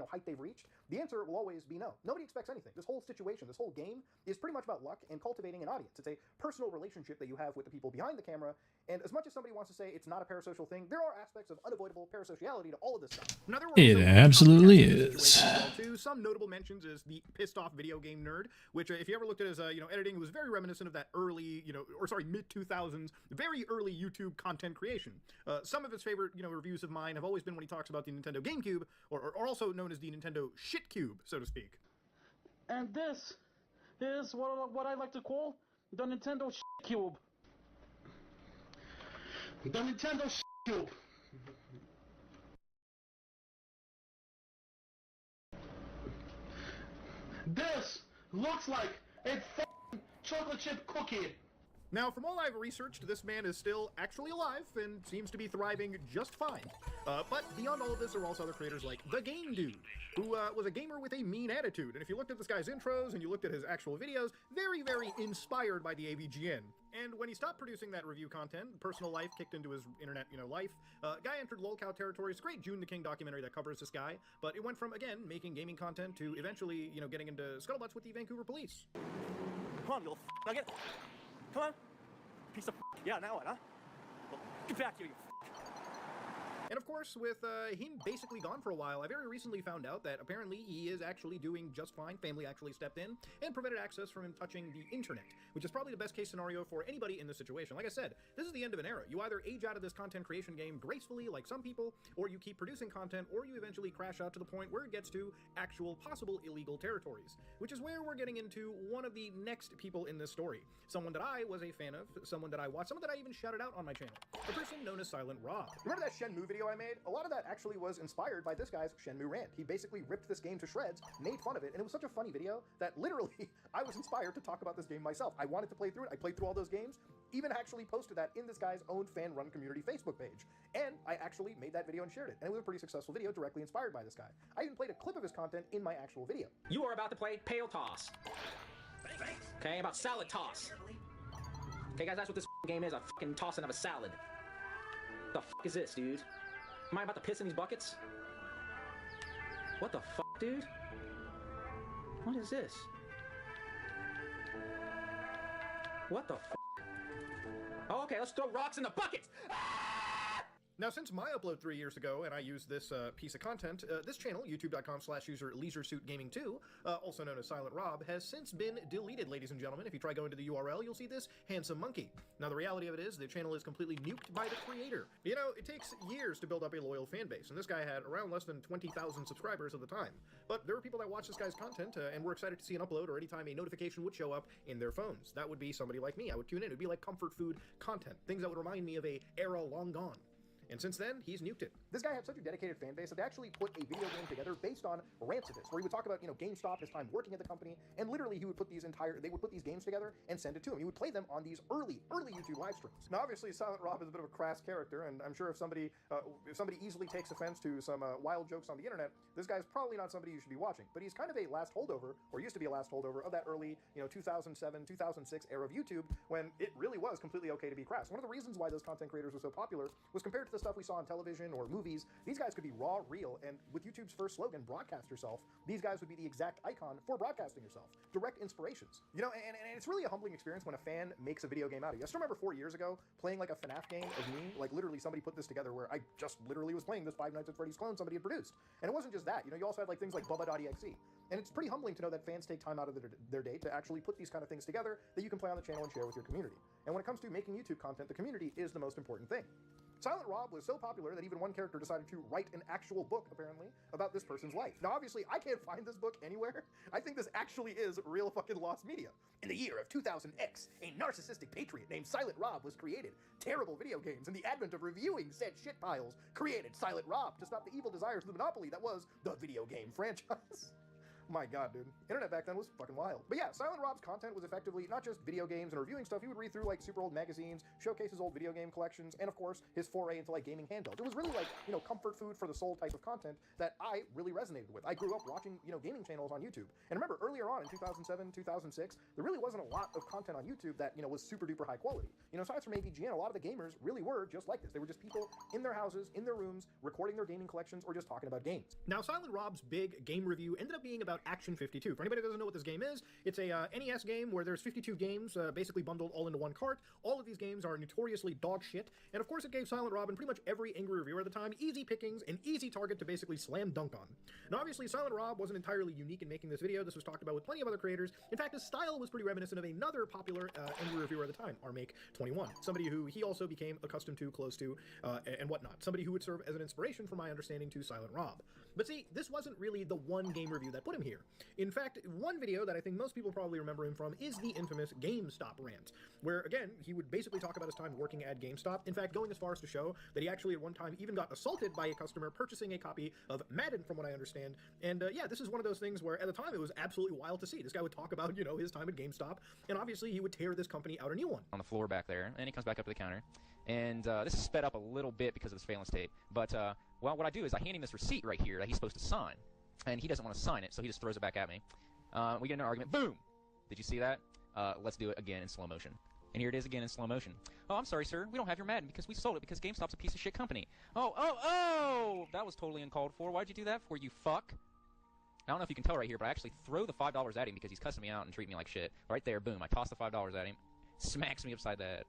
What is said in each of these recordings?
height they've reached? The answer will always be no. Nobody expects anything. This whole situation, this whole game is pretty much about luck and cultivating an audience. It's a personal relationship that you have with the people behind the camera, and as much as somebody wants to say it's not a parasocial thing, there are aspects of unavoidable parasociality to all of this stuff. Now, there were it absolutely is. Some notable mentions is the pissed off video game nerd, which if you ever looked at as editing, it was very reminiscent of that early, mid 2000s, very early YouTube content creation. Some of his favorite, reviews of mine have always been when he talks about the Nintendo GameCube, or also known as the Nintendo Shit Cube, so to speak. And this is what I like to call the Nintendo Shit Cube. The Nintendo Shit Cube. This looks like a f***ing chocolate chip cookie. Now, from all I've researched, this man is still actually alive and seems to be thriving just fine. But beyond all of this, there are also other creators like The Game Dude, who was a gamer with a mean attitude. And if you looked at this guy's intros and you looked at his actual videos, very, very inspired by the AVGN. And when he stopped producing that review content, personal life kicked into his internet, life. Guy entered lolcow territory. It's a great June the King documentary that covers this guy. But it went from, again, making gaming content to eventually, getting into scuttlebutts with the Vancouver police. Come on, you little nugget. Come on. Piece of yeah, now what, huh? Well, get back here, you And of course, with him basically gone for a while, I very recently found out that apparently he is actually doing just fine. Family actually stepped in and prevented access from him touching the internet, which is probably the best case scenario for anybody in this situation. Like I said, this is the end of an era. You either age out of this content creation game gracefully, like some people, or you keep producing content, or you eventually crash out to the point where it gets to actual possible illegal territories, which is where we're getting into one of the next people in this story. Someone that I was a fan of, someone that I watched, someone that I even shouted out on my channel. The person known as Silent Rob. Remember that Shenmue video I made? A lot of that actually was inspired by this guy's Shenmue rant. He basically ripped this game to shreds, made fun of it, and it was such a funny video that literally I was inspired to talk about this game myself. I wanted to play through it. I played through all those games, even actually posted that in this guy's own fan-run community Facebook page. And I actually made that video and shared it. And it was a pretty successful video directly inspired by this guy. I even played a clip of his content in my actual video. You are about to play Pale Toss. Okay, about salad toss. Okay, guys, that's what this game is, a fucking tossing of a salad. The fuck is this, dude? Am I about to piss in these buckets? What the fuck, dude? What is this? What the fuck? Oh, okay, let's throw rocks in the buckets! Now, since my upload 3 years ago, and I used this piece of content, this channel, youtube.com/user LeisureSuitGaming2, also known as Silent Rob, has since been deleted, ladies and gentlemen. If you try going to the URL, you'll see this handsome monkey. Now, the reality of it is, the channel is completely nuked by the creator. It takes years to build up a loyal fan base, and this guy had around less than 20,000 subscribers at the time. But there were people that watched this guy's content, and were excited to see an upload, or anytime a notification would show up in their phones. That would be somebody like me. I would tune in. It would be like comfort food content, things that would remind me of a era long gone. And since then, he's nuked it. This guy had such a dedicated fan base that they actually put a video game together based on rants of his, where he would talk about, GameStop, his time working at the company, and literally he would put they would put these games together and send it to him. He would play them on these early YouTube live streams. Now, obviously, Silent Rob is a bit of a crass character, and I'm sure if somebody easily takes offense to some wild jokes on the internet, this guy's probably not somebody you should be watching. But he's kind of a last holdover, or used to be a last holdover, of that early, 2007, 2006 era of YouTube, when it really was completely okay to be crass. One of the reasons why those content creators were so popular was compared to the stuff we saw on television or movies, these guys could be raw, real, and with YouTube's first slogan, broadcast yourself, these guys would be the exact icon for broadcasting yourself. Direct inspirations. And it's really a humbling experience when a fan makes a video game out of you. I still remember 4 years ago playing like a FNAF game of me, like literally somebody put this together where I just literally was playing this Five Nights at Freddy's clone somebody had produced. And it wasn't just that, you also had like things like Bubba.exe. And it's pretty humbling to know that fans take time out of their day to actually put these kind of things together that you can play on the channel and share with your community. And when it comes to making YouTube content, the community is the most important thing. Silent Rob was so popular that even one character decided to write an actual book, apparently, about this person's life. Now, obviously, I can't find this book anywhere. I think this actually is real fucking lost media. In the year of 2000X, a narcissistic patriot named Silent Rob was created. Terrible video games and the advent of reviewing said shit piles created Silent Rob to stop the evil desires of the monopoly that was the video game franchise. My god, dude. Internet back then was fucking wild. But yeah, Silent Rob's content was effectively not just video games and reviewing stuff. He would read through like super old magazines, showcase his old video game collections, and of course, his foray into like gaming handhelds. It was really like, you know, comfort food for the soul type of content that I really resonated with. I grew up watching, you know, gaming channels on YouTube. And remember, earlier on in 2007, 2006, there really wasn't a lot of content on YouTube that, you know, was super duper high quality. You know, aside from AVGN, a lot of the gamers really were just like this. They were just people in their houses, in their rooms, recording their gaming collections or just talking about games. Now, Silent Rob's big game review ended up being about Action 52. For anybody who doesn't know what this game is, it's a NES game where there's 52 games basically bundled all into one cart. All of these games are notoriously dog shit, and of course it gave Silent Rob and pretty much every angry reviewer at the time easy pickings, an easy target to basically slam dunk on. Now obviously Silent Rob wasn't entirely unique in making this video. This was talked about with plenty of other creators. In fact, his style was pretty reminiscent of another popular angry reviewer at the time, Armake21, somebody who he also became accustomed to, close to, and whatnot. Somebody who would serve as an inspiration, from my understanding, to Silent Rob. But see, this wasn't really the one game review that put him here. In fact, one video that I think most people probably remember him from is the infamous GameStop rant, where, again, he would basically talk about his time working at GameStop, in fact, going as far as to show that he actually at one time even got assaulted by a customer purchasing a copy of Madden, from what I understand. And yeah, this is one of those things where at the time it was absolutely wild to see. This guy would talk about, you know, his time at GameStop, and obviously he would tear this company out a new one. On the floor back there, and he comes back up to the counter. And this is sped up a little bit because of the surveillance tape. But, well, what I do is I hand him this receipt right here that he's supposed to sign. And he doesn't want to sign it, so he just throws it back at me. We get in an argument. Boom! Did you see that? Let's do it again in slow motion. And here it is again in slow motion. Oh, I'm sorry, sir. We don't have your Madden because we sold it because GameStop's a piece of shit company. Oh! That was totally uncalled for. Why'd you do that for, you fuck? I don't know if you can tell right here, but I actually throw the $5 at him because he's cussing me out and treating me like shit. Right there, boom. I toss the $5 at him. Smacks me upside the head.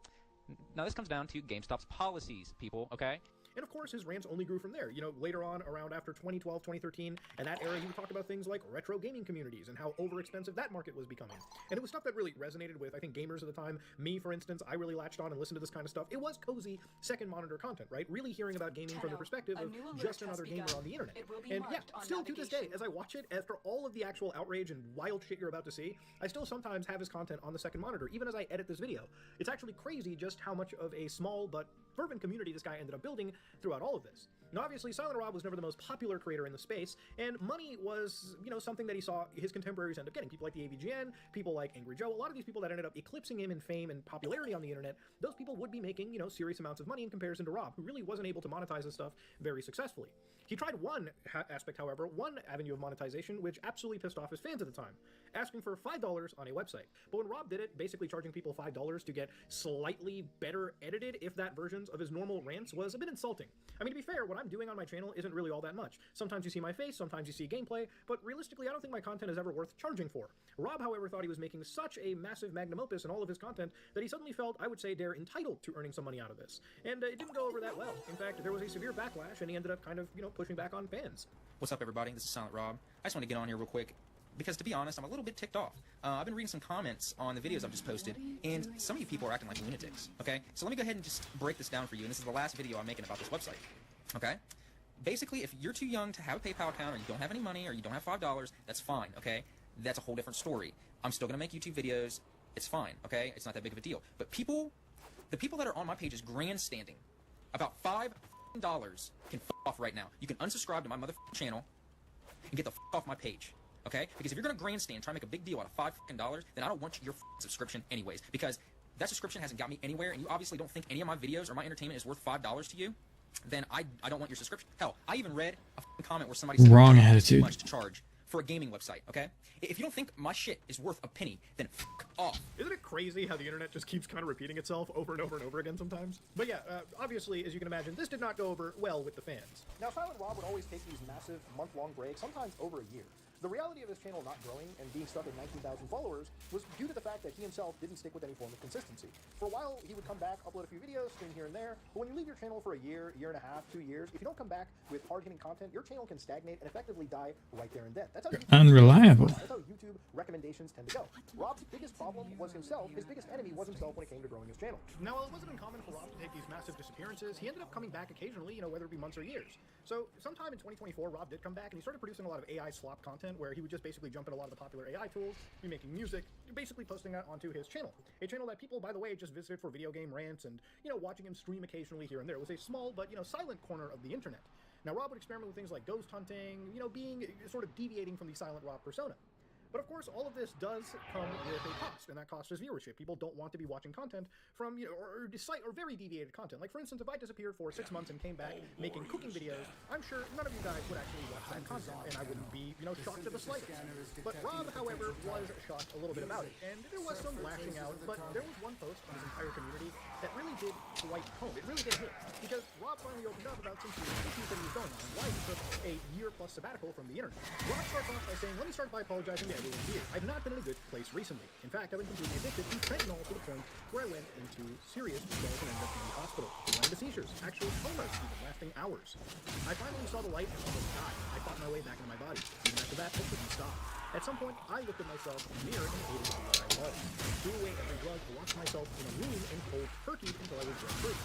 Now, this comes down to GameStop's policies, people, okay? And of course, his rants only grew from there. You know, later on, around after 2012, 2013, and that era, he would talk about things like retro gaming communities and how overexpensive that market was becoming. And it was stuff that really resonated with, I think, gamers at the time. Me, for instance, I really latched on and listened to this kind of stuff. It was cozy second monitor content, right? Really hearing about gaming from the perspective of just another gamer on the internet. And yeah, still to this day, as I watch it, after all of the actual outrage and wild shit you're about to see, I still sometimes have his content on the second monitor, even as I edit this video. It's actually crazy just how much of a small but fervent community this guy ended up building throughout all of this. Now, obviously, Silent Rob was never the most popular creator in the space, and money was, you know, something that he saw his contemporaries end up getting. People like the AVGN, people like Angry Joe, a lot of these people that ended up eclipsing him in fame and popularity on the internet, those people would be making, you know, serious amounts of money in comparison to Rob, who really wasn't able to monetize his stuff very successfully. He tried one aspect, however, one avenue of monetization, which absolutely pissed off his fans at the time, asking for $5 on a website. But when Rob did it, basically charging people $5 to get slightly better edited, if that, versions of his normal rants was a bit insulting. I mean, to be fair, what I'm doing on my channel isn't really all that much. Sometimes you see my face, sometimes you see gameplay, but realistically, I don't think my content is ever worth charging for. Rob, however, thought he was making such a massive magnum opus in all of his content that he suddenly felt, I would say, dare entitled to earning some money out of this. And it didn't go over that well. In fact, there was a severe backlash, and he ended up kind of, you know, pushing back on fans. What's up, everybody? This is Silent Rob. I just want to get on here real quick because, to be honest, I'm a little bit ticked off. I've been reading some comments on the videos I've just posted, and some of you people are acting like lunatics, okay? So let me go ahead and just break this down for you, and this is the last video I'm making about this website, okay? Basically, if you're too young to have a PayPal account, or you don't have any money, or you don't have $5, that's fine, okay? That's a whole different story. I'm still going to make YouTube videos. It's fine, okay? It's not that big of a deal. But the people that are on my page is grandstanding about $5 can f off right now. You can unsubscribe to my motherfucking channel and get the f off my page, okay? Because if you're gonna grandstand, try to make a big deal out of $5, then I don't want your subscription anyways. Because that subscription hasn't got me anywhere, and you obviously don't think any of my videos or my entertainment is worth $5 to you, then I don't want your subscription. Hell, I even read a comment where somebody said Wrong too attitude. much to charge for a gaming website, okay? If you don't think my shit is worth a penny, then f off. Isn't it crazy how the internet just keeps kind of repeating itself over and over and over again sometimes? But yeah, obviously, as you can imagine, this did not go over well with the fans. Now, Silent Rob would always take these massive month-long breaks, sometimes over a year. The reality of his channel not growing and being stuck at 19,000 followers was due to the fact that he himself didn't stick with any form of consistency. For a while, he would come back, upload a few videos, stream here and there, but when you leave your channel for a year, year and a half, 2 years, if you don't come back with hard-hitting content, your channel can stagnate and effectively die right there and then. That's how Unreliable. That's how YouTube recommendations tend to go. Rob's biggest problem was himself. His biggest enemy was himself when it came to growing his channel. Now, while it wasn't uncommon for Rob to take these massive disappearances, he ended up coming back occasionally, you know, whether it be months or years. So sometime in 2024, Rob did come back, and he started producing a lot of AI slop content where he would just basically jump in a lot of the popular AI tools, be making music, basically posting that onto his channel. A channel that people, by the way, just visited for video game rants and, you know, watching him stream occasionally here and there. It was a small but, you know, silent corner of the internet. Now, Rob would experiment with things like ghost hunting, you know, being sort of deviating from the Silent Rob persona. But of course, all of this does come with a cost, and that cost is viewership. People don't want to be watching content from, you know, or very deviated content. Like, for instance, if I disappeared for 6 months and came back making cooking videos, I'm sure none of you guys would actually watch that content, and I wouldn't be, you know, shocked to the slightest. But Rob, however, was shocked a little bit about it, and there was some lashing out, but there was one post from his entire community that really did quite home. It really did hit, because Rob finally opened up about some serious issues that he was going on, and why he took a year-plus sabbatical from the internet. Rob starts off by saying, "Let me start by apologizing to everyone here. I've not been in a good place recently. In fact, I've been completely addicted to fentanyl to the point where I went into serious withdrawals and ended up in the hospital. I went into seizures, actual comas, even lasting hours. I finally saw the light and almost died. I fought my way back into my body. Even after that, I couldn't stop. At some point, I looked at myself in the mirror and hated who I was. Threw away every drug, locked myself in a room and cold turkey until I was drug-free.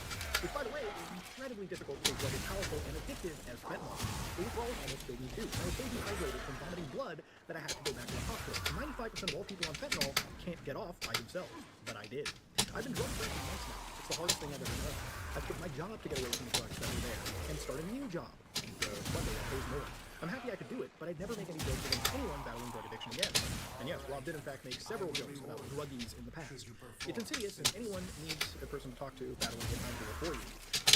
Which, by the way, is incredibly difficult for a drug as powerful and addictive as fentanyl. The withdrawals almost killed me too. I was so dehydrated from vomiting blood that I had to go back to the hospital. 95% of all people on fentanyl can't get off by themselves, but I did. I've been drug-free for months now. It's the hardest thing I've ever done. I've quit my job to get away from the drugs that were there and start a new job. One day that pays more. I'm happy I could do it, but I'd never make any jokes against anyone battling drug addiction again. And yes, Rob did in fact make several jokes about druggies in the past. It's insidious, and anyone needs a person to talk to battling it and do it for you.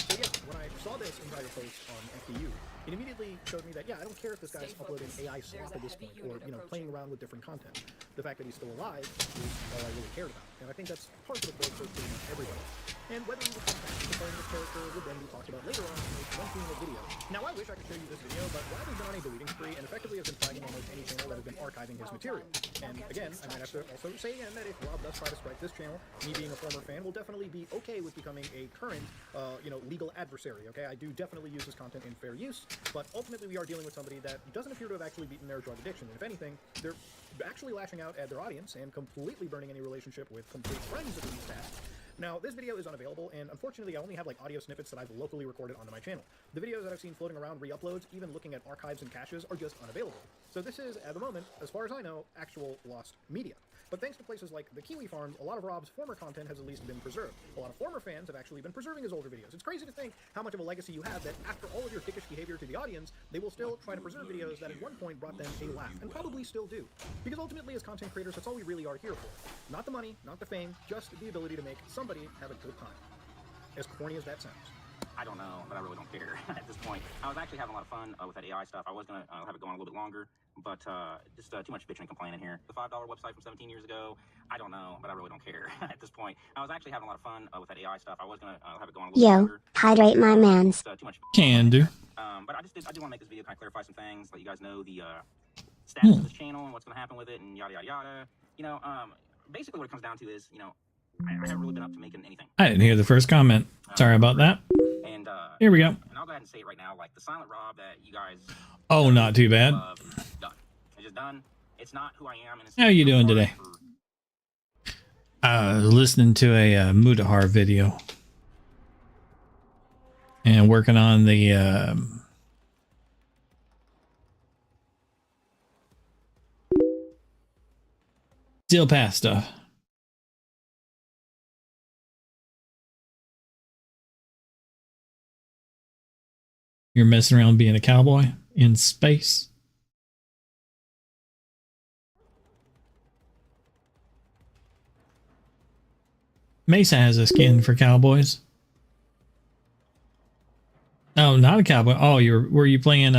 So yeah, when I saw this entire post on FDU, it immediately showed me that, yeah, I don't care if this guy's uploading AI slop at this point, or, you know, playing around with different content. The fact that he's still alive is all I really cared about. And I think that's part of the course for pretty much everybody. And whether he would come back to playing this character would then be talked about later on in a one video. Now, I wish I could show you this video, but Rob has been on a deleting spree and effectively has been flagging almost any channel that has been archiving his material. And again, I might have to also say again that if Rob does try to strike this channel, me being a former fan will definitely be okay with becoming a current, you know, legal adversary, okay? I do definitely use his content in fair use, but ultimately we are dealing with somebody that doesn't appear to have actually beaten their drug addiction. And if anything, they're actually lashing out at their audience and completely burning any relationship with complete friends of these past. Now, this video is unavailable, and unfortunately I only have like audio snippets that I've locally recorded onto my channel. The videos that I've seen floating around re-uploads, even looking at archives and caches, are just unavailable. So this is, at the moment, as far as I know, actual lost media. But thanks to places like the Kiwi Farms, a lot of Rob's former content has at least been preserved. A lot of former fans have actually been preserving his older videos. It's crazy to think how much of a legacy you have that after all of your dickish behavior to the audience, they will still try to preserve videos that at one point brought them a laugh, and probably still do. Because ultimately, as content creators, that's all we really are here for. Not the money, not the fame, just the ability to make somebody have a good time. As corny as that sounds. I don't know, but I really don't care at this point. I was actually having a lot of fun with that AI stuff. I was going to have it go on a little bit longer, but just too much bitching and complaining here. The $5 website from 17 years ago, I don't know, but I really don't care at this point. I was actually having a lot of fun with that AI stuff. I was going to have it go on a little bit longer. Hydrate my mans. Too much Can do. But I did want to make this video kind of clarify some things, let you guys know the status of this channel and what's going to happen with it and yada, yada, yada. You know, basically what it comes down to is, you know, I haven't really been up to making anything. I didn't hear the first comment. Sorry about that. And here we go. And I'll go ahead and say it right now, like the Silent Rob that you guys Oh, not too bad. done. It's just done. It's not who I am. And it's How you doing today? Listening to a Mudahar video and working on the Steel Path stuff. You're messing around being a cowboy in space. Mesa has a skin for cowboys. Oh, not a cowboy. Oh, were you playing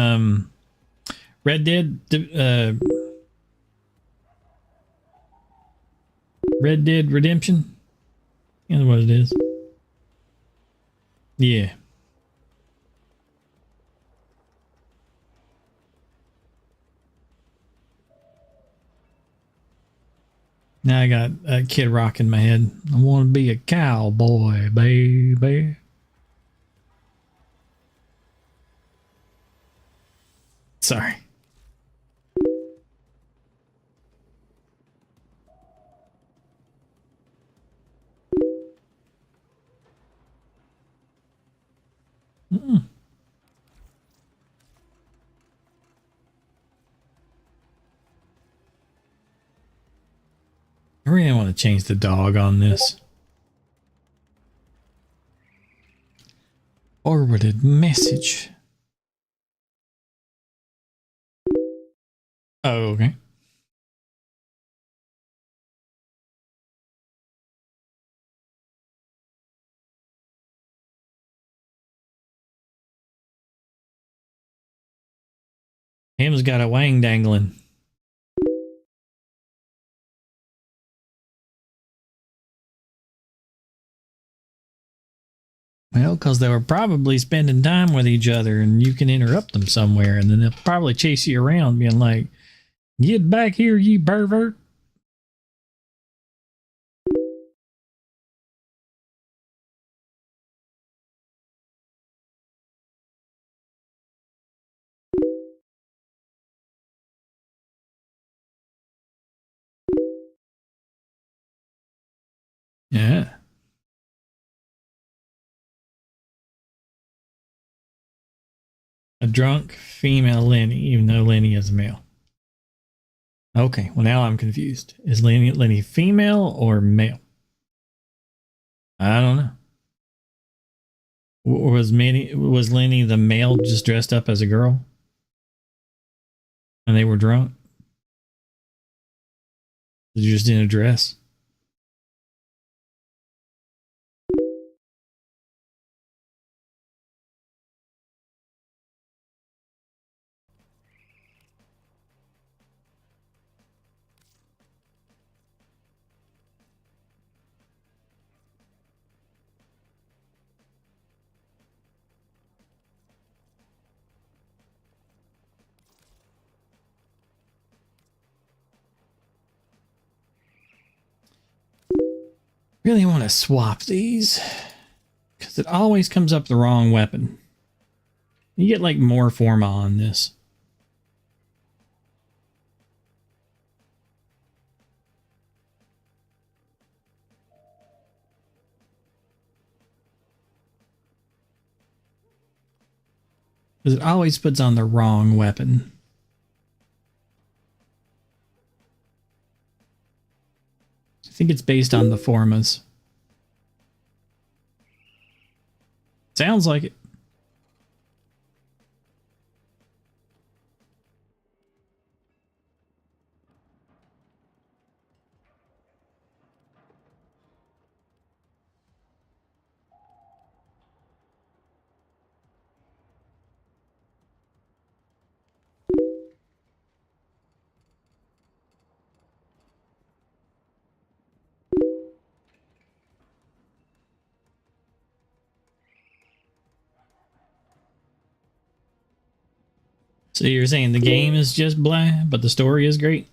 Red Dead? Red Dead Redemption? That's what it is. Yeah. Now I got a Kid Rock in my head. I want to be a cowboy, baby. Sorry. I really want to change the dog on this. Forwarded message. Oh, okay. Him's got a wang dangling. Well, because they were probably spending time with each other and you can interrupt them somewhere and then they'll probably chase you around being like, get back here, you pervert. Yeah. A drunk female Lenny, even though Lenny is a male. Okay, well now I'm confused. Is Lenny female or male? I don't know. Was Lenny the male just dressed up as a girl? And they were drunk? They're just in a dress? Really want to swap these because it always comes up the wrong weapon. You get like more forma on this. Because it always puts on the wrong weapon. I think it's based on the formas. Sounds like it. So you're saying the game is just blah, but the story is great?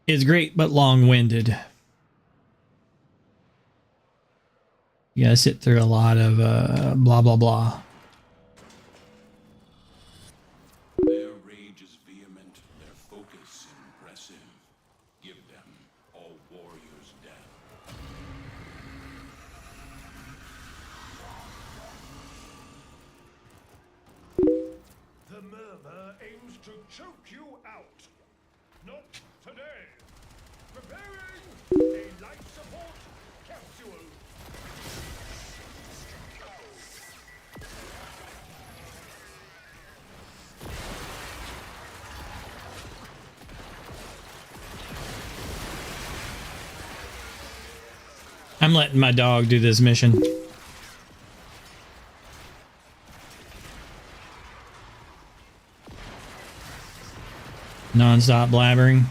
It's great, but long-winded. You gotta sit through a lot of blah, blah, blah. Their rage is vehement, their focus impressive. Give them all warriors down. The murmur aims to choke you out. Not today. Preparing a life support capsule. I'm letting my dog do this mission. Non-stop blabbering.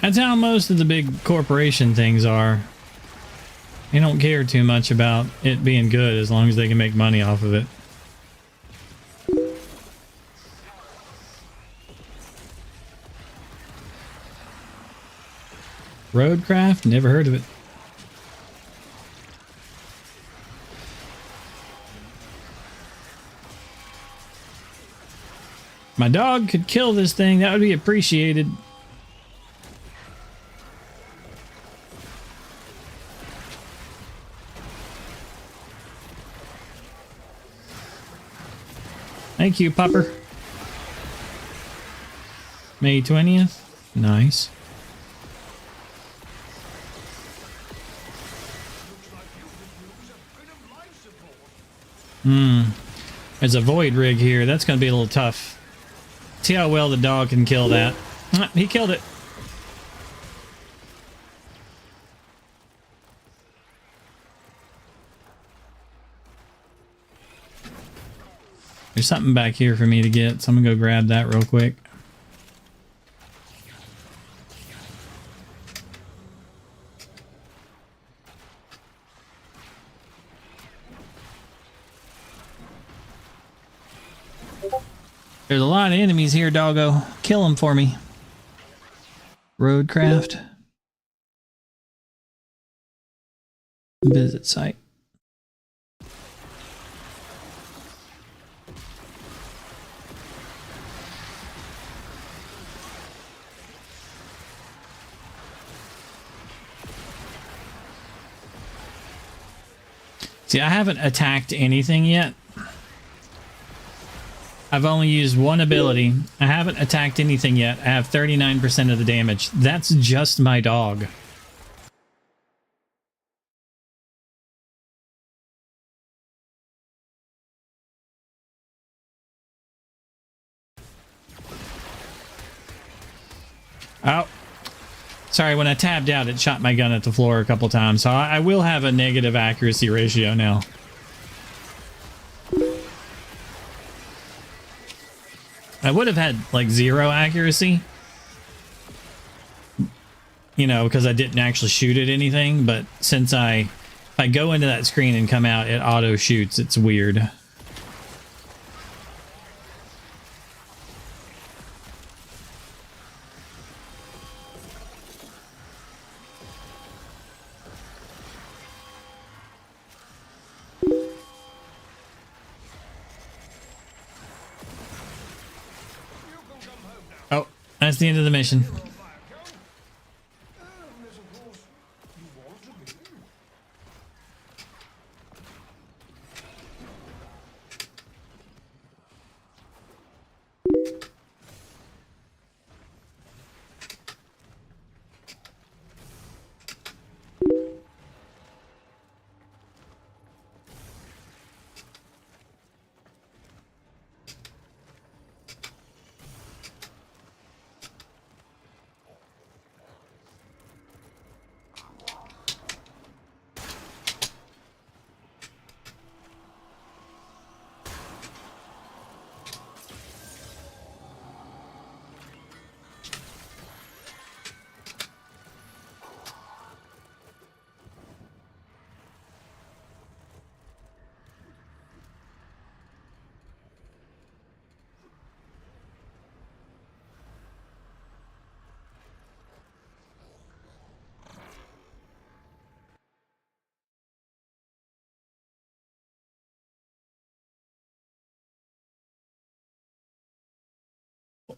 That's how most of the big corporation things are. They don't care too much about it being good as long as they can make money off of it. Roadcraft? Never heard of it. My dog could kill this thing. That would be appreciated. Thank you, Pupper. May 20th. Nice. There's a void rig here. That's going to be a little tough. See how well the dog can kill that. He killed it. There's something back here for me to get, so I'm gonna go grab that real quick. There's a lot of enemies here, doggo. Kill them for me. Roadcraft. Visit site. See, I haven't attacked anything yet. I've only used one ability. I haven't attacked anything yet. I have 39% of the damage. That's just my dog. Oh. Sorry, when I tabbed out, it shot my gun at the floor a couple times. So I will have a negative accuracy ratio now. I would have had like 0 accuracy, you know, because I didn't actually shoot at anything. But since if I go into that screen and come out, it auto shoots. It's weird. Oh, that's the end of the mission.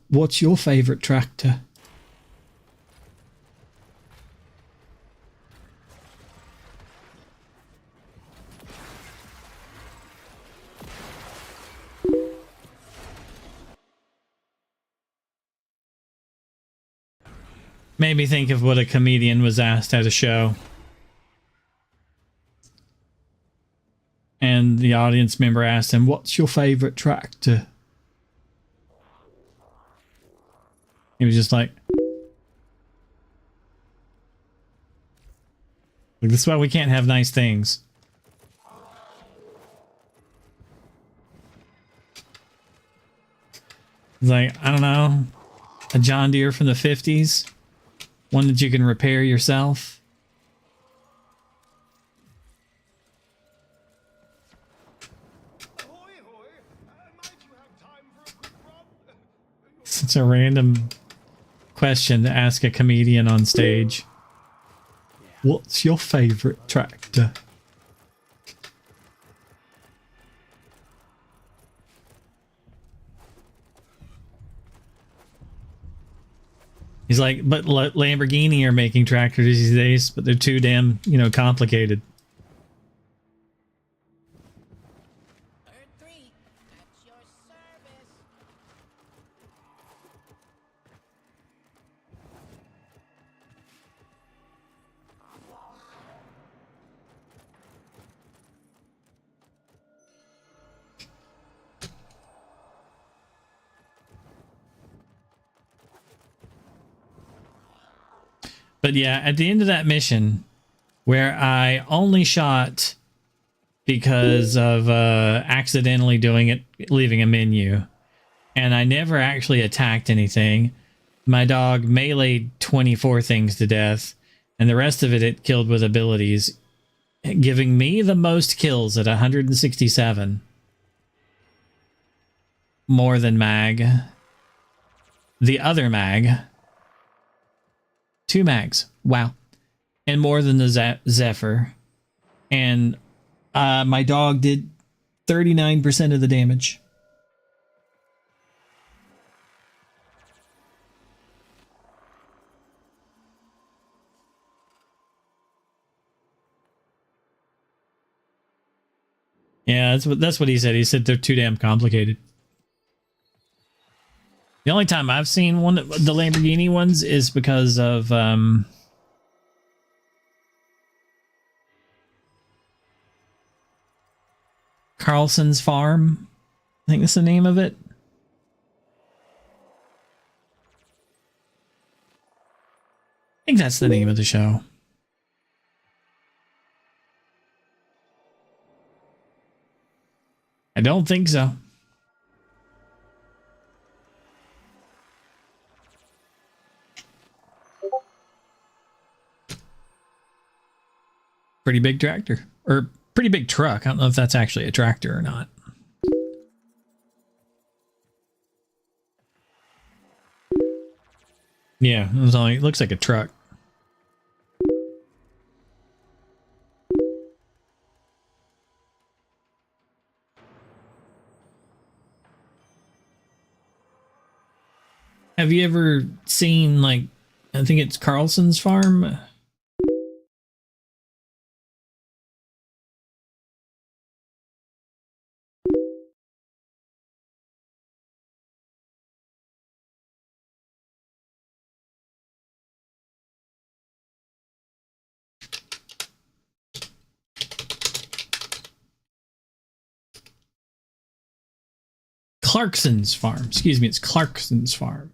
What's your favorite tractor? Made me think of what a comedian was asked at a show. And the audience member asked him, "What's your favorite tractor?" He was just like, "This is why we can't have nice things." It's like, I don't know, a John Deere from the 50s. One that you can repair yourself. It's a random question to ask a comedian on stage. What's your favorite tractor? He's like, but Lamborghini are making tractors these days, but they're too damn, you know, complicated. But yeah, at the end of that mission, where I only shot because of accidentally doing it, leaving a menu, and I never actually attacked anything, my dog meleeed 24 things to death, and the rest of it killed with abilities, giving me the most kills at 167. More than Mag. The other Mag. 2 mags. Wow. And more than the Zephyr. And my dog did 39% of the damage. Yeah, that's what he said. He said they're too damn complicated. The only time I've seen one, the Lamborghini ones, is because of Carlson's Farm. I think that's the name of it. I think that's the name of the show. I don't think so. Pretty big tractor. Or pretty big truck. I don't know if that's actually a tractor or not. Yeah, it looks like a truck. Have you ever seen, like, I think it's Carlson's Farm? Clarkson's Farm. Excuse me, it's Clarkson's Farm.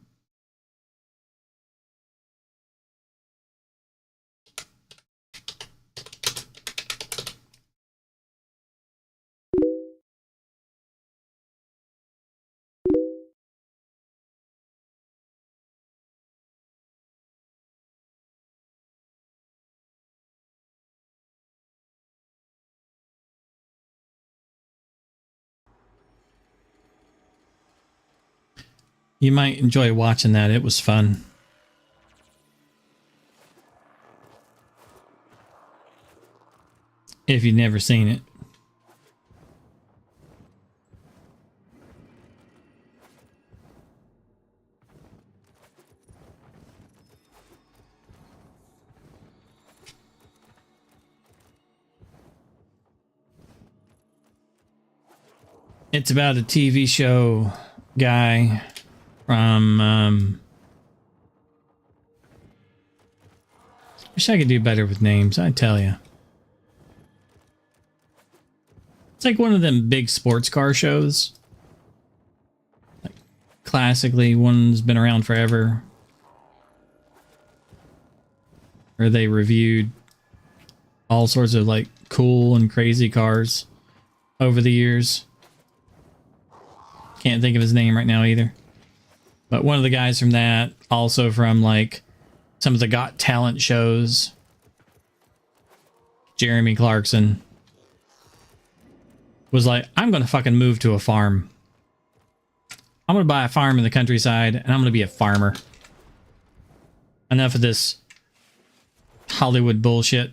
You might enjoy watching that. It was fun. If you've never seen it. It's about a TV show guy from wish I could do better with names, I tell you. It's like one of them big sports car shows. Like classically, one's been around forever. Where they reviewed all sorts of like cool and crazy cars over the years. Can't think of his name right now either. But one of the guys from that, also from like some of the Got Talent shows. Jeremy Clarkson was like, I'm going to fucking move to a farm. I'm going to buy a farm in the countryside and I'm going to be a farmer. Enough of this Hollywood bullshit.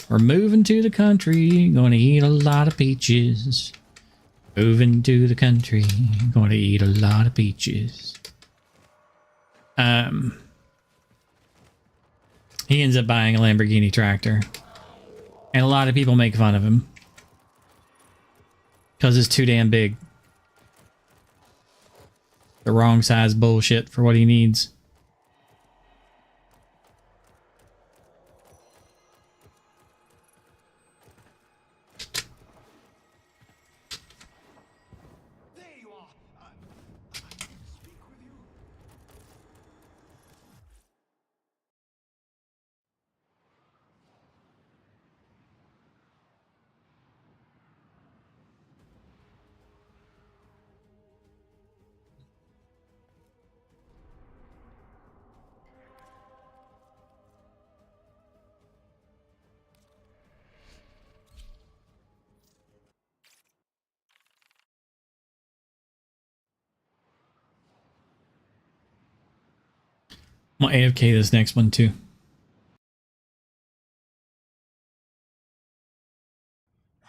We're moving to the country, going to eat a lot of peaches. Moving to the country, going to eat a lot of peaches. He ends up buying a Lamborghini tractor. And a lot of people make fun of him. Because it's too damn big. The wrong size bullshit for what he needs. I'm gonna AFK this next one too.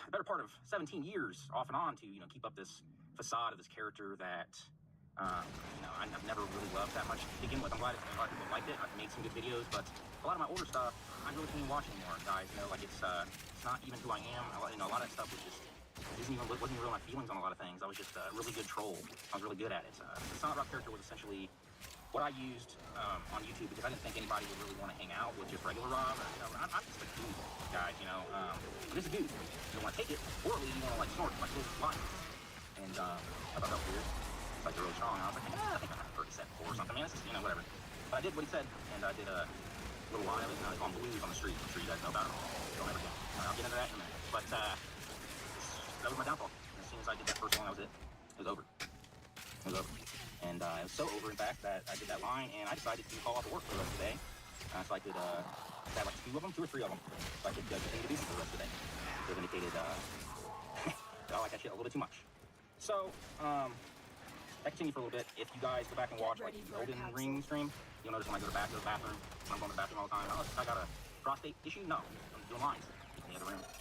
The better part of 17 years off and on to, keep up this facade of this character that, I've never really loved that much to begin with. I'm glad a lot of people liked it. I've made some good videos, but a lot of my older stuff, I really can't even watch anymore, guys. It's not even who I am. A lot of that stuff was just, wasn't even real my feelings on a lot of things. I was just a really good troll. I was really good at it. The Silent Rob character was essentially what I used on YouTube because I didn't think anybody would really want to hang out with just regular Rob. I'm just a dude, guys, I'm just a dude. You don't want to take it poorly, you want to snort like those lines. And I thought that was weird. It's like they're really strong. I was like, I think I've heard it said before or something. It's just, whatever. But I did what he said, and I did a little line of it. I call him Blues on the street. I'm sure you guys know about it. Don't ever get. I'll get into that in a minute. But that was my downfall. As soon as I did that first one, that was it. It was over. It was over. And it was so over, in fact, that I did that line, and I decided to call off of work for the rest of the day. So I could have like two or three of them, so I could continue to do for the rest of the day. So it indicated that I like that shit a little bit too much. So, I continue for a little bit. If you guys go back and watch like the Golden Ring stream, you'll notice when I go back to the bathroom, when I'm going to the bathroom all the time, I got a prostate issue? No, I'm doing lines.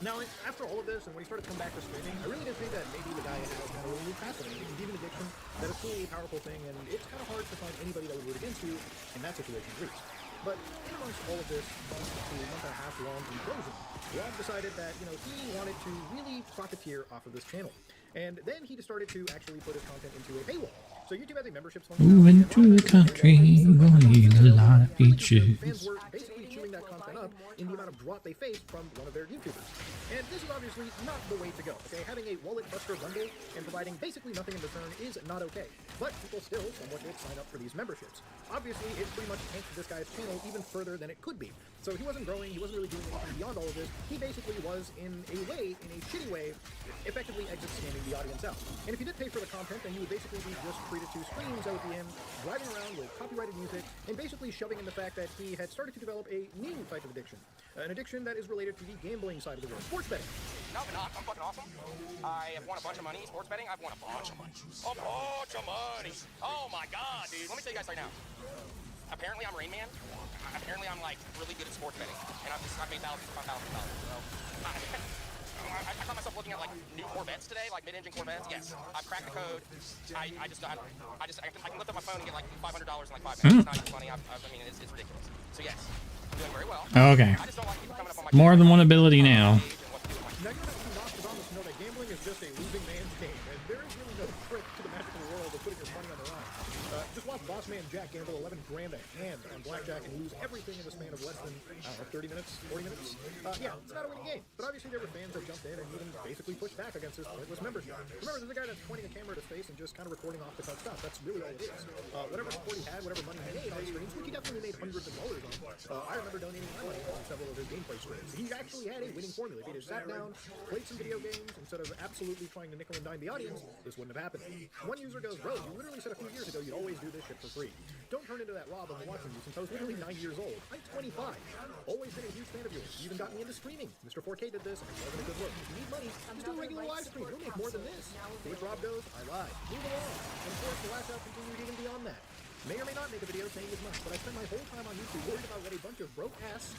Now, after all of this, and when he started to come back to streaming, I really did think that maybe the guy had kind of really fascinating. He's even addiction, that is truly a powerful thing, and it's kind of hard to find anybody that would root against you in that situation, at least. But in amongst all of this month and a half long implosion, Rob decided that, he wanted to really profiteer off of this channel. And then he started to actually put his content into a paywall. So YouTube has a memberships function. Moving to the country, gonna eat a lot of peaches. Fans were basically chewing that content up in the amount of drop they faced from one of their YouTubers. And this is obviously not the way to go, okay? Having a wallet buster bundle and providing basically nothing in return is not okay. But people still somewhat did sign up for these memberships. Obviously, it pretty much tanked this guy's channel even further than it could be. So he wasn't growing, he wasn't really doing anything beyond all of this. He basically was, in a shitty way, effectively exit scamming the audience out. And if you did pay for the content, then you would basically be just treated to screens out the end, driving around with copyrighted music, and basically shoving in the fact that he had started to develop a new type of addiction. An addiction that is related to the gambling side of the world, sports betting. No, but not. I'm fucking awesome. I have won a bunch of money sports betting. I've won a bunch of money. A bunch of money. Oh my god, dude. Let me tell you guys right now. Apparently I'm Rain Man. Apparently I'm like really good at sports betting. And I've made thousands upon thousands of dollars. So, I caught myself looking at like new Corvettes today, like mid-engine Corvettes. Yes, I've cracked the code. I can lift up my phone and get like $500 in like 5 minutes. It's not even funny. I mean, it's ridiculous. So yes, I'm doing very well. Okay. I just don't like people coming up on my More than one ability now. Now, you Nostradamus know that gambling is just a losing man's game, and there is really no trick to the magical world of putting your money on the line. Just watch Boss Man Jack gamble 11 grand a hand on blackjack and lose everything in the span of less than, 30 minutes, 40 minutes. Yeah, it's not a winning game. But obviously there were fans that jumped in and even basically pushed back against his pointless membership. Remember, there's a guy that's pointing a camera at his face and just kind of recording off the cuff stuff. That's really all it is. Whatever support he had, whatever money he made on streams, which he definitely made hundreds of dollars on. I remember donating my money on several of his gameplay streams. He actually had a winning formula. He just sat down, played some video games, and instead of absolutely trying to nickel and dime the audience, this wouldn't have happened. One user goes, bro, you literally said a few years ago you'd always do this shit for free. Don't turn into that Rob I've been watching you since I was literally 9 years old. I'm 25. Always been a huge fan of yours. You even got me into streaming. Mr. 4K did this, and it wasn't a good look. If you need money, just do a regular live stream. You'll make more than this. To which Rob goes, I lied. Move along. And of course, the lash out continued even beyond that. May or may not make a video saying as much, but I spend my whole time on YouTube worried about what a bunch of broke-ass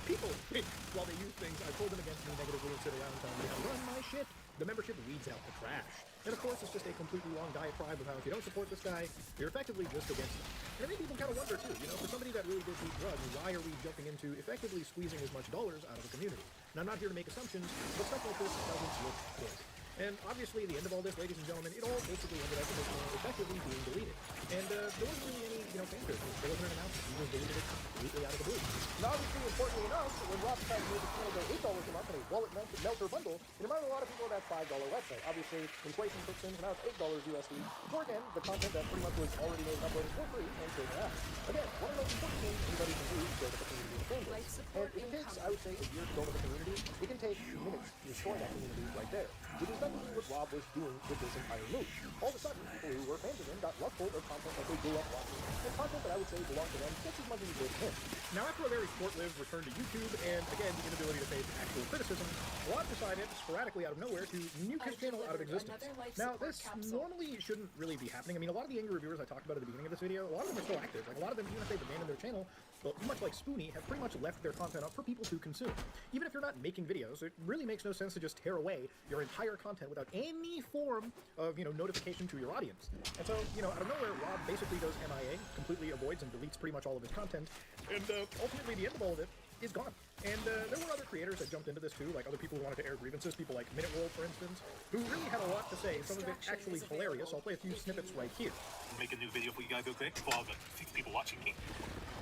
people think while they use things. I pull them against me negatively and sit around telling me how to run my shit. The membership weeds out the trash. And of course, it's just a completely long diatribe of how if you don't support this guy, you're effectively just against him. And it made people kind of wonder too, you know, for somebody that really did hate drugs, why are we jumping into effectively squeezing as much dollars out of the community? And I'm not here to make assumptions, but stuff like this doesn't look good. And obviously, the end of all this, ladies and gentlemen, it all basically ended up with this channel effectively being deleted. And there wasn't really any, fanfare. There wasn't an announcement. He just deleted it completely out of the blue. Now, obviously, importantly enough, when Rob decided to make the channel go $8 a month on a wallet melter bundle, it reminded a lot of people of that $5 website. Obviously, inflation kicks in, so now it's $8 USD. Before again, the content that pretty much was already made and uploaded for free and taken out. Again, one of the most important things anybody can do is build up a community of fans. And if it takes, I would say, a year to build up a community, it can take minutes to destroy that community right there. Which is effectively what Rob was doing with this entire move. All of a sudden, people who were fans of him got love-full of content that they grew up watching, and content that I would say belonged to them just as much as it did to him. Now, after a very short-lived return to YouTube, and again, the inability to face actual criticism, Rob decided, sporadically out of nowhere, to nuke his channel out of existence. Now, this normally shouldn't really be happening. I mean, a lot of the angry reviewers I talked about at the beginning of this video, a lot of them are still active. Like, a lot of them, even if they've abandoned their channel, well, much like Spoony, have pretty much left their content up for people to consume. Even if you're not making videos, it really makes no sense to just tear away your entire content without any form of, notification to your audience. And so, out of nowhere, Rob basically goes MIA, completely avoids and deletes pretty much all of his content, and ultimately the end of all of it is gone. And there were other creators that jumped into this too, like other people who wanted to air grievances, people like Minute World, for instance, who really had a lot to say, some of it actually hilarious. I'll play a few snippets right here. Make a new video for you guys real quick for all the 6 people watching me.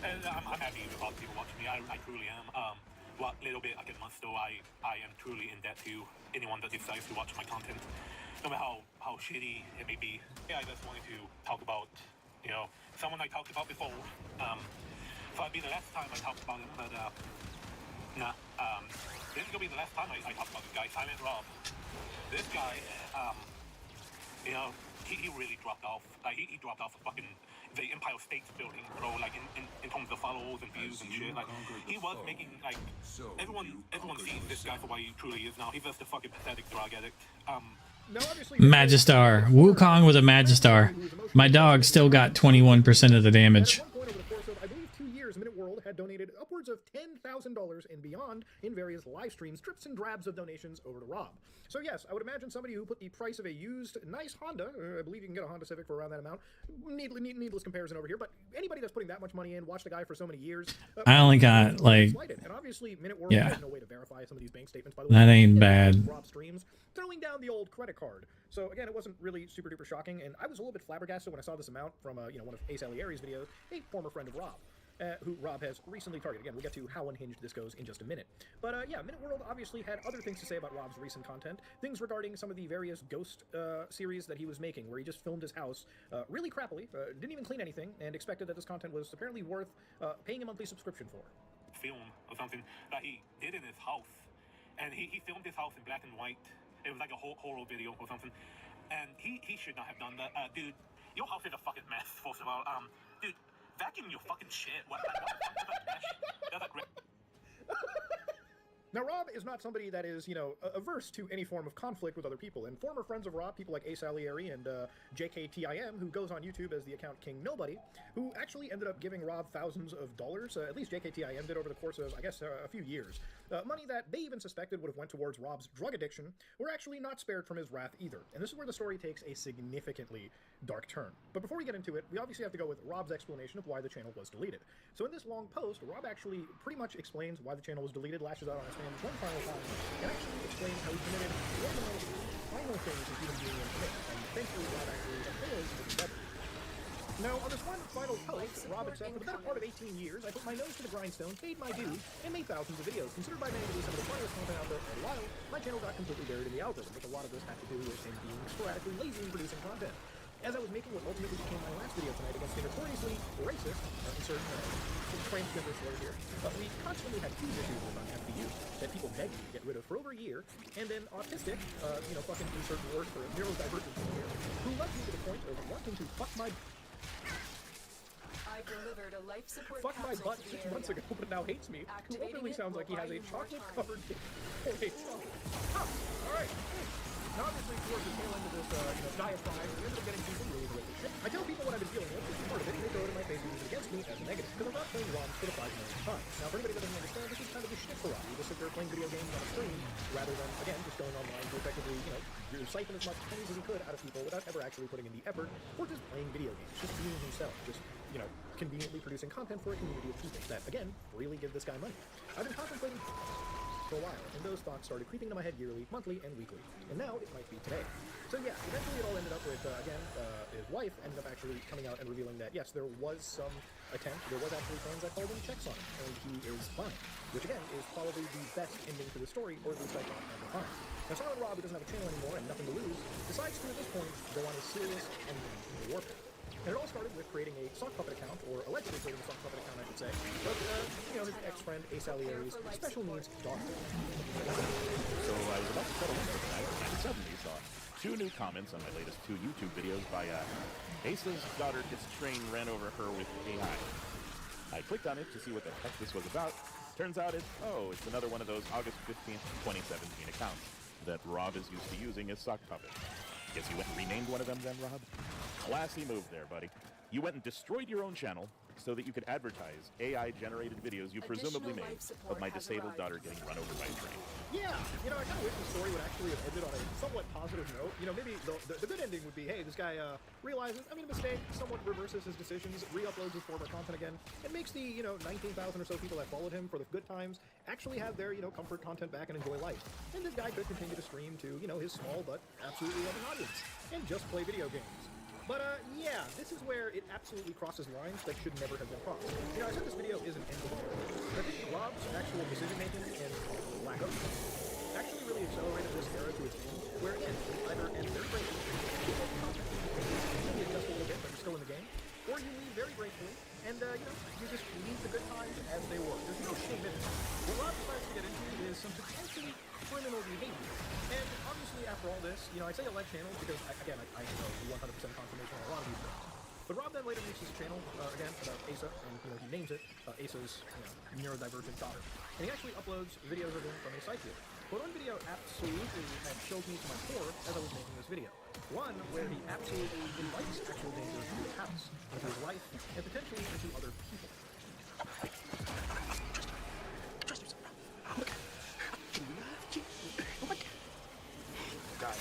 And I'm happy with all the people watching me, I truly am. What little bit I can muster, I am truly in debt to anyone that decides to watch my content, no matter how shitty it may be. Yeah, I just wanted to talk about, someone I talked about before. So it'd be the last time I talked about him, but this is gonna be the last time I talk about this guy, Silent Rob. This guy, he really dropped off. Like he dropped off fucking the Empire State's building, bro. Like in terms of followers and views and shit. Like he was making like everyone sees this guy for what he truly is now. He's just a fucking pathetic drug addict. Magistar. Wukong was a Magistar. My dog still got 21% of the damage. I believe 2 years, Minute World had donated upwards of $10,000 and beyond in various live streams, drips and drabs of donations over to Rob. So yes, I would imagine somebody who put the price of a used, nice Honda, I believe you can get a Honda Civic for around that amount, needless comparison over here, but anybody that's putting that much money in, watched the guy for so many years. I only got like, and obviously Minute World has no way to verify some of these bank statements, by the way. That ain't bad. Rob streams, throwing down the old credit card. So again, it wasn't really super duper shocking, and I was a little bit flabbergasted when I saw this amount from one of Ace Alieri's videos, a former friend of Rob. Who Rob has recently targeted. Again, we'll get to how unhinged this goes in just a minute. But yeah, Minute World obviously had other things to say about Rob's recent content, things regarding some of the various Ghost series that he was making, where he just filmed his house really crappily, didn't even clean anything, and expected that this content was apparently worth paying a monthly subscription for. Film or something that he did in his house, and he filmed his house in black and white. It was like a horror video or something, and he should not have done that. Dude, your house is a fucking mess, first of all. Dude, vacuum your fucking shit. What the fuck? That's a great. Now, Rob is not somebody that is, averse to any form of conflict with other people, and former friends of Rob, people like Ace Alieri and JKTIM, who goes on YouTube as the account King Nobody, who actually ended up giving Rob thousands of dollars, at least JKTIM did over the course of, I guess, a few years. Money that they even suspected would have went towards Rob's drug addiction, were actually not spared from his wrath either. And this is where the story takes a significantly dark turn. But before we get into it, we obviously have to go with Rob's explanation of why the channel was deleted. So in this long post, Rob actually pretty much explains why the channel was deleted, lashes out on his fans one final time, and actually explains how he committed one of the most final things a human being can commit, and thankfully Rob actually fails to do better. Now, on this one final post, Rob had said, for the better part of 18 years, I put my nose to the grindstone, paid my dues, and made thousands of videos. Considered by many to be some of the funniest content out there for a while, my channel got completely buried in the algorithm, which a lot of this had to do with him being sporadically lazy in producing content. As I was making what ultimately became my last video tonight against the notoriously racist insert transgender slur here. We constantly had huge issues with on FPU that people begged me to get rid of for over a year, and then autistic, fucking insert word for neurodivergent here, who led me to the point of wanting to fuck my fuck my butt 6 months ago, but now hates me, who openly sounds like he has a chocolate-covered dick for a child. Alright. Now, obviously, towards the tail end of this, diatribe, we ended up getting people really horrific shit. I tell people what I've been dealing with, which is part of it, and they throw it in my face and use it against me as a negative, because I'm not playing ROMs for the 5 millionth time. Now, for anybody that doesn't understand, this is kind of the shit for ROM. You just sit there playing video games on a screen, rather than, again, just going online to effectively, siphon as much pennies as he could out of people without ever actually putting in the effort, or just playing video games, just being himself, just, conveniently producing content for a community of people that, again, really give this guy money. I've been contemplating for a while, and those thoughts started creeping into my head yearly, monthly, and weekly. And now it might be today. So yeah, eventually it all ended up with, his wife ended up actually coming out and revealing that, yes, there was some attempt, there was actually fans that called in checks on him, and he is fine. Which again, is probably the best ending to the story, or at least I thought at the time. Now Silent Rob, who doesn't have a channel anymore and nothing to lose, decides to, at this point, go on a serious ending in Warframe. And it all started with creating a sock puppet account, or allegedly creating a sock puppet account, I should say, but, his ex-friend Ace Alieri's special needs daughter. So I was about to settle in for the night, and suddenly saw 2 new comments on my latest 2 YouTube videos by, Ace's daughter gets train ran over her with AI. I clicked on it to see what the heck this was about. Turns out it's another one of those August 15th, 2017 accounts that Rob is used to using as sock puppet. Guess you went and renamed one of them then, Rob? Classy move there, buddy. You went and destroyed your own channel so that you could advertise AI-generated videos you presumably made of my disabled daughter getting run over by a train. Yeah, I kind of wish the story would actually have ended on a somewhat positive note. Maybe the good ending would be, hey, this guy realizes, a mistake, somewhat reverses his decisions, re-uploads his former content again, and makes the, 19,000 or so people that followed him for the good times actually have their, comfort content back and enjoy life. And this guy could continue to stream to, his small but absolutely loving audience, and just play video games. But, yeah, this is where it absolutely crosses lines that should never have been crossed. I said this video is an end of the world. I think Rob's actual decision-making and lack of actually really accelerated this era to its end, where, again, either end very gracefully, maybe adjust a little bit, but you're still in the game, or you leave very gracefully, and, you just leave the good times as they were. There's no shame in it. What Rob decides to get into is some potentially criminal behavior. And obviously, after all this, I say a lead channel because, I know 100% confirmation on a lot of these things. But Rob then later reaches a channel, again, about Asa, and, he names it Asa's, neurodivergent daughter. And he actually uploads videos of him from a site viewer. But one video absolutely had chilled me to my core as I was making this video. One where he absolutely invites actual danger into his house, into his life, and potentially into other people. Guys,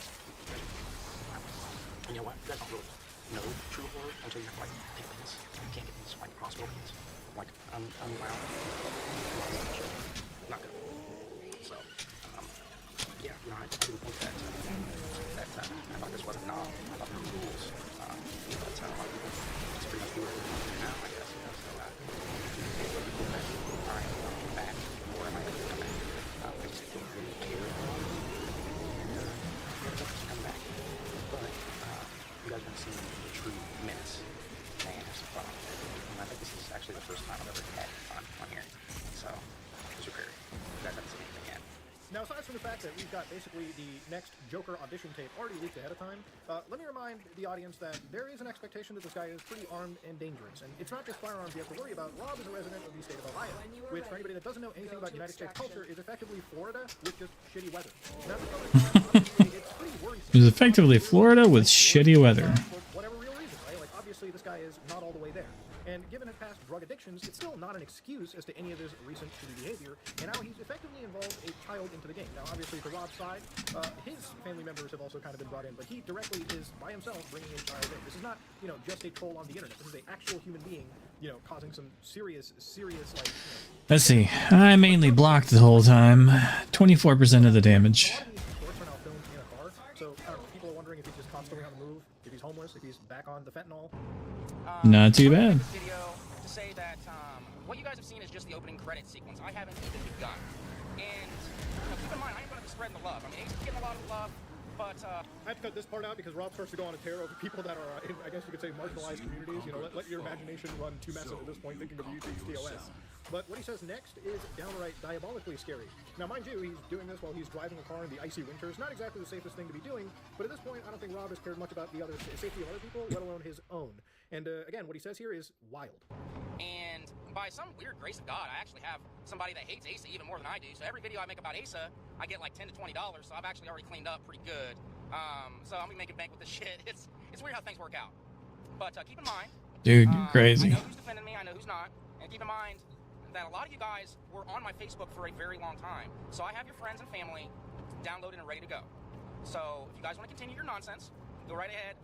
you know what? You guys don't really know true horror until you take this. You can't get these crossbow beats. I'm loud. Not good. So, yeah, I didn't think that I thought this was a knob. I thought there were rules. But it's pretty much doing it now, I guess. So, alright, I'm back. Or am I going to come back? I just don't really care. Come back. But, you guys have seen the true menace man has fun. And I think this is actually the first time I've ever had fun on here. So, super. You guys haven't seen anything yet. Now, aside from the fact that we've got basically the next Joker audition tape already leaked ahead of time, let me remind the audience that there is an expectation that this guy is pretty armed and dangerous. And it's not just firearms you have to worry about. Rob is a resident of the state of Ohio, which, for anybody that doesn't know anything about United States culture, is effectively Florida with just shitty weather. Now, it's pretty worrisome. It was effectively Florida with shitty weather. For whatever real reason, right? Obviously, this guy is not all the way there. And given his past drug addictions, it's still not an excuse as to any of his recent shitty behavior, and how he's effectively involved a child into the game. Now, obviously, for Rob's side, his family members have also kind of been brought in, but he directly is, by himself, bringing a child in. This is not, just a troll on the internet. This is an actual human being, causing some serious, Let's see. I mainly blocked the whole time. 24% of the damage. So, people are wondering if he's just constantly on the move, if he's homeless, if he's back on the fentanyl. Not too bad. This video to say that what you guys have seen is just the opening credit sequence. I haven't even begun. And keep in mind, I ain't going to be spreading the love. I mean, he's getting a lot of love, but I have to cut this part out because Rob starts to go on a tear over people that are, in, I guess you could say, marginalized communities. You know, let your imagination run too massive at this point, thinking of YouTube's TOS. But what he says next is downright diabolically scary. Now, mind you, he's doing this while he's driving a car in the icy winters. Not exactly the safest thing to be doing, but at this point, I don't think Rob has cared much about the other safety of other people, let alone his own. And again, what he says here is wild. And by some weird grace of God, I actually have somebody that hates Asa even more than I do. So every video I make about Asa, I get like $10 to $20. So I've actually already cleaned up pretty good. So I'm gonna make a bank with this shit. It's weird how things work out. But keep in mind, dude, you're crazy. I know who's defending me. I know who's not. And keep in mind that a lot of you guys were on my Facebook for a very long time. So I have your friends and family downloaded and ready to go. So if you guys want to continue your nonsense, go right ahead.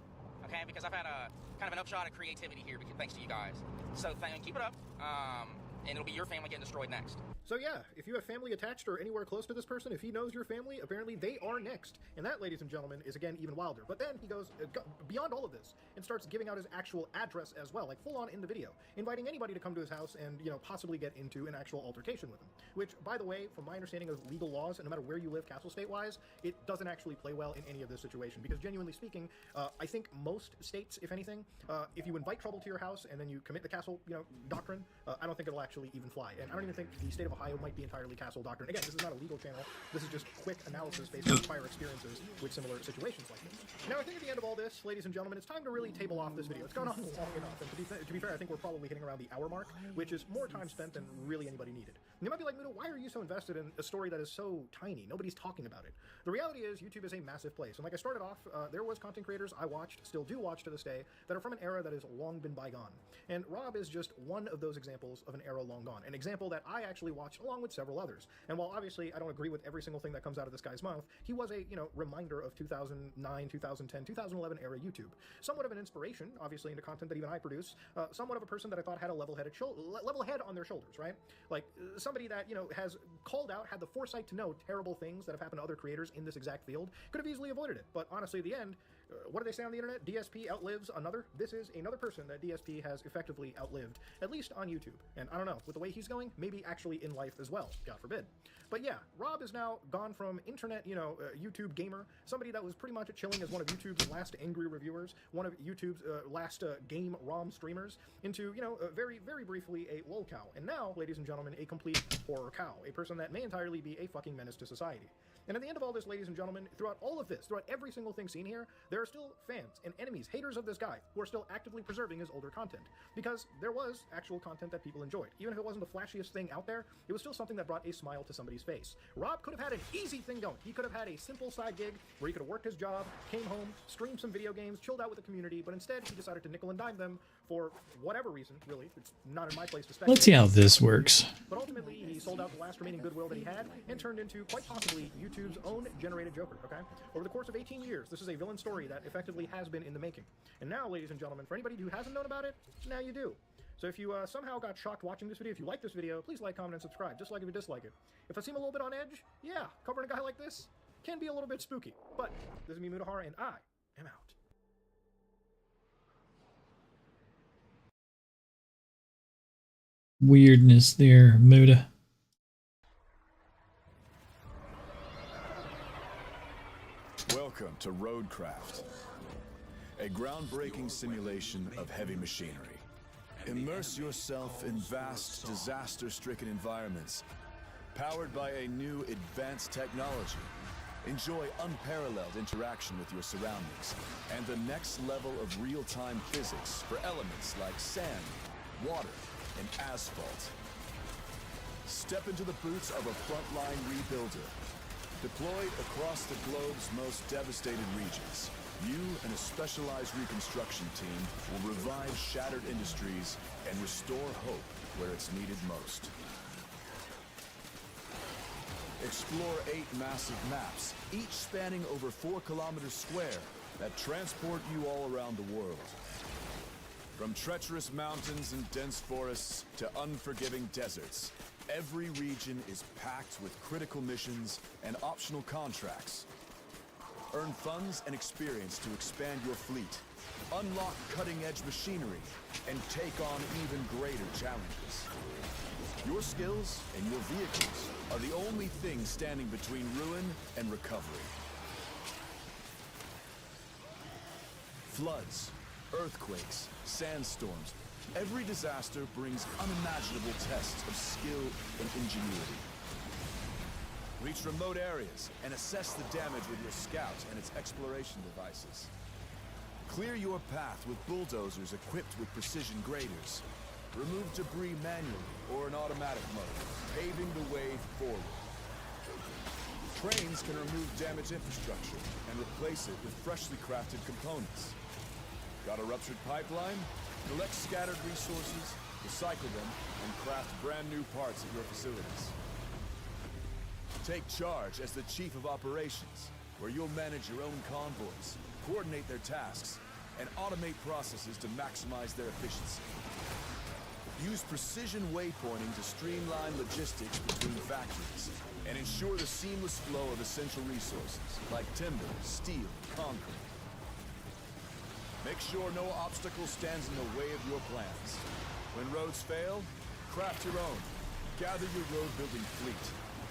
Okay, because I've had a kind of an upshot of creativity here, thanks to you guys. So keep it up, and it'll be your family getting destroyed next. So yeah, if you have family attached or anywhere close to this person, if he knows your family, apparently they are next. And that, ladies and gentlemen, is again even wilder. But then he goes beyond all of this and starts giving out his actual address as well, like full on in the video, inviting anybody to come to his house and, you know, possibly get into an actual altercation with him. Which, by the way, from my understanding of legal laws, and no matter where you live castle state-wise, it doesn't actually play well in any of this situation. Because genuinely speaking, I think most states, if anything, if you invite trouble to your house and then you commit the castle, you know, doctrine, I don't think it'll actually even fly. And I don't even think the state of Ohio might be entirely castle doctrine. Again, this is not a legal channel. This is just quick analysis based on prior experiences with similar situations like this. Now, I think at the end of all this, ladies and gentlemen, it's time to really table off this video. It's gone on long enough, and to be fair, I think we're probably hitting around the hour mark, which is more time spent than really anybody needed. And you might be like, Mudo, why are you so invested in a story that is so tiny? Nobody's talking about it. The reality is, YouTube is a massive place. And like I started off, there was content creators I watched, still do watch to this day, that are from an era that has long been bygone. And Rob is just one of those examples of an era long gone. An example that I actually watched along with several others. And while obviously I don't agree with every single thing that comes out of this guy's mouth, he was a, you know, reminder of 2009, 2010, 2011 era YouTube. Somewhat of an inspiration, obviously, into content that even I produce. Somewhat of a person that I thought had a level head on their shoulders, right? Like somebody that, you know, has called out, had the foresight to know terrible things that have happened to other creators in this exact field, could have easily avoided it. But honestly, at the end, what do they say on the internet? DSP outlives another. This is another person that DSP has effectively outlived, at least on YouTube. And I don't know, with the way he's going, maybe actually in life as well, God forbid. But yeah, Rob is now gone from internet, you know, YouTube gamer, somebody that was pretty much chilling as one of YouTube's last angry reviewers, one of YouTube's last game ROM streamers, into, you know, very, very briefly a lol cow. And now, ladies and gentlemen, a complete horror cow, a person that may entirely be a fucking menace to society. And at the end of all this, ladies and gentlemen, throughout all of this, throughout every single thing seen here, there are still fans and enemies, haters of this guy, who are still actively preserving his older content. Because there was actual content that people enjoyed. Even if it wasn't the flashiest thing out there, it was still something that brought a smile to somebody's face. Rob could have had an easy thing going. He could have had a simple side gig where he could have worked his job, came home, streamed some video games, chilled out with the community, but instead he decided to nickel and dime them for whatever reason, really. It's not in my place to speculate. Let's see how this works. But ultimately, he sold out the last remaining goodwill that he had and turned into, quite possibly, YouTube's own generated Joker, okay? Over the course of 18 years, this is a villain story that effectively has been in the making. And now, ladies and gentlemen, for anybody who hasn't known about it, now you do. So if you somehow got shocked watching this video, if you like this video, please like, comment, and subscribe. Dislike if you dislike it. If I seem a little bit on edge, yeah, covering a guy like this can be a little bit spooky. But this is me, Mudahar, and I am out. Weirdness there, Muda. Welcome to Roadcraft, a groundbreaking simulation of heavy machinery. Immerse yourself in vast, disaster-stricken environments, powered by a new advanced technology. Enjoy unparalleled interaction with your surroundings, and the next level of real-time physics for elements like sand, water, and asphalt. Step into the boots of a frontline rebuilder. Deployed across the globe's most devastated regions, you and a specialized reconstruction team will revive shattered industries and restore hope where it's needed most. Explore 8 massive maps, each spanning over 4 kilometers square, that transport you all around the world. From treacherous mountains and dense forests to unforgiving deserts, every region is packed with critical missions and optional contracts. Earn funds and experience to expand your fleet, unlock cutting-edge machinery, and take on even greater challenges. Your skills and your vehicles are the only thing standing between ruin and recovery. Floods, earthquakes, sandstorms. Every disaster brings unimaginable tests of skill and ingenuity. Reach remote areas and assess the damage with your scout and its exploration devices. Clear your path with bulldozers equipped with precision graders. Remove debris manually or in automatic mode, paving the way forward. Trains can remove damaged infrastructure and replace it with freshly crafted components. Got a ruptured pipeline? Collect scattered resources, recycle them, and craft brand new parts at your facilities. Take charge as the Chief of Operations, where you'll manage your own convoys, coordinate their tasks, and automate processes to maximize their efficiency. Use precision waypointing to streamline logistics between factories and ensure the seamless flow of essential resources like timber, steel, and concrete. Make sure no obstacle stands in the way of your plans. When roads fail, craft your own. Gather your road-building fleet.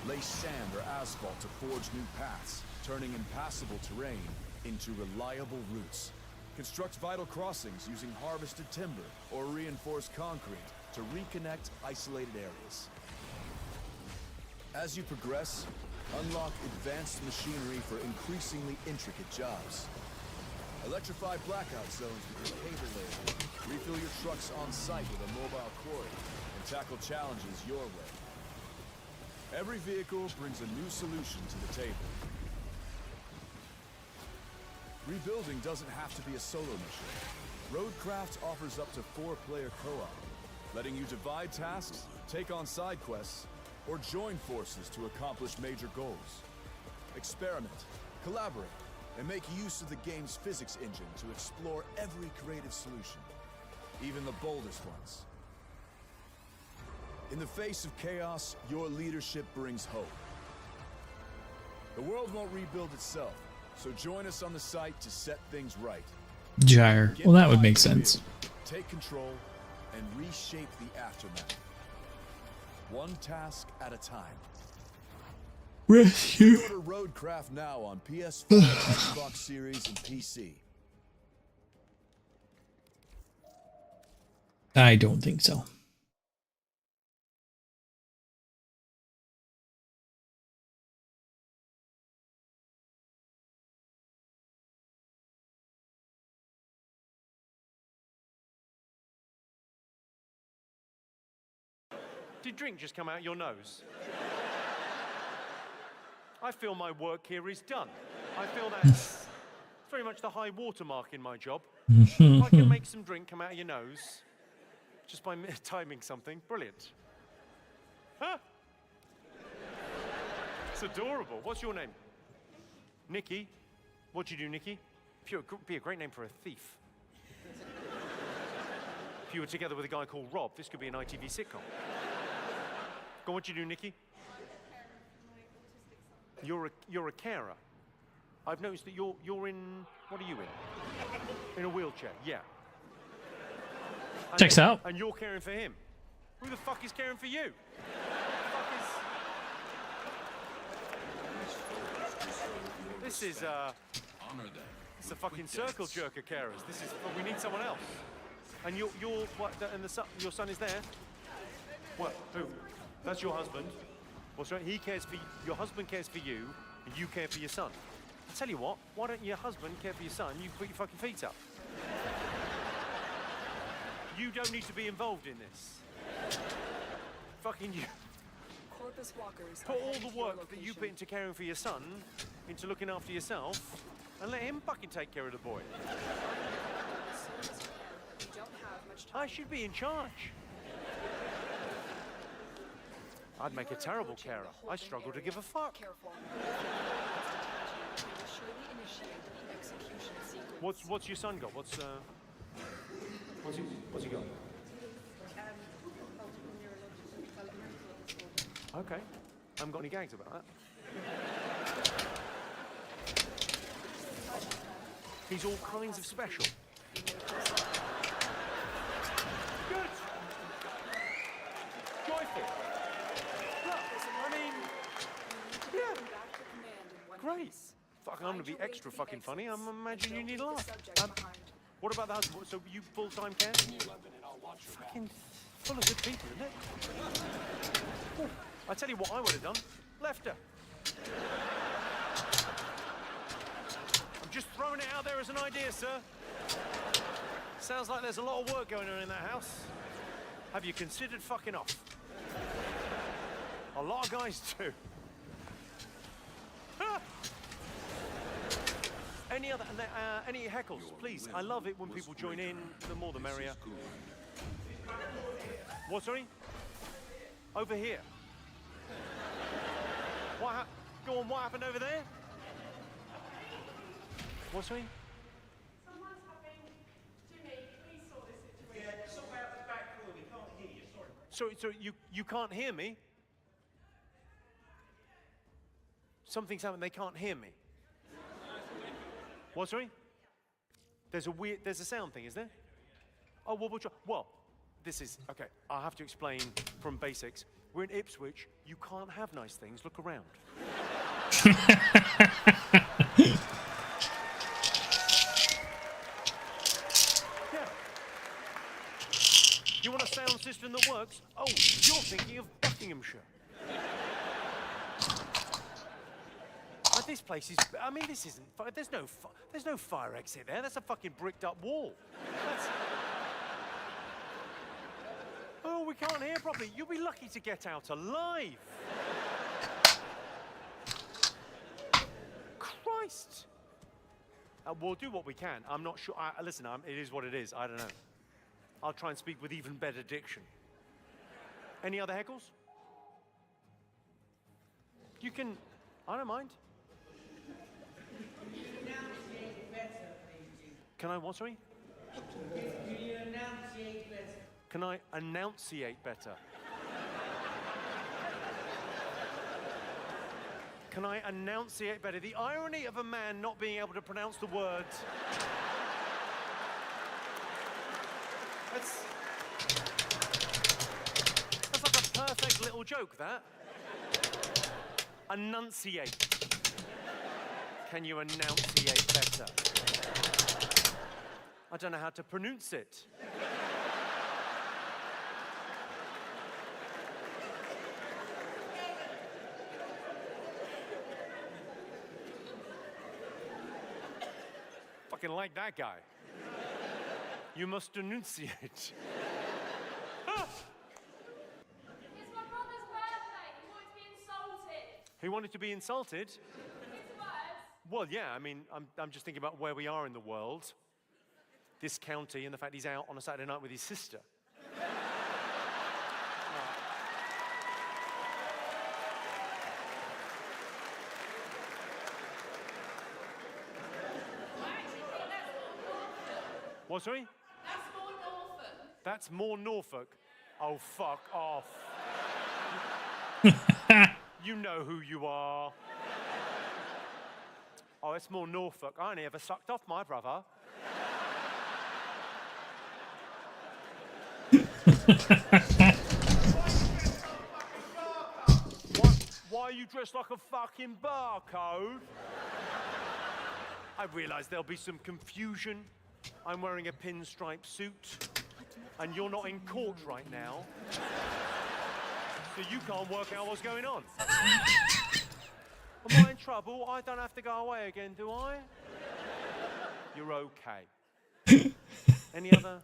Lay sand or asphalt to forge new paths, turning impassable terrain into reliable routes. Construct vital crossings using harvested timber or reinforced concrete to reconnect isolated areas. As you progress, unlock advanced machinery for increasingly intricate jobs. Electrify blackout zones with your cable layer. Refill your trucks on site with a mobile quarry and tackle challenges your way. Every vehicle brings a new solution to the table. Rebuilding doesn't have to be a solo mission. Roadcraft offers up to 4-player co-op, letting you divide tasks, take on side quests, or join forces to accomplish major goals. Experiment, collaborate, and make use of the game's physics engine to explore every creative solution, even the boldest ones. In the face of chaos, your leadership brings hope. The world won't rebuild itself, so join us on the site to set things right. Gyre. Well, that would make sense. Take control and reshape the aftermath. One task at a time. Rescue. Order Roadcraft now on PS4, Xbox Series, and PC. I don't think so. Did drink just come out your nose? I feel my work here is done. I feel that's very much the high watermark in my job. If I can make some drink come out of your nose, just by timing something, brilliant. Huh? It's adorable. What's your name? Nikki. What'd you do, Nikki? Be a great name for a thief. If you were together with a guy called Rob, this could be an ITV sitcom. Go on, what you do, Nikki? You're a carer. I've noticed that you're in, what are you in? In a wheelchair, yeah. Checks out. And you're caring for him. Who the fuck is caring for you? This is it's a fucking circle jerker carers. This is, we need someone else. And you're what? And your son is there. What? Who? That's your husband. What's right? He cares for your husband cares for you, and you care for your son. I tell you what. Why don't your husband care for your son? You put your fucking feet up. You don't need to be involved in this. Fucking you. Corpus walkers. Put all the work that you put into caring for your son into looking after yourself, and let him fucking take care of the boy. I should be in charge. I'd make a terrible carer. I struggle to give a fuck. What's your son got? What's he got? Okay. I haven't got any gags about that. He's all kinds of special. Good. Joyful. Look, I mean, yeah. Great. Fuck, I'm gonna be extra fucking funny. I imagine you need a laugh. What about the husband? So you full-time care? Fucking full of good people, isn't it? Ooh, I tell you what I would have done. Left her. I'm just throwing it out there as an idea, sir. Sounds like there's a lot of work going on in that house. Have you considered fucking off? A lot of guys do. Any heckles, please? I love it when people join in. The more the merrier. What, sorry? Over here. Go on, what happened over there? What, sorry? Someone's having... Jimmy, please sort this situation. Yeah, somewhere out the back door. We can't hear you, sorry. So you can't hear me? Something's happened, they can't hear me. What, sorry? There's a sound thing, is there? Oh, well, this is, okay, I'll have to explain from basics. We're in Ipswich, you can't have nice things, look around. Yeah. You want a sound system that works? Oh, you're thinking of Buckinghamshire. But this place is, I mean, this isn't, there's no fire exit there. That's a fucking bricked up wall. Oh, we can't hear properly. You'll be lucky to get out alive. Christ. We'll do what we can. I'm not sure. Listen, it is what it is. I don't know. I'll try and speak with even better diction. Any other heckles? You can, I don't mind. Can I what, sorry? Can I enunciate better? Can I enunciate better? The irony of a man not being able to pronounce the words. That's like a perfect little joke, that. Enunciate. Can you enunciate better? I don't know how to pronounce it. Fucking like that guy. You must enunciate. It's my brother's birthday. He wanted to be insulted. He wanted to be insulted? His words. Well, yeah, I mean, I'm just thinking about where we are in the world. This county and the fact he's out on a Saturday night with his sister. What, sorry? That's more Norfolk. That's more Norfolk. Oh, fuck off. You know who you are. Oh, it's more Norfolk. I only ever sucked off my brother. Why are you dressed like a fucking barcode? I realise there'll be some confusion. I'm wearing a pinstripe suit, and you're not in court right now, so you can't work out what's going on. Am I in trouble? I don't have to go away again, do I? You're okay. Any other?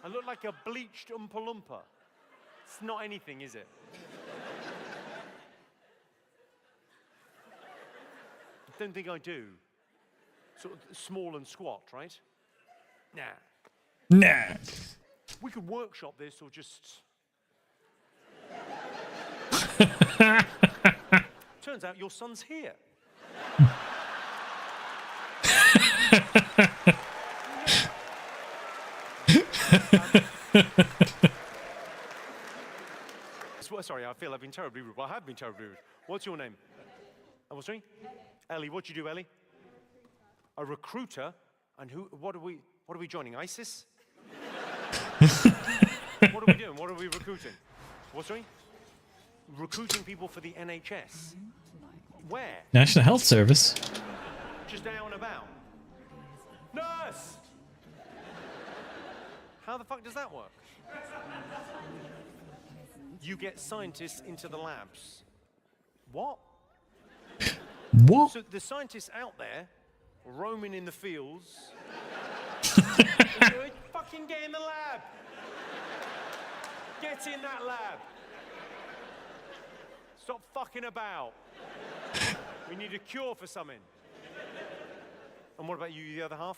I look like a bleached Oompa Loompa. It's not anything, is it? I don't think I do. Sort of small and squat, right? Nah. Nah. We could workshop this or just... Turns out your son's here. Sorry, I feel I've been terribly rude. Well, I have been terribly rude. What's your name? What's your name? Ellie. What do you do, Ellie? A recruiter? And who? What are we joining? ISIS? What are we doing? What are we recruiting? What's sorry? Recruiting people for the NHS. Where? National Health Service. Just out and about. Nurse! How the fuck does that work? You get scientists into the labs. What? What? So the scientists out there, roaming in the fields. Fucking get in the lab. Get in that lab. Stop fucking about. We need a cure for something. And what about you, the other half?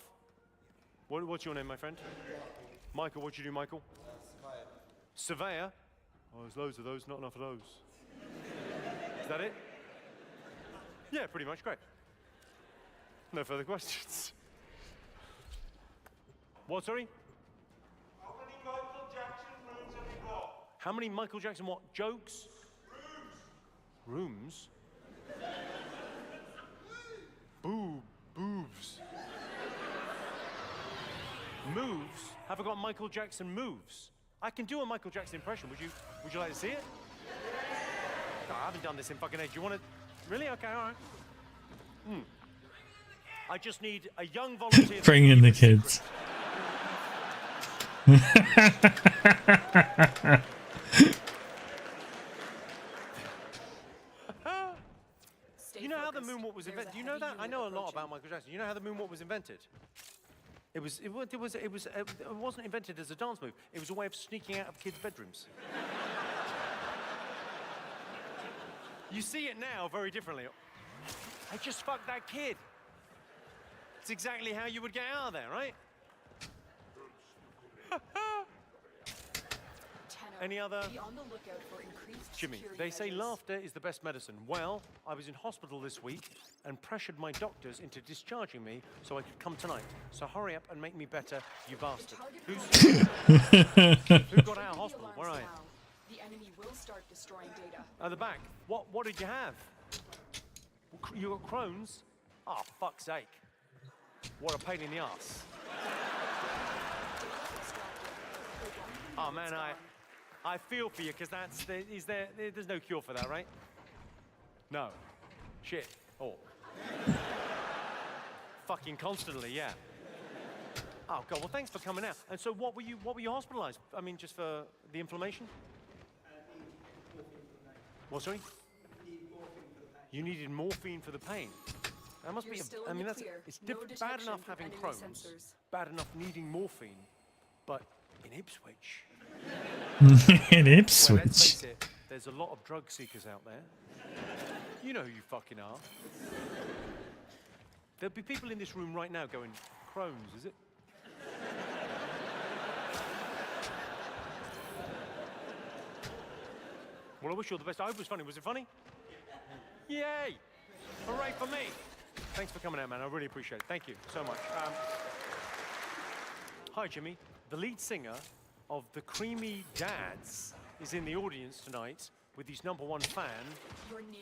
What's your name, my friend? Michael, what do you do, Michael? Surveyor. Oh, there's loads of those, not enough of those. Is that it? Yeah, pretty much, great. No further questions. What, sorry? How many Michael Jackson rooms have you got? How many Michael Jackson what? Jokes? Rooms? Boobs. Moves? Have I got Michael Jackson moves? I can do a Michael Jackson impression. Would you like to see it? No, I haven't done this in fucking age. You want to? Really? Okay, all right. I just need a young volunteer. Bring in the kids. You know how the moonwalk was invented? Do you know that? I know a lot about Michael Jackson. You know how the moonwalk was invented? It wasn't invented as a dance move. It was a way of sneaking out of kids' bedrooms. You see it now very differently. I just fucked that kid. It's exactly how you would get out of there, right? Any other? Jimmy, they say laughter is the best medicine. Well, I was in hospital this week and pressured my doctors into discharging me so I could come tonight. So hurry up and make me better, you bastard. Who got out of hospital? Where are you? The enemy will start destroying data. At the back. What did you have? You got Crohn's? Oh, fuck's sake. What a pain in the ass. Oh man, I feel for you because there's no cure for that, right? No. Shit. Oh. Fucking constantly, yeah. Oh god, well thanks for coming out. And so what were you hospitalized? I mean, just for the inflammation? What, sorry? You needed morphine for the pain. That must be I mean, it's bad enough having Crohn's, bad enough needing morphine, but in Ipswich. In Ipswich. Well, let's face it, there's a lot of drug seekers out there. You know who you fucking are. There'll be people in this room right now going, Crohn's, is it? Well, I wish you all the best. I hope it was funny. Was it funny? Yay! Hooray for me! Thanks for coming out, man. I really appreciate it. Thank you so much. Hi, Jimmy. The lead singer of the Creamy Dads is in the audience tonight with his #1 fan.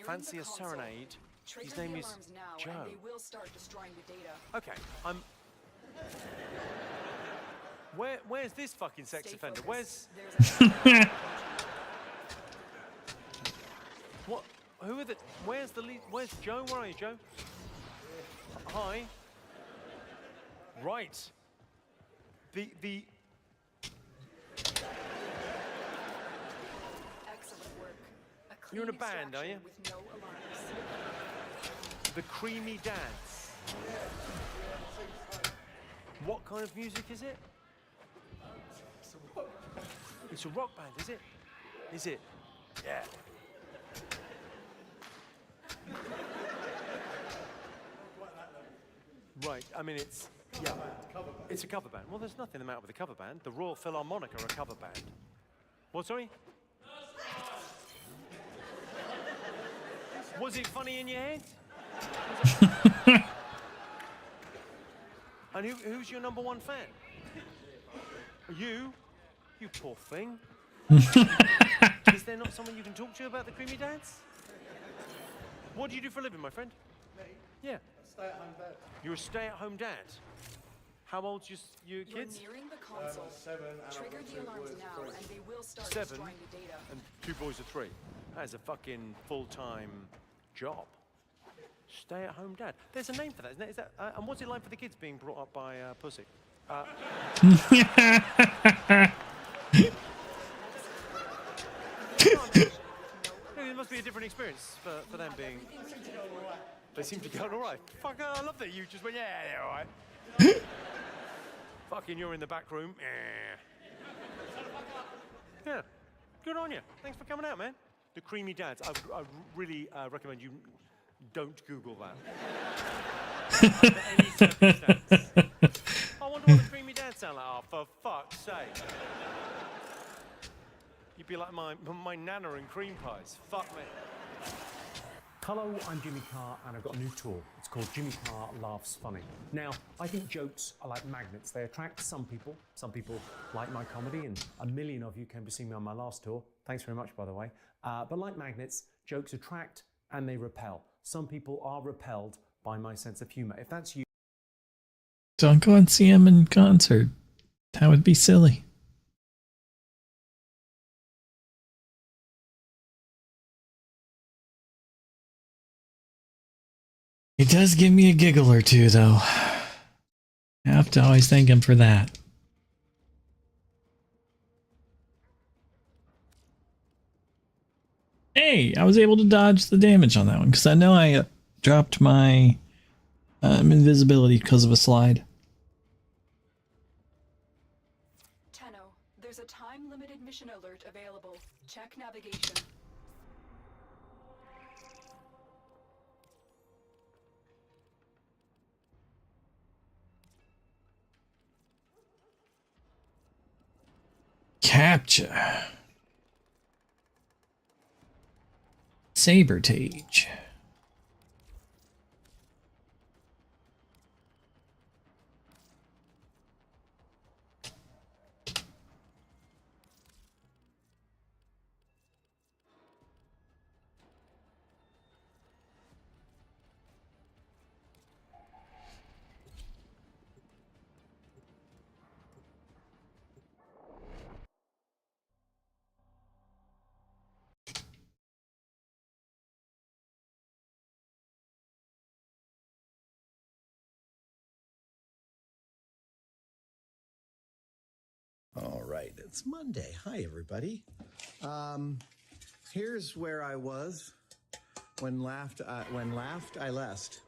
Fancy a serenade. His name is Joe. They will start destroying the data. Okay, Where's this fucking sex offender? Where's... What? Who are the... Where's the lead... Where's Joe? Where are you, Joe? Hi. Right. The... Excellent work. You're in a band, are you? With no alarms. The Creamy Dads. What kind of music is it? It's a rock band, is it? Is it? Yeah. Right, I mean it's a cover band. Well, there's nothing the matter with a cover band. The Royal Philharmonic are a cover band. What, sorry? Was it funny in your head? And who's your #1 fan? You? You poor thing. Is there not someone you can talk to about the Creamy Dads? What do you do for a living, my friend? Me? Yeah. Stay-at-home dad. You're a stay-at-home dad. How old's your kids? You're nearing the console. 7 and Trigger I've got the 2 alarms boys now, of 3. and they will start 7 destroying the data. and 2 boys of 3. That is a fucking full-time job. Stay-at-home dad. There's a name for that, isn't it? Is that, and what's it like for the kids being brought up by Pussy? It must be a different experience for them being... They seem to be going all right. Fuck, I love that you just went, yeah, all right. Fucking, you're in the back room. Yeah, good on you. Thanks for coming out, man. The creamy dads. I really recommend you don't Google that. Under any circumstance. I wonder what the creamy dads sound like. Oh, for fuck's sake. You'd be like my nana in cream pies. Fuck me. Hello, I'm Jimmy Carr, and I've got a new tour. It's called Jimmy Carr Laughs Funny. Now, I think jokes are like magnets. They attract some people. Some people like my comedy, and a million of you came to see me on my last tour. Thanks very much, by the way. But like magnets, jokes attract and they repel. Some people are repelled by my sense of humor. If that's you... Don't go and see him in concert. That would be silly. He does give me a giggle or two, though. I have to always thank him for that. Hey, I was able to dodge the damage on that one, because I know I dropped my invisibility because of a slide. Tenno, there's a time-limited mission alert available. Check navigation. Capture. Sabertage. All right, it's Monday. Hi, everybody. Here's where I was when last I left.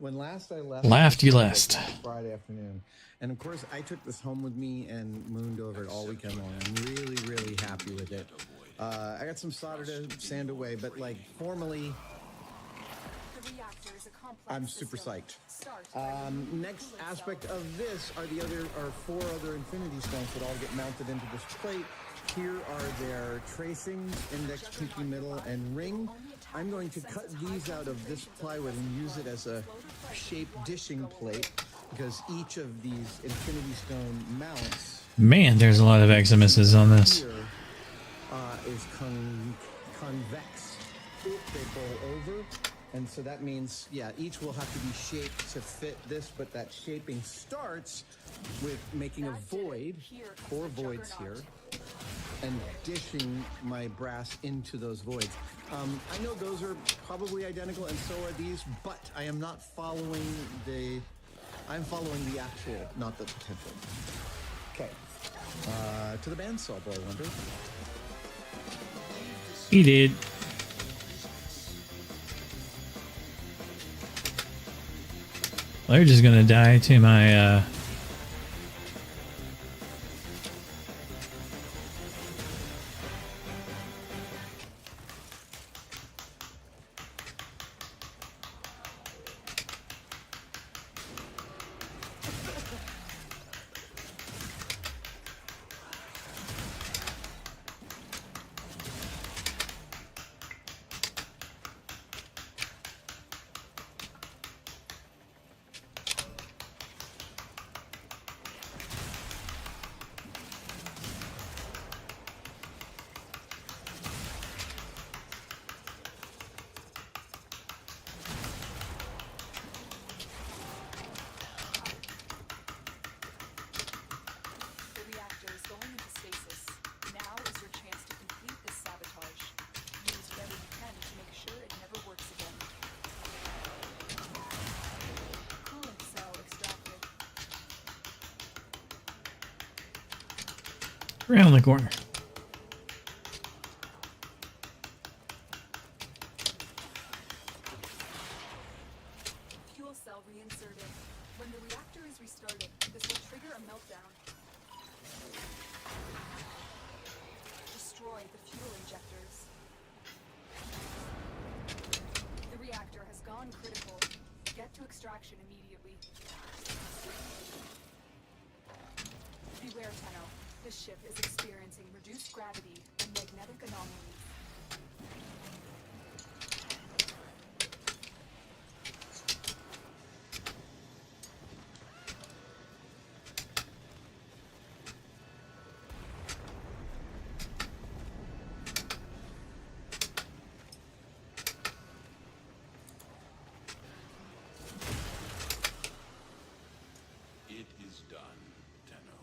Laughed you last. Friday afternoon. And of course, I took this home with me and mooned over it all weekend long. I'm really, really happy with it. I got some solder to sand away, but like formally, I'm super psyched. Next aspect of this are four other Infinity Stones that all get mounted into this plate. Here are their tracings, index, pinky, middle, and ring. I'm going to cut these out of this plywood and use it as a shape dishing plate because each of these Infinity Stone mounts. Man, there's a lot of Eximuses on this. Here, is convex. They bowl over. And so that means, yeah, each will have to be shaped to fit this, but that shaping starts with making a void, 4 voids here, and dishing my brass into those voids. I know those are probably identical, and so are these, but I am not following I'm following the actual, not the potential. Okay. To the bandsaw blow, I wonder. He did. They're just gonna die to my Around the corner. Fuel cell reinserted. When the reactor is restarted, this will trigger a meltdown. Destroy the fuel injectors. The reactor has gone critical. Get to extraction immediately. Beware, Tenno. This ship is experiencing reduced gravity and magnetic anomalies. It is done, Tenno.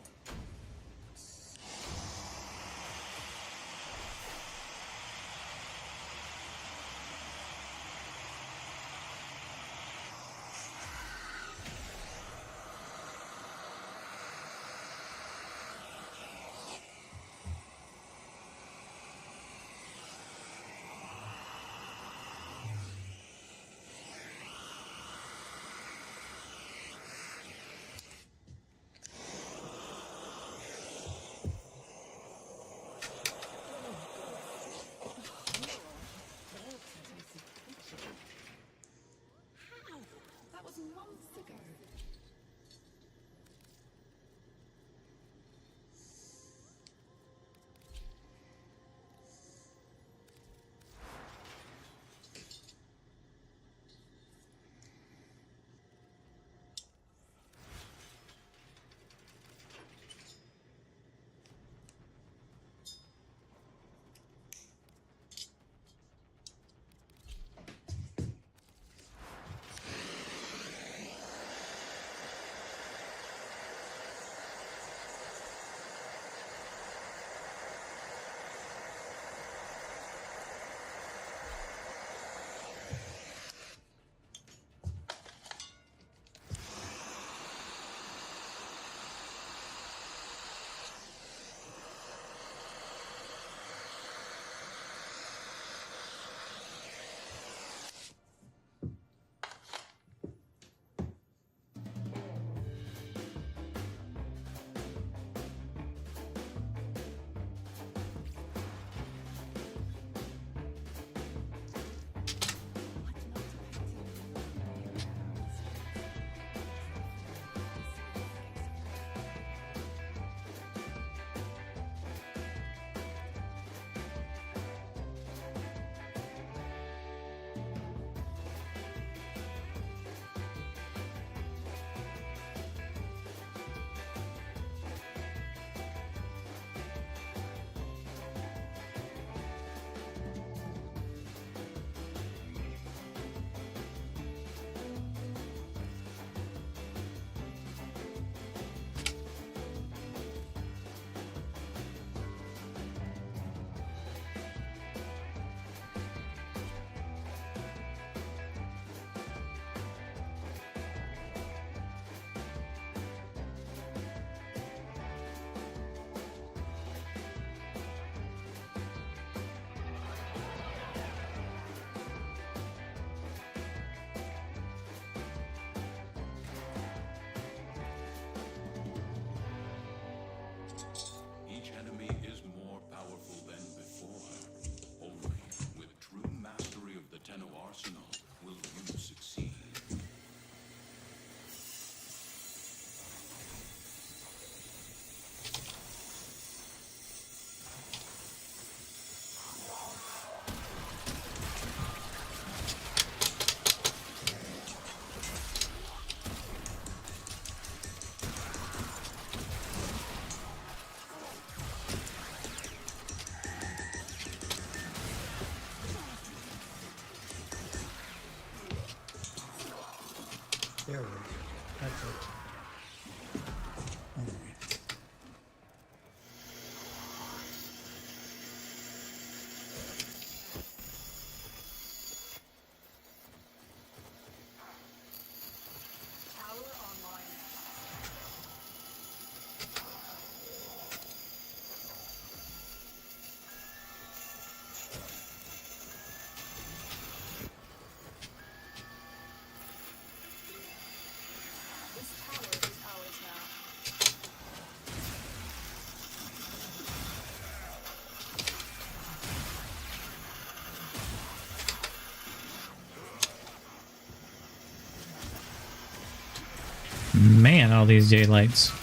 That was months ago. Each enemy is more powerful than before. Only with true mastery of the Tenno arsenal will you succeed. There it is. That's it. All right. Power online. Man, all these daylights. The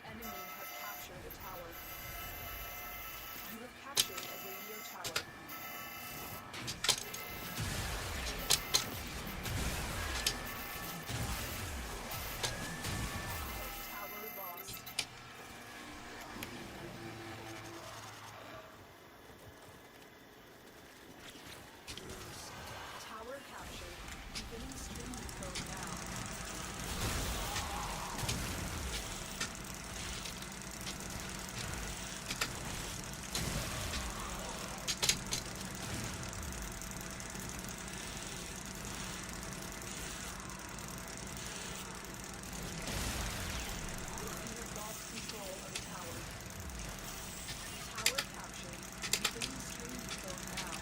enemy has captured a tower. You have captured a radio tower. Tower lost. Tower captured. Beginning streaming code now. You have lost control of the tower. Tower captured. Beginning streaming code now.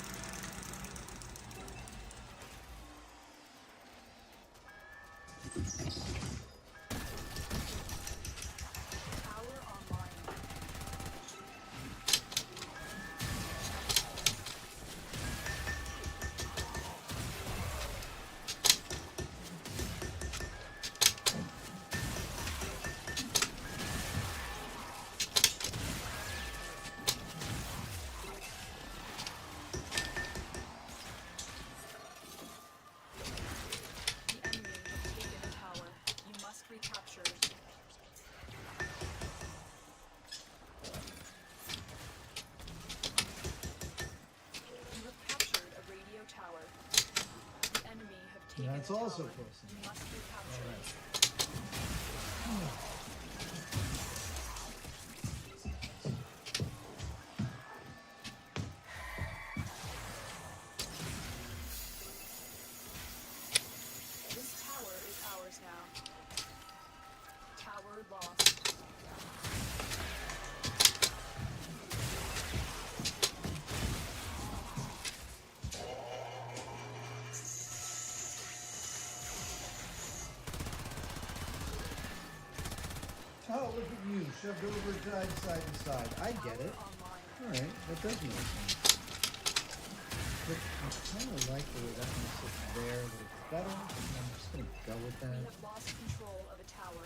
Tower online. The enemy has taken a tower. You must recapture it. You have captured a radio tower. The enemy have taken That's a tower. also close. You must recapture it. This tower is ours now. Tower lost. Oh, look at you, shoved over side to side. I get it. Alright, that does make sense. But I kind of like the way that one sits there, but it's better. I'm just going to go with We that. have lost control of a tower.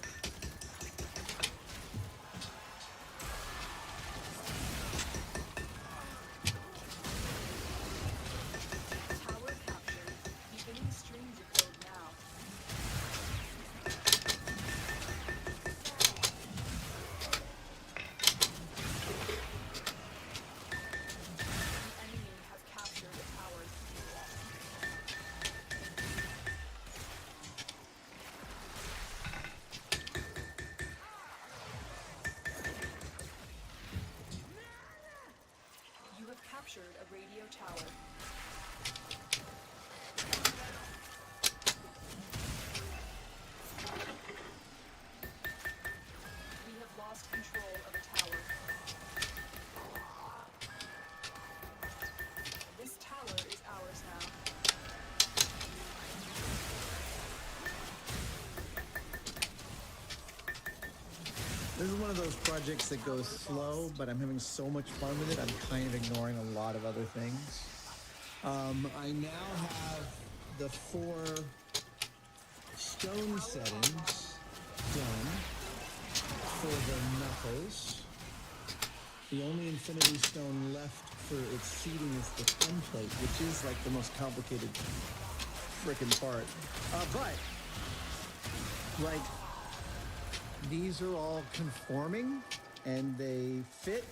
Tower captured. Beginning stream decode now. The enemy have captured a tower. You have captured a radio tower. We have lost control of a tower. This tower is ours now. This is one of those projects that goes slow, but I'm having so much fun with it, I'm kind of ignoring a lot of other things. I now have the 4 stone settings done for the knuckles. The only infinity stone left for its seating is the template, which is like the most complicated frickin' part. But, like, these are all conforming and they fit.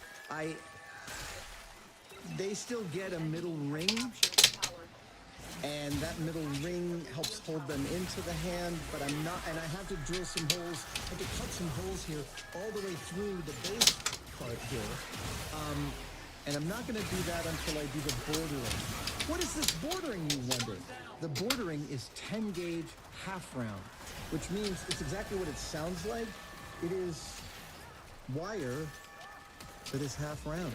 They still get a middle ring, and that middle ring helps hold them into the hand, but I'm not, and I have to drill some holes, I have to cut some holes here all the way through the base part here. And I'm not gonna do that until I do the bordering. What is this bordering, you wonder? The bordering is 10 gauge half round, which means it's exactly what it sounds like. It is wire that is half round.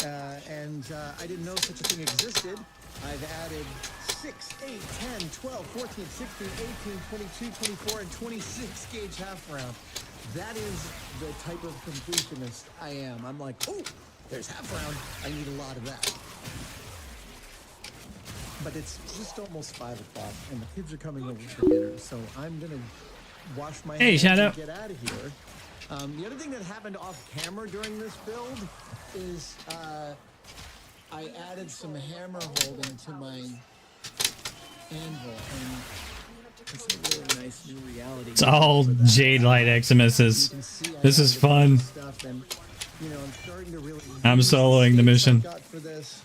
I didn't know such a thing existed. I've added 6, 8, 10, 12, 14, 16, 18, 22, 24, and 26 gauge half round. That is the type of completionist I am. I'm like, oh, there's half round. I need a lot of that. But it's just almost 5 o'clock, and the kids are coming over for dinner, so I'm gonna wash my hands Shadow. and get out of here. The other thing that happened off camera during this build is I added some hammer holding to my anvil, and it's a really nice new reality. It's all Jade Light Eximuses. This is fun. Stuff, and, you know, I'm starting to really I'm soloing the mission. got for this.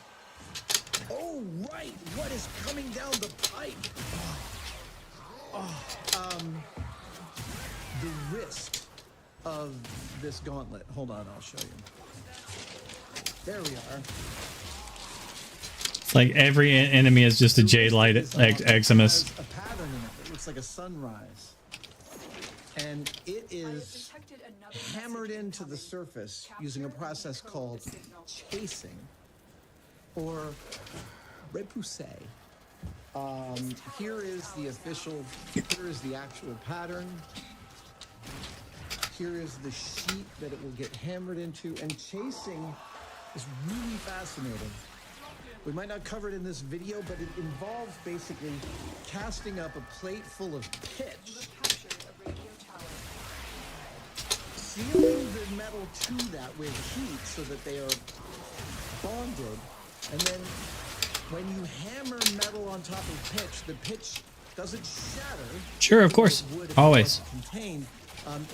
Oh, right! What is coming down the pipe? The wrist of this gauntlet. Hold on, I'll show you. There we are. It's like every enemy is just a Jade Light Eximus. A pattern in it that looks like a sunrise. And it is hammered into the surface using a process called chasing or repoussé. Here is the actual pattern. Here is the sheet that it will get hammered into, and chasing is really fascinating. We might not cover it in this video, but it involves basically casting up a plate full of pitch, sealing the metal to that with heat so that they are bonded, and then when you hammer metal on top of pitch, the pitch doesn't shatter. Sure, of course. Always. Contained.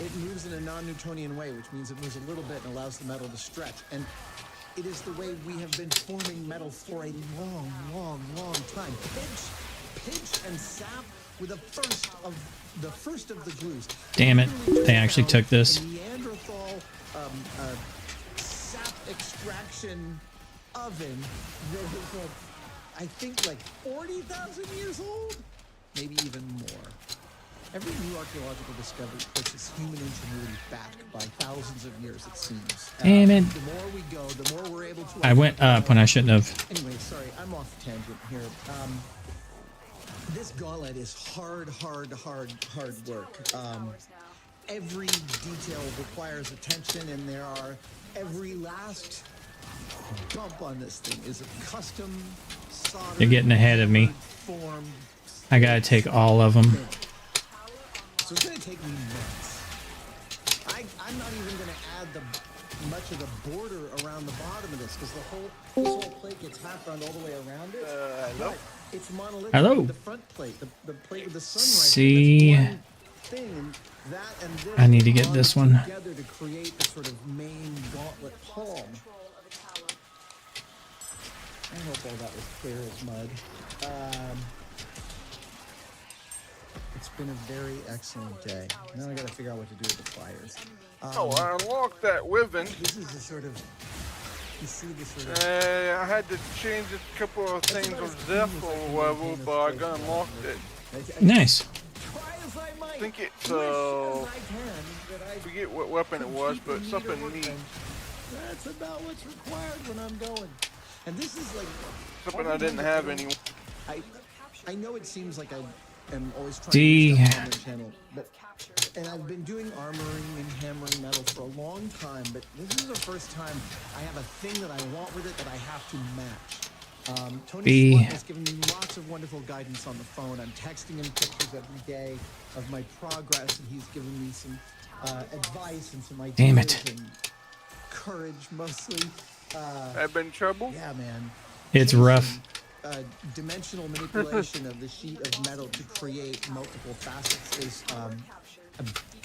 It moves in a non-Newtonian way, which means it moves a little bit and allows the metal to stretch. And it is the way we have been forming metal for a long, long, long time. Pitch and sap were the first of the glues. Damn it. They actually took this. Neanderthal sap extraction oven that is, I think, like 40,000 years old, maybe even more. Every new archaeological discovery pushes human ingenuity back by thousands of years, it seems. Damn it. The more we go, the more we're able to... I went up when I shouldn't have. Anyway, sorry, I'm off tangent here. This gauntlet is hard work. Every detail requires attention, and every last bump on this thing is a custom soldered, You're getting ahead of me. formed. I gotta take all of them. So it's going to take me months. I'm not even going to add much of the border around the bottom of this, because this whole plate gets half round all the way around it. Hello? It's monolithic. Hello. The front plate, the plate with the sunrise. See. Thing, and that and this I need to get this one. together to create the sort of main gauntlet palm. I hope all that was clear as mud. It's been a very excellent day. Now I gotta figure out what to do with the pliers. I unlocked that weapon. This is the sort of, you see the sort of... I had to change a couple of things on Zephyr level, but I got unlocked it. Nice. I think it's, forget what weapon it was, but something neat. That's about what's required when I'm going. And this is like... Something I didn't have anymore. I know it seems like I am always trying D. to do stuff on the channel, and I've been doing armoring and hammering metal for a long time, but this is the first time I have a thing that I want with it that I have to match. Tony B. has given me lots of wonderful guidance on the phone. I'm texting him pictures every day of my progress, and he's given me some advice and some ideas. Damn it. And courage, mostly. I've been in trouble? Yeah, man. It's rough. Dimensional manipulation of the sheet of metal to create multiple facets is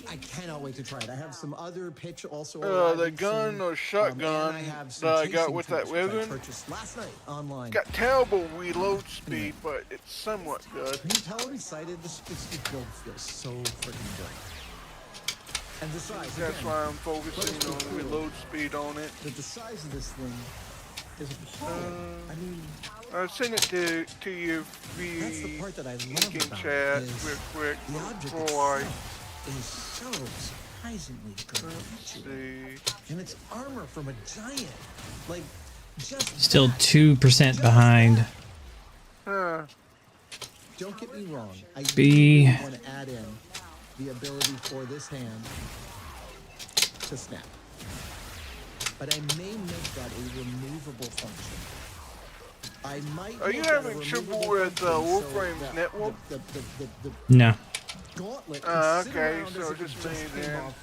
I cannot wait to try it. I have some other pitch also. The gun or shotgun that I got with that weapon purchased last night online. got terrible reload speed, but it's somewhat good. Can you tell I'm excited? This build feels so freaking good. And the size. That's again, why I'm focusing on reload speed on it. But the size of this thing is I mean, I'll send it to you via that's the part that I love about chat it, is real quick the object before I is so surprisingly good. And it's armor from a giant. Like, just Still 2% behind. Don't get me wrong. I B. really want to add in the ability for this hand to snap. But I may make that a removable function. I might. Are you having trouble with Warframe's network? No. Okay, so just me then.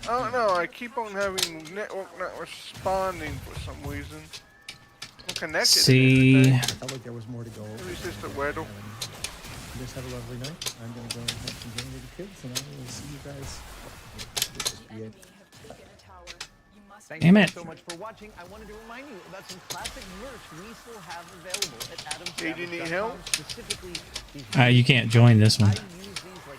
I don't know, I keep on having network not responding for some reason. I'm connected. See. I felt like there was more to go over. Maybe it's just a weddle. You guys have a lovely night. I'm going to go and have some dinner with the kids, and I will see you guys. This is be it. Thank Damn you it. so much for watching. I wanted to remind you about some classic merch we still have available at Hey, do you need help? Specifically, You can't join this one.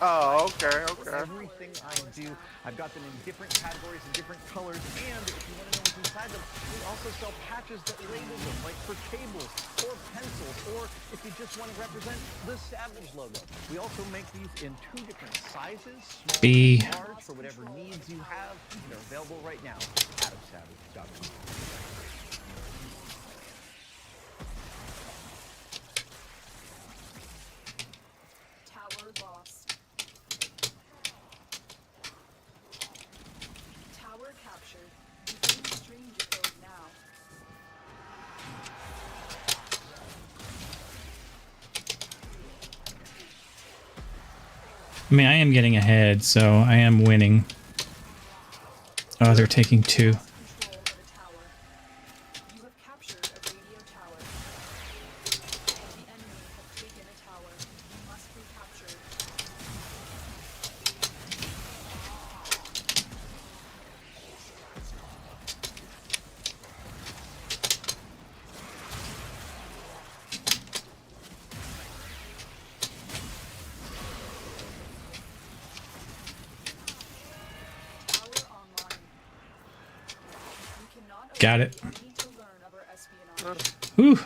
Oh, okay, okay. Everything I do, I've got them in different categories and different colors. And if you want to know what's inside them, we also sell patches that label them, like for cables or pencils, or if you just want to represent the Savage logo. We also make these in 2 different sizes, small B. and large, for whatever needs you have. They're available right now at savage.com. Tower lost. Tower captured. Begin stream decode now. I mean, I am getting ahead, so I am winning. Oh, they're taking 2. You have captured a radio tower. The enemy have taken a tower. You must be captured. Got it. Whew. Whew.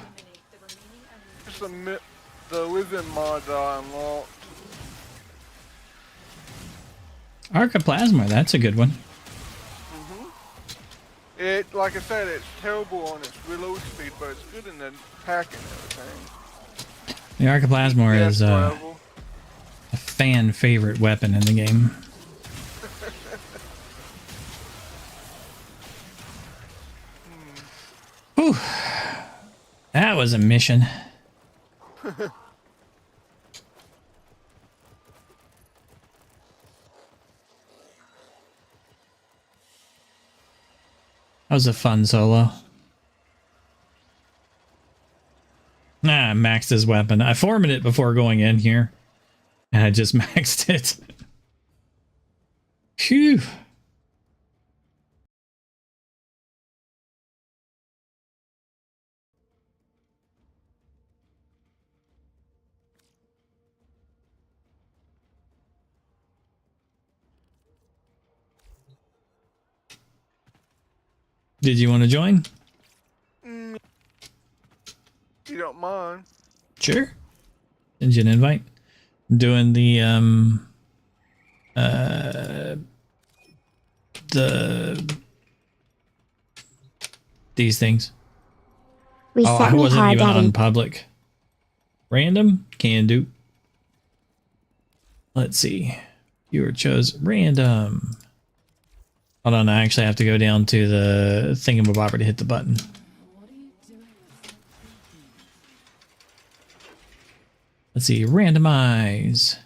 Just admit the Within mod that I unlocked. Archiplasma, that's a good one. It, like I said, it's terrible on its reload speed, but it's good in the packing and everything. The Archiplasma is a forever. fan favorite weapon in the game. Whew. That was a mission. That was a fun solo. Nah, I maxed his weapon. I formed it before going in here. And I just maxed it. Phew. Did you want to join? If you don't mind. Sure. Send you an invite. I'm doing the these things. I wasn't even on public. Random can do. Let's see. You were chosen random. Hold on, I actually have to go down to the thingamabobber to hit the button. Let's see, randomize.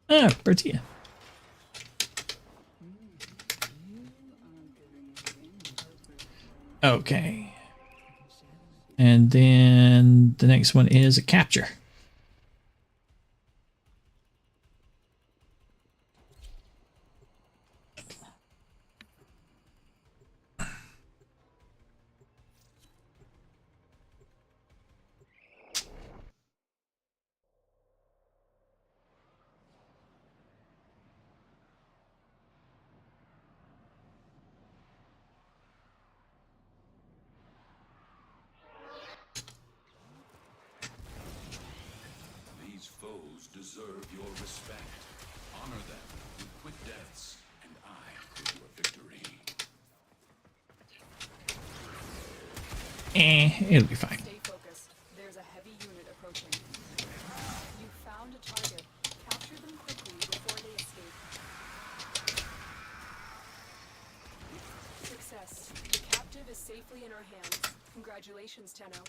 Ah, Bertia. Okay. And then the next one is a capture. These foes deserve your respect. Honor them with quick deaths, and I give you a victory. It'll be fine. Stay focused. There's a heavy unit approaching. our hands. Congratulations, Tenno.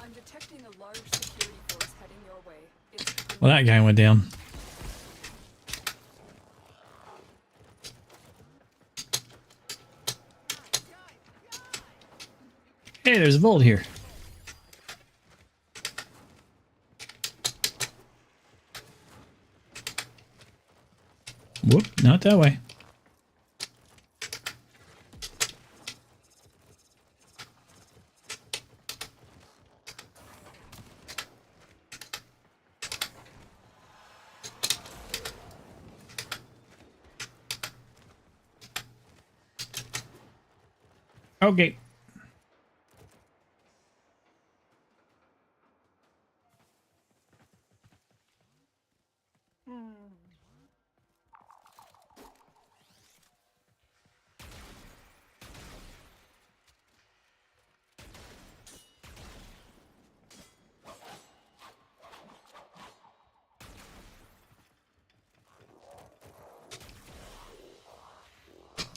I'm detecting a large security force heading your way. It's Well, that guy went down. Hey, there's a vault here. Whoop, not that way. Okay.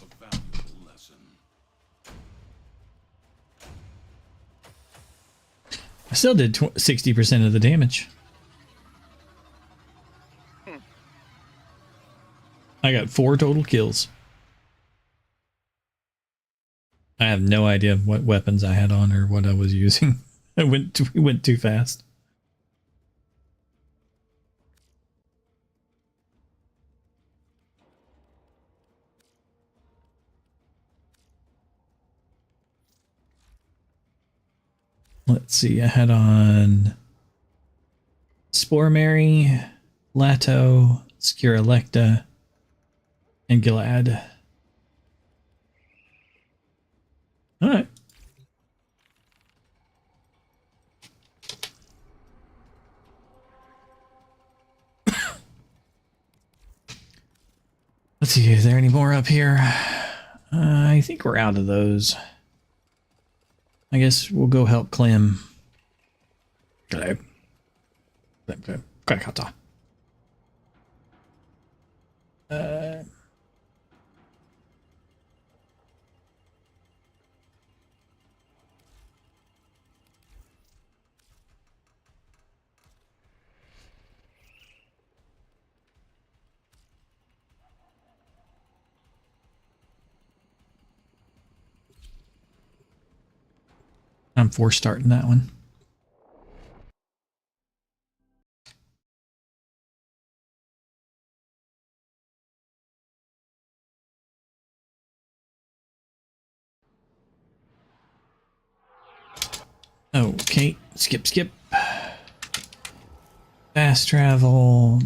A valuable lesson. I still did 60% of the damage. I got 4 total kills. I have no idea what weapons I had on or what I was using. We went too fast. Let's see, I had on Spore Mary, Lato, Scurelecta, and Gilad. Alright. Let's see, is there any more up here? I think we're out of those. I guess we'll go help Clem. Hello. I'm for starting that one. Okay, skip. Fast travel.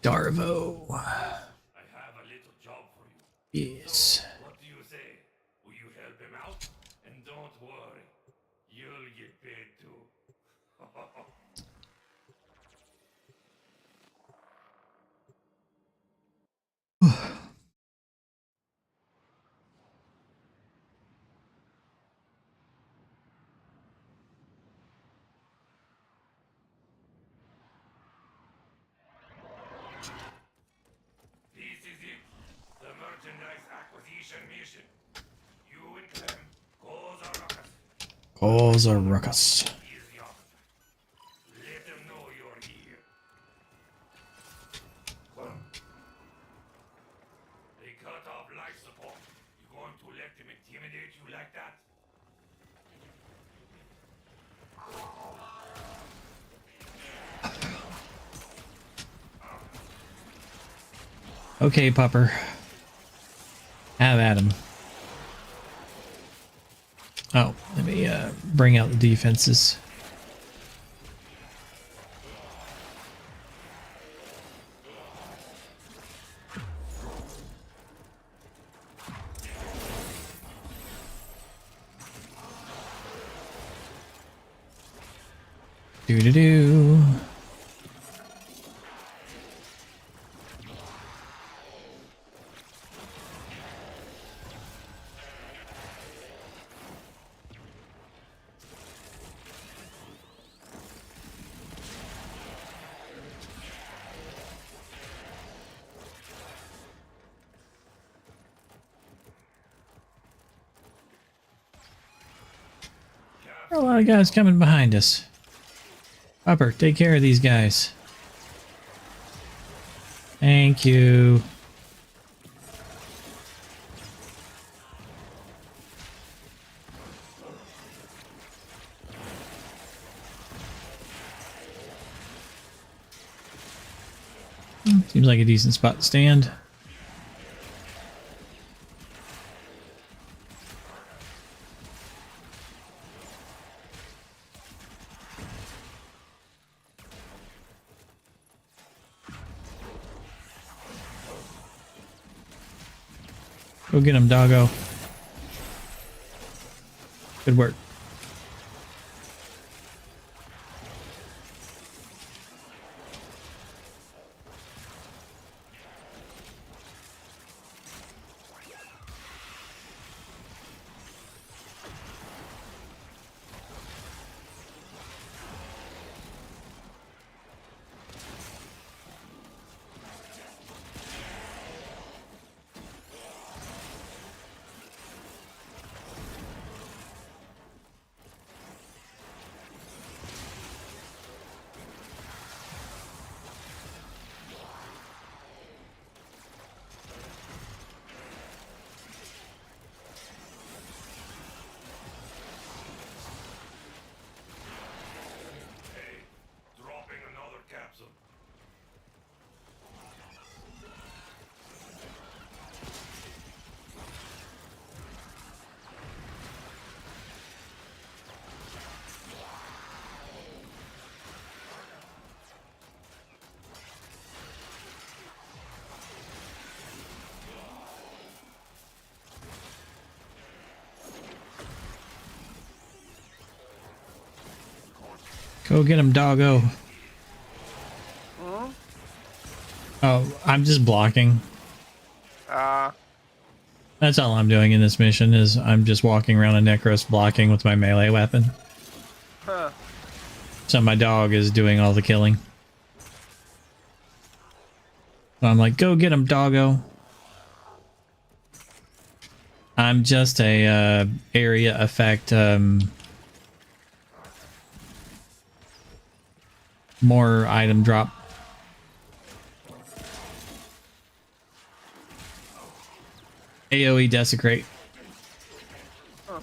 Darvo. I have a little job for you. Yes. What do you say? Will you help him out? And don't worry, you'll get paid too. This is it, the merchandise acquisition mission. You and Clem, cause a ruckus. Cause a ruckus. Here's the officer. Let them know you're here. Come. They cut off life support. You going to let them intimidate you like that? Okay, Pupper. Have at him. Oh, let me bring out the defenses. Do-do-do. There are a lot of guys coming behind us. Hopper, take care of these guys. Thank you. Seems like a decent spot to stand. Go get him, doggo. Good work. Dropping another capsule. Go get him, doggo. Huh? Oh, I'm just blocking. That's all I'm doing in this mission is I'm just walking around a Necros blocking with my melee weapon. Huh. So my dog is doing all the killing. So I'm like, go get him, doggo. I'm just a area effect more item drop. AoE desecrate. I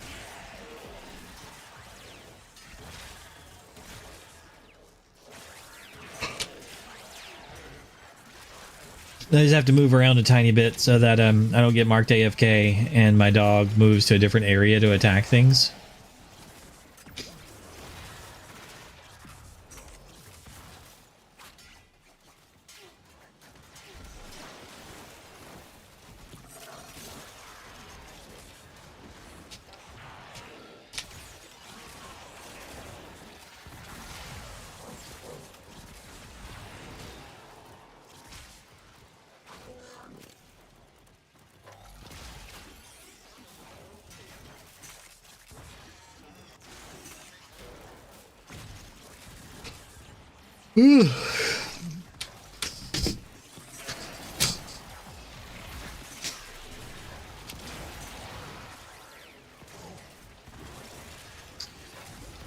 just have to move around a tiny bit so that I don't get marked AFK and my dog moves to a different area to attack things.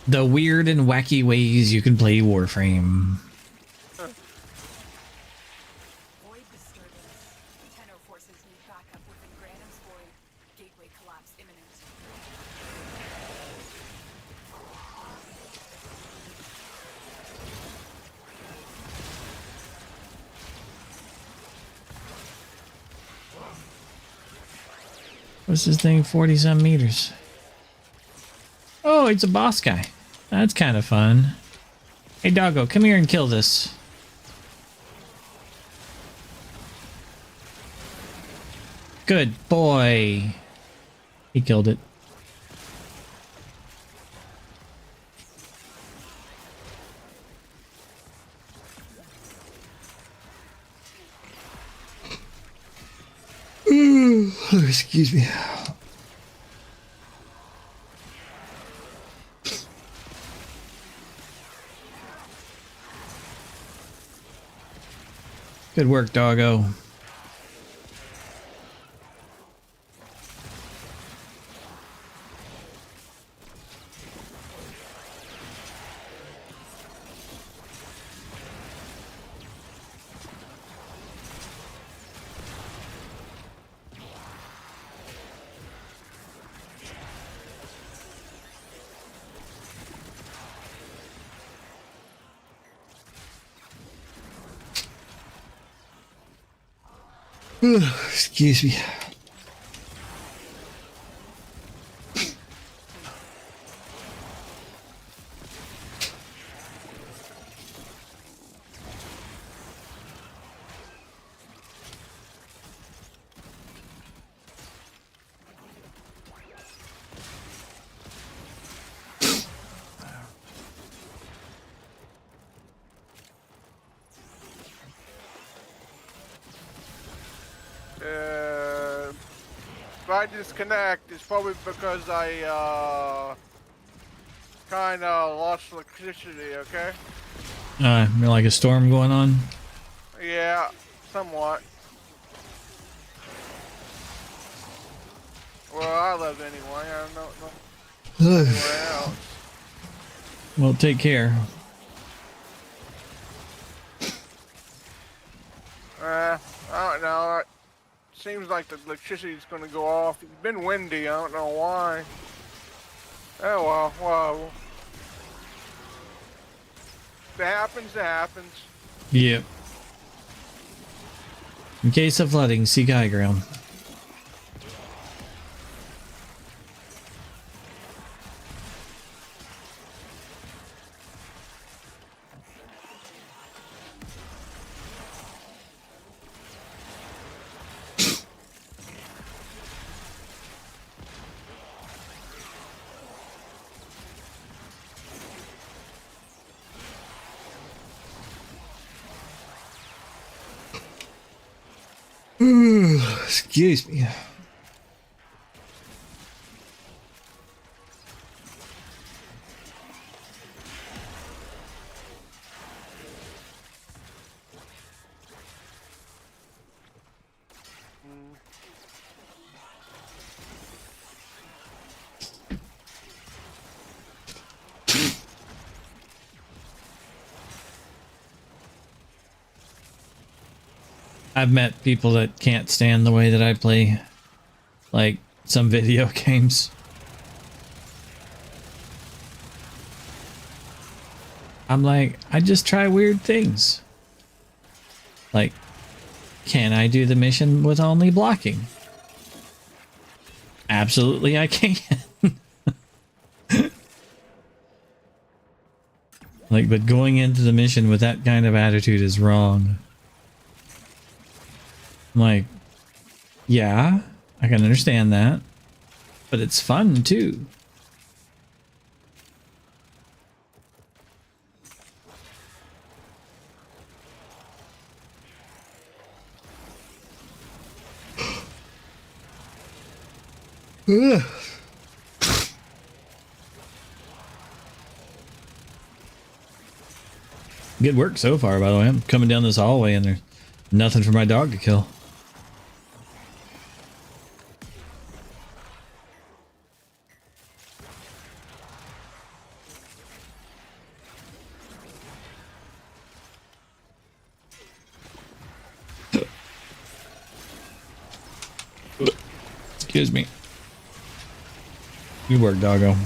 The weird and wacky ways you can play Warframe. Void disturbance. Tenno forces need backup within Granum's void. Gateway collapse imminent. What's this thing? 40-some meters. Oh, it's a boss guy. That's kind of fun. Hey, doggo, come here and kill this. Good boy. He killed it. Excuse me. Good work, doggo. Excuse me. If I disconnect, it's probably because I kind of lost electricity. Okay. Like a storm going on. Yeah, somewhat. Well, I live anyway. I don't know anywhere else. Well, take care. I don't know. It seems like the electricity's gonna go off. It's been windy. I don't know why. Oh well. Well, if it happens, it happens. Yep. In case of flooding, seek high ground. Excuse me. I've met people that can't stand the way that I play, like, some video games. I'm like, I just try weird things. Like, can I do the mission with only blocking? Absolutely I can. Like, but going into the mission with that kind of attitude is wrong. I'm like, yeah, I can understand that, but it's fun too. Good work so far, by the way. I'm coming down this hallway and there's nothing for my dog to kill. Excuse me. Good work, doggo.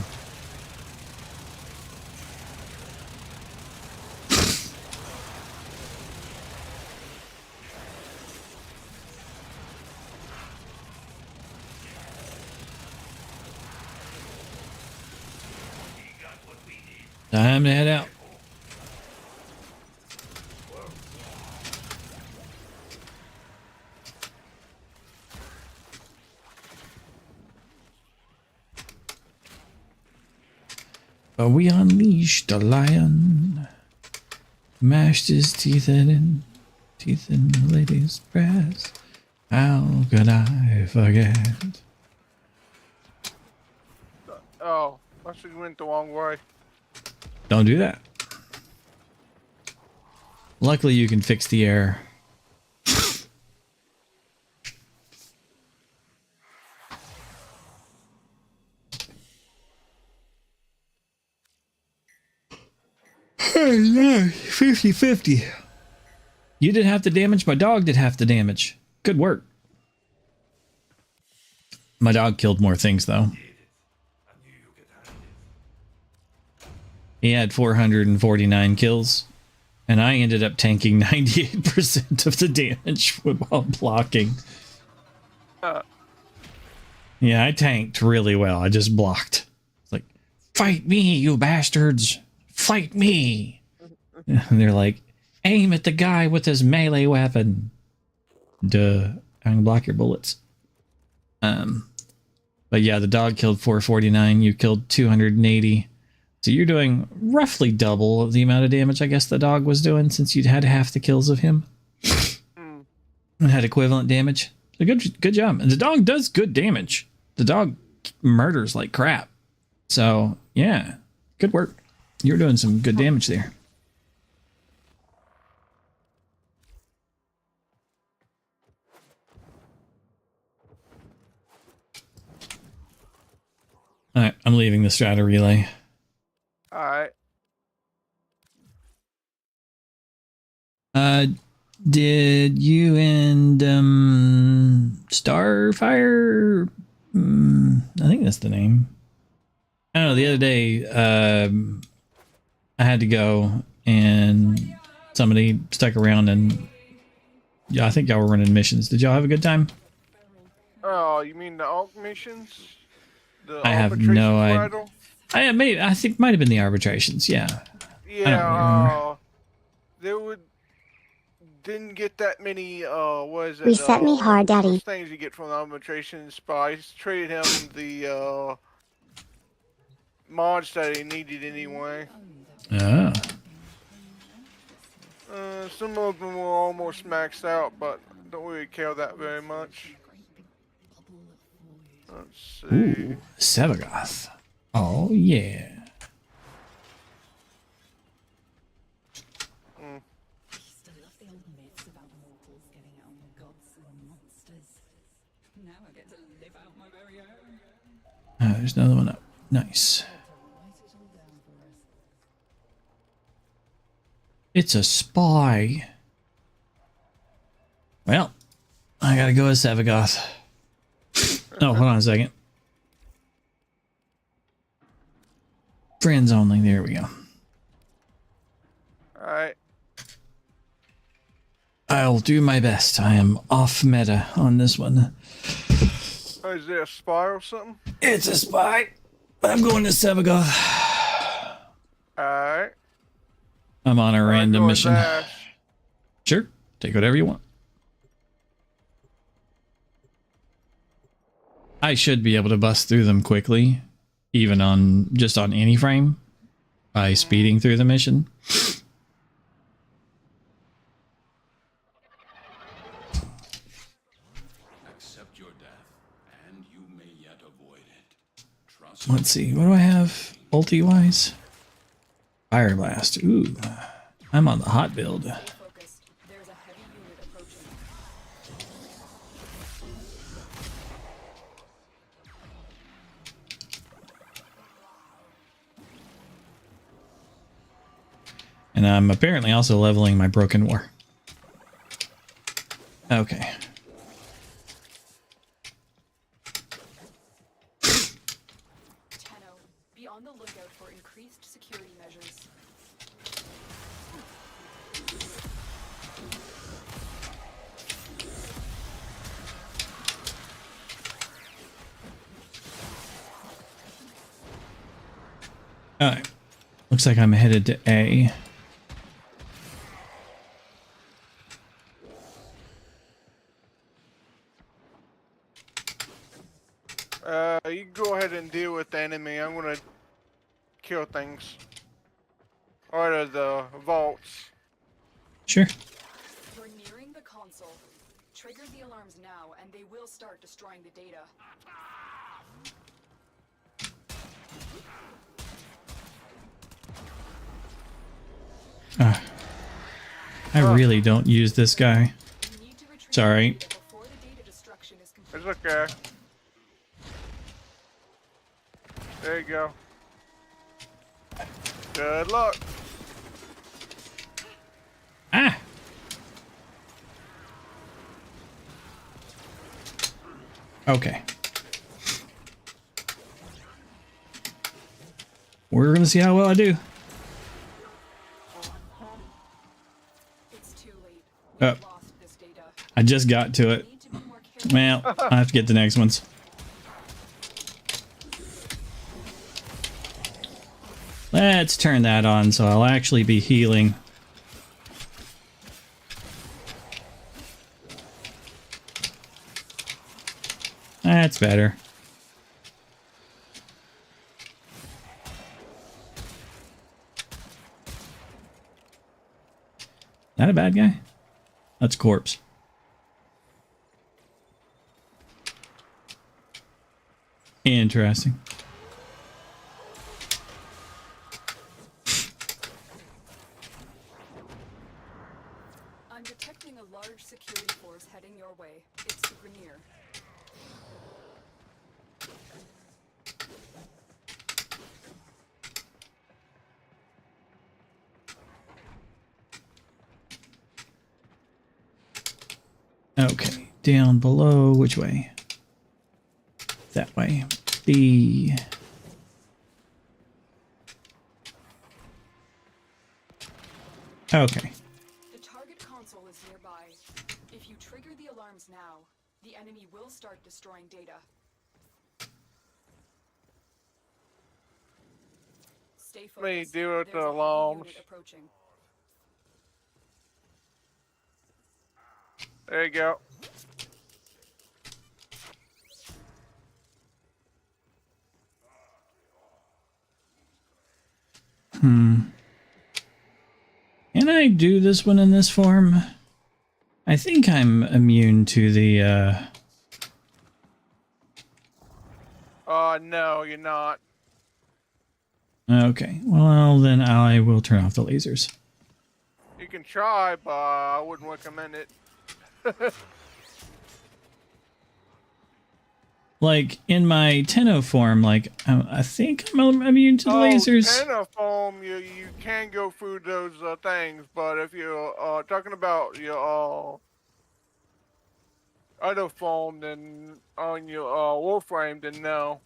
Time to head out. But we unleashed a lion, mashed his teeth in the lady's breast. How could I forget? Oh, must have went the wrong way. Don't do that. Luckily, you can fix the error. Hey, yeah, 50-50. You did half the damage, my dog did half the damage. Good work. My dog killed more things, though. He had 449 kills. And I ended up tanking 98% of the damage while blocking. Yeah, I tanked really well. I just blocked. It's like, fight me, you bastards! Fight me! And they're like, aim at the guy with his melee weapon. Duh. I can block your bullets. But yeah, the dog killed 449. You killed 280. So you're doing roughly double the amount of damage I guess the dog was doing, since you'd had half the kills of him. And had equivalent damage. So good job. And the dog does good damage. The dog murders like crap. So yeah, good work. You're doing some good damage there. All right, I'm leaving the strata relay. Alright. Did you and Starfire? I think that's the name. I don't know. The other day, I had to go, and somebody stuck around, and yeah, I think y'all were running missions. Did y'all have a good time? Oh, you mean the AUG missions? The I have no idea. I think it might have been the arbitrations. Yeah. Yeah. Didn't get that many. What is it? Reset me hard, Daddy. Those things you get from the arbitrations. But I traded him the mods that he needed anyway. Oh. Some of them were almost maxed out, but don't really care that very much. Let's see. Ooh, Sevagoth. Oh yeah. There's another one up. Nice. It's a spy. Well, I gotta go with Sevagoth. Oh, hold on a second. Friends only. There we go. Alright. I'll do my best. I am off meta on this one. Oh, is there a spy or something? It's a spy. I'm going to Sevagoth. Alright. I'm on a random mission. Ash. Sure. Take whatever you want. I should be able to bust through them quickly, even on just on any frame, by speeding through the mission. Accept your death, and you may yet avoid it. Trust Let's see. What do I have ulti wise? Fire blast. Ooh, I'm on the hot build. And I'm apparently also leveling my Broken War. Okay. Be on the lookout for increased security measures. Alright. Looks like I'm headed to A. You can go ahead and deal with the enemy. I'm gonna kill things. Or the vaults. Sure. You're nearing the console. Trigger the alarms now, and they will start destroying the data. I really don't use this guy. Sorry. It's okay. There you go. Good luck. Ah! Okay. We're gonna see how well I do. Oh, I just got to it. Well, I have to get the next ones. Let's turn that on so I'll actually be healing. That's better. That a bad guy? That's corpse. Interesting. I'm detecting a large security force heading your way. It's the Grenier. Okay, down below, which way? That way. B. Okay. The target console is nearby. If you trigger the alarms now, the enemy will start destroying data. Stay focused. Me deal with There's the a heavy alarms. unit approaching. There you go. Can I do this one in this form? I think I'm immune to the, No, you're not. Okay, well then I will turn off the lasers. You can try, but I wouldn't recommend it. Like, in my Tenno form, like, I think I'm immune to the lasers. Pentafoam, you can go through those things, but if you're talking about your other foam, then on your Warframe, then no.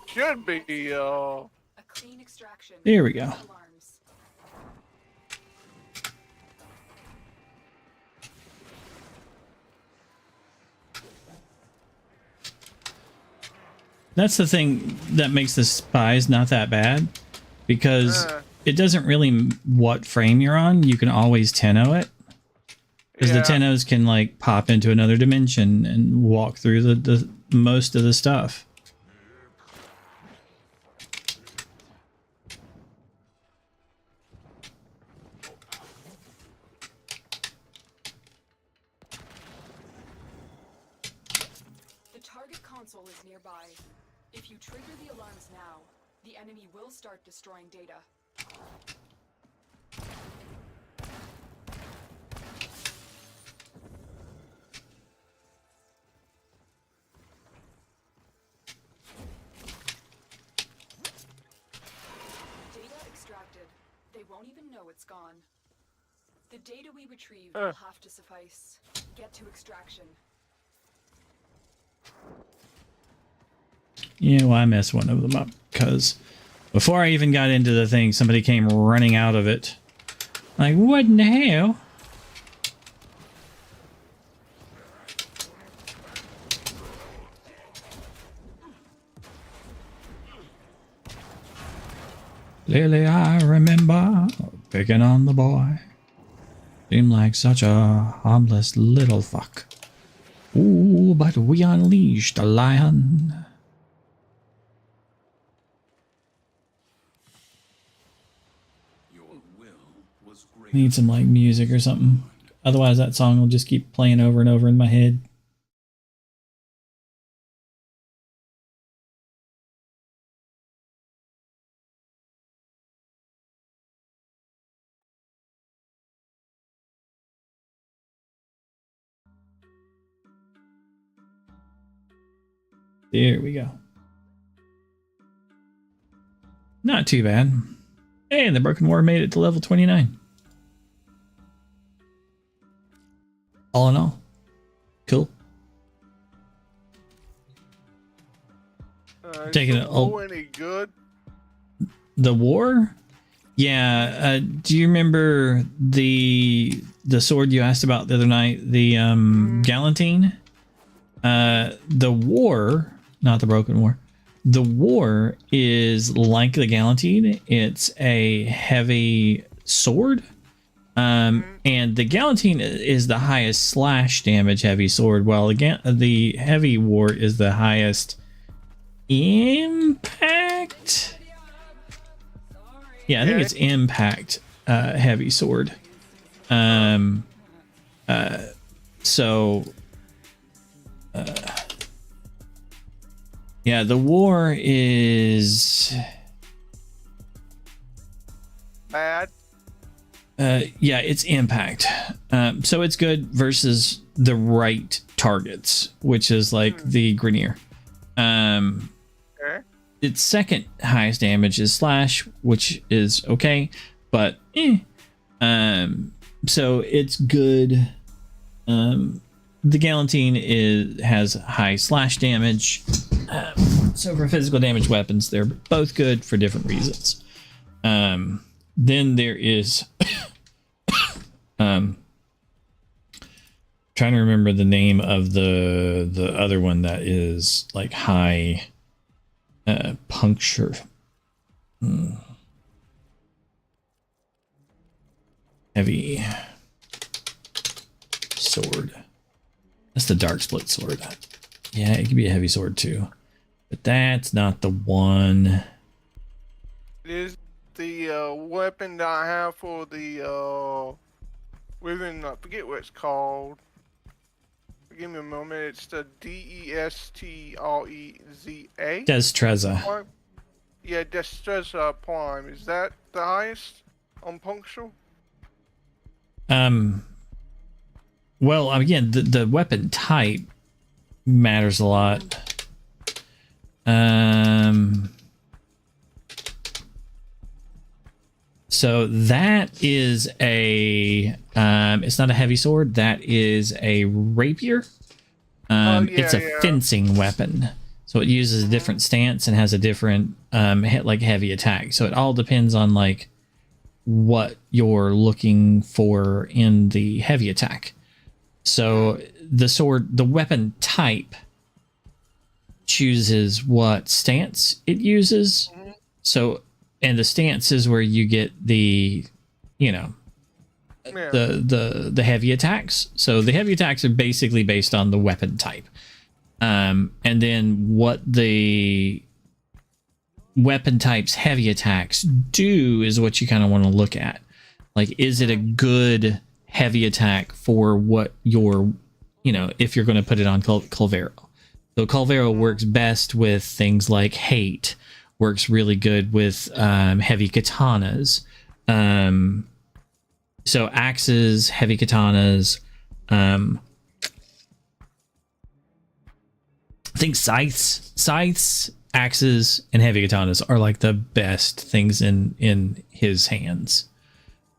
Should be A clean extraction. There we go. That's the thing that makes the spies not that bad, because it doesn't really what frame you're on. You can always Tenno it, because the Tennos can like pop into another dimension and walk through the most of the stuff. The target console is nearby. If you trigger the alarms now, the enemy will start destroying data. Data extracted. They won't even know it's gone. The data we retrieved will have to suffice. Get to extraction. Yeah, well, I messed one of them up, because before I even got into the thing, somebody came running out of it. Like, what in the hell? Clearly I remember picking on the boy. Seemed like such a harmless little fuck. Ooh, but we unleashed a lion. Need some like music or something. Otherwise that song will just keep playing over and over in my head. There we go. Not too bad. Hey, the Broken War made it to level 29. All in all, cool. Taking is it the war any good? The war? Yeah. Do you remember the sword you asked about the other night? The Galantine? The war, not the Broken War. The war is like the Galantine. It's a heavy sword. And the Galantine is the highest slash damage heavy sword, while the heavy war is the highest impact. Yeah, I think it's impact heavy sword. Yeah, the war is bad. Yeah, it's impact. So it's good versus the right targets, which is like the Grenier. Its second highest damage is slash, which is okay, but so it's good. The Galantine has high slash damage. So for physical damage weapons, they're both good for different reasons. Then there is trying to remember the name of the other one that is like high puncture. Heavy sword. That's the dark split sword. Yeah, it could be a heavy sword too, but that's not the one. Is the weapon that I have for the within, I forget what it's called. Give me a moment. It's the Destreza. Destreza. Yeah, Destreza Prime. Is that the highest on punctual? Well, again, the weapon type matters a lot. So that is a it's not a heavy sword, that is a rapier. It's a fencing weapon, so it uses a different stance and has a different like heavy attack. So it all depends on like what you're looking for in the heavy attack. So the weapon type chooses what stance it uses. So, and the stance is where you get the, the heavy attacks. So the heavy attacks are basically based on the weapon type. And then what the weapon type's heavy attacks do is what you kind of want to look at. Like, is it a good heavy attack for what you're, if you're going to put it on Culvero. So Culvero works best with things like hate, works really good with heavy katanas. So axes, heavy katanas, I think scythes, axes, and heavy katanas are like the best things in his hands.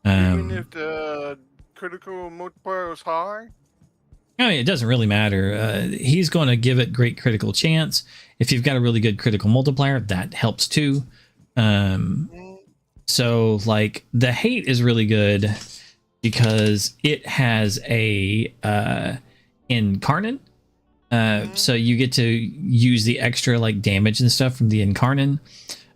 Even if the critical multiplier is high? I mean, it doesn't really matter. He's going to give it great critical chance. If you've got a really good critical multiplier, that helps too. So like the hate is really good because it has a incarnate. So you get to use the extra like damage and stuff from the incarnate.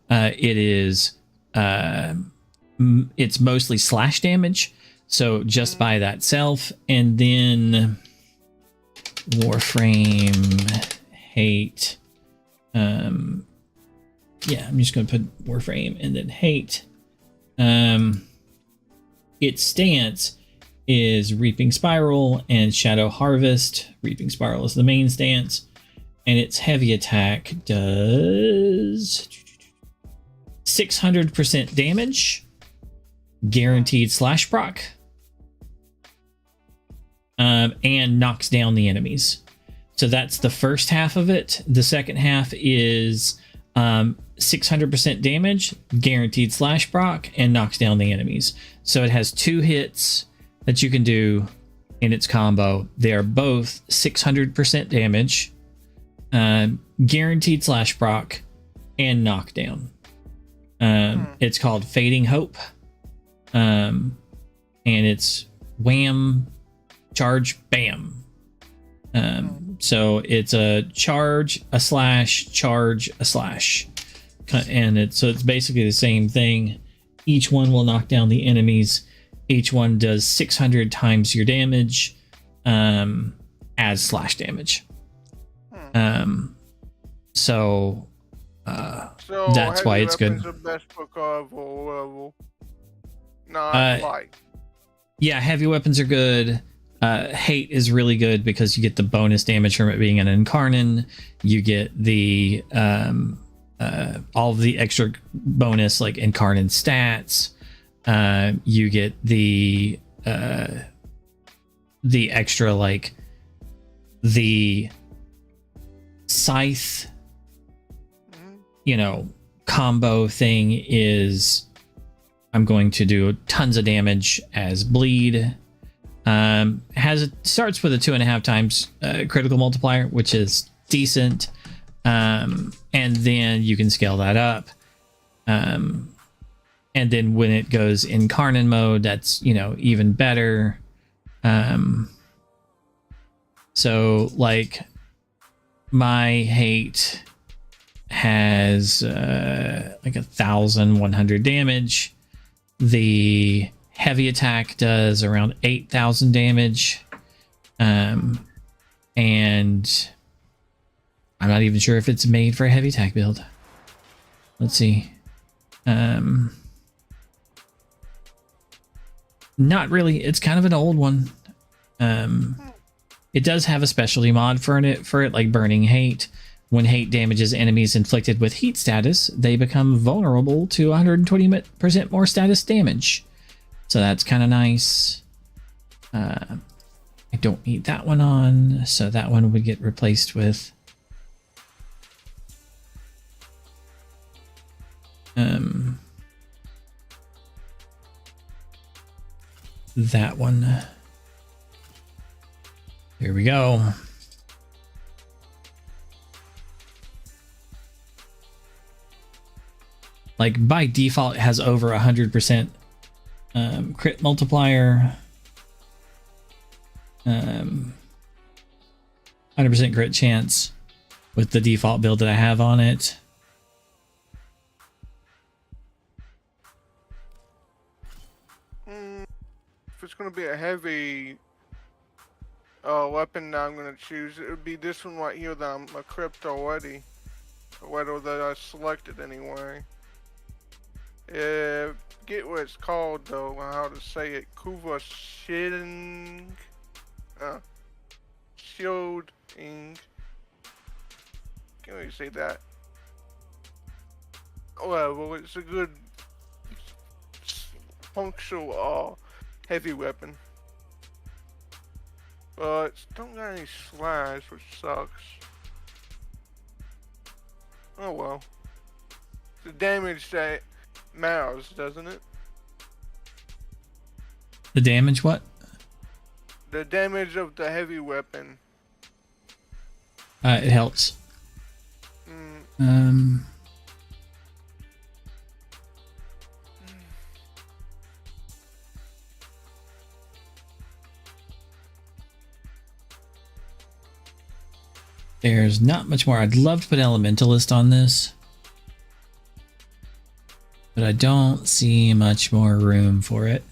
It is it's mostly slash damage. So just by that self, and then Warframe, hate. Yeah, I'm just going to put Warframe and then hate. Its stance is Reaping Spiral and Shadow Harvest. Reaping Spiral is the main stance, and its heavy attack does 600% damage, guaranteed slash proc, and knocks down the enemies. So that's the first half of it. The second half is 600% damage, guaranteed slash proc, and knocks down the enemies. So it has 2 hits that you can do in its combo. They are both 600% damage, guaranteed slash proc, and knockdown. It's called Fading Hope. And it's wham, charge, bam. So it's a charge, a slash, charge, a slash. And it's basically the same thing. Each one will knock down the enemies. Each one does 600 times your damage as slash damage. So that's why it's good. The best for carnival level. Not light. Yeah, heavy weapons are good. Hate is really good because you get the bonus damage from it being an Incarnon. You get the all of the extra bonus like Incarnon stats. You get the extra like the scythe, combo thing is I'm going to do tons of damage as bleed. Starts with a 2.5 times critical multiplier, which is decent. And then you can scale that up. And then when it goes Incarnon mode, that's, even better. So like my hate has like 1,100 damage. The heavy attack does around 8,000 damage. And I'm not even sure if it's made for a heavy attack build. Let's see. Not really. It's kind of an old one. It does have a specialty mod for it, like Burning Hate. When hate damages enemies inflicted with heat status, they become vulnerable to 120% more status damage. So that's kind of nice. I don't need that one on, so that one would get replaced with that one. Here we go. Like by default, it has over 100% crit multiplier. 100% crit chance with the default build that I have on it. If it's going to be a heavy weapon that I'm going to choose, it would be this one right here that I'm equipped already. Or that I selected anyway. Get what it's called though, how to say it. Kuva Shielding. Shielding. Can't really say that. Well, it's a good functional heavy weapon. But it don't got any slash, which sucks. Oh well. The damage that matters, doesn't it? The damage what? The damage of the heavy weapon. It helps. There's not much more. I'd love to put Elementalist on this, but I don't see much more room for it.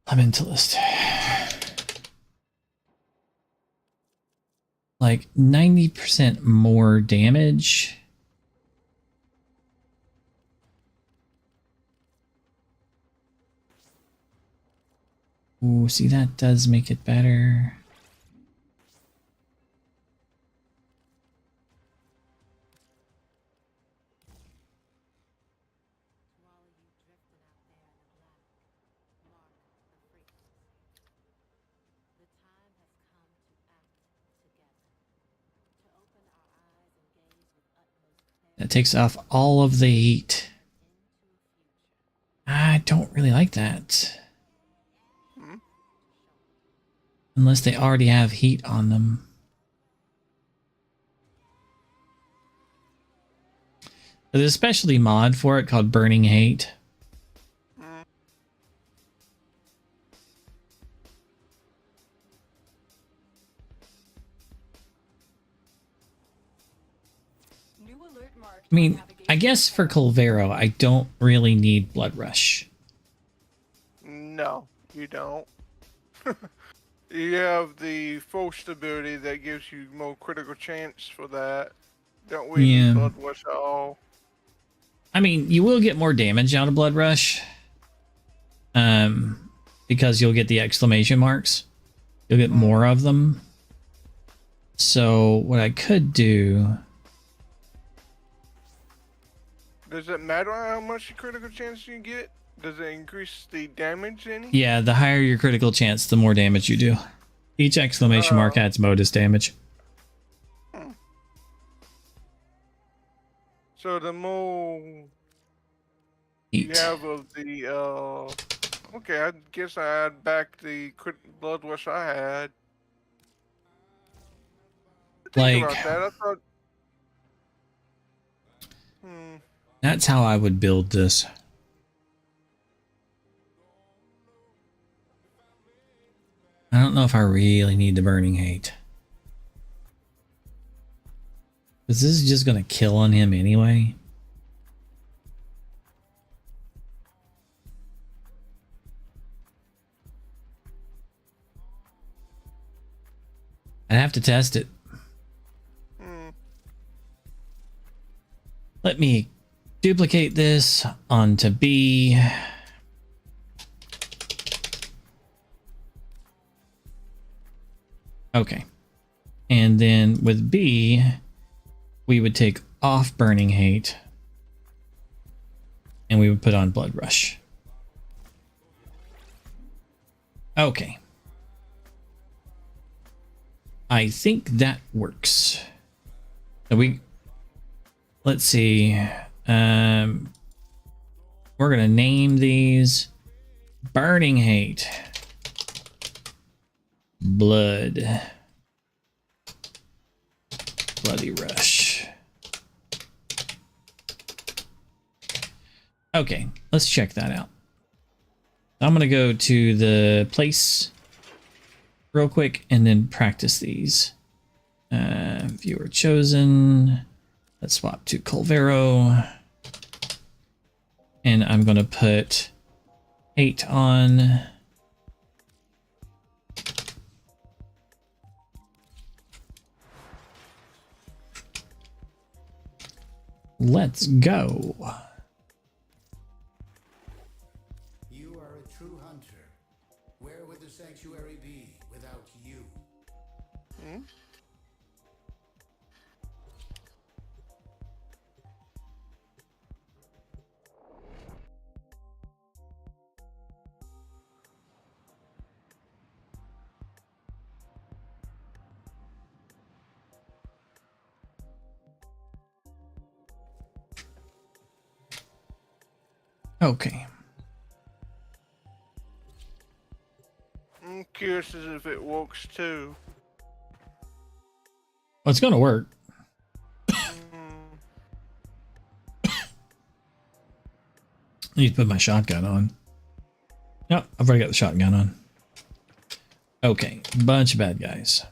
Elementalist. Like 90% more damage. Ooh, see, that does make it better. That takes off all of the heat. I don't really like that. Unless they already have heat on them. There's a specialty mod for it called Burning Hate. I mean, I guess for Colvero, I don't really need Blood Rush. No, you don't. You have the forced ability that gives you more critical chance for that. Don't we need Blood Rush at all? I mean, you will get more damage out of Blood Rush. Because you'll get the exclamation marks. You'll get more of them. So what I could do... Does it matter how much critical chance you get? Does it increase the damage any? Yeah, the higher your critical chance, the more damage you do. Each exclamation mark adds modus damage. So the more you have of the, okay, I guess I add back the Blood Rush I had. Think about that. I thought, that's how I would build this. I don't know if I really need the Burning Hate. Because this is just going to kill on him anyway. I'd have to test it. Let me duplicate this onto B. Okay. And then with B, we would take off Burning Hate. And we would put on Blood Rush. Okay. I think that works. So let's see. We're gonna name these Burning Hate, Bloody Rush. Okay, let's check that out. I'm gonna go to the place real quick and then practice these. Viewer chosen. Let's swap to Colvero. And I'm going to put 8 on. Let's go. You are a true hunter. Where would the sanctuary be without you? Okay. I'm curious as if it works too. Well, it's going to work. I need to put my shotgun on. Nope, I've already got the shotgun on. Okay, bunch of bad guys.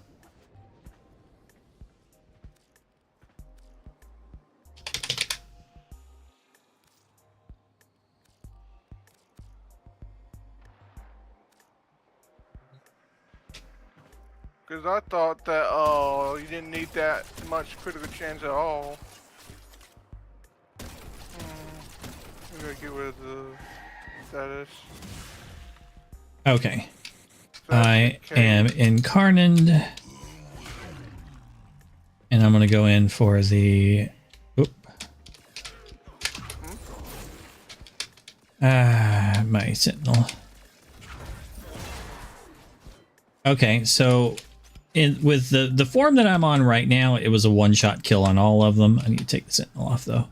Because I thought that, you didn't need that much critical chance at all. I'm gonna get rid of the status. Okay. I am incarnate. And I'm going to go in for the... Oop. My sentinel. Okay, so with the form that I'm on right now, it was a one-shot kill on all of them. I need to take the Sentinel off though.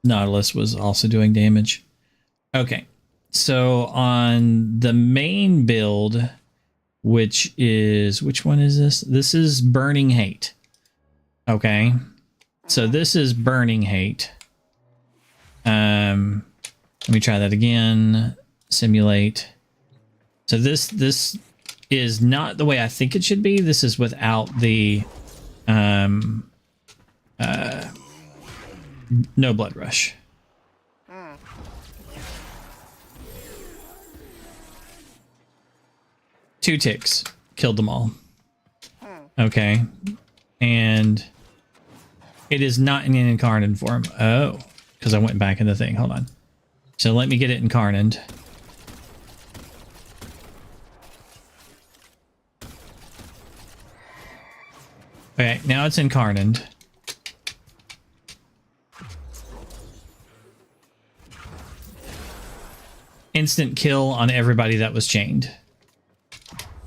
Nautilus was also doing damage. Okay, so on the main build, which one is this? This is Burning Hate. Okay, so this is Burning Hate. Let me try that again. Simulate. So this is not the way I think it should be. This is without the no blood rush. Two ticks killed them all. Okay, and it is not in an incarnate form. Oh, because I went back in the thing. Hold on. So let me get it incarnate. Okay, now it's incarnate. Instant kill on everybody that was chained.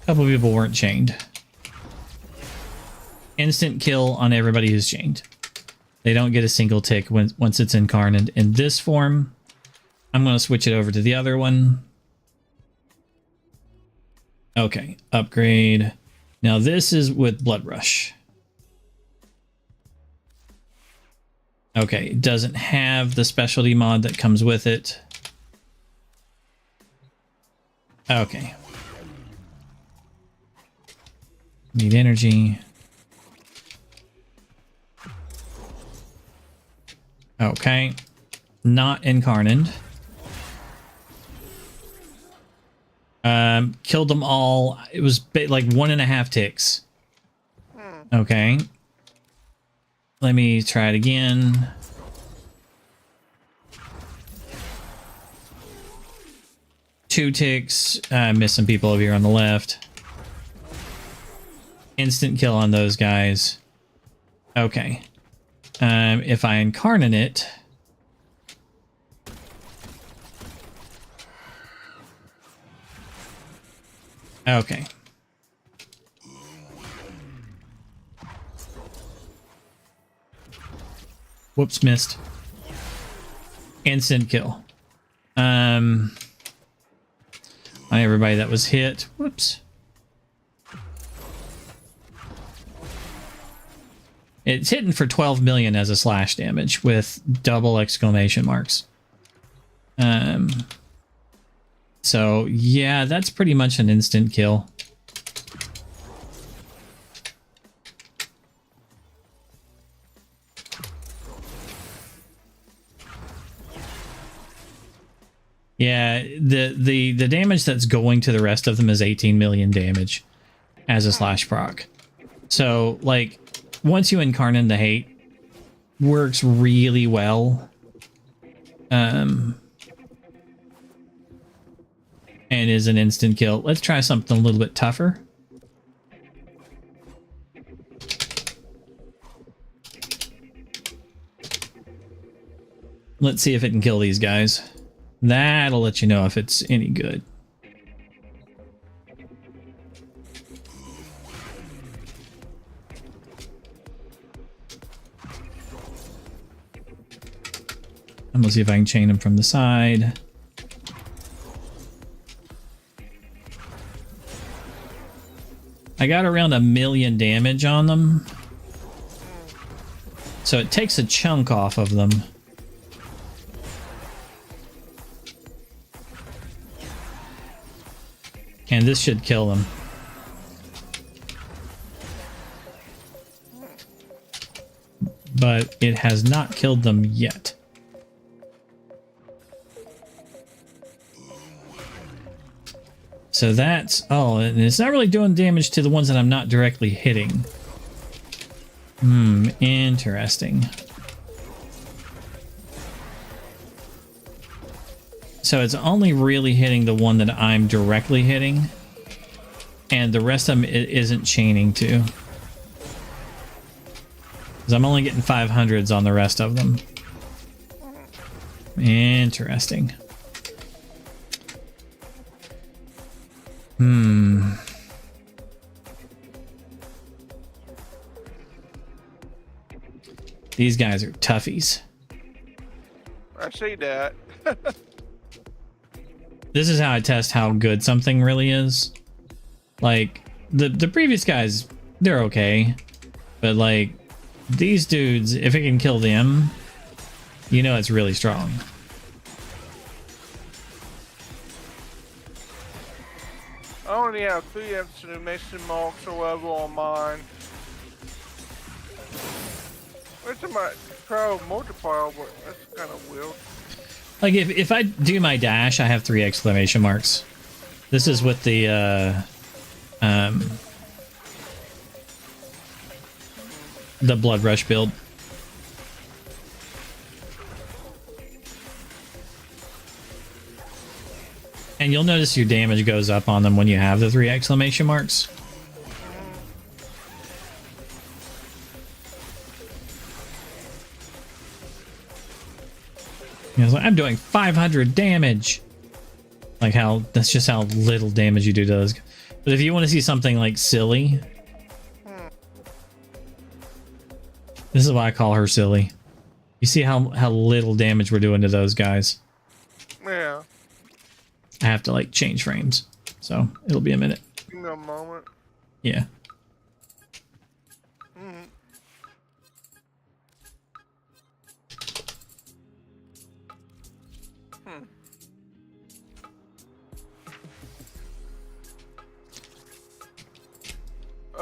A couple people weren't chained. Instant kill on everybody who's chained. They don't get a single tick once it's incarnate. In this form, I'm going to switch it over to the other one. Okay, upgrade. Now this is with Blood Rush. Okay, it doesn't have the specialty mod that comes with it. Okay. Need energy. Okay. Not incarnate. Killed them all. It was like 1.5 ticks. Okay. Let me try it again. Two ticks. Missed some people over here on the left. Instant kill on those guys. Okay. If I incarnate it... Okay. Whoops, missed. Instant kill. On everybody that was hit. Whoops. It's hitting for 12 million as a slash damage with double exclamation marks. So yeah, that's pretty much an instant kill. Yeah, the damage that's going to the rest of them is 18 million damage as a slash proc. So like once you incarnate the hate, works really well. And is an instant kill. Let's try something a little bit tougher. Let's see if it can kill these guys. That'll let you know if it's any good. I'm gonna see if I can chain him from the side. I got around 1 million damage on them. So it takes a chunk off of them. And this should kill them. But it has not killed them yet. So that's... Oh, and it's not really doing damage to the ones that I'm not directly hitting. Interesting. So it's only really hitting the one that I'm directly hitting. And the rest of them it isn't chaining to. Because I'm only getting 500s on the rest of them. Interesting. Hmm. These guys are toughies. I see that. This is how I test how good something really is. Like, the previous guys, they're okay. But, like, these dudes, if it can kill them, you know it's really strong. I only have 3 exclamation marks or whatever on mine. Where's my crowd multiplier? That's kind of weird. Like, if I do my dash, I have 3 exclamation marks. This is with the Blood Rush build. And you'll notice your damage goes up on them when you have the 3 exclamation marks. You know, I'm doing 500 damage. Like how, that's just how little damage you do to those. But if you want to see something like silly, this is why I call her silly. You see how little damage we're doing to those guys. Yeah. I have to like change frames, so it'll be a minute. Give me a moment. Yeah.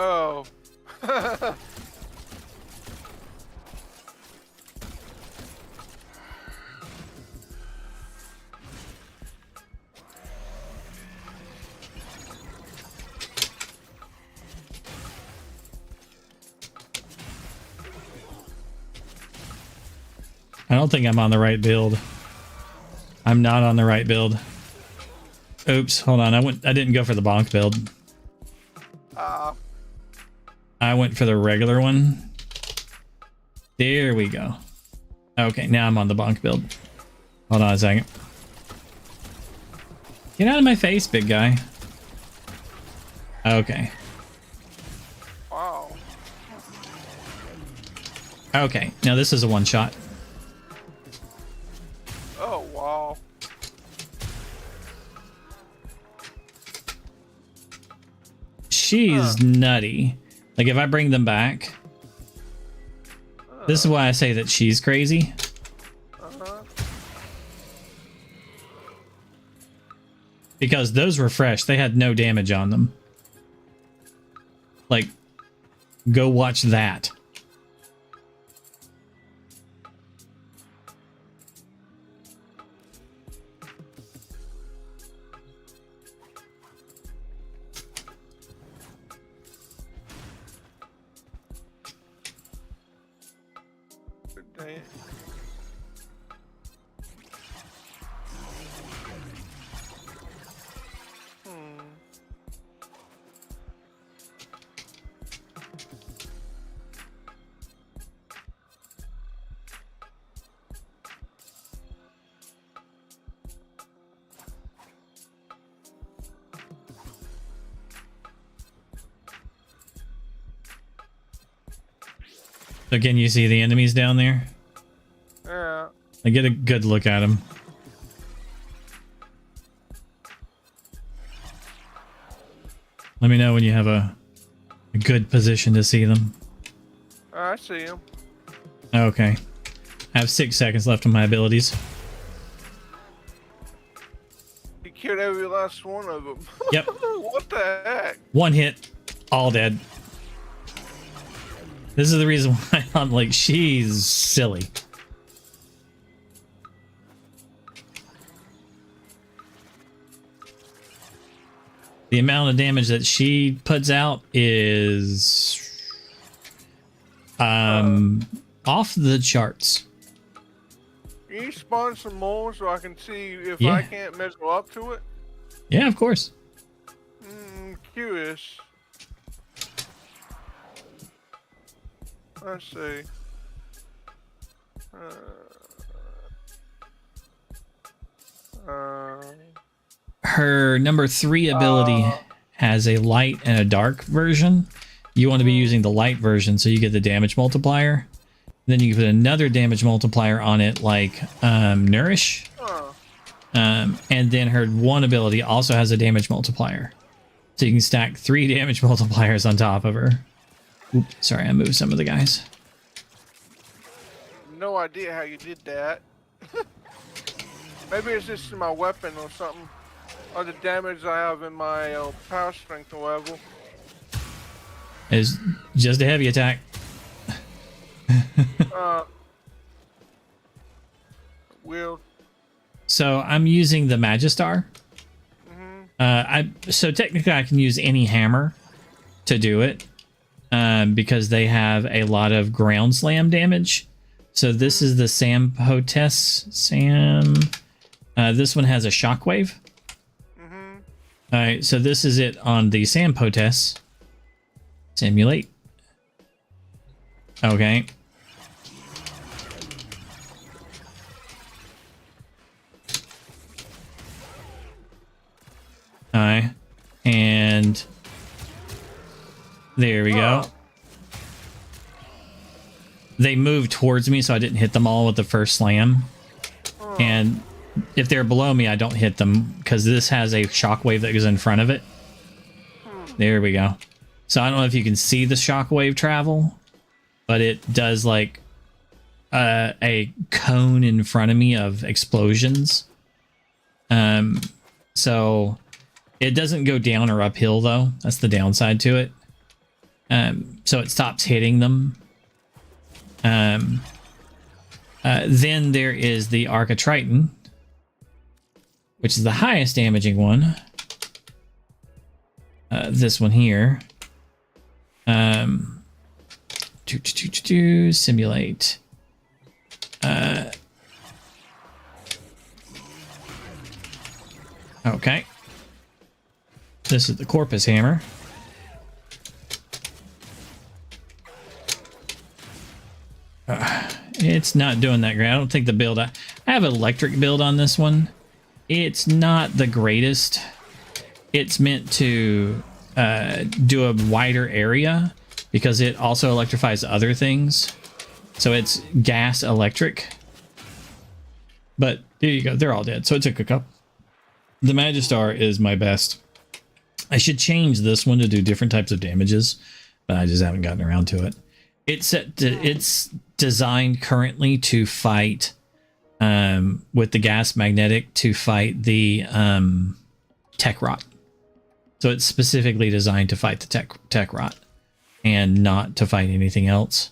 Oh. I don't think I'm on the right build. I'm not on the right build. Oops, hold on. I didn't go for the bonk build. I went for the regular one. There we go. Okay, now I'm on the bonk build. Hold on a second. Get out of my face, big guy. Okay. Wow. Okay, now this is a one shot. Oh, wow. She's nutty. Like, if I bring them back, this is why I say that she's crazy. Because those were fresh. They had no damage on them. Like, go watch that. So can you see the enemies down there? Yeah. I get a good look at them. Let me know when you have a good position to see them. I see him. Okay. I have 6 seconds left on my abilities. He killed every last one of them. Yep. What the heck? One hit, all dead. This is the reason why I'm like, she's silly. The amount of damage that she puts out is off the charts. Can you spawn some more so I can see if Yeah. I can't measure up to it? Yeah, of course. Curious. Let's see. Her number 3 ability has a light and a dark version. You want to be using the light version so you get the damage multiplier. Then you put another damage multiplier on it like Nourish. And then her one ability also has a damage multiplier. So you can stack 3 damage multipliers on top of her. Oop, sorry, I moved some of the guys. No idea how you did that. Maybe it's just my weapon or something. Or the damage I have in my power strength or whatever. It's just a heavy attack. Weird. So I'm using the Magistar. So technically I can use any hammer to do it. Because they have a lot of ground slam damage. So this is the Sam Potes. This one has a shockwave. Alright, so this is it on the Sam Potes. Simulate. Okay. Alright. And there we go. They moved towards me, so I didn't hit them all with the first slam. And if they're below me, I don't hit them because this has a shockwave that goes in front of it. There we go. So I don't know if you can see the shockwave travel, but it does like a cone in front of me of explosions. So it doesn't go down or uphill though. That's the downside to it. So it stops hitting them. Then there is the Arc of Triton, which is the highest damaging one. This one here. Simulate. Okay. This is the Corpus Hammer. It's not doing that great. I don't think the build... I have an electric build on this one. It's not the greatest. It's meant to do a wider area because it also electrifies other things. So it's gas electric. But there you go. They're all dead. So it took a couple. The Magistar is my best. I should change this one to do different types of damages, but I just haven't gotten around to it. It's designed currently to fight with the gas magnetic to fight the tech rot. So it's specifically designed to fight the tech rot and not to fight anything else.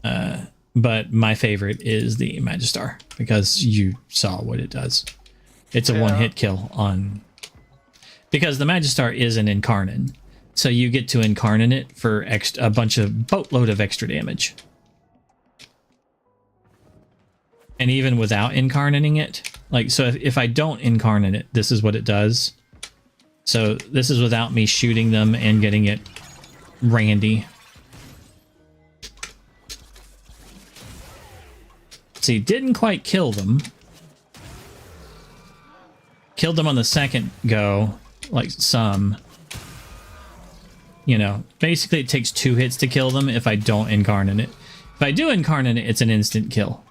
But my favorite is the Magistar because you saw what it does. It's a one-hit kill on... Because the Magistar is an Incarnate. So you get to Incarnate it for a boatload of extra damage. And even without incarnating it, like, so if I don't incarnate it, this is what it does. So this is without me shooting them and getting it randy. See, didn't quite kill them. Killed them on the second go, like some. You know, basically it takes 2 hits to kill them if I don't incarnate it. If I do incarnate it, it's an instant kill.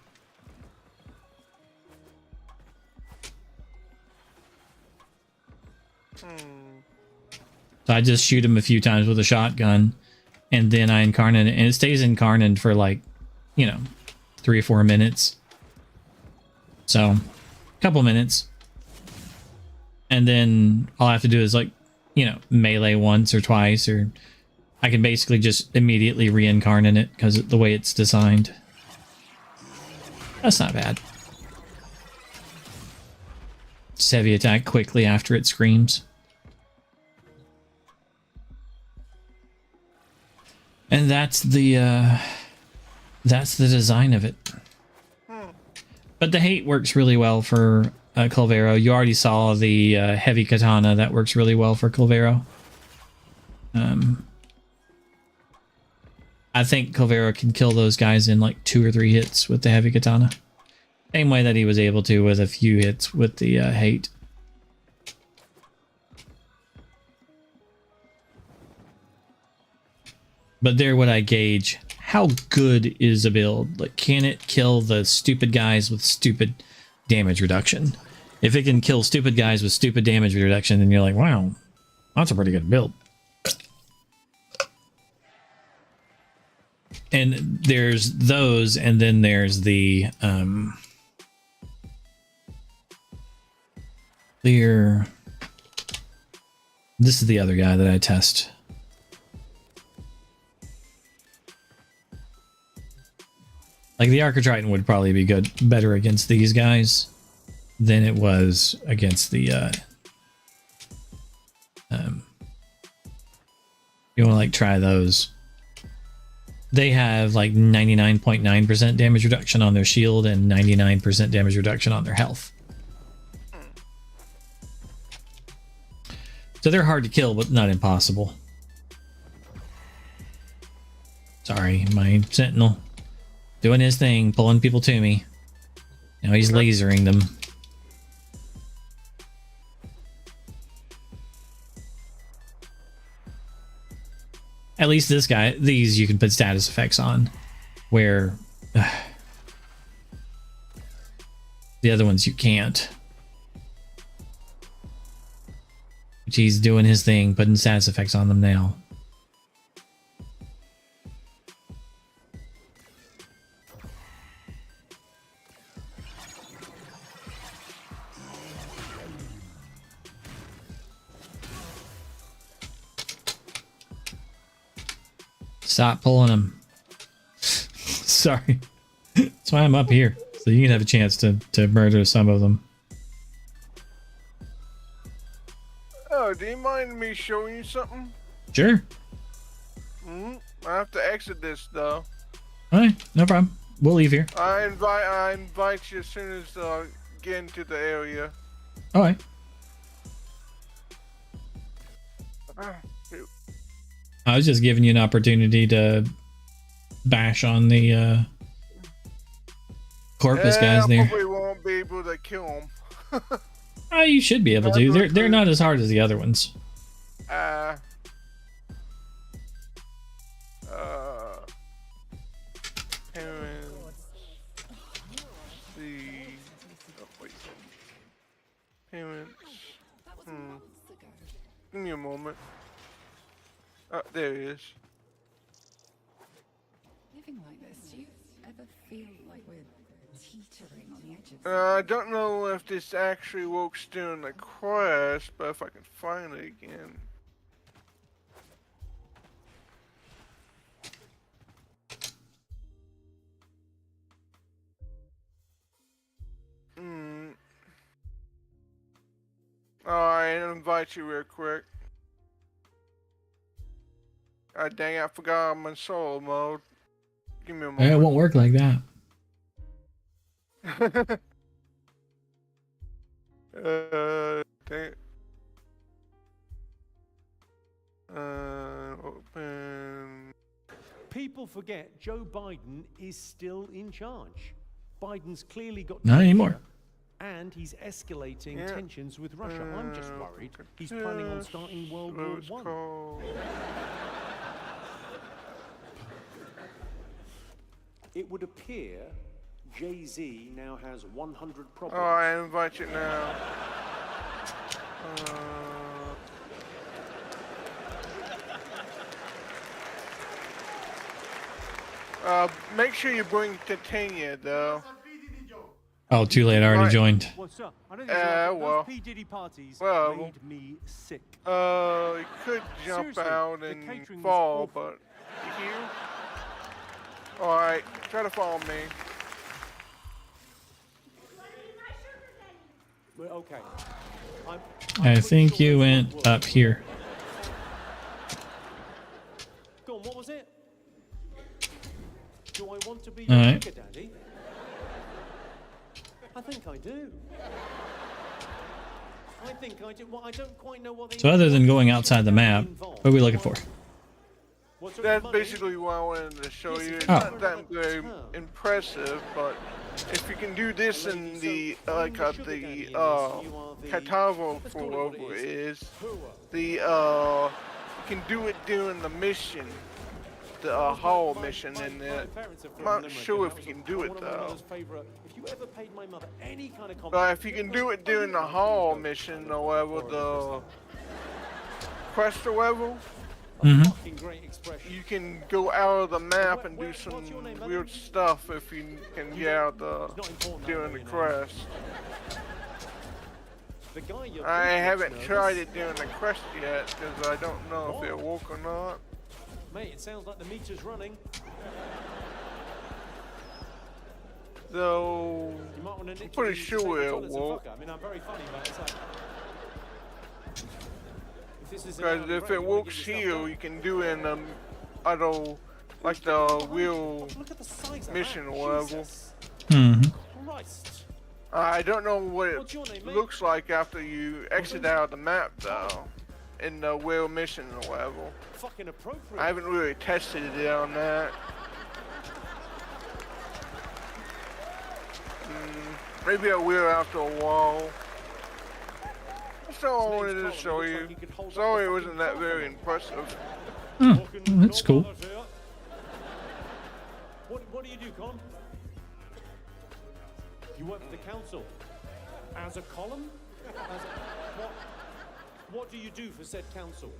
So I just shoot him a few times with a shotgun, and then I incarnate it, and it stays incarnate for like, you know, 3 or 4 minutes. So, a couple minutes. And then all I have to do is, like, you know, melee once or twice, or I can basically just immediately reincarnate it because of the way it's designed. That's not bad. Just heavy attack quickly after it screams. And that's the design of it. But the hate works really well for Culvero. You already saw the heavy katana that works really well for Culvero. I think Culvero can kill those guys in like 2 or 3 hits with the heavy katana. Same way that he was able to with a few hits with the hate. But there would I gauge how good is a build. Like, can it kill the stupid guys with stupid damage reduction? If it can kill stupid guys with stupid damage reduction, then you're like, wow, that's a pretty good build. And there's those, and then there's the clear. This is the other guy that I test. Like the Architriton would probably be better against these guys than it was against the you want to like try those. They have like 99.9% damage reduction on their shield and 99% damage reduction on their health. So they're hard to kill, but not impossible. Sorry, my Sentinel doing his thing, pulling people to me. Now he's lasering them. At least this guy, these you can put status effects on, where the other ones you can't. Which he's doing his thing, putting status effects on them now. Stop pulling them. Sorry. That's why I'm up here. So you can have a chance to murder some of them. Oh, do you mind me showing you something? Sure. I have to exit this though. Alright, no problem. We'll leave here. I invite you as soon as I get into the area. Alright. I was just giving you an opportunity to bash on the Corpus guys there. I probably won't be able to kill them. Oh, you should be able to. They're not as hard as the other ones. Parents. Give me a moment. There he is. Living like this, do you ever feel like we're teetering on the edge of I don't know if this actually works during the quest, but if I can find it again. Alright, I'll invite you real quick. God dang it, I forgot I'm in solo mode. Give me a moment. It won't work like that. Dang it. Open. People forget Joe Biden is still in charge. Biden's clearly got Not anymore. And he's escalating tensions with Russia. I'm just worried he's planning on starting World War I. It would appear Jay-Z now has 100 problems. Oh, I invite you now. Make sure you bring Titania, though. Oh, too late. I already joined. What's up? I don't well. P. Diddy parties Well. made me sick. You could jump Seriously, out the and catering was fall, awful. but you here? Alright, try to follow me. Well, okay. I think you went up here. Go on, what was it? Do I want to be All your right. sugar daddy? I think I do. I think I do. Well, I don't quite know what they So other than going outside the map, what are we looking for? That's basically what I wanted to show you. It's Oh. not that very impressive, but if you can do this in the Catavo for whatever it is, you can do it during the mission. the hall mission in it. I'm not sure if you can do it though. But if you can do it during the hall mission or whatever, the quest or whatever, you can go out of the map and do some weird stuff if you can get out during the quest. I haven't tried it during the quest yet because I don't know if it'll work or not. Mate, it sounds like the meter's running. Though, I'm pretty sure it'll work. I mean, I'm very funny, but it's like... Because if it works here, you can do it in other, like the real mission or whatever. I don't know what it looks like after you exit out of the map though, in the real mission or whatever. I haven't really tested it on that. Maybe I will after a while. That's all I wanted to show you. Sorry it wasn't that very impressive. That's cool. What do you do, Con? You work for the council. As a column? What do you do for said council?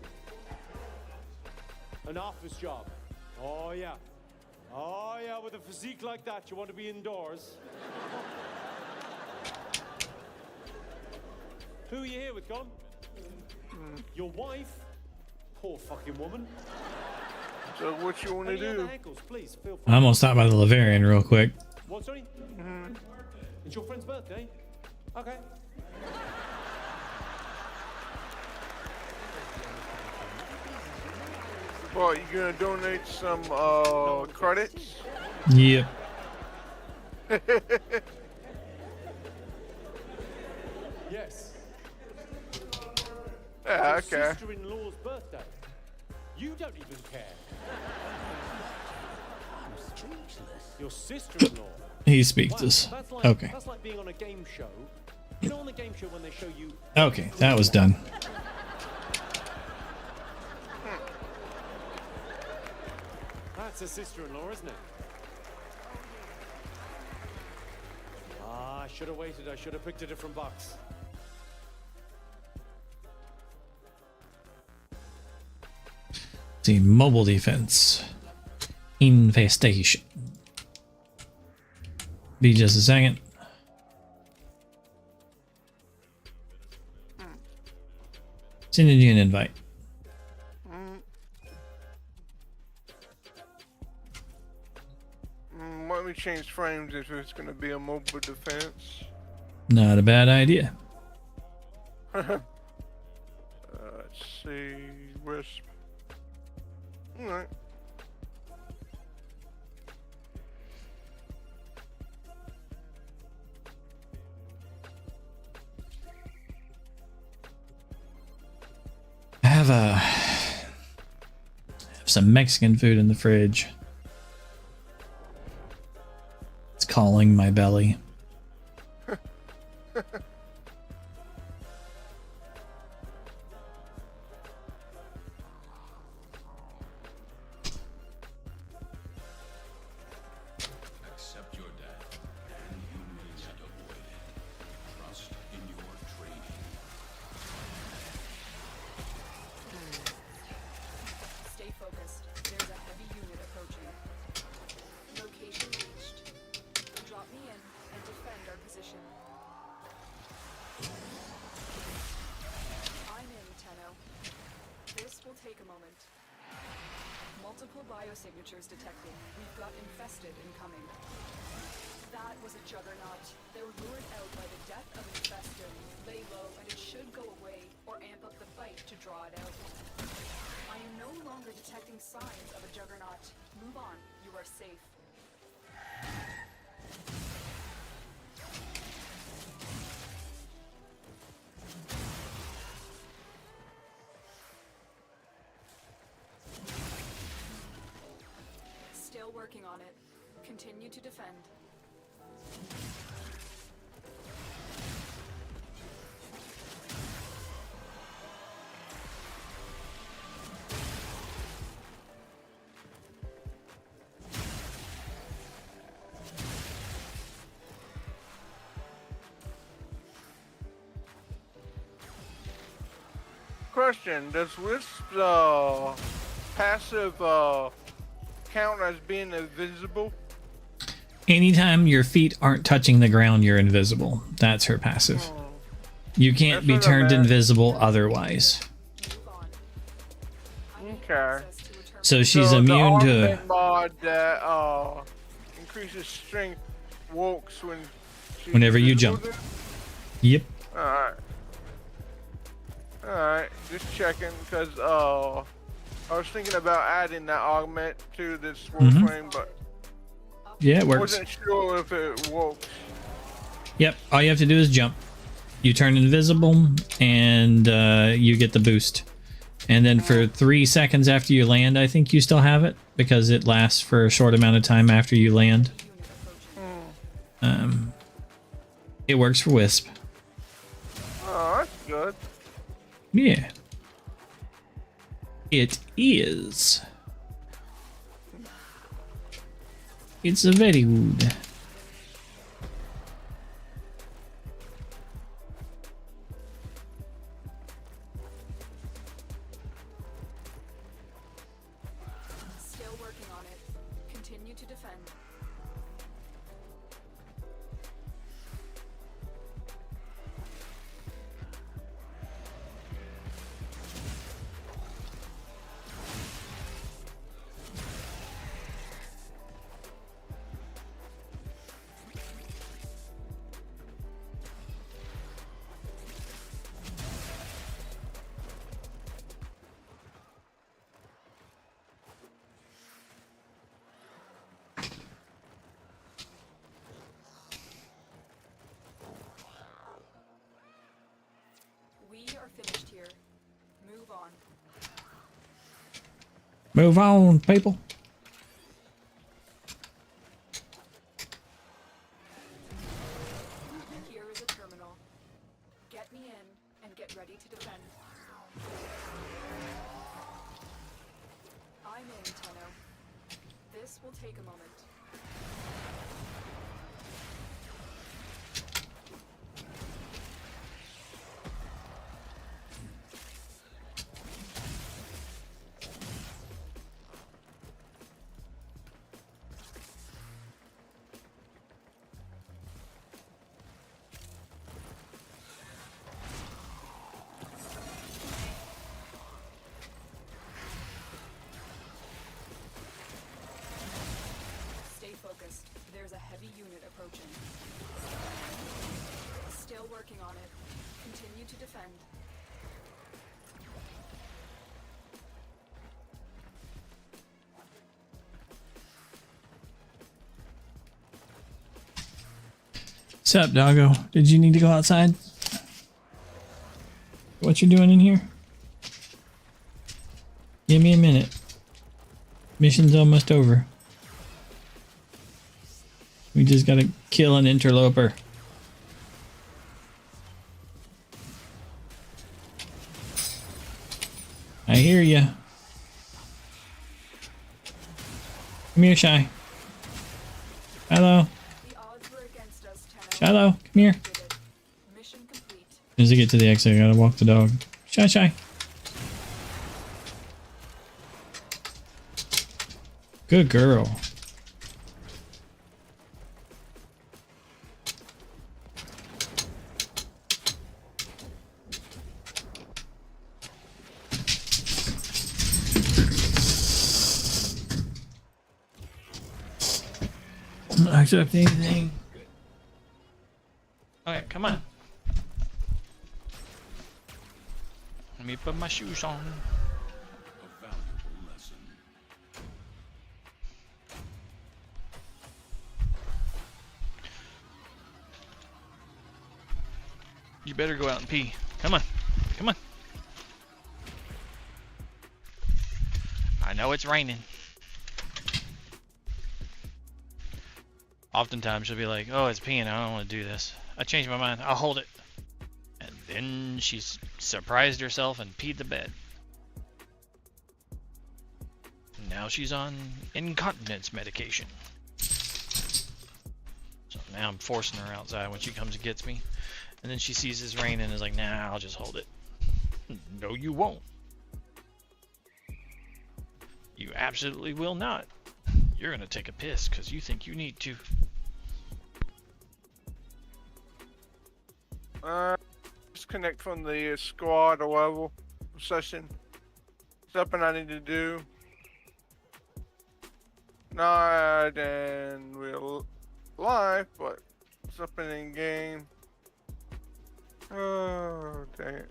An office job. Oh yeah. Oh yeah, with a physique like that, you want to be indoors. Who are you here with, Con? Your wife? Poor fucking woman. So what you want to do? Please, feel free. I'm gonna stop by the Laverian real quick. What, sorry? It's your friend's birthday? Okay. What, you gonna donate some credits? Yep. Yes. Yeah, It's your okay. sister-in-law's birthday. You don't even care. Your sister-in-law. He speaks us. That's like, Okay. That's like being on a game show. You know, on the game show when they show you. Okay, that was done. That's a sister-in-law, isn't it? Ah, I should have waited. I should have picked a different box. See, mobile defense. Infestation. Be just a second. Sending you an invite. Why don't we change frames if it's gonna be a mobile defense? Not a bad idea. Let's see, where's... Alright. I have some Mexican food in the fridge. It's calling my belly. Accept your death, and you will yet avoid it. Trust in your training. Stay focused. There's a heavy unit approaching. Location reached. Drop me in and defend our position. I'm in, Tenno. This will take a moment. Multiple biosignatures detected. We've got infested incoming. That was a juggernaut. They were lured out by the death of infested. Lay low and it should go away or amp up the fight to draw it out. I am no longer detecting signs of a juggernaut. Move on. You are safe. Still working on it. Continue to defend. question. Does Wisp's passive count as being invisible? Anytime your feet aren't touching the ground, you're invisible. That's her passive. You can't be turned invisible otherwise. Okay. So she's the immune to... augment mod that increases strength walks when she's whenever you invisible jump. then? Yep. Alright, just checking, because I was thinking about adding that augment to this Warframe, but Yeah, it works. wasn't sure if it works. Yep. All you have to do is jump. You turn invisible, and you get the boost. And then for 3 seconds after you land, I think you still have it, because it lasts for a short amount of time after you land. It works for Wisp. Oh, that's good. Yeah. It is. It's a very good. Still working on it. Continue to defend. We are finished here. Move on. Move on, people. Here is a terminal. Get me in and get ready to defend. I'm in, Tenno. This will take a moment. Stay focused. There's a heavy unit approaching. Still working on it. Continue to defend. What's up, doggo? Did you need to go outside? What you doing in here? Give me a minute. Mission's almost over. We just gotta kill an interloper. I hear ya. Come here, Shy. Hello. Shiloh, come here. As soon as I get to the exit, I gotta walk the dog. Shy. Good girl. Not accept anything. Okay, come on. Let me put my shoes on. You better go out and pee. Come on. Come on. I know it's raining. Oftentimes she'll be like, oh, it's peeing. I don't want to do this. I changed my mind. I'll hold it. And then she's surprised herself and peed the bed. Now she's on incontinence medication. So now I'm forcing her outside when she comes and gets me. And then she sees it's raining and is like, nah, I'll just hold it. No, you won't. You absolutely will not. You're gonna take a piss because you think you need to. Disconnect from the squad or level session. Something I need to do. Not in real life, but something in game. Oh, dang it.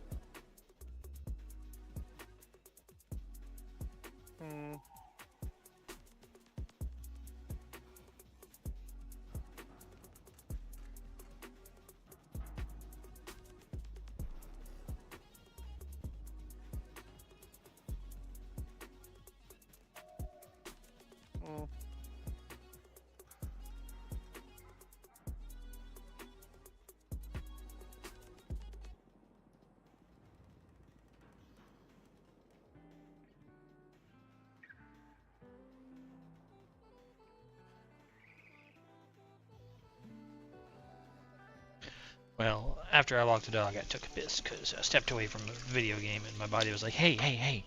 Well, after I walked the dog, I took a piss because I stepped away from a video game and my body was like, hey, hey, hey,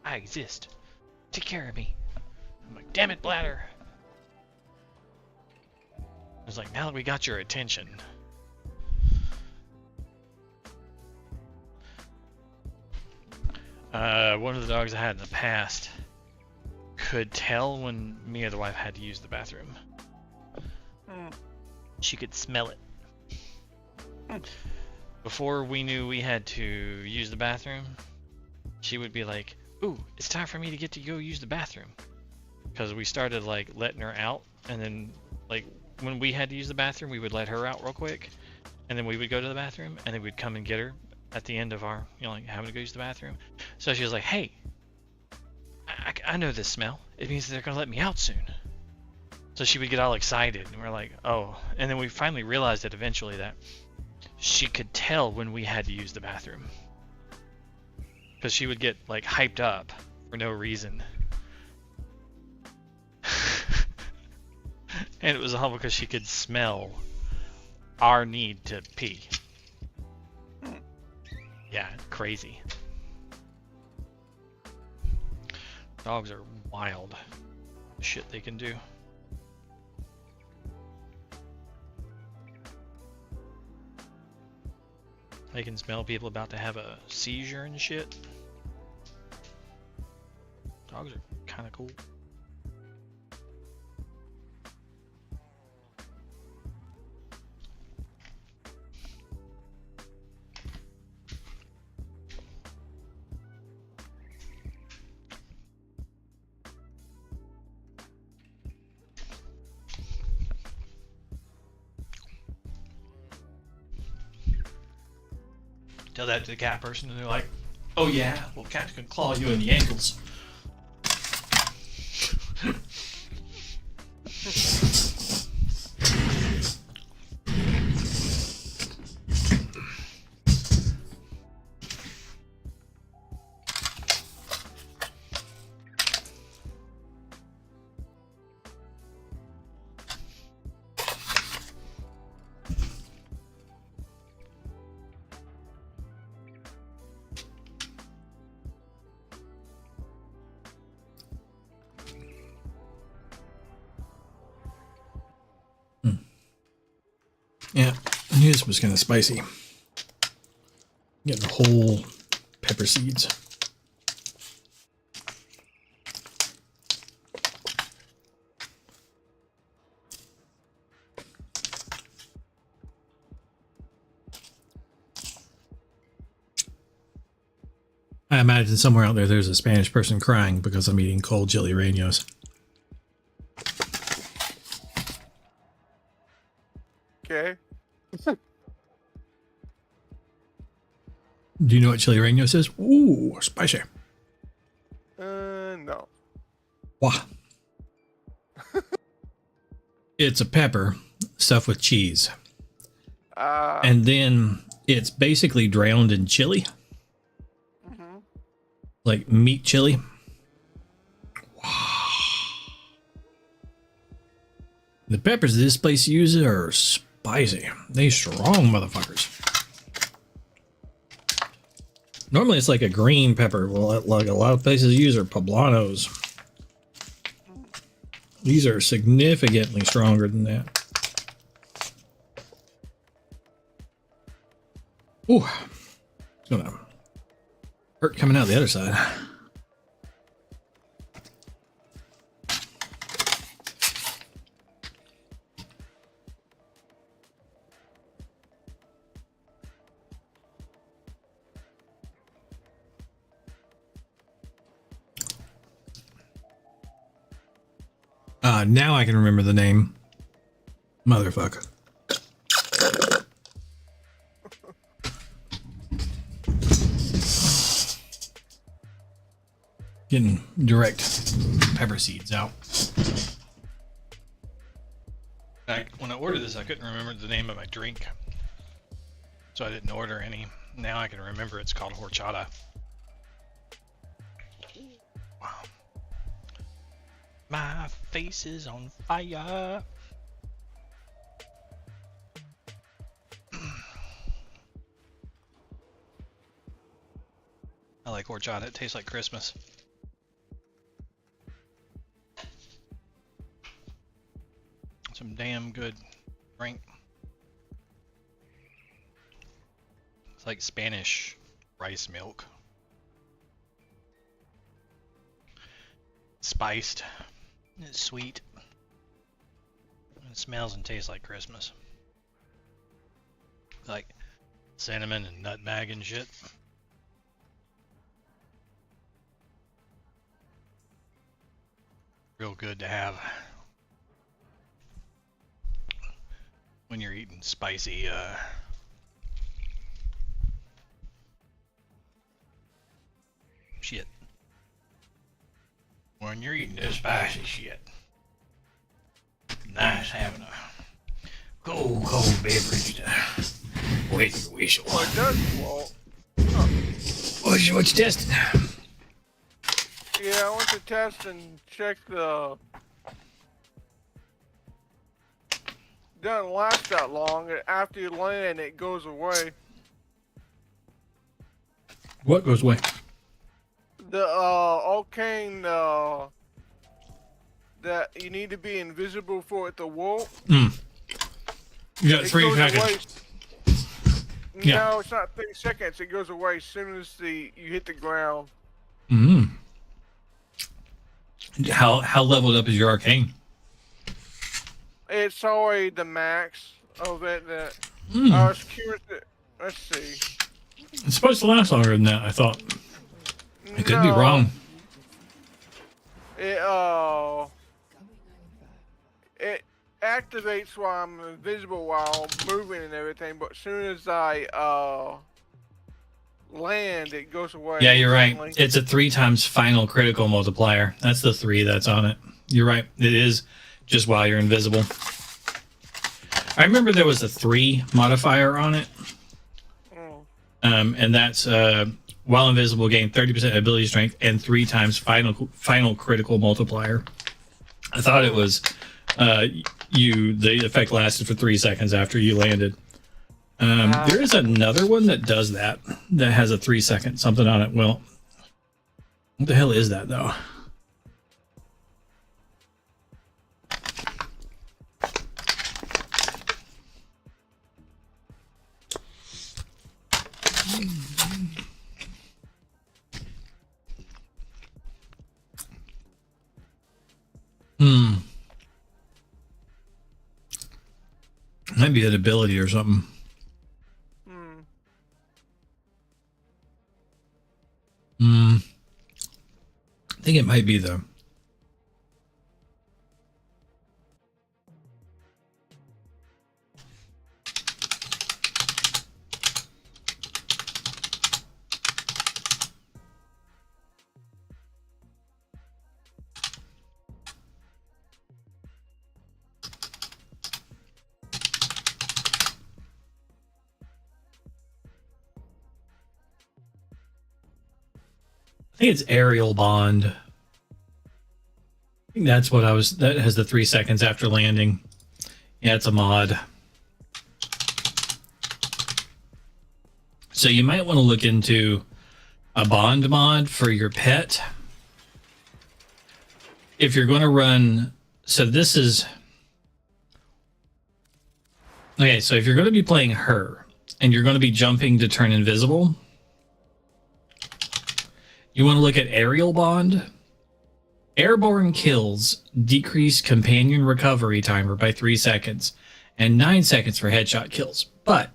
I exist. Take care of me. I'm like, damn it, bladder. I was like, now that we got your attention. One of the dogs I had in the past could tell when me or the wife had to use the bathroom. She could smell it. Before we knew we had to use the bathroom, she would be like, ooh, it's time for me to get to go use the bathroom. Because we started like letting her out, and then like when we had to use the bathroom, we would let her out real quick, and then we would go to the bathroom, and then we'd come and get her at the end of our, like having to go use the bathroom. So she was like, hey, I know this smell. It means that they're gonna let me out soon. So she would get all excited, and we're like, oh. And then we finally realized it eventually that she could tell when we had to use the bathroom. Because she would get like hyped up for no reason. And it was all because she could smell our need to pee. Yeah, crazy. Dogs are wild. The shit they can do. They can smell people about to have a seizure and shit. Dogs are kind of cool. Tell that to the cat person and they're like, oh yeah, well cats can claw you in the ankles. Yeah, I knew this was kind of spicy. Getting whole pepper seeds. I imagine somewhere out there's a Spanish person crying because I'm eating cold chili rellenos. Okay. Do you know what chili rellenos is? Ooh, spicy. No. Wah. It's a pepper stuffed with cheese. And then it's basically drowned in chili. Like meat chili. Wow. The peppers this place uses are spicy. They strong motherfuckers. Normally it's like a green pepper. Well, like a lot of places use are poblanos. These are significantly stronger than that. Ooh, it's gonna hurt coming out the other side. Now I can remember the name. Motherfucker. Getting direct pepper seeds out. When I ordered this, I couldn't remember the name of my drink, so I didn't order any. Now I can remember it's called horchata. Wow. My face is on fire. I like horchata. It tastes like Christmas. Some damn good drink. It's like Spanish rice milk. Spiced. It's sweet. It smells and tastes like Christmas. Like cinnamon and nutmeg and shit. Real good to have when you're eating spicy shit. When you're eating this spicy shit. Nice having a cold beverage to wait for wish on. Well, it does, well, What you testing? yeah, I went to test and check the... Doesn't last that long. After you land, it goes away. What goes away? The arcane that you need to be invisible for it to work. You got It 3 goes seconds. away. Yeah. No, it's not 30 seconds. It goes away as soon as you hit the ground. How leveled up is your arcane? It's already the max of it. That I was curious. Let's see. It's supposed to last longer than that, I thought. I could be wrong. It activates while I'm invisible while moving and everything, but as soon as I land, it goes away. Yeah, you're right. instantly. It's a 3 times final critical multiplier. That's the 3 that's on it. You're right. It is just while you're invisible. I remember there was a 3 modifier on it. And that's while invisible, gain 30% ability strength and 3 times final critical multiplier. I thought it was the effect lasted for 3 seconds after you landed. There is another one that does that has a 3 second something on it. Well, what the hell is that though? Might be an ability or something. I think it might be though. I think it's aerial bond. I think that's what that has the 3 seconds after landing. Yeah, it's a mod. So you might want to look into a bond mod for your pet. If you're going to run, so this is, okay, so if you're going to be playing her and you're going to be jumping to turn invisible, you want to look at aerial bond. Airborne kills decrease companion recovery timer by 3 seconds and 9 seconds for headshot kills. But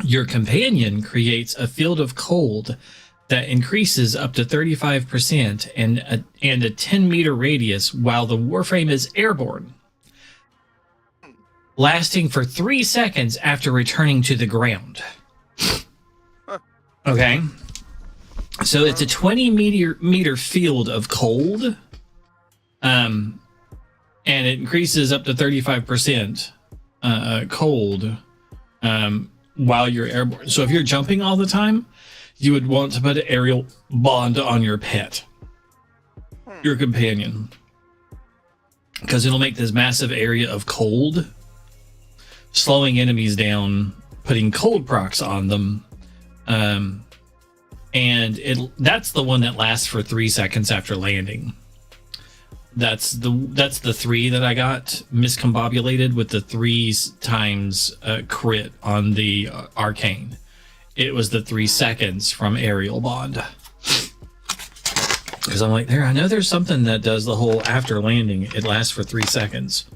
your companion creates a field of cold that increases up to 35% and a 10-meter radius while the Warframe is airborne, lasting for 3 seconds after returning to the ground. Okay? So it's a 20-meter field of cold, and it increases up to 35% cold while you're airborne. So if you're jumping all the time, you would want to put an aerial bond on your pet, your companion, because it'll make this massive area of cold, slowing enemies down, putting cold procs on them, and that's the one that lasts for 3 seconds after landing. That's the 3 that I got miscombobulated with the 3 times crit on the arcane. It was the 3 seconds from aerial bond. Because I'm like, I know there's something that does the whole after landing, it lasts for 3 seconds.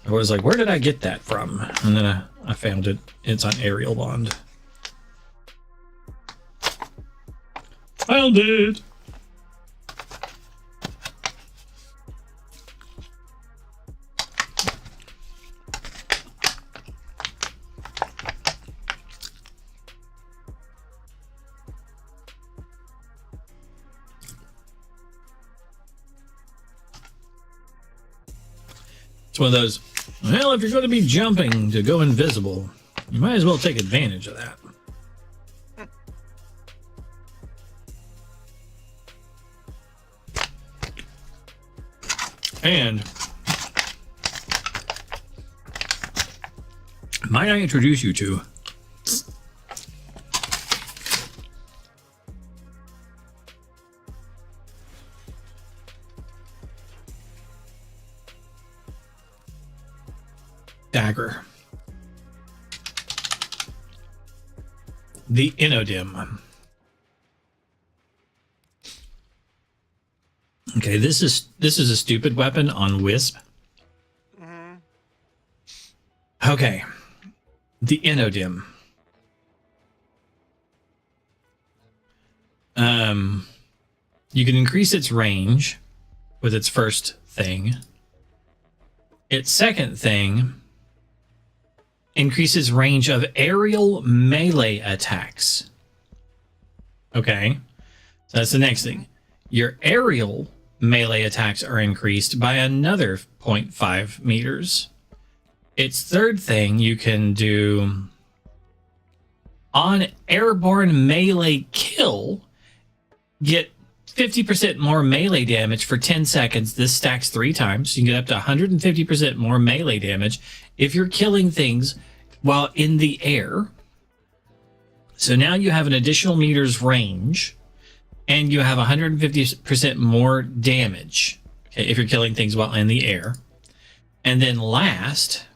I was like, where did I get that from? And then I found it. It's on aerial bond. Found it! It's one of those, well, if you're going to be jumping to go invisible, you might as well take advantage of that. And might I introduce you to Dagger, the Inodim. Okay, this is a stupid weapon on Wisp. Okay, the Inodim. You can increase its range with its first thing. Its second thing increases range of aerial melee attacks. Okay, so that's the next thing. Your aerial melee attacks are increased by another 0.5 meters. Its third thing you can do on airborne melee kill, get 50% more melee damage for 10 seconds. This stacks 3 times. You can get up to 150% more melee damage if you're killing things while in the air. So now you have an additional meter's range, and you have 150% more damage, okay, if you're killing things while in the air. And then last,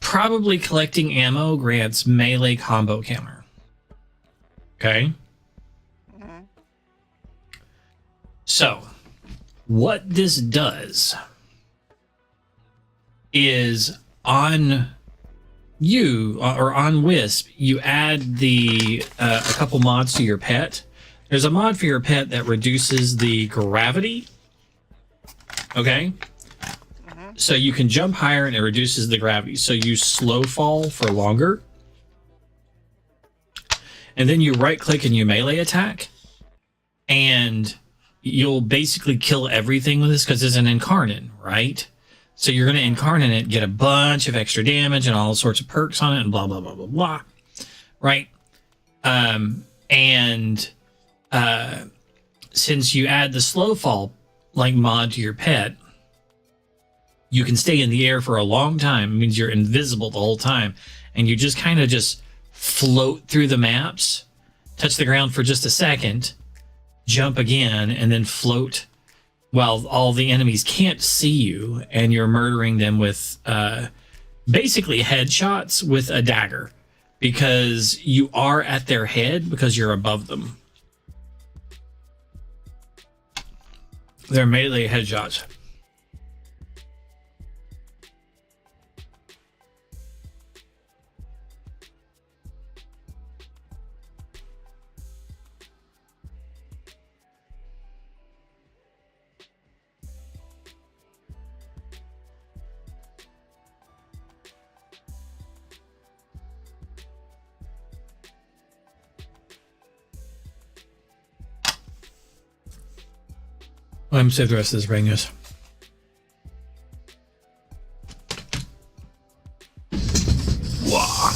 probably collecting ammo grants melee combo counter. Okay? So, what this does is on you, or on Wisp, you add a couple mods to your pet. There's a mod for your pet that reduces the gravity. Okay? So you can jump higher and it reduces the gravity. So you slow fall for longer. And then you right click and you melee attack. And you'll basically kill everything with this because it's an incarnate, right? So you're going to incarnate it, get a bunch of extra damage and all sorts of perks on it and blah, blah, blah, blah, blah. Right? Since you add the slow fall like mod to your pet, you can stay in the air for a long time. It means you're invisible the whole time, and you just kind of just float through the maps, touch the ground for just a second, jump again, and then float while all the enemies can't see you, and you're murdering them with basically headshots with a dagger, because you are at their head because you're above them. They're melee headshots. I'm save the rest of this ringus. Wow.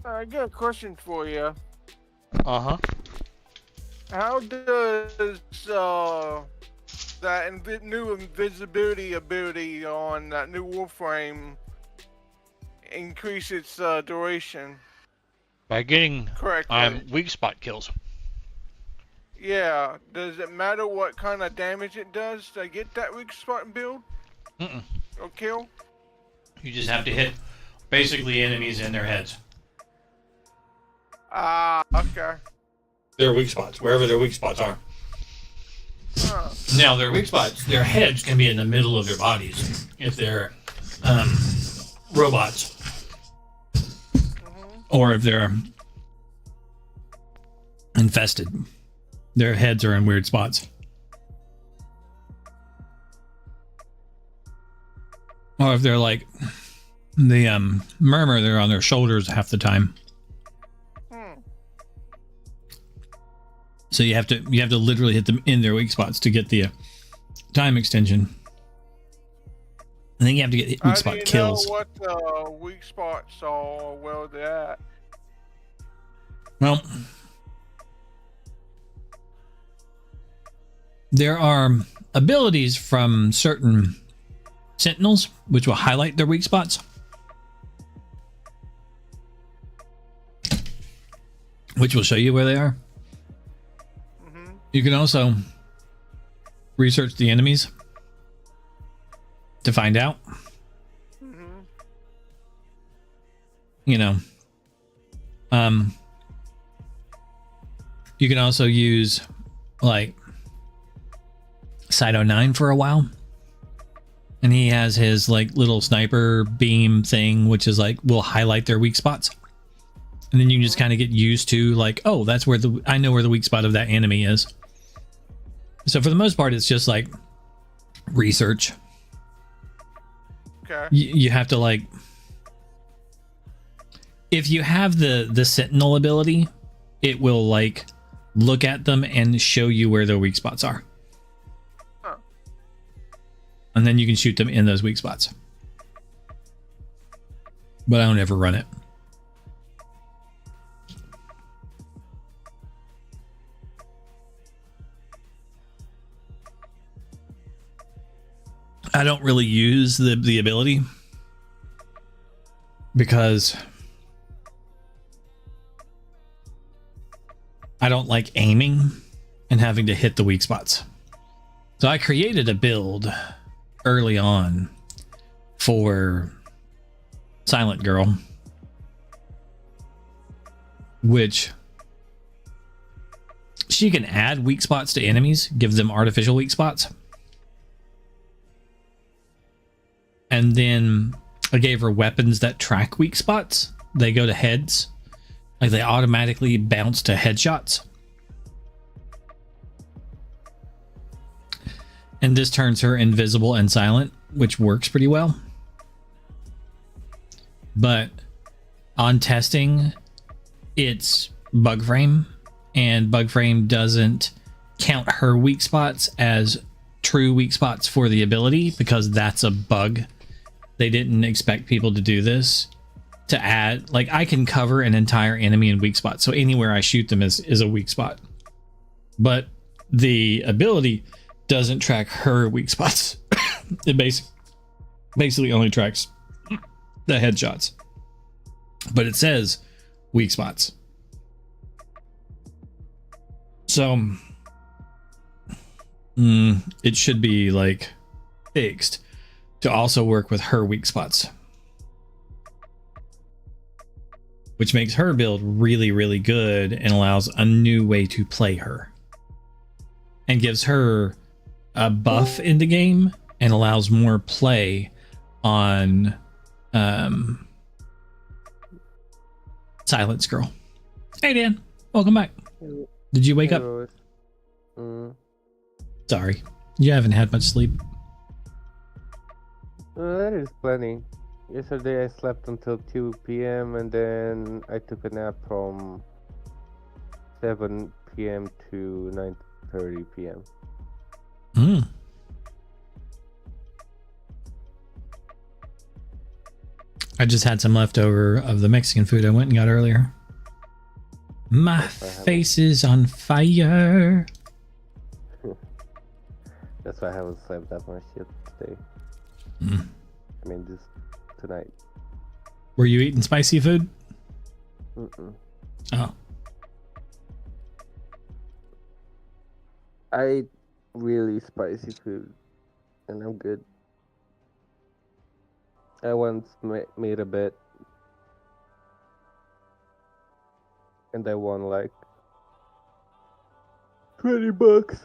I got a question for you. Uh-huh. How does that new invisibility ability on that new Warframe increase its duration? By getting Correctly. weak spot kills. Yeah. Does it matter what kind of damage it does to get that weak spot build? Mm-mm. Or kill? You just have to hit basically enemies in their heads. Ah, okay. Their weak spots, wherever their weak spots are. Huh. Now, their weak spots, their heads can be in the middle of their bodies if they're robots. Or if they're infested. Their heads are in weird spots. Or if they're like the murmur, they're on their shoulders half the time. So you have to literally hit them in their weak spots to get the time extension. I think you have to get weak spot kills. Know what weak spots are where they're at? Well, there are abilities from certain sentinels which will highlight their weak spots, which will show you where they are. You can also research the enemies to find out. You know, you can also use like Side 09 for a while, and he has his like little sniper beam thing, which is like will highlight their weak spots. And then you just kind of get used to like, oh, that's where I know where the weak spot of that enemy is. So for the most part, it's just like research. Okay. You have to like, if you have the Sentinel ability, it will like look at them and show you where their weak spots are. Huh. And then you can shoot them in those weak spots. But I don't ever run it. I don't really use the ability because I don't like aiming and having to hit the weak spots. So I created a build early on for Silent Girl, which she can add weak spots to enemies, give them artificial weak spots. and then I gave her weapons that track weak spots. They go to heads. Like they automatically bounce to headshots. And this turns her invisible and silent, which works pretty well. But on testing, it's bug frame, and bug frame doesn't count her weak spots as true weak spots for the ability because that's a bug. They didn't expect people to do this. To add, like, I can cover an entire enemy in weak spots, so anywhere I shoot them is a weak spot. But the ability doesn't track her weak spots. It basically only tracks the headshots. But it says weak spots. So it should be like fixed to also work with her weak spots, which makes her build really, really good and allows a new way to play her and gives her a buff in the game and allows more play on Silence Girl. Hey Dan, welcome back. Did you wake up? Sorry, you haven't had much sleep. That is plenty. Yesterday I slept until 2 p.m. and then I took a nap from 7 p.m. to 9:30 p.m. I just had some leftover of the Mexican food I went and got earlier. My face is on fire. That's why I haven't slept that much yet today. I mean, just tonight. Were you eating spicy food? Oh. I eat really spicy food, and I'm good. I once made a bet, and I won like $20.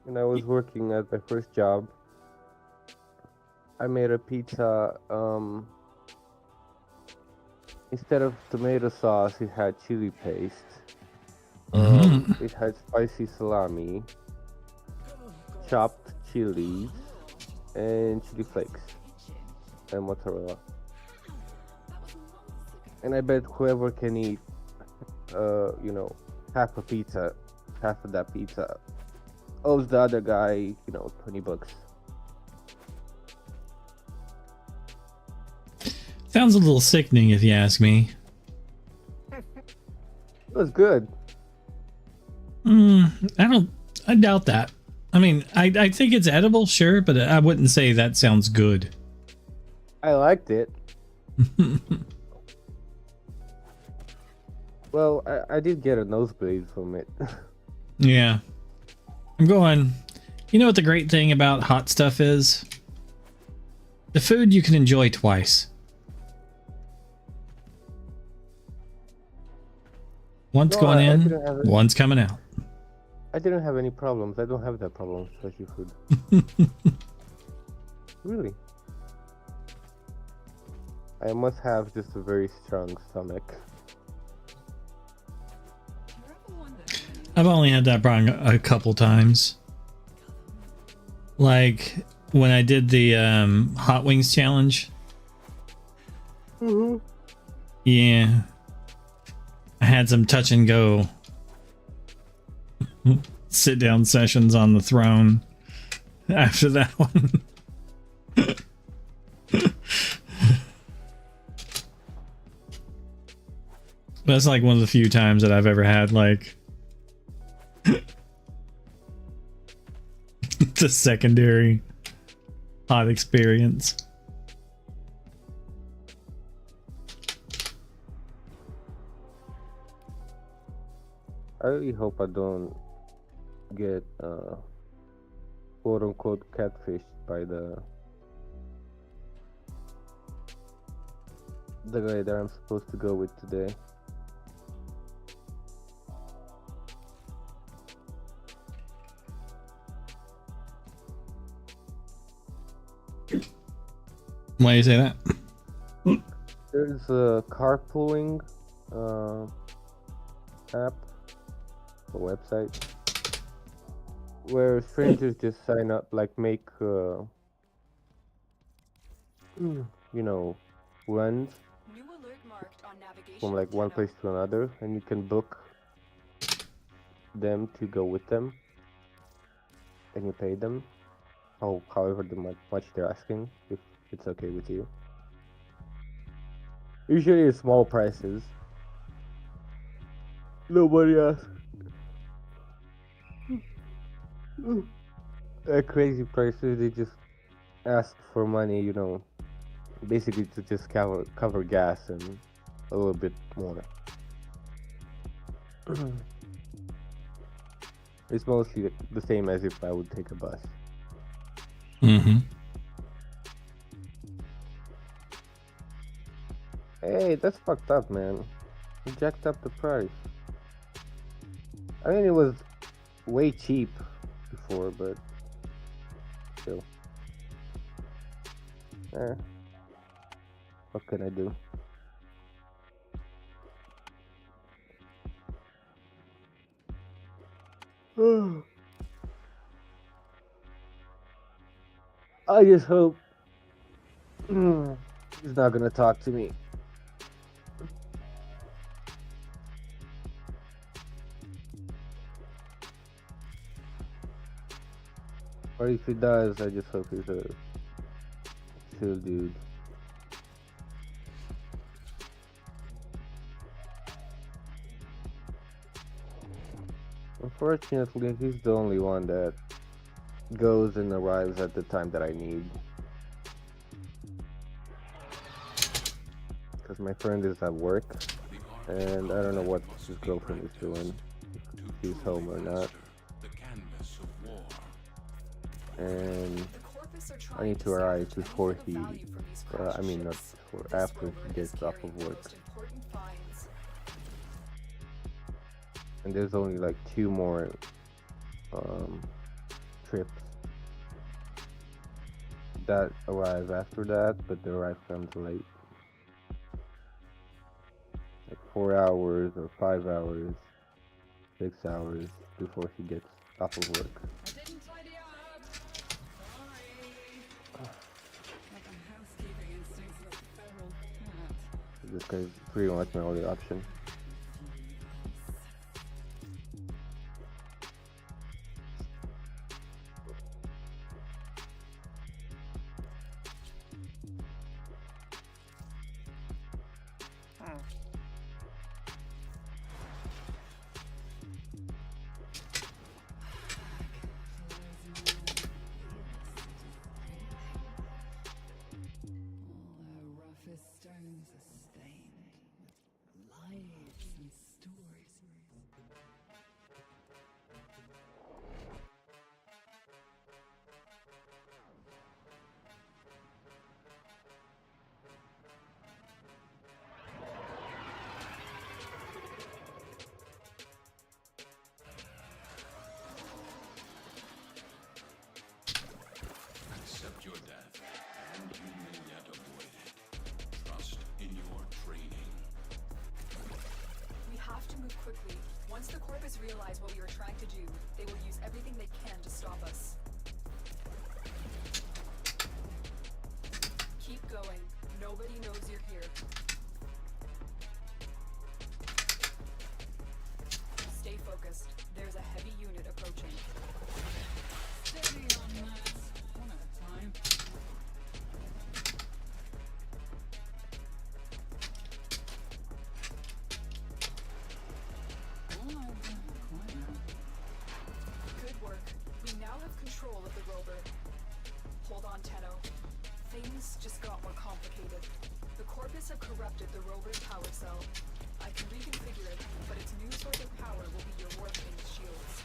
When I was working at my first job, I made a pizza. Instead of tomato sauce, it had chili paste. It had spicy salami, chopped chilies, and chili flakes, and mozzarella. And I bet whoever can eat, half a pizza, half of that pizza, owes the other guy, $20. Sounds a little sickening if you ask me. It was good. I doubt that. I mean, I think it's edible, sure, but I wouldn't say that sounds good. I liked it. Well, I did get a nosebleed from it. Yeah. I'm going, you know what the great thing about hot stuff is? The food you can enjoy twice. One's going in, one's coming out. I didn't have any problems. I don't have that problem with spicy food. Really. I must have just a very strong stomach. I've only had that problem a couple times. Like when I did the hot wings challenge. Yeah. I had some touch and go sit down sessions on the throne after that one. That's like one of the few times that I've ever had like the secondary hot experience. I really hope I don't get quote unquote catfished by the guy that I'm supposed to go with today. Why do you say that? There's a carpooling app, a website, where strangers just sign up, like make, you know, runs from like one place to another, and you can book them to go with them, and you pay them, however much they're asking, if it's okay with you. Usually it's small prices. Nobody asks. At crazy prices, they just ask for money, you know, basically to just cover gas and a little bit more. It's mostly the same as if I would take a bus. Mm-hmm. Hey, that's fucked up, man. You jacked up the price. I mean, it was way cheap before, but still. What can I do? I just hope he's not gonna talk to me. Or if he does, I just hope he's a chill dude. Unfortunately, he's the only one that goes and arrives at the time that I need. Because my friend is at work, and I don't know what his girlfriend is doing, if she's home or not. And I need to arrive before he, I mean not before, after he gets off of work. And there's only like 2 more trips that arrive after that, but they arrive kind of late. Like 4 hours or 5 hours, 6 hours before he gets off of work. This guy's pretty much my only option. Accept your death, and you may yet avoid it. Trust in your training. We have to move quickly. Once the Corvus realize what we were trying to do, they will use everything they can to stop us. Keep going. Nobody knows you're here. Stay focused. There's a heavy unit approaching. Steady on that. One at a time. Good work. We now have control of the rover. Hold on, Tenno. Things just got more complicated. The Corvus have corrupted the rover's power cell. I can reconfigure it, but its new source of power will be your Warframe shields.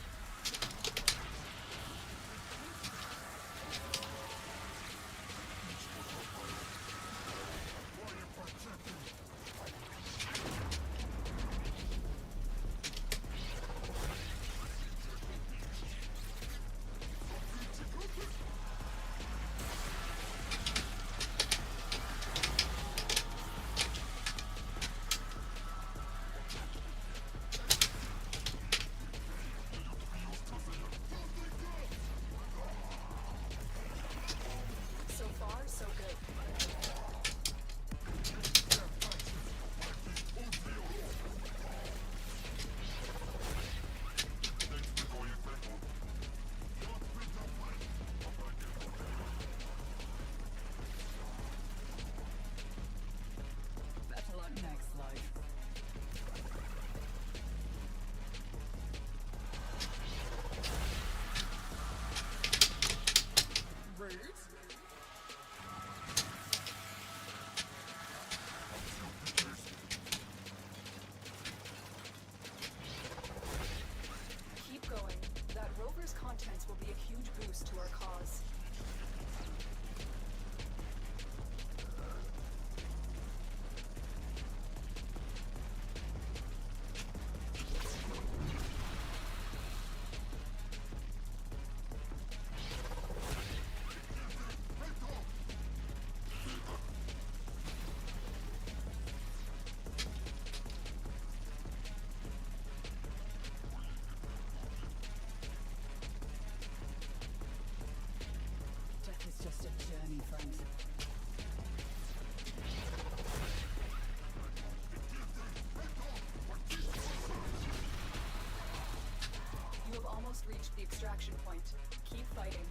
extraction point. Keep fighting.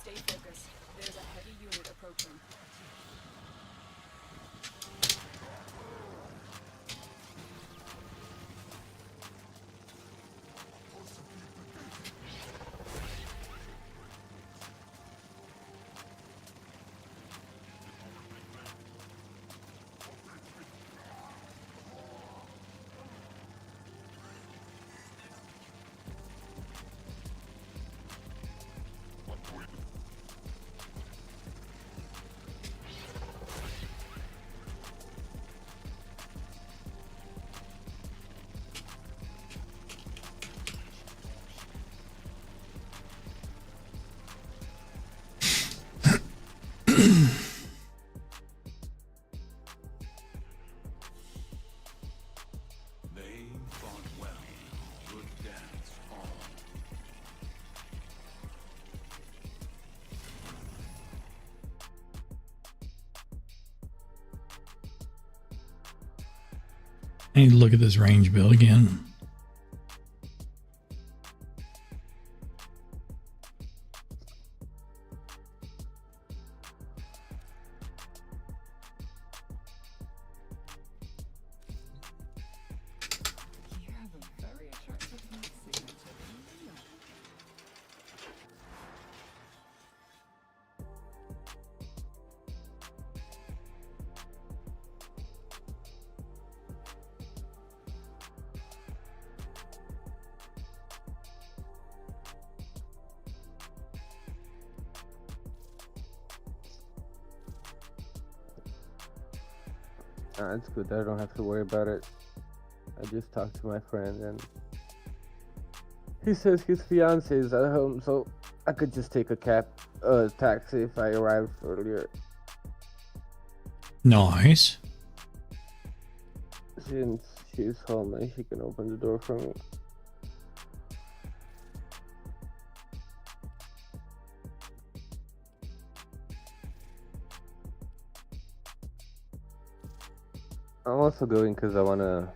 Stay focused. There's a heavy unit approaching. They fought well. Good dance all. I need to look at this range build again. You have a very attractive night signature. It's good. I don't have to worry about it. I just talked to my friend and he says his fiance is at home, so I could just take a taxi if I arrived earlier. Nice. Since she's home and she can open the door for me. I'm also going because I want to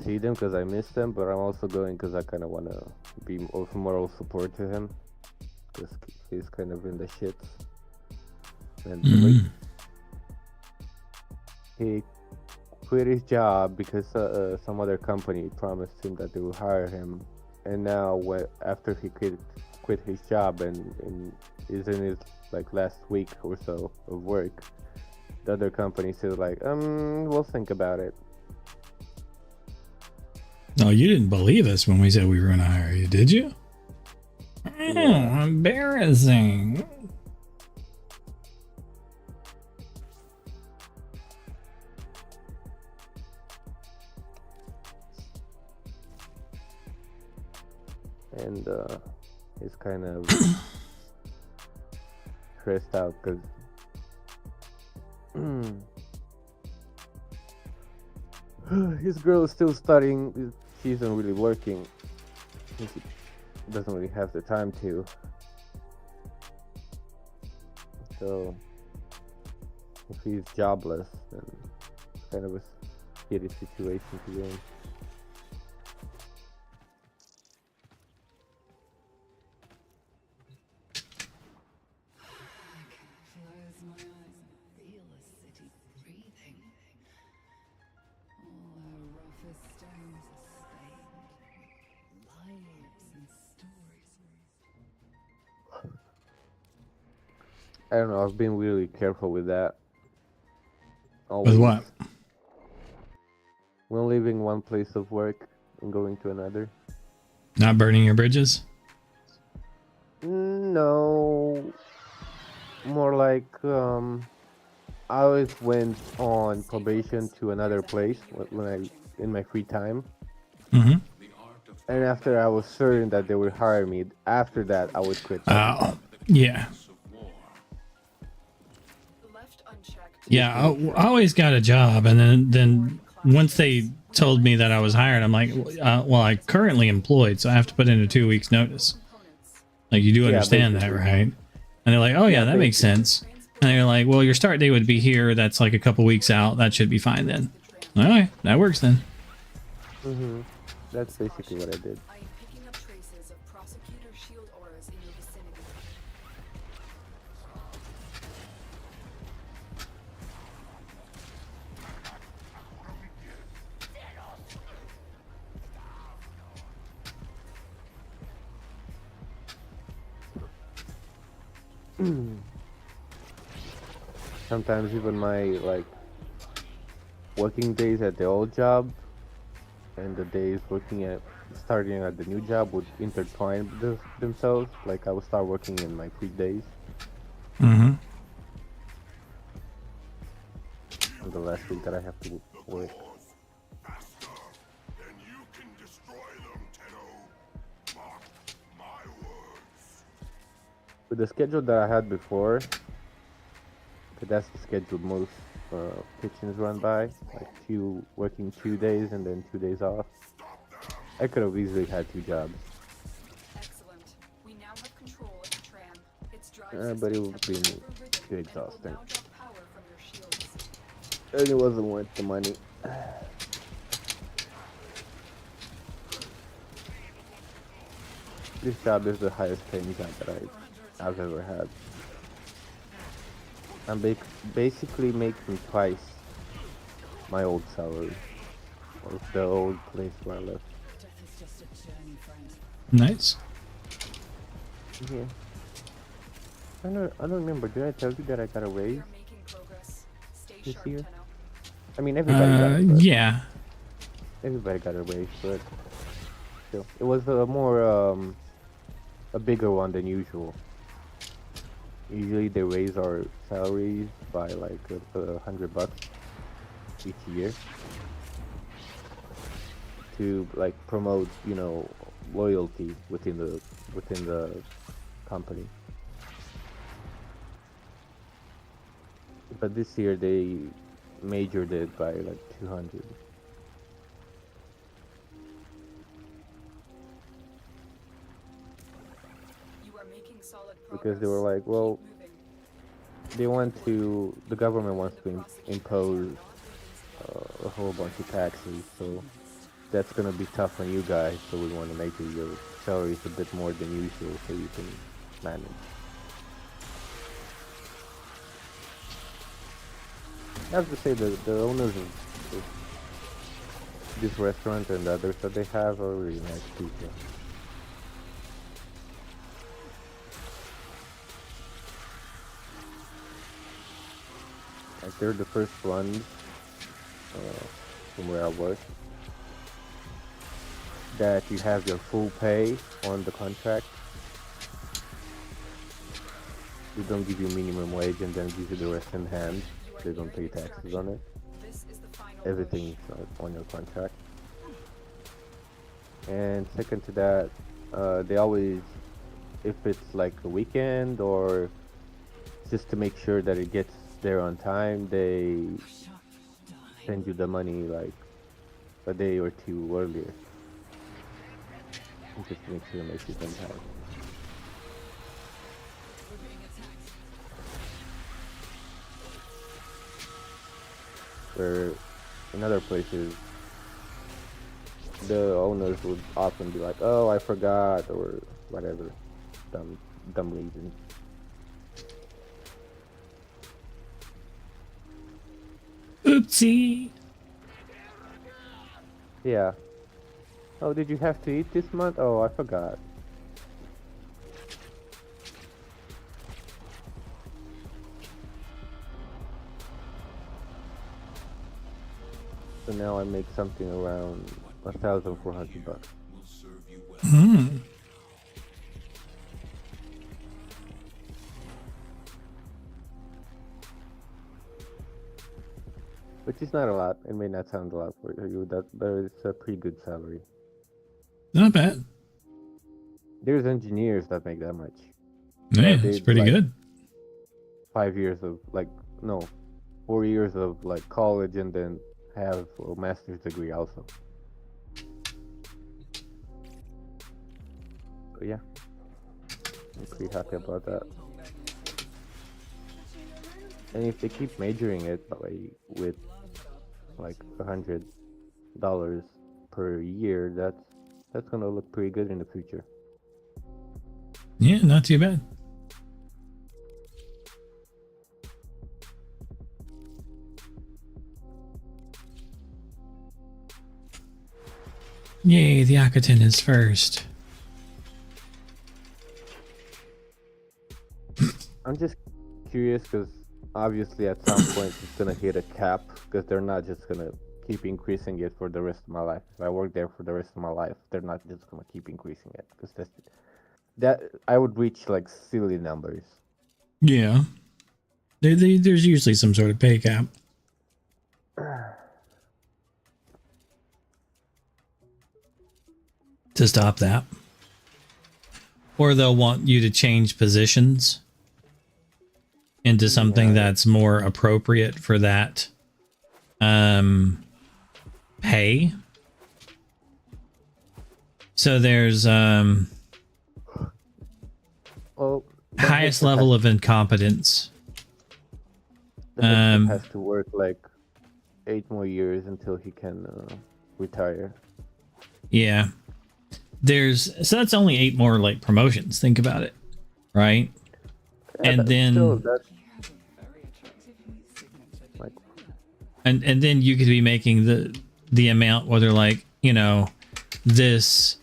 see them because I miss them, but I'm also going because I kind of want to be of moral support to him because he's kind of in the shits mentally. He quit his job because some other company promised him that they will hire him, and now after he quit his job and is in his like last week or so of work, the other company says like, we'll think about it. No, you didn't believe us when we said we were going to hire you, did you? Yeah. Oh, embarrassing. And he's kind of stressed out because his girl is still studying. She isn't really working. She doesn't really have the time to. So if he's jobless, then it's kind of a shitty situation to be in. Close my eyes and feel a city breathing. All her roughest stones are stained. Lives and stories. I don't know, I've been really careful with that. With what? When leaving one place of work and going to another. Not burning your bridges? No. More like, I always went on probation to another place when in my free time. Mm-hmm. And after I was certain that they would hire me, after that I would quit. Oh, yeah. Yeah, I always got a job, and then once they told me that I was hired, I'm like, well, I'm currently employed, so I have to put in a 2 weeks notice. Like, you do understand that, right? And they're like, oh yeah, that makes sense. And they're like, well, your start date would be here. That's like a couple weeks out. That should be fine then. All right, that works then. That's basically what I did. I am picking up traces of prosecutor shield auras in your vicinity. Sometimes even my like working days at the old job and the days starting at the new job would intertwine themselves. Like I would start working in my weekdays. Mm-hmm. And the last week that I have to work. With the schedule that I had before, 'cause that's the schedule most kitchens run by, like working 2 days and then 2 days off. I could have easily had 2 jobs. Excellent. We now have control of the tram. Its drive But it systems would have be been too overridden and will exhausting. now draw power from your shields. And it wasn't worth the money. This job is the highest paying job that I've ever had. I'm basically making twice my old salary of the old place where I left. Death is just a journey, friend. Nice. Yeah. I don't remember. Did I tell you that I got a raise this year? I mean, everybody got it. But Yeah. everybody got a raise, but still, it was a bigger one than usual. Usually they raise our salaries by like $100 each year to like promote, loyalty within the company. But this year they majored it by like 200. You are making solid Because they were like, well, the government wants to impose a whole bunch of taxes, so that's gonna be tough on you guys, so we want to make your salaries a bit more than usual so you can manage. I have to say the owners of this restaurant and the others that they have are really nice people. Like they're the first ones from where I work that you have your full pay on the contract. They don't give you minimum wage and then give you the rest in hand. They don't pay taxes on it. Everything is on your contract. And second to that, they always, if it's like a weekend or just to make sure that it gets there on time, they send you the money like a day or two earlier. Just to make sure it makes it on time. Where in other places, the owners would often be like, "Oh, I forgot," or whatever, dumb reason. Oopsie. Yeah. Oh, did you have to eat this month? Oh, I forgot. So now I make something around $1,400. Hmm. Which is not a lot. It may not sound a lot for you, but it's a pretty good salary. Not bad. There's engineers that make that much. Yeah, it's pretty good. 5 years of 4 years of like college and then have a master's degree also. So yeah, I'm pretty happy about that. And if they keep majoring it with like $100 per year, that's gonna look pretty good in the future. Yeah, not too bad. Yay, the Akaten is first. I'm just curious because obviously at some point it's gonna hit a cap because they're not just gonna keep increasing it for the rest of my life. If I work there for the rest of my life, they're not just gonna keep increasing it because that I would reach like silly numbers. Yeah. There's usually some sort of pay cap. To stop that. Or they'll want you to change positions into something that's more appropriate for that pay. So there's highest level of incompetence. Has to work like 8 more years until he can retire. Yeah. So that's only 8 more like promotions. Think about it, right? Yeah, and then and then you could be making the amount, whether like, you know, this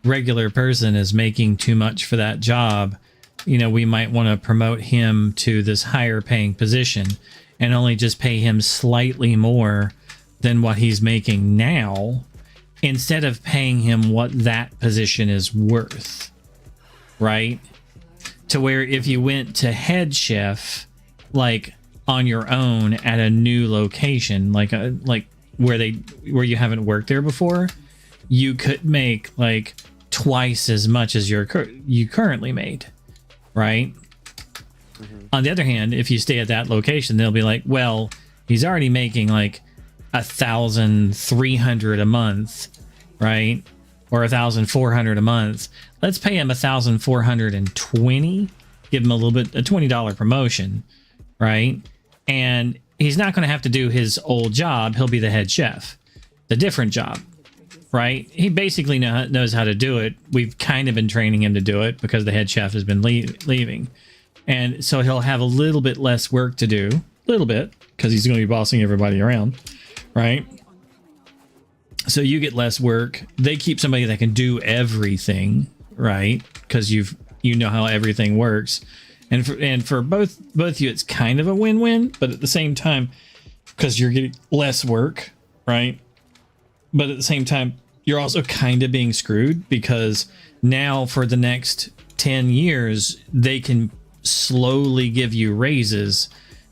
regular person is making too much for that job. You know, we might want to promote him to this higher paying position and only just pay him slightly more than what he's making now, instead of paying him what that position is worth, right? To where if you went to head chef, like on your own at a new location, like where you haven't worked there before, you could make like twice as much as you currently made, right? On the other hand, if you stay at that location, they'll be like, well, he's already making like 1,300 a month, right? Or 1,400 a month. Let's pay him 1,420. Give him a $20 promotion, right? And he's not going to have to do his old job. He'll be the head chef, the different job, right? He basically knows how to do it. We've kind of been training him to do it because the head chef has been leaving. And so he'll have a little bit less work to do, a little bit, because he's going to be bossing everybody around, right? So you get less work. They keep somebody that can do everything, right? Because you know how everything works. And for both you, it's kind of a win-win, but at the same time, because you're getting less work, right? But at the same time, you're also kind of being screwed, because now for the next 10 years, they can slowly give you raises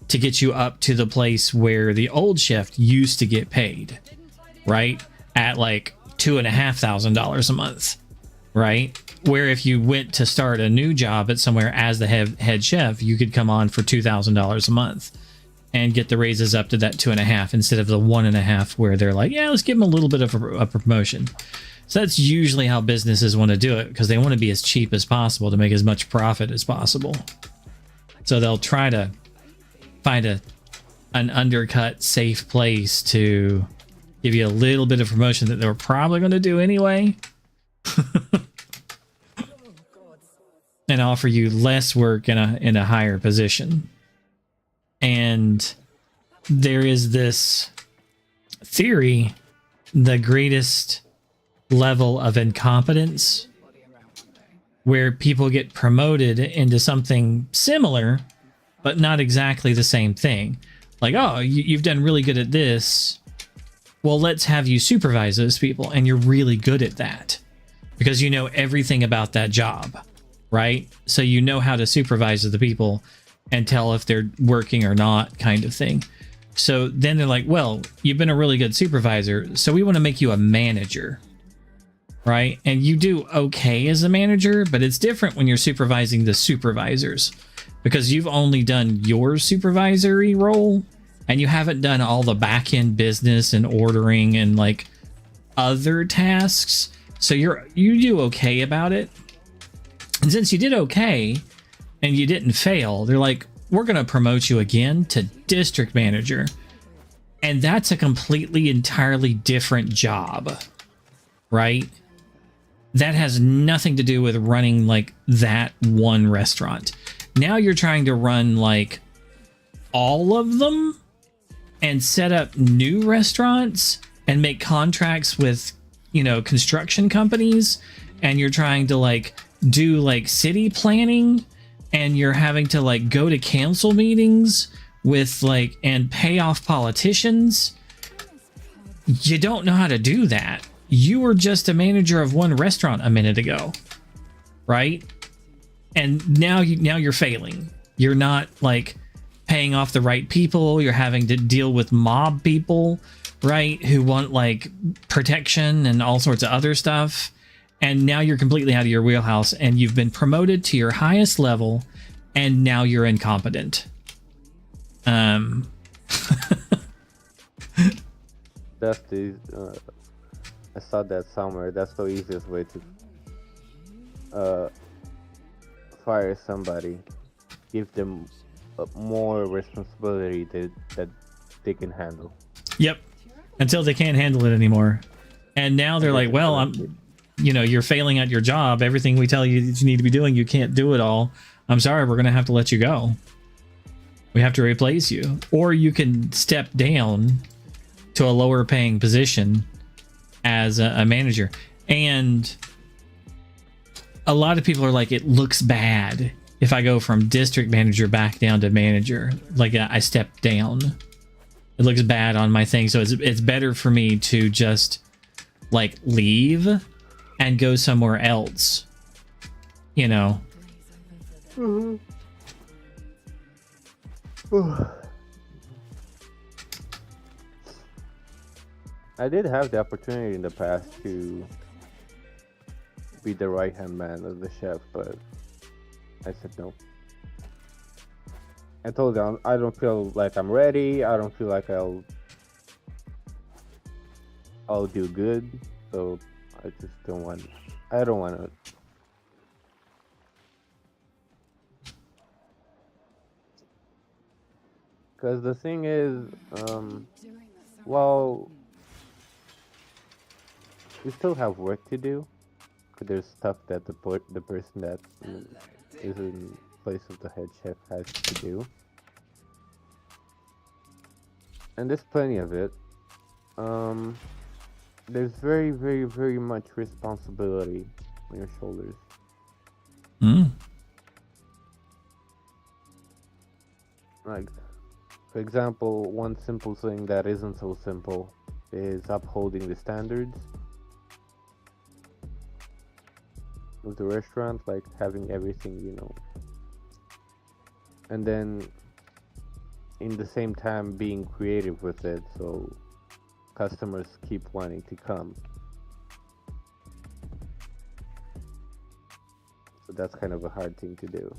to get you up to the place where the old chef used to get paid, right? At like $2,500 a month, right? Where if you went to start a new job at somewhere as the head chef, you could come on for $2,000 a month and get the raises up to that 2.5 instead of the 1.5, where they're like, yeah, let's give them a little bit of a promotion. So that's usually how businesses want to do it, because they want to be as cheap as possible to make as much profit as possible. So they'll try to find an undercut, safe place to give you a little bit of promotion that they were probably going to do anyway. And offer you less work in a higher position. And there is this theory, the greatest level of incompetence, where people get promoted into something similar, but not exactly the same thing. Like, oh, you've done really good at this. Well, let's have you supervise those people. And you're really good at that because you know everything about that job, right? So you know how to supervise the people and tell if they're working or not, kind of thing. So then they're like, well, you've been a really good supervisor, so we want to make you a manager, right? And you do okay as a manager, but it's different when you're supervising the supervisors, because you've only done your supervisory role and you haven't done all the back-end business and ordering and like other tasks. So you do okay about it. And since you did okay and you didn't fail, they're like, we're going to promote you again to district manager. And that's a completely, entirely different job, right? That has nothing to do with running like that one restaurant. Now you're trying to run like all of them and set up new restaurants and make contracts with, you know, construction companies, and you're trying to like do like city planning, and you're having to like go to council meetings with like and pay off politicians. You don't know how to do that. You were just a manager of one restaurant a minute ago, right? And now you're failing. You're not like paying off the right people. You're having to deal with mob people, right, who want like protection and all sorts of other stuff. And now you're completely out of your wheelhouse, and you've been promoted to your highest level, and now you're incompetent. That's the I saw that somewhere. That's the easiest way to fire somebody. Give them more responsibility that they can handle. Yep. Until they can't handle it anymore. And now they're like, well, you know, you're failing at your job. Everything we tell you that you need to be doing, you can't do it all. I'm sorry, we're going to have to let you go. We have to replace you. Or you can step down to a lower paying position as a manager. And a lot of people are like, it looks bad if I go from district manager back down to manager. Like I step down. It looks bad on my thing. So it's better for me to just like leave and go somewhere else, you know. I did have the opportunity in the past to be the right-hand man of the chef, but I said no. I told them I don't feel like I'm ready. I don't feel like I'll do good. So I just don't want. I don't want to. Because the thing is, well, we still have work to do. Cause there's stuff that the person that is in place of the head chef has to do, and there's plenty of it. There's very, very, very much responsibility on your shoulders. Like, for example, one simple thing that isn't so simple is upholding the standards of the restaurant, like having everything, you know, and then in the same time being creative with it, so customers keep wanting to come. So that's kind of a hard thing to do.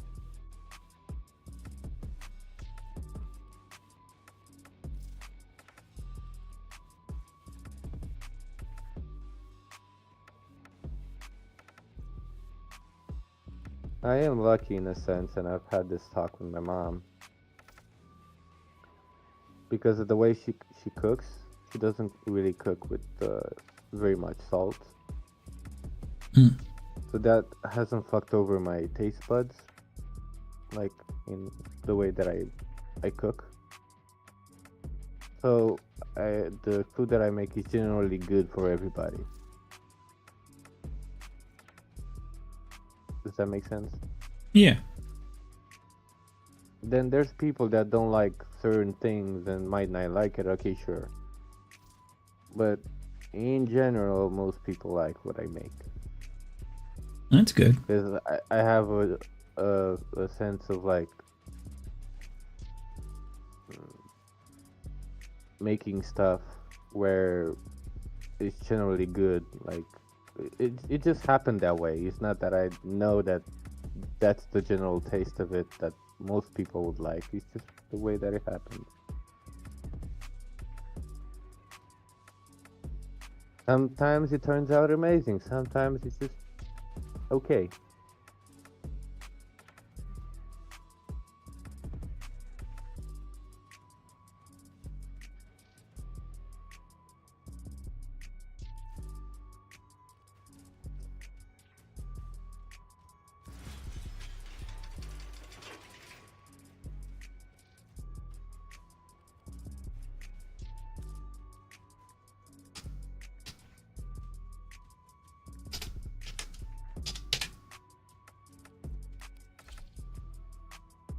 I am lucky in a sense, and I've had this talk with my mom, because of the way she cooks. She doesn't really cook with very much salt, so that hasn't fucked over my taste buds, like in the way that I cook. So the food that I make is generally good for everybody. Does that make sense? Yeah. Then there's people that don't like certain things and might not like it. Okay, sure. But in general, most people like what I make. That's good. Because I have a sense of like making stuff where it's generally good. Like it just happened that way. It's not that I know that that's the general taste of it that most people would like. It's just the way that it happened. Sometimes it turns out amazing. Sometimes it's just okay.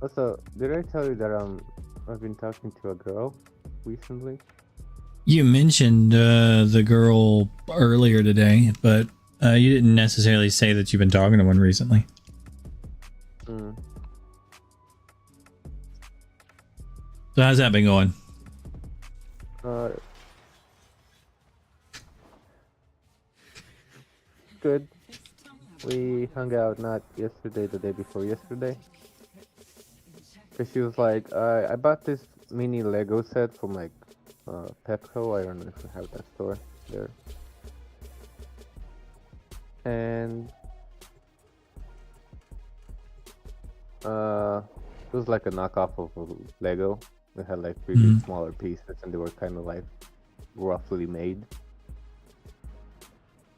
Also, did I tell you that I've been talking to a girl recently? You mentioned the girl earlier today, but you didn't necessarily say that you've been talking to one recently. Mm. So how's that been going? Good. We hung out not yesterday, the day before yesterday. Cause she was like, I bought this mini Lego set from like Pepco. I don't know if we have that store there. And it was like a knockoff of a Lego. They had like really smaller pieces, and they were kind of like roughly made.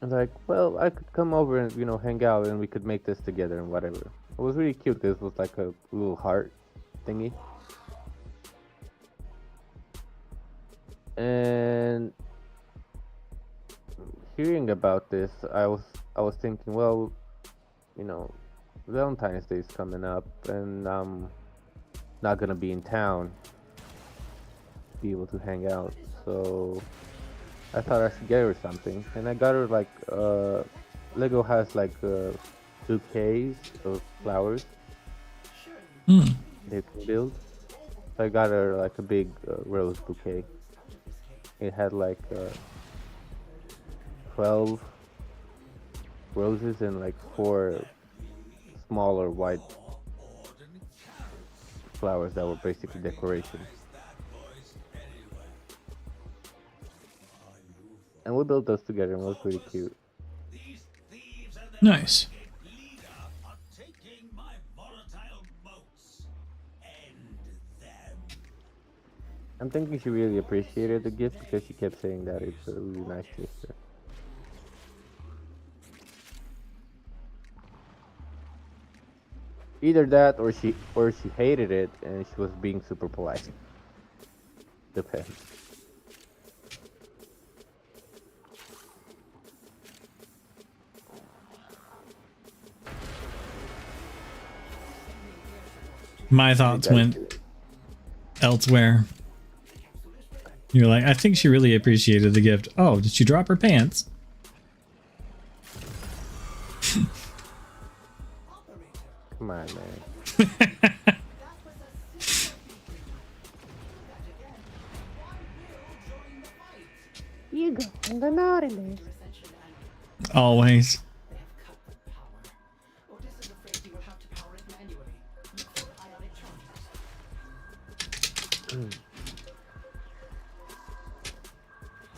And like, well, I could come over and hang out, and we could make this together and whatever. It was really cute. This was like a little heart thingy. And hearing about this, I was thinking, well, Valentine's Day is coming up, and I'm not gonna be in town to be able to hang out. So I thought I should get her something, and I got her like Lego has like bouquets of flowers they can build. So I got her like a big rose bouquet. It had like 12 roses and like 4 smaller white flowers that were basically decoration. And we built those together, and it was pretty cute. Nice. I'm thinking she really appreciated the gift because she kept saying that it's a really nice gesture. Either that, or she hated it and she was being super polite. Depends. My thoughts went elsewhere. You're like, I think she really appreciated the gift. Oh, did she drop her pants? Come on, man. You go on the naughty list. Always.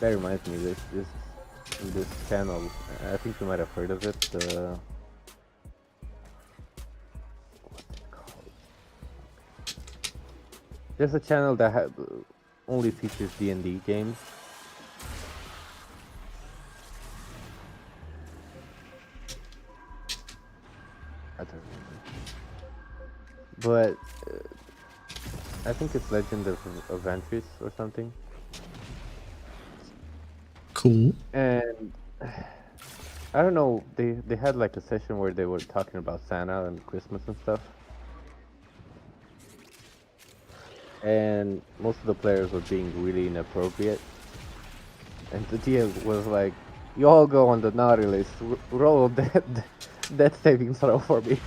That reminds me, this channel. I think you might have heard of it. What's it called? There's a channel that only features D&D games. I don't remember. But I think it's Legend of Ventress or something. Cool. And I don't know, they had like a session where they were talking about Santa and Christmas and stuff. And most of the players were being really inappropriate. And the DM was like, you all go on the naughty list, roll that saving throw for me.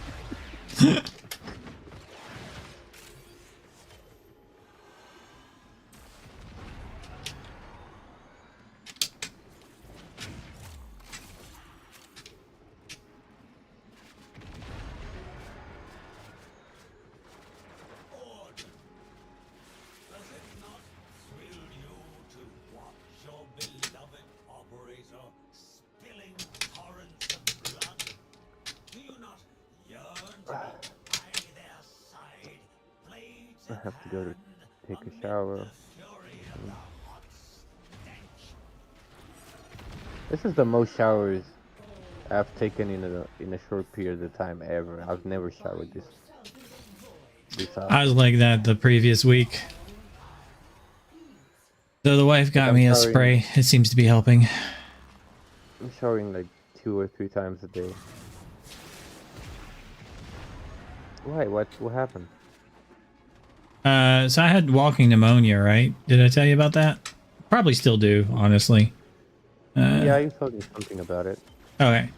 I have to go to take a shower. This is the most showers I've taken in a short period of time ever. I've never showered this often. I was like that the previous week. So the wife got me a spray. It seems to be helping. I'm showering like 2 or 3 times a day. Why? What happened? So I had walking pneumonia, right? Did I tell you about that? Probably still do, honestly. Yeah, you told me something about it. Okay.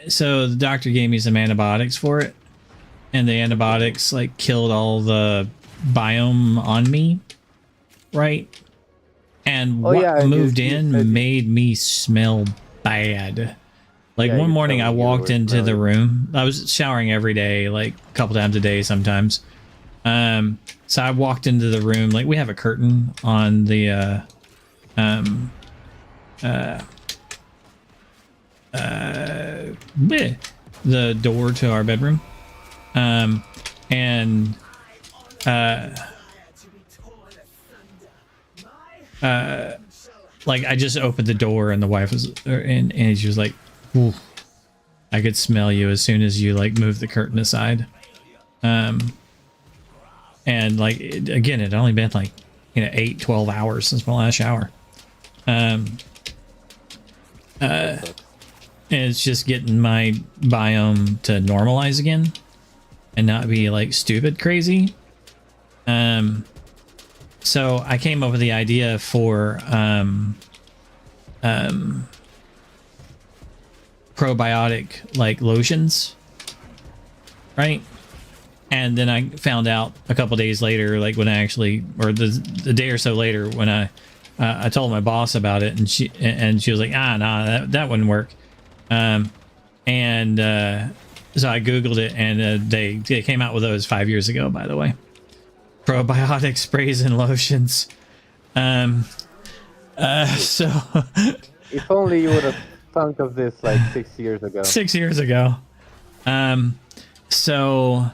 So the doctor gave me some antibiotics for it, and the antibiotics like killed all the biome on me, right? And Oh, what yeah, and moved you in said made me smell bad. Like yeah, one you morning told I me you walked were into the smelly. room. I was showering every day, like a couple times a day sometimes. So I walked into the room, like we have a curtain on the the door to our bedroom. And like I just opened the door and the wife was and she was like, "Ooh, I could smell you as soon as you like move the curtain aside." And like again, it only been like 8-12 hours since my last shower. And it's just getting my biome to normalize again and not be like stupid crazy. So I came up with the idea for probiotic like lotions, right? And then I found out a couple days later, like when I actually, or the day or so later, when I told my boss about it, and she was like, nah, that wouldn't work. So I googled it, and they came out with those 5 years ago, by the way. Probiotic sprays and lotions. So If only you would have thunk of this like 6 years ago. 6 years ago. So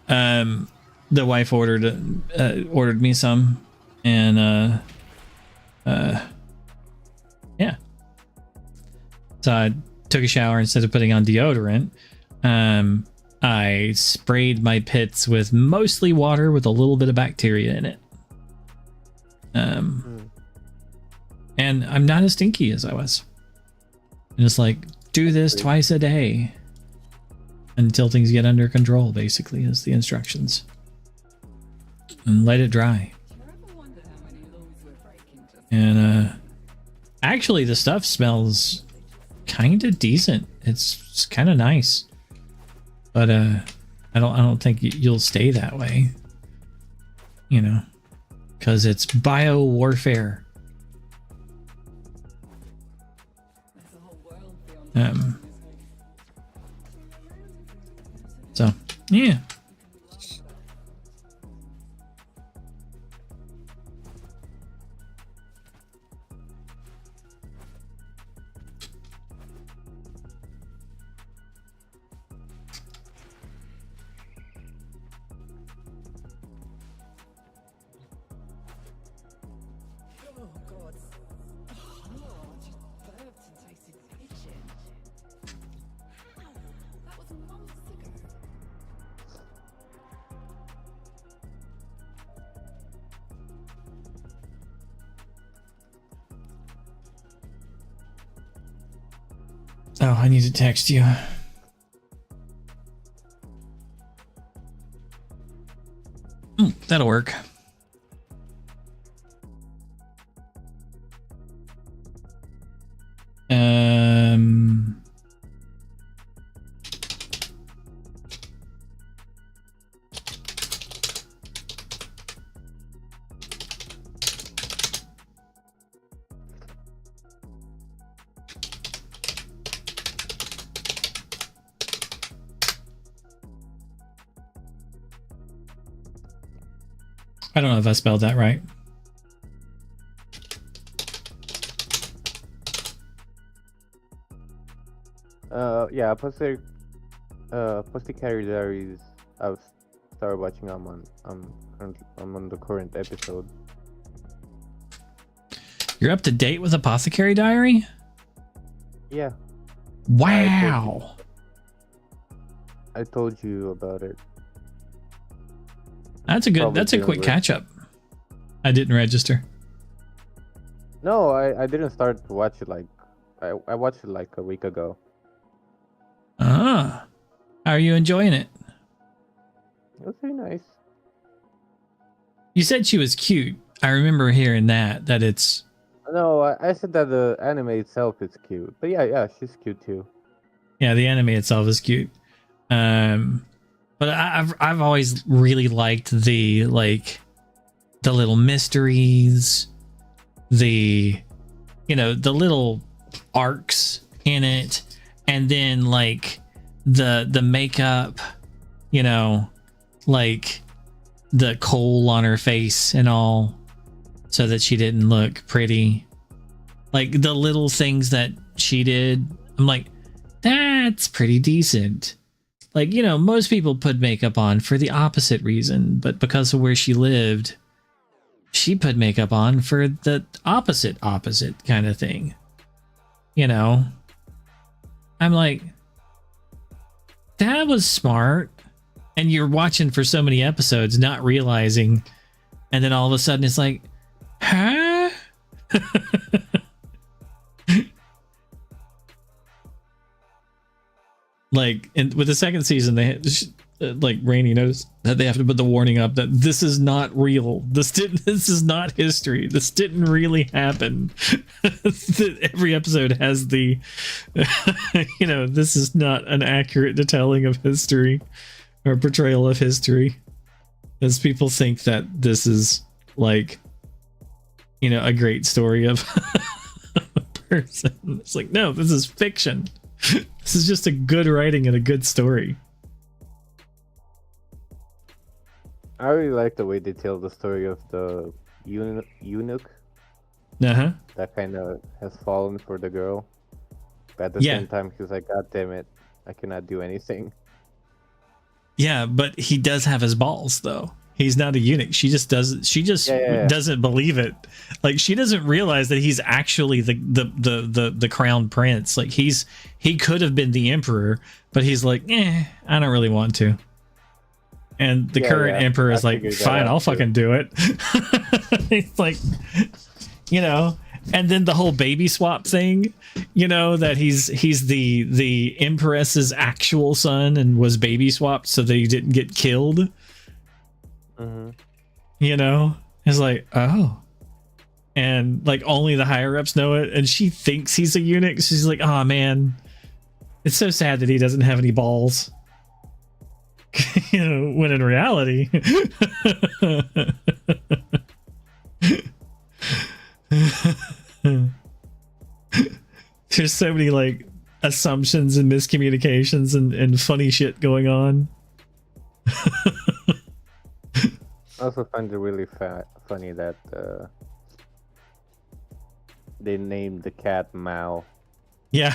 the wife ordered me some, and yeah. So I took a shower instead of putting on deodorant. I sprayed my pits with mostly water with a little bit of bacteria in it. And I'm not as stinky as I was. And it's like, do this twice a day until things get under control, basically, is the instructions. And let it dry. And actually the stuff smells kind of decent. It's kind of nice. But I don't think you'll stay that way. You know, because it's bio warfare. So yeah. Oh, I need to text you. That'll work. I don't know if I spelled that right. Yeah, Apothecary Diaries. I've started watching. I'm on the current episode. You're up to date with Apothecary Diary? Yeah. Wow. I told you about it. That's a good. Probably That's a doing quick good. catch up. I didn't register. No, I didn't start to watch it like I watched it like a week ago. Ah, how are you enjoying it? It was very nice. You said she was cute. I remember hearing that it's. No, I said that the anime itself is cute. But yeah, she's cute too. Yeah, the anime itself is cute. But I've always really liked the little mysteries, the little arcs in it, and then like the makeup, like the coal on her face and all, so that she didn't look pretty. Like the little things that she did, I'm like, that's pretty decent. Like, most people put makeup on for the opposite reason, but because of where she lived, she put makeup on for the opposite kind of thing. I'm like, that was smart. And you're watching for so many episodes, not realizing, and then all of a sudden it's like, huh? Like, and with the second season, they like Rainey noticed that they have to put the warning up that this is not real. This is not history. This didn't really happen. Every episode has the, this is not an accurate telling of history or portrayal of history, as people think that this is like, a great story of a person. It's like, no, this is fiction. This is just a good writing and a good story. I really like the way they tell the story of the eunuch. Uh-huh. That kind of has fallen for the girl. But at the same time, he's like, God damn it, I cannot do anything. Yeah, but he does have his balls, though. He's not a eunuch. She just doesn't believe it. Like, she doesn't realize that he's actually the crown prince. Like, he could have been the emperor, but he's like, I don't really want to. And the current emperor is like, fine, I'll fucking do it. It's like, and then the whole baby swap thing, that he's the empress's actual son and was baby swapped so that he didn't get killed. It's like, oh, and like only the higher ups know it, and she thinks he's a eunuch. She's like, oh man, it's so sad that he doesn't have any balls. When in reality, there's so many like assumptions and miscommunications and funny shit going on. I also find it really funny that they named the cat Mao. Yeah.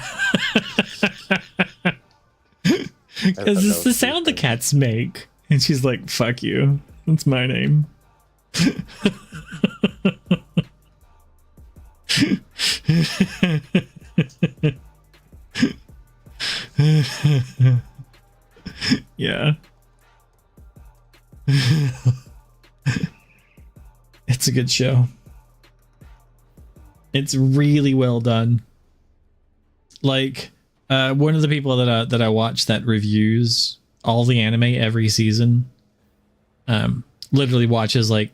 Because it's the sound the cats make. And she's like, fuck you. That's my name. Yeah. It's a good show. It's really well done. Like, one of the people that I watch that reviews all the anime every season, literally watches like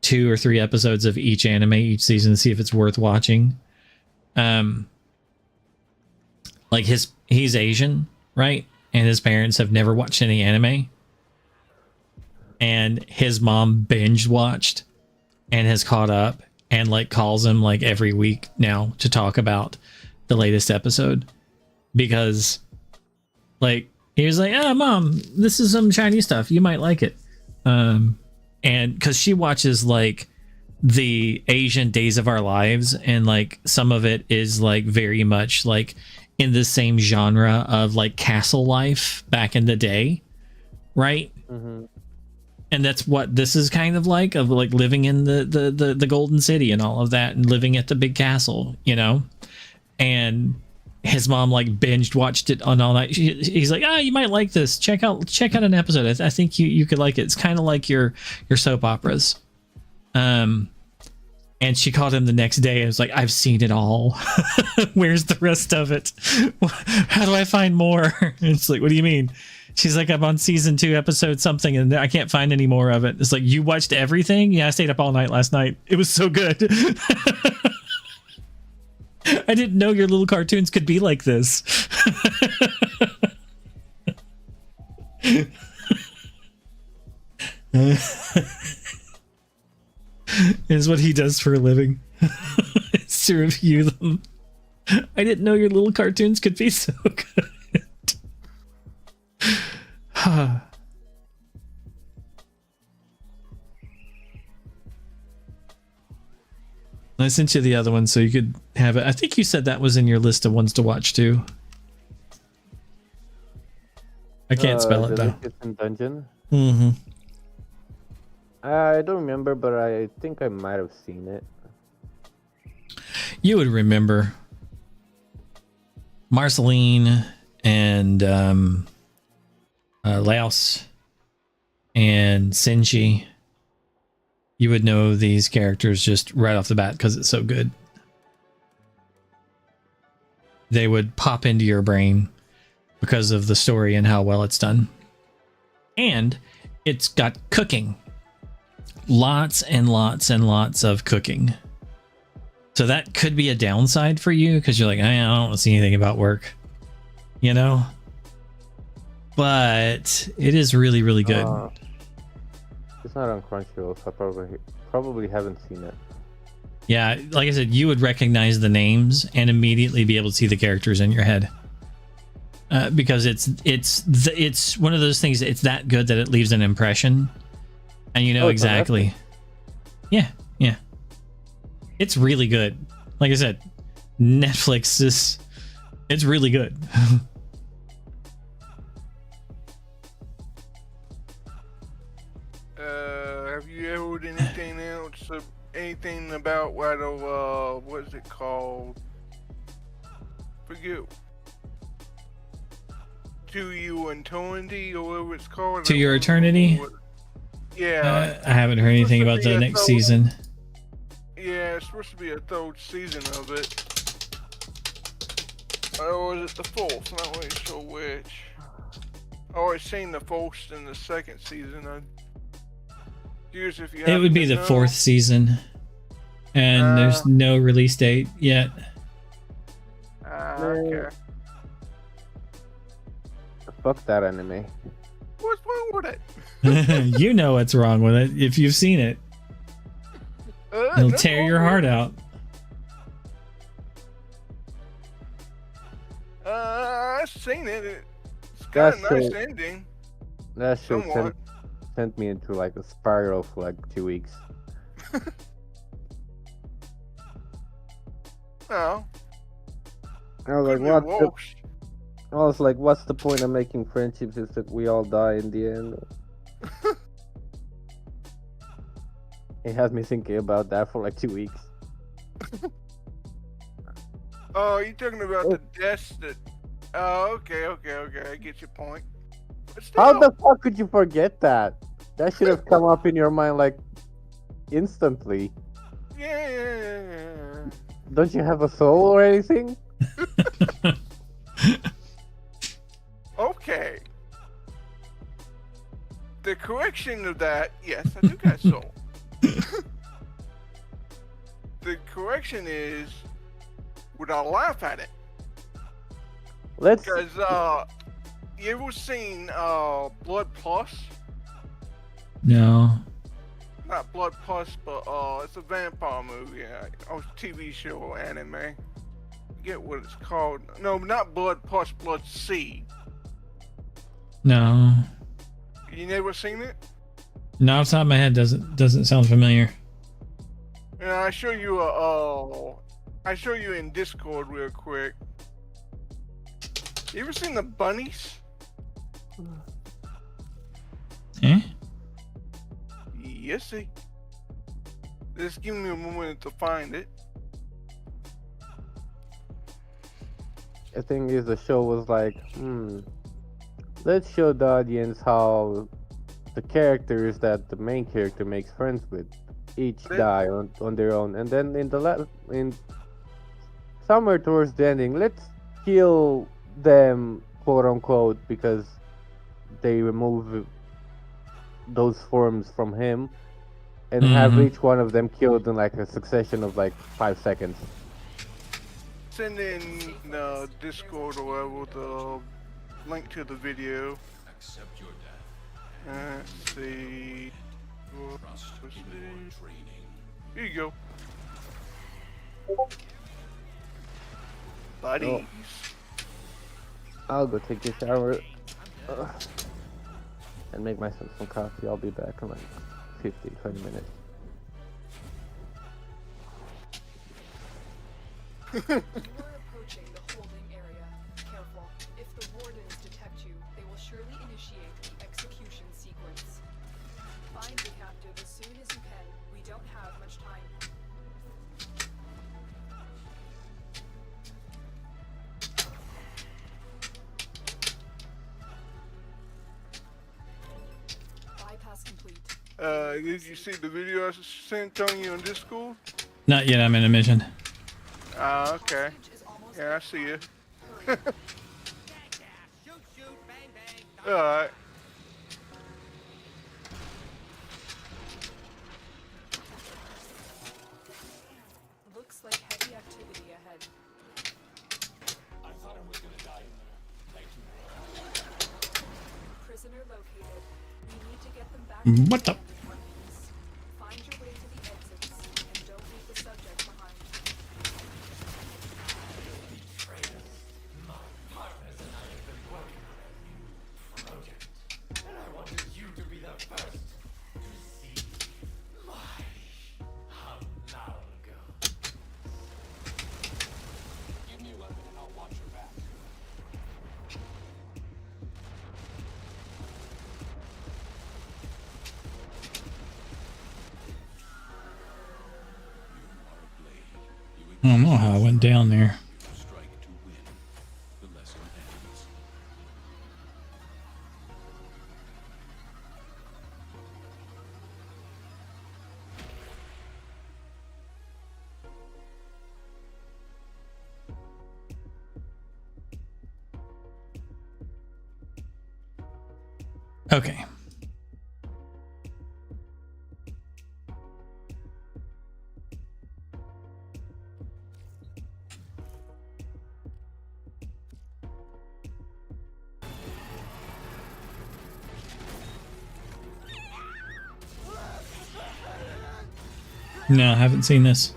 2 or 3 episodes of each anime each season to see if it's worth watching. Like he's Asian, right? And his parents have never watched any anime. And his mom binge watched and has caught up and like calls him like every week now to talk about the latest episode, because like he was like, oh mom, this is some Chinese stuff, you might like it. And because she watches like the Asian Days of Our Lives, and like some of it is like very much like in the same genre of like castle life back in the day, right? And that's what this is kind of like living in the Golden City and all of that, and living at the big castle, and his mom like binged watched it on all night. He's like, you might like this, check out an episode. I think you could like it. It's kind of like your soap operas. And she called him the next day and was like, I've seen it all. Where's the rest of it? How do I find more? And it's like, what do you mean? She's like, I'm on season 2, episode something, and I can't find any more of it. It's like, you watched everything? Yeah, I stayed up all night last night. It was so good. I didn't know your little cartoons could be like this. Is what he does for a living. Is to review them. I didn't know your little cartoons could be so good. I sent you the other one so you could have it. I think you said that was in your list of ones to watch too. I can't spell it though. Dungeon. Mm-hmm. I don't remember, but I think I might have seen it. You would remember Marceline and Laos and Senji. You would know these characters just right off the bat because it's so good. They would pop into your brain because of the story and how well it's done. And it's got cooking. Lots and lots and lots of cooking. So that could be a downside for you because you're like, I don't want to see anything about work. You know? But it is really, really good. It's not on Crunchyroll, so I probably haven't seen it. Yeah, like I said, you would recognize the names and immediately be able to see the characters in your head. Because it's one of those things. It's that good that it leaves an impression, and you know exactly. Yeah. It's really good. Like I said, Netflix it's really good. Have you ever heard anything else? Anything about what is it called? Forget. To You Eternity or whatever it's called. To Your Eternity? Yeah. I haven't heard anything about the next season. Yeah, it's supposed to be a third season of it. Or is it the fourth? I'm not really sure which. I always seen the first and the second season. I'm curious if you It would be the 4th season. And there's no release date yet. Okay. Fuck that anime. What's wrong with it? You know what's wrong with it if you've seen it. It'll tear your heart out. I've seen it. It's got a nice ending. That show sent me into like a spiral for like 2 weeks. Oh. I was like, what's the point of making friendships if we all die in the end? It has me thinking about that for like 2 weeks. Oh, you're talking about the deaths that... Oh, okay, I get your point. But still... How the fuck could you forget that? That should have come up in your mind like instantly. Yeah. Don't you have a soul or anything? Okay. The correction of that, yes, I do got soul. The correction is, would I laugh at it? Because, you ever seen Blood Plus? No. Not Blood Plus, but it's a vampire movie. Or TV show or anime. I forget what it's called. No, not Blood Plus, Blood C. No. You never seen it? No, off the top of my head doesn't sound familiar. Yeah, I show you I show you in Discord real quick. You ever seen the bunnies? Eh? Yes, see. Just give me a moment to find it. The thing is, the show was like, let's show the audience how the characters that the main character makes friends with each die on their own, and then in somewhere towards the ending, let's kill them, quote unquote, because they remove those forms from him and have Mhm. each one of them killed in like a succession of like 5 seconds. Send in Discord or whatever the link to the video. Accept your death. Let's see. Trust in your training. Here you go. Buddies. I'll go take a shower and make myself some coffee. I'll be back in like 20 minutes. You are approaching the holding area. Careful. If the wardens detect you, they will surely initiate the execution sequence. Find the captive as soon as you can. We don't have much time. Bypass complete. Did you see the video I sent on you on Discord? Not yet. I'm in a mission. Ah, okay. Yeah, I see you. Alright. Looks like heavy activity ahead. I thought I was gonna die in there. Thank you. Prisoner located. We need to get them back. What the? Find your way to the exits and don't leave the subject behind. My partners and I have been working on a new project, and I wanted you to be the first to see my amalgam. Give me a weapon and I'll watch your back. I don't know how I went down there. Strike to win. The lesson ends. Okay. No, I haven't seen this.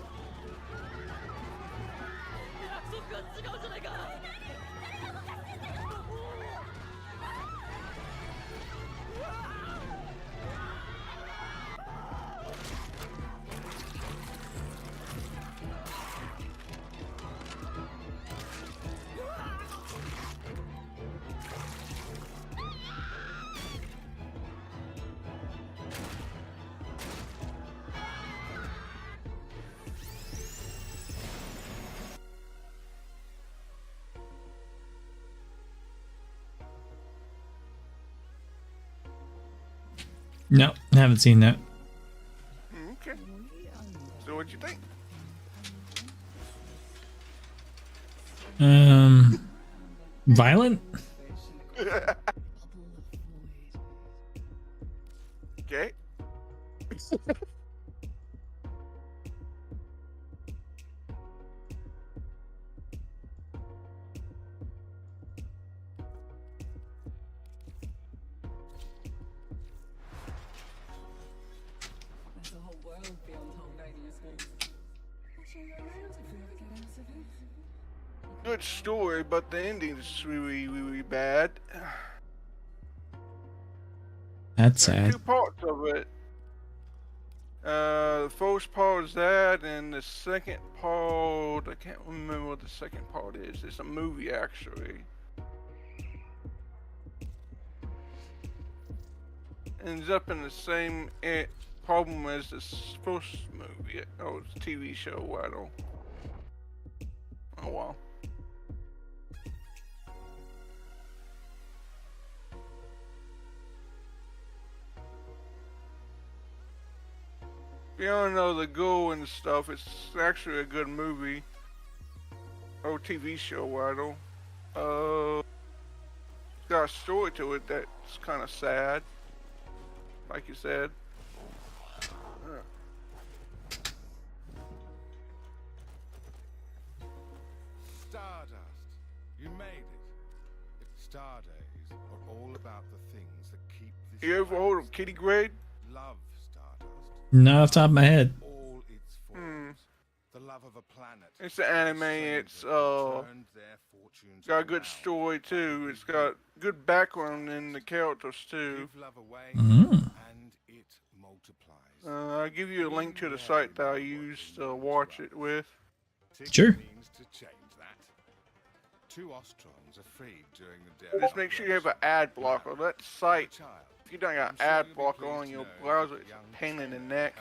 No, haven't seen that. Okay. So what'd you think? Violent? Okay. There's a whole world beyond Haldania's walls. Watching your around if we ever get out of it. Good story, but the ending is really, really bad. That's There are sad. two parts of it. The first part is that, and the second part, I can't remember what the second part is. It's a movie, actually. Ends up in the same problem as this first movie, or TV show, I don't. Oh well. If you don't know the goal and stuff, it's actually a good movie. Or TV show, I don't. got a story to it that's kind of sad, like you said. Stardust, you made it. Star days are all about the things that keep this You ever heard of Kitty Grade? love Stardust. Not off the top of my head. All its forms. The love of a planet. It's an anime. It's got a good story too. It's got good background in the characters too. Give love away Mm. and it multiplies. I'll give you a link to the site that I used to watch it with. Sure. Means to change that. 2 Ostrons are freed during the day. Just make sure you have an ad blocker. That site, if you don't got an ad blocker on your browser, it's a pain in the neck.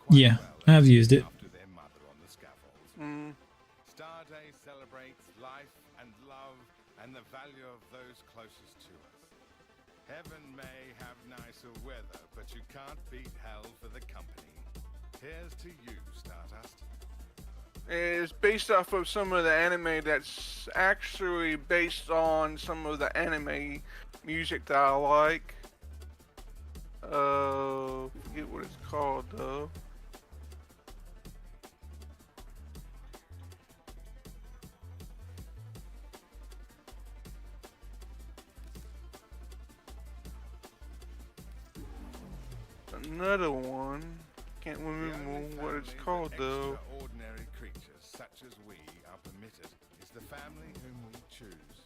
Yeah, I've used it. Star Day celebrates life and love and the value of those closest to us. Heaven may have nicer weather, but you can't beat hell for the company. Here's to you, Stardust. It's based off of some of the anime that's actually based on some of the anime music that I like. Forget what it's called though. Another one. Can't remember what it's called though. Ordinary creatures such as we are permitted is the family whom we choose,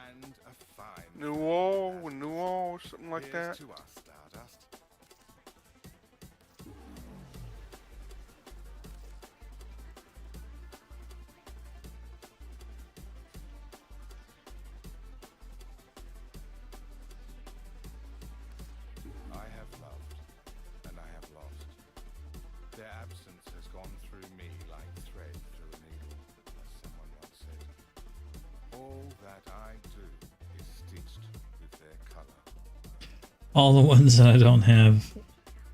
and a fine Noir, something like that. Here's to us, Stardust. I have loved, and I have lost. Their absence has gone through me like thread through a needle, as someone once said. All that I do is stitched with their color. All the ones that I don't have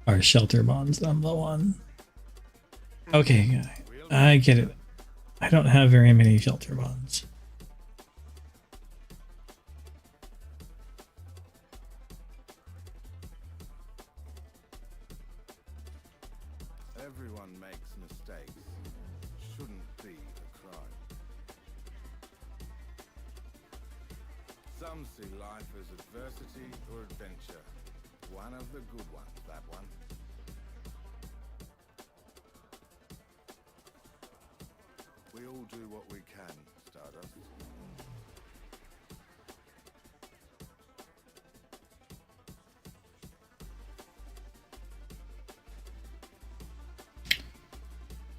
are shelter bonds. I'm the one. Okay, I get it. I don't have very many shelter bonds. Everyone makes mistakes. Shouldn't be a crime. Some see life as adversity or adventure. One of the good ones, that one. We all do what we can, Stardust.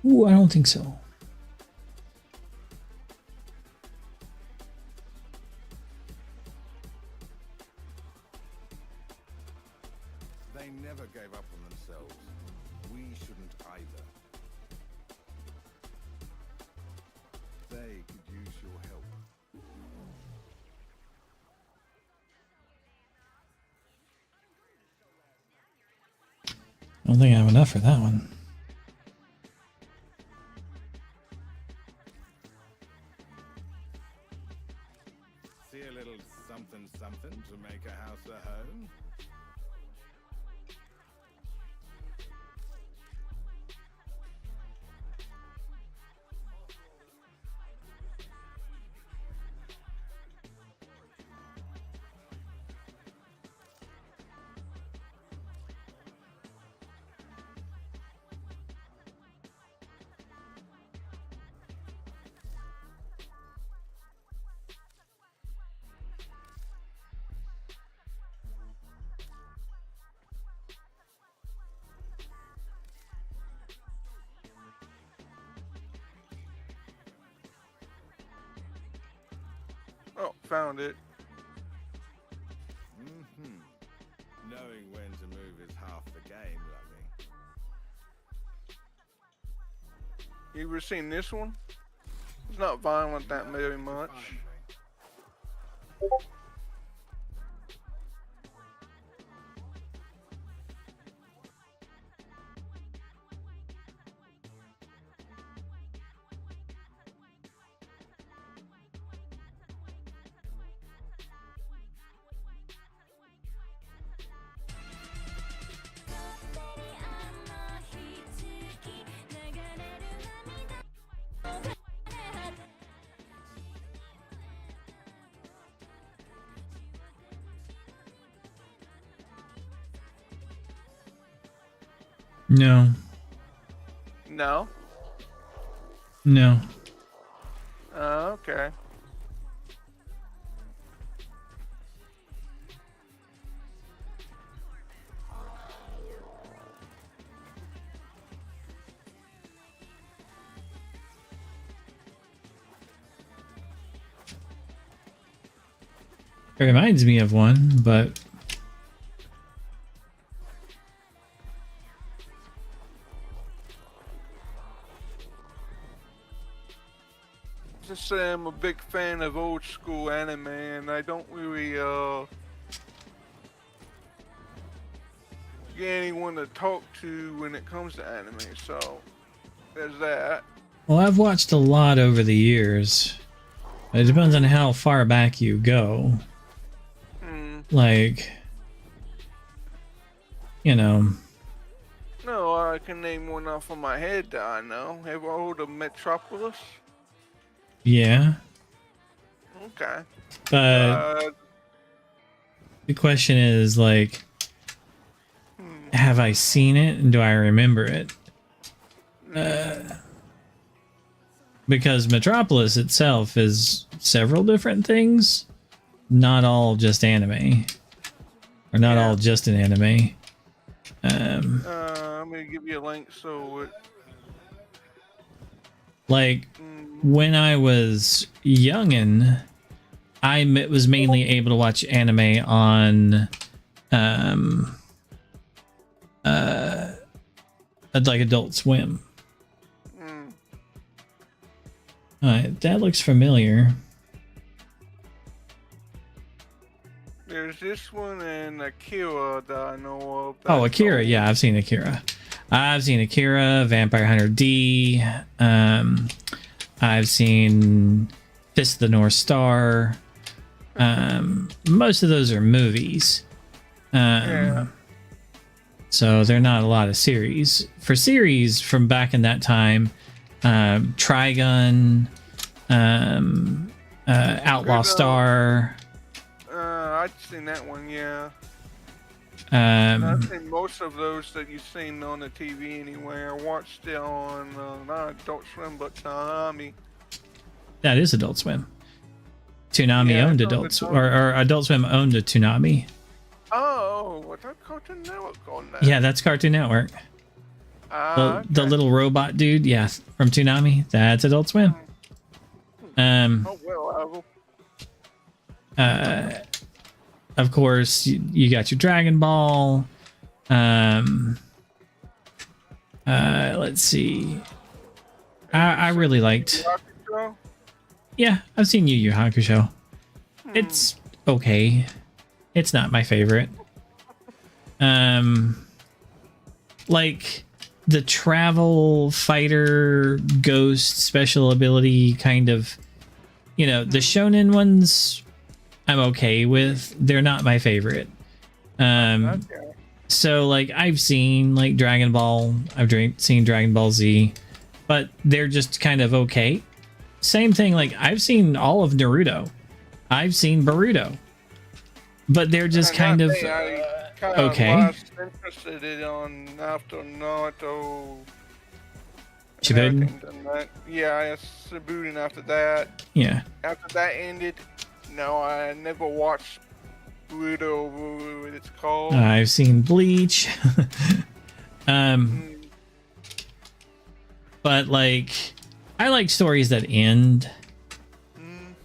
Ooh, I don't think so. They never gave up on themselves. We shouldn't either. They could use your help. I don't think I have enough for that one. See a little something something to make a house a home? Oh, found it. Knowing when to move is half the game, lovey. You ever seen this one? It's not violent that very much. No. No. No. Okay. It reminds me of one, but Just say I'm a big fan of old school anime, and I don't really get anyone to talk to when it comes to anime. So there's that. well, I've watched a lot over the years. It depends on how far back you go. Like, you know. No, I can name one off of my head that I know. Have you heard of Metropolis? Yeah. Okay. But the question is, like, have I seen it and do I remember it? Because Metropolis itself is several different things, not all just anime, or not all just an anime. I'm gonna give you a link so it. Like, when I was youngin', I was mainly able to watch anime on like Adult Swim. Alright, that looks familiar. There's this one and Akira that I know of. Oh, Akira. Yeah, I've seen Akira. I've seen Akira, Vampire Hunter D. I've seen Fist of the North Star. Most of those are movies. So they're not a lot of series. For series from back in that time, Trigun, Outlaw Star. I've seen that one, yeah. I've seen most of those that you've seen on the TV anyway. I watched it on not Adult Swim, but Toonami. That is Adult Swim. Toonami owned Adult Swim, or Adult Swim owned a Toonami. Oh, what's that Cartoon Network on that? Yeah, that's Cartoon Network. The little robot dude, yeah, from Toonami. That's Adult Swim. Oh well, I will. Of course, you got your Dragon Ball. Let's see. I really liked. Yeah, I've seen Yu Yu Hakusho. It's okay. It's not my favorite. Like the travel fighter ghost special ability kind of, you know, the shonen ones I'm okay with. They're not my favorite. So like I've seen like Dragon Ball, I've seen Dragon Ball Z, but they're just kind of okay. Same thing, like I've seen all of Naruto. I've seen Boruto. But they're just kind of okay. I was interested in on after Naruto. Shippuden? Yeah, Shippuden after that. Yeah. After that ended, no, I never watched Boruto, what it's called. I've seen Bleach. But like, I like stories that end.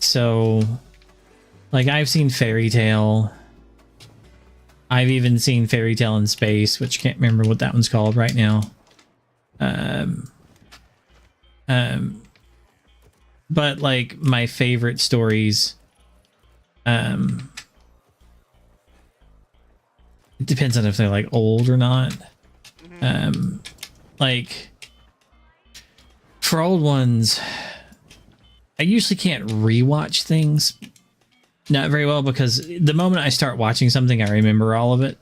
So, like, I've seen Fairy Tail. I've even seen Fairy Tail in Space, which can't remember what that one's called right now. But like my favorite stories, it depends on if they're like old or not. Like for old ones, I usually can't rewatch things. Not very well, because the moment I start watching something, I remember all of it.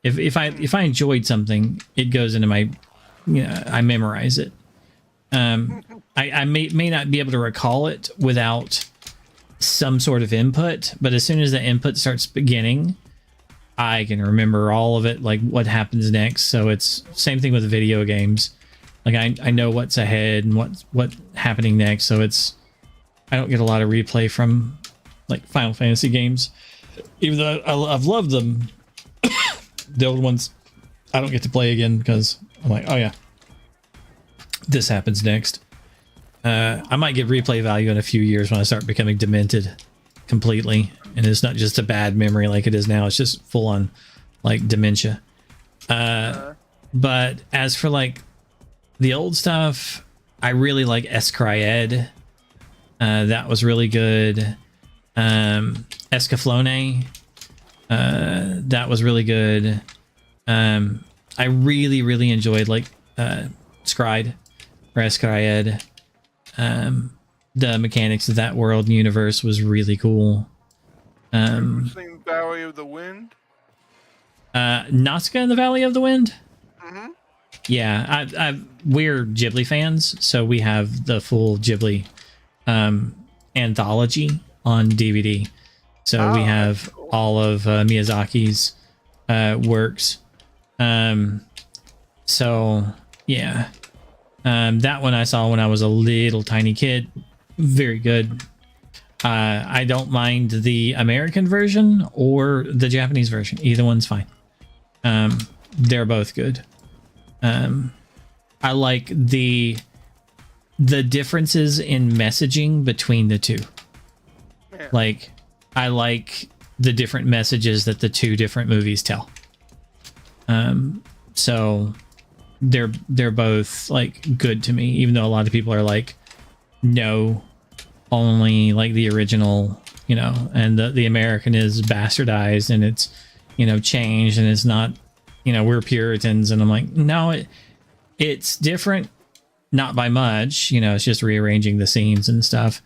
If I enjoyed something, it goes into my, I memorize it. I may not be able to recall it without some sort of input, but as soon as the input starts beginning, I can remember all of it, like what happens next. So it's same thing with video games. Like I know what's ahead and what's happening next. So I don't get a lot of replay from like Final Fantasy games, even though I've loved them. The old ones I don't get to play again because I'm like, oh yeah, this happens next. I might get replay value in a few years when I start becoming demented completely, and it's not just a bad memory like it is now. It's just full on like dementia. But as for like the old stuff, I really like Escryed. That was really good. Escaflowne, that was really good. I really enjoyed like Scryed or Escryed. The mechanics of that world and universe was really cool. Ever seen Valley of the Wind? Nazca in the Valley of the Wind? Mm-hmm. Yeah, we're Ghibli fans, so we have the full Ghibli anthology on DVD. So we have all of Miyazaki's works. So yeah, that one I saw when I was a little tiny kid. Very good. I don't mind the American version or the Japanese version. Either one's fine. They're both good. I like the differences in messaging between the two. Yeah. Like, I like the different messages that the two different movies tell. So they're both like good to me, even though a lot of people are like, no, only like the original, you know, and the American is bastardized and it's, you know, changed and it's not, you know, we're Puritans. And I'm like, no, it's different, not by much, you know, it's just rearranging the scenes and stuff,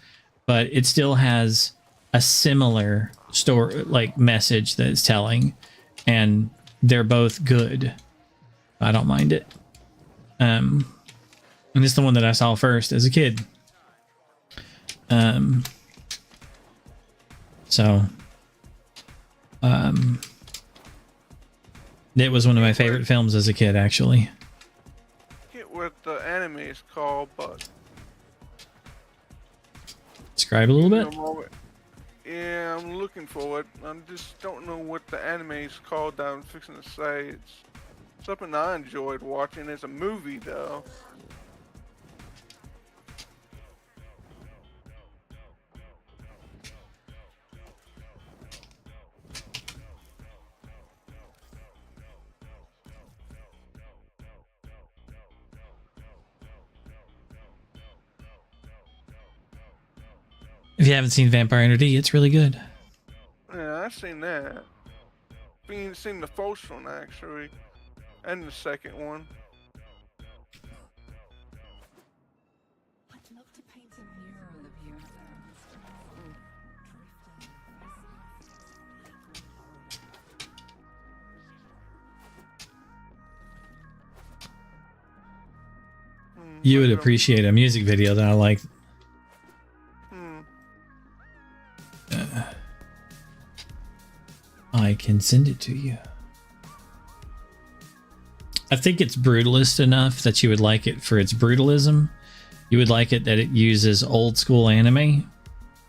but it still has a similar story, like message that it's telling, and they're both good. I don't mind it. And it's the one that I saw first as a kid. It was one of my favorite films as a kid, actually. I forget what the anime is called, but Describe a little bit. Yeah, I'm looking for it. I just don't know what the anime is called that I'm fixing to say. It's something I enjoyed watching. It's a movie, though. If you haven't seen Vampire Hunter D, it's really good. Yeah, I've seen that. I've seen the first one, actually. And the second one. I'd love to paint a mural of you. You would appreciate a music video that I like. I can send it to you. I think it's brutalist enough that you would like it for its brutalism. You would like it that it uses old school anime.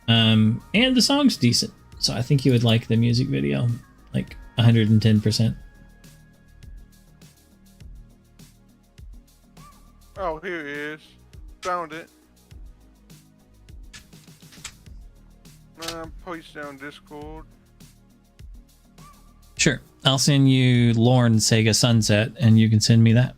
And the song's decent. So I think you would like the music video. Like 110%. Oh, here it is. Found it. Post down Discord. Sure. I'll send you Lorne Sega Sunset and you can send me that.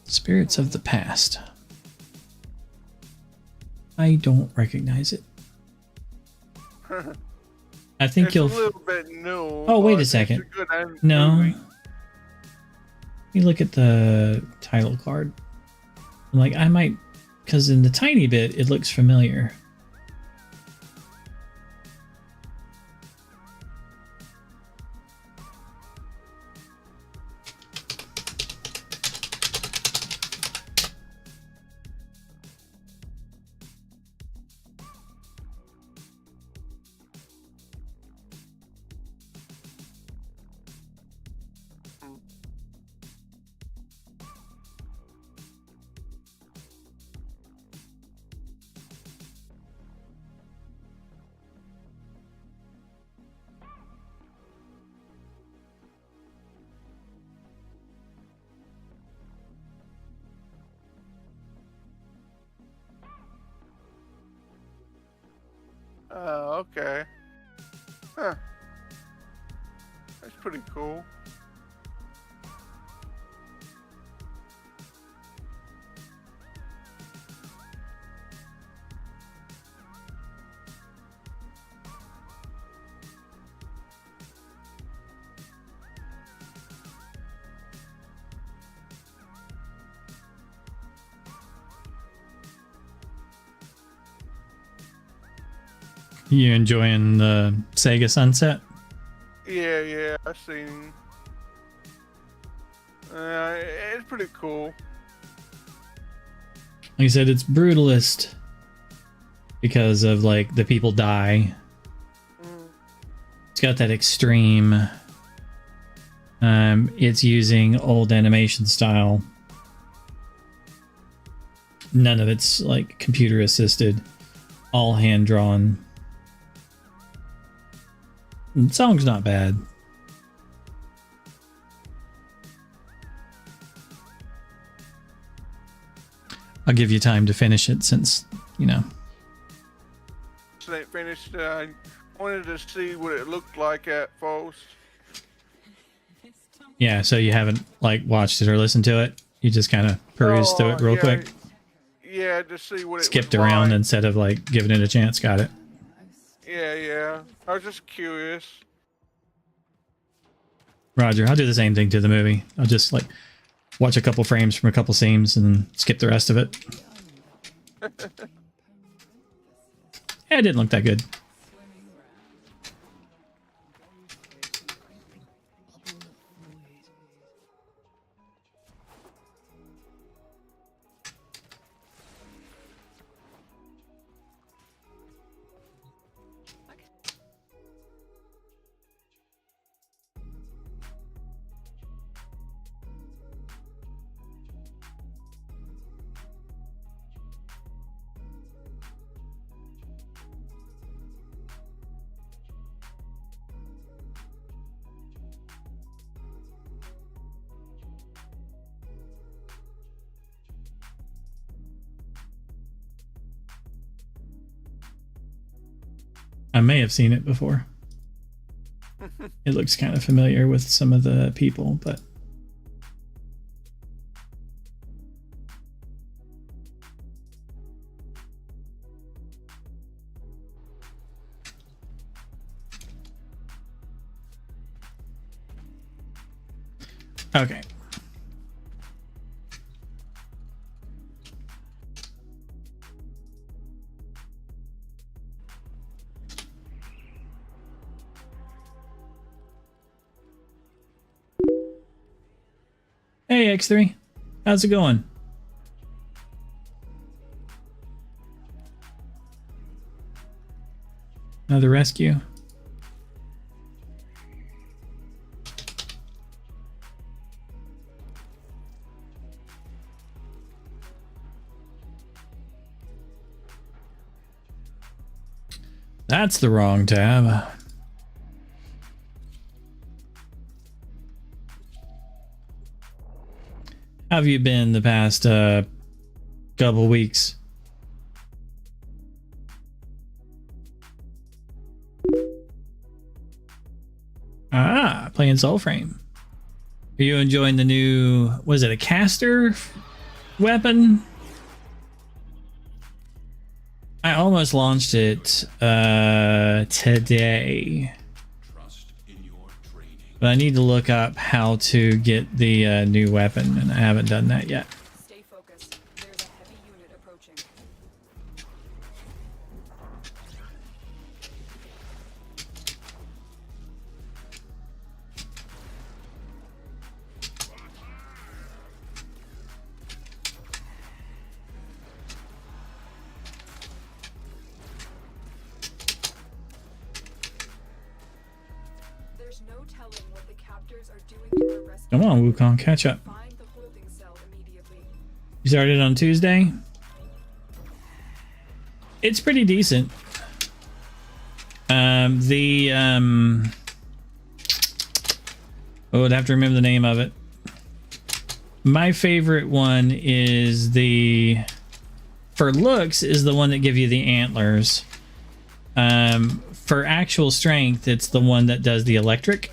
Spirits of the Past. I don't recognize it. I think it's you'll. A little bit new. Oh, wait a second. No. You look at the title card. I'm like, I might, because in the tiny bit, it looks familiar. Okay. Huh. That's pretty cool. You enjoying the Sega Sunset? Yeah, I seen. It's pretty cool. Like I said, it's brutalist because of like the people die. It's got that extreme. It's using old animation style. None of it's like computer assisted, all hand drawn. The song's not bad. I'll give you time to finish it since, you know. So they finished. I wanted to see what it looked like at first. Yeah, so you haven't like watched it or listened to it. You just kind of perused through it real quick. Yeah, to see what it Skipped was around like. instead of like giving it a chance. Got it. Yeah. I was just curious. Roger, I'll do the same thing to the movie. I'll just like watch a couple frames from a couple scenes and then skip the rest of it. Yeah, it didn't look that good. I may have seen it before. It looks kind of familiar with some of the people, but okay. Hey X3, how's it going? Another rescue. That's the wrong tab. How have you been the past couple weeks? Ah, playing Warframe. Are you enjoying the new, was it a caster weapon? I almost launched it today. But I need to look up how to get the new weapon, and I haven't done that yet. Stay focused. There's a heavy unit approaching. There's no telling what the captors are doing to our rescue. Come on, Wukong, catch up. Find the holding cell immediately. You started on Tuesday? It's pretty decent. Oh, I'd have to remember the name of it. My favorite one is for looks, is the one that give you the antlers. For actual strength, it's the one that does the electric,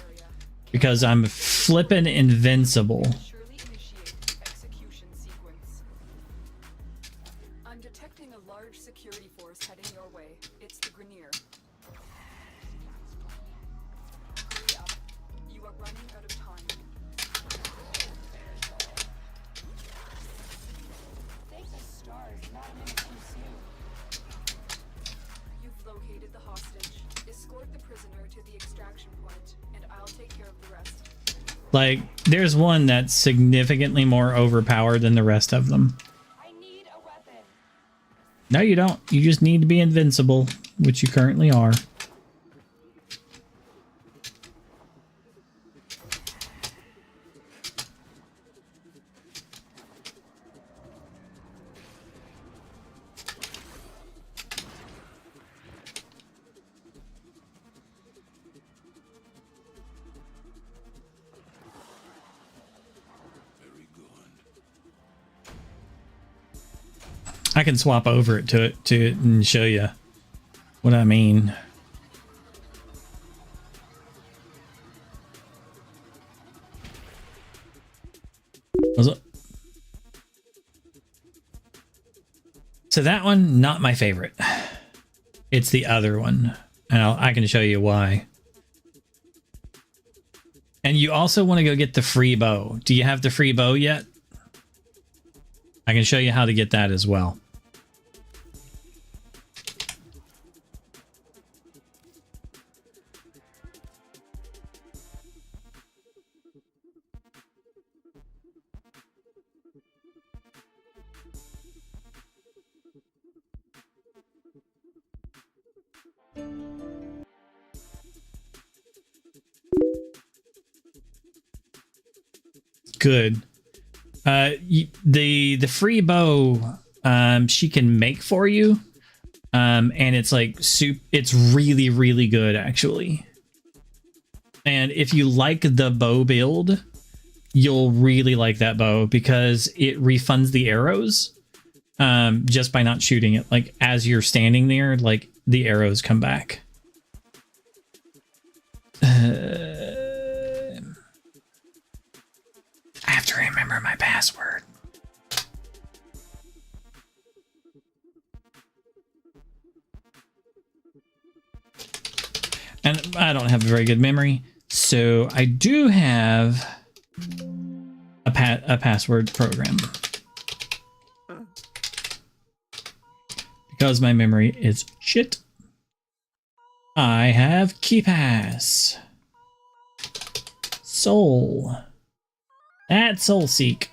because I'm flippin' invincible. I'm detecting a large security force heading your way. It's the Grenier. Yeah, you are running out of time. Thank the stars, not a minute too soon. You've located the hostage. Escort the prisoner to the extraction point, and I'll take care of the rest. Like, there's one that's significantly more overpowered than the rest of them. No, you don't. You just need to be invincible, which you currently are. I can swap over it to it and show you what I mean. So that one, not my favorite. It's the other one, and I can show you why. And you also want to go get the free bow. Do you have the free bow yet? I can show you how to get that as well. Good. The free bow, she can make for you, and it's like it's really, really good actually. And if you like the bow build, you'll really like that bow because it refunds the arrows, just by not shooting it. Like as you're standing there, like the arrows come back. I have to remember my password. And I don't have a very good memory, so I do have a password program. Because my memory is shit. I have KeyPass. Soul. That's Soulseek.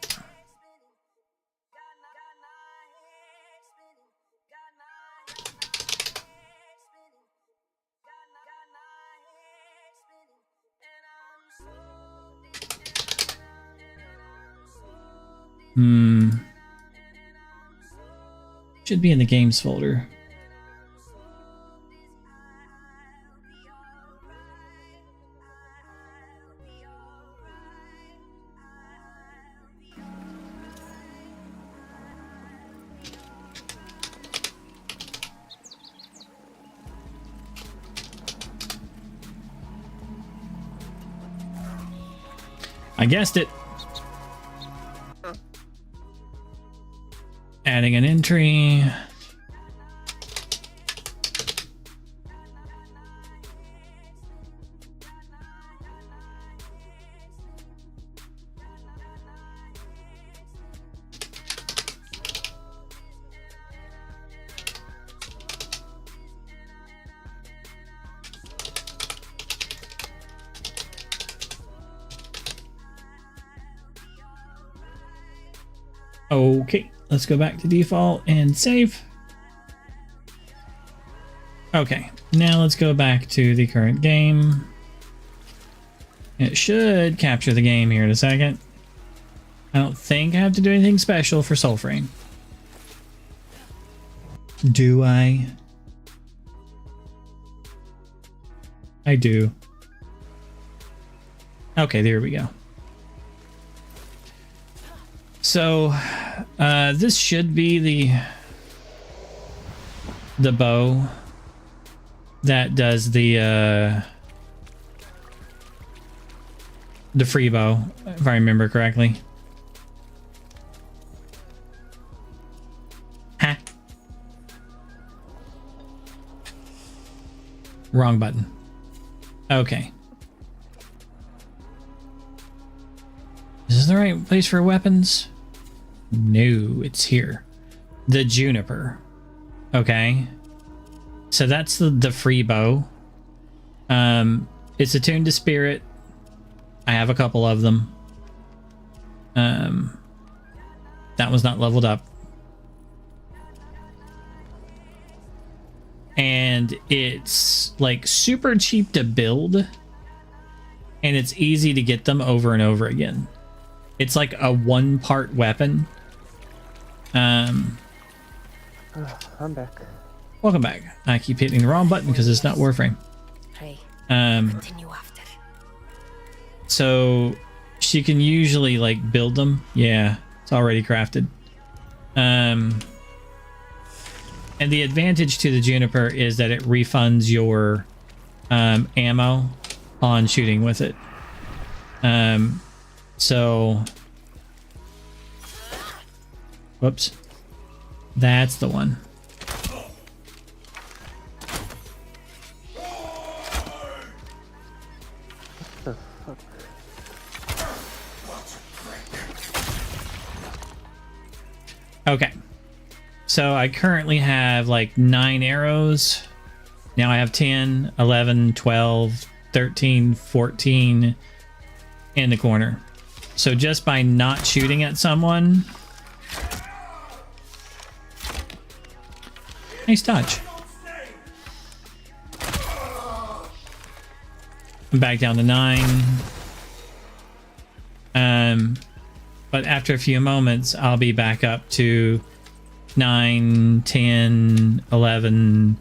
Should be in the games folder. I guessed it. Adding an entry. Okay, let's go back to default and save. Okay, now let's go back to the current game. It should capture the game here in a second. I don't think I have to do anything special for Soulframe. Do I? I do. Okay, there we go. So, this should be the bow. that does the free bow, if I remember correctly. Ha. Wrong button. Okay. Is this the right place for weapons? No, it's here. The juniper. Okay. So that's the free bow. It's attuned to spirit. I have a couple of them. That was not leveled up. And it's like super cheap to build. And it's easy to get them over and over again. It's like a one-part weapon. I'm back. Welcome back. I keep hitting the wrong button because it's not Warframe. Continue after. So she can usually like build them. Yeah, it's already crafted. And the advantage to the juniper is that it refunds your ammo on shooting with it. So whoops, that's the one. Okay, so I currently have like 9 arrows. Now I have 10, 11, 12, 13, 14 in the corner. So just by not shooting at someone... Nice dodge. I'm back down to 9. But after a few moments, I'll be back up to 9, 10, 11,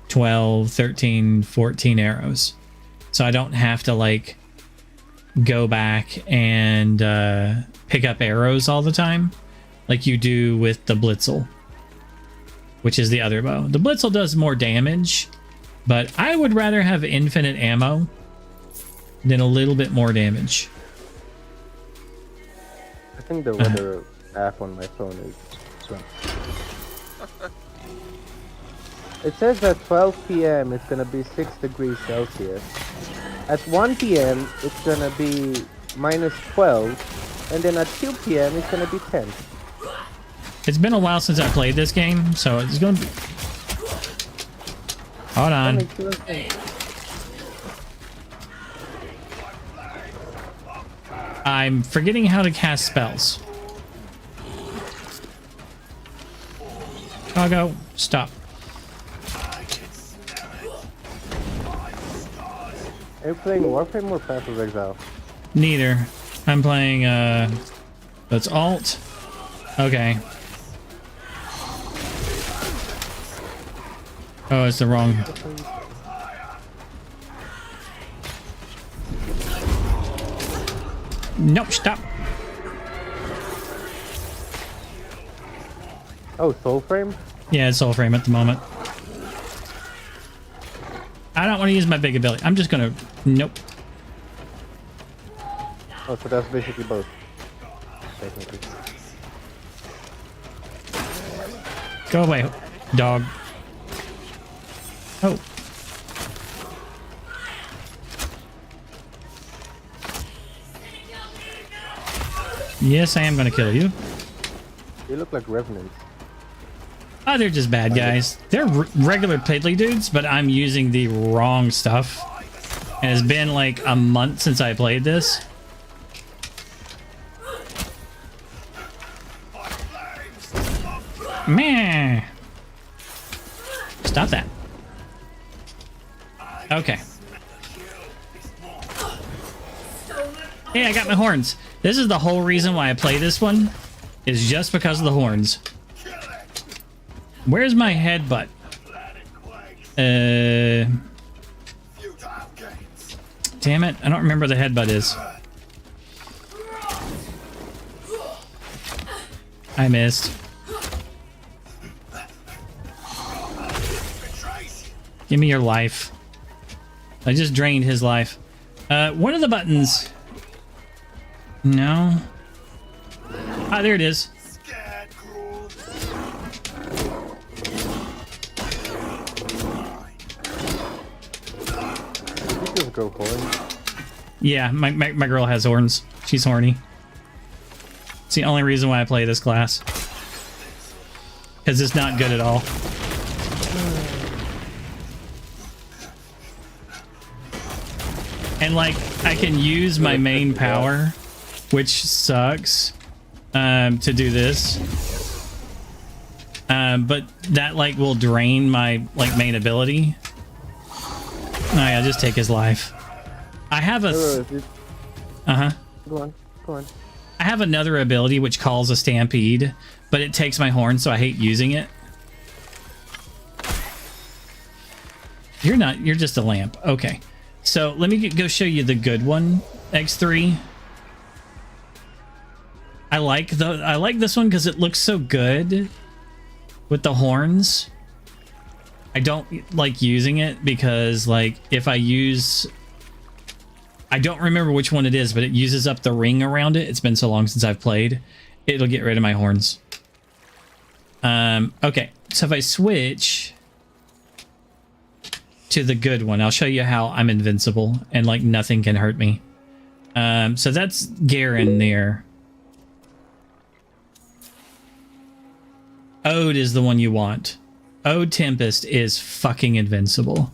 12, 13, 14 arrows. So I don't have to like go back and pick up arrows all the time like you do with the Blitzel, which is the other bow. The Blitzel does more damage, but I would rather have infinite ammo than a little bit more damage. I think the weather app on my phone is strong. It says at 12 p.m. it's gonna be 6 degrees Celsius. At 1 p.m. it's gonna be -12, and then at 2 p.m. it's gonna be 10. It's been a while since I played this game, so it's gonna be... Hold on. I'm forgetting how to cast spells. Chicago, stop. Are you playing Warframe or Path of Exile? Neither. I'm playing, let's alt. Okay. Oh, it's the wrong... Nope, stop. Oh, Soulframe? Yeah, it's Soulframe at the moment. I don't want to use my big ability. I'm just gonna... Nope. Oh, so that's basically both. Technically. Go away, dog. Oh. Yes, I am gonna kill you. You look like revenants. Oh, they're just bad guys. They're regular piddly dudes, but I'm using the wrong stuff. And it's been like a month since I played this. Man. Stop that. Okay. Hey, I got my horns. This is the whole reason why I play this one, is just because of the horns. Where's my headbutt? Damn it, I don't remember the headbutt is. I missed. Give me your life. I just drained his life. One of the buttons. No. Ah, there it is. You just go horns. Yeah, my girl has horns. She's horny. It's the only reason why I play this class. Because it's not good at all. And like, I can use my main power, which sucks, to do this. But that like will drain my like main ability. Oh yeah, just take his life. I have a... Uh-huh. Go on, go on. I have another ability which calls a stampede, but it takes my horn, so I hate using it. You're not, you're just a lamp. Okay. So let me go show you the good one, X3. I like this one because it looks so good with the horns. I don't like using it because like if I use, I don't remember which one it is, but it uses up the ring around it. It's been so long since I've played. It'll get rid of my horns. Okay, so if I switch to the good one, I'll show you how I'm invincible and like nothing can hurt me. So that's Garen there. Ode is the one you want. Ode Tempest is fucking invincible.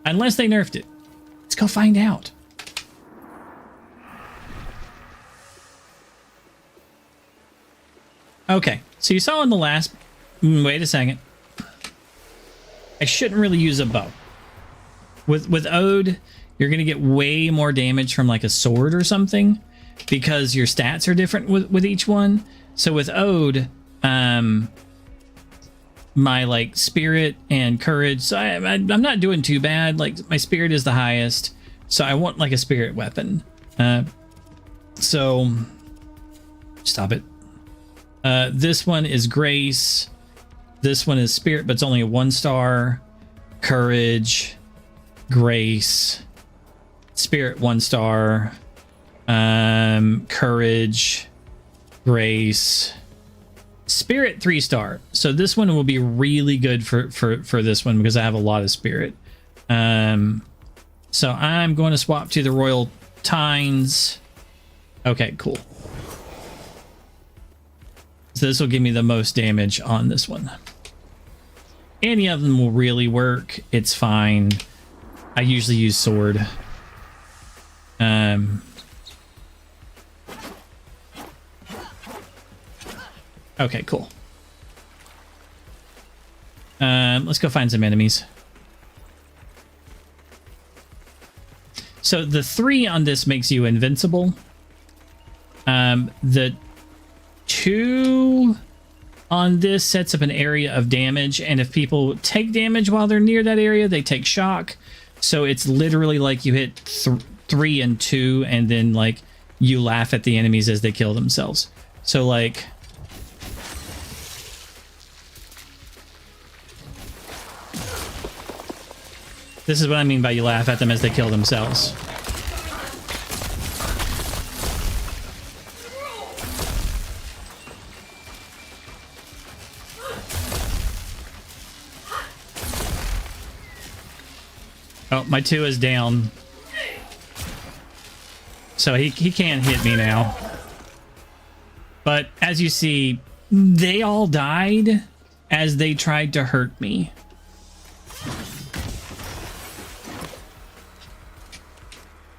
Unless they nerfed it. Let's go find out. Okay, so you saw in the last... Wait a second. I shouldn't really use a bow. With Ode, you're going to get way more damage from like a sword or something because your stats are different with each one. So with Ode, my like spirit and courage, so I'm not doing too bad. Like my spirit is the highest, so I want like a spirit weapon. So stop it. This one is grace. This one is spirit, but it's only a 1-star. Courage, grace, spirit 1-star, courage, grace, spirit 3-star. So this one will be really good for this one because I have a lot of spirit. So I'm going to swap to the Royal Tines. Okay, cool. So this will give me the most damage on this one. Any of them will really work. It's fine. I usually use sword. Okay, cool. Let's go find some enemies. So the 3 on this makes you invincible. The 2 on this sets up an area of damage, and if people take damage while they're near that area, they take shock. So it's literally like you hit 3 and 2, and then like you laugh at the enemies as they kill themselves. So like... This is what I mean by you laugh at them as they kill themselves. Oh, my 2 is down. So he can't hit me now. But as you see, they all died as they tried to hurt me.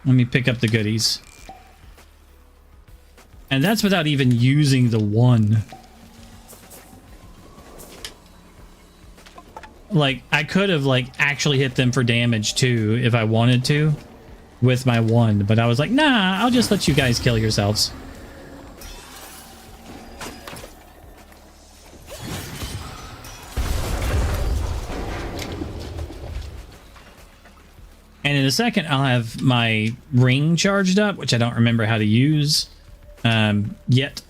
Let me pick up the goodies. And that's without even using the 1. Like, I could have, like, actually hit them for damage, too, if I wanted to, with my 1. But I was like, nah, I'll just let you guys kill yourselves. And in a second, I'll have my ring charged up, which I don't remember how to use yet.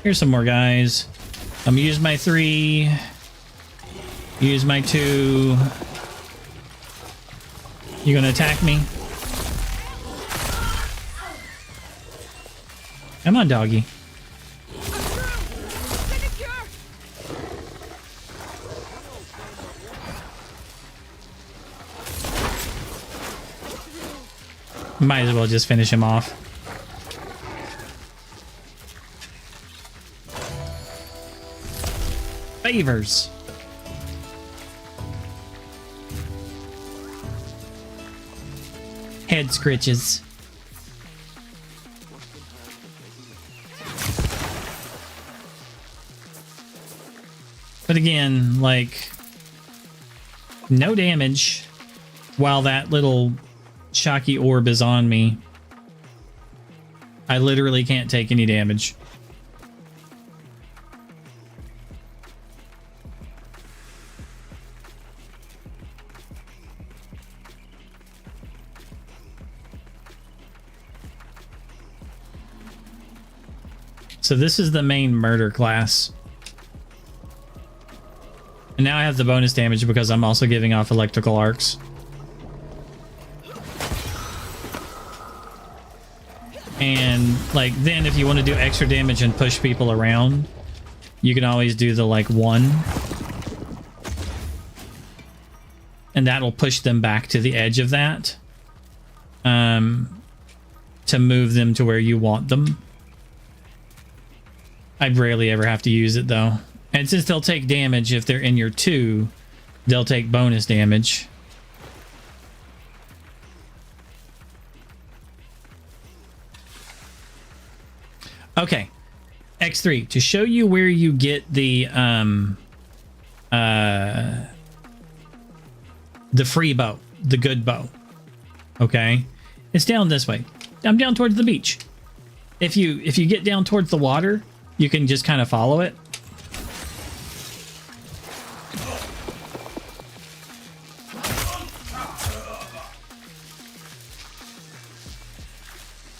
Here's some more guys. I'm gonna use my 3. Use my 2. You gonna attack me? Come on, doggy. Might as well just finish him off. Favors. Head scritches. But again, like, no damage while that little shocky orb is on me. I literally can't take any damage. So this is the main murder class. And now I have the bonus damage because I'm also giving off electrical arcs. And like then if you want to do extra damage and push people around, you can always do the like 1. And that'll push them back to the edge of that. To move them to where you want them. I'd rarely ever have to use it though. And since they'll take damage if they're in your 2, they'll take bonus damage. Okay. X3, to show you where you get the free bow, the good bow. Okay? It's down this way. I'm down towards the beach. If you get down towards the water, you can just kind of follow it.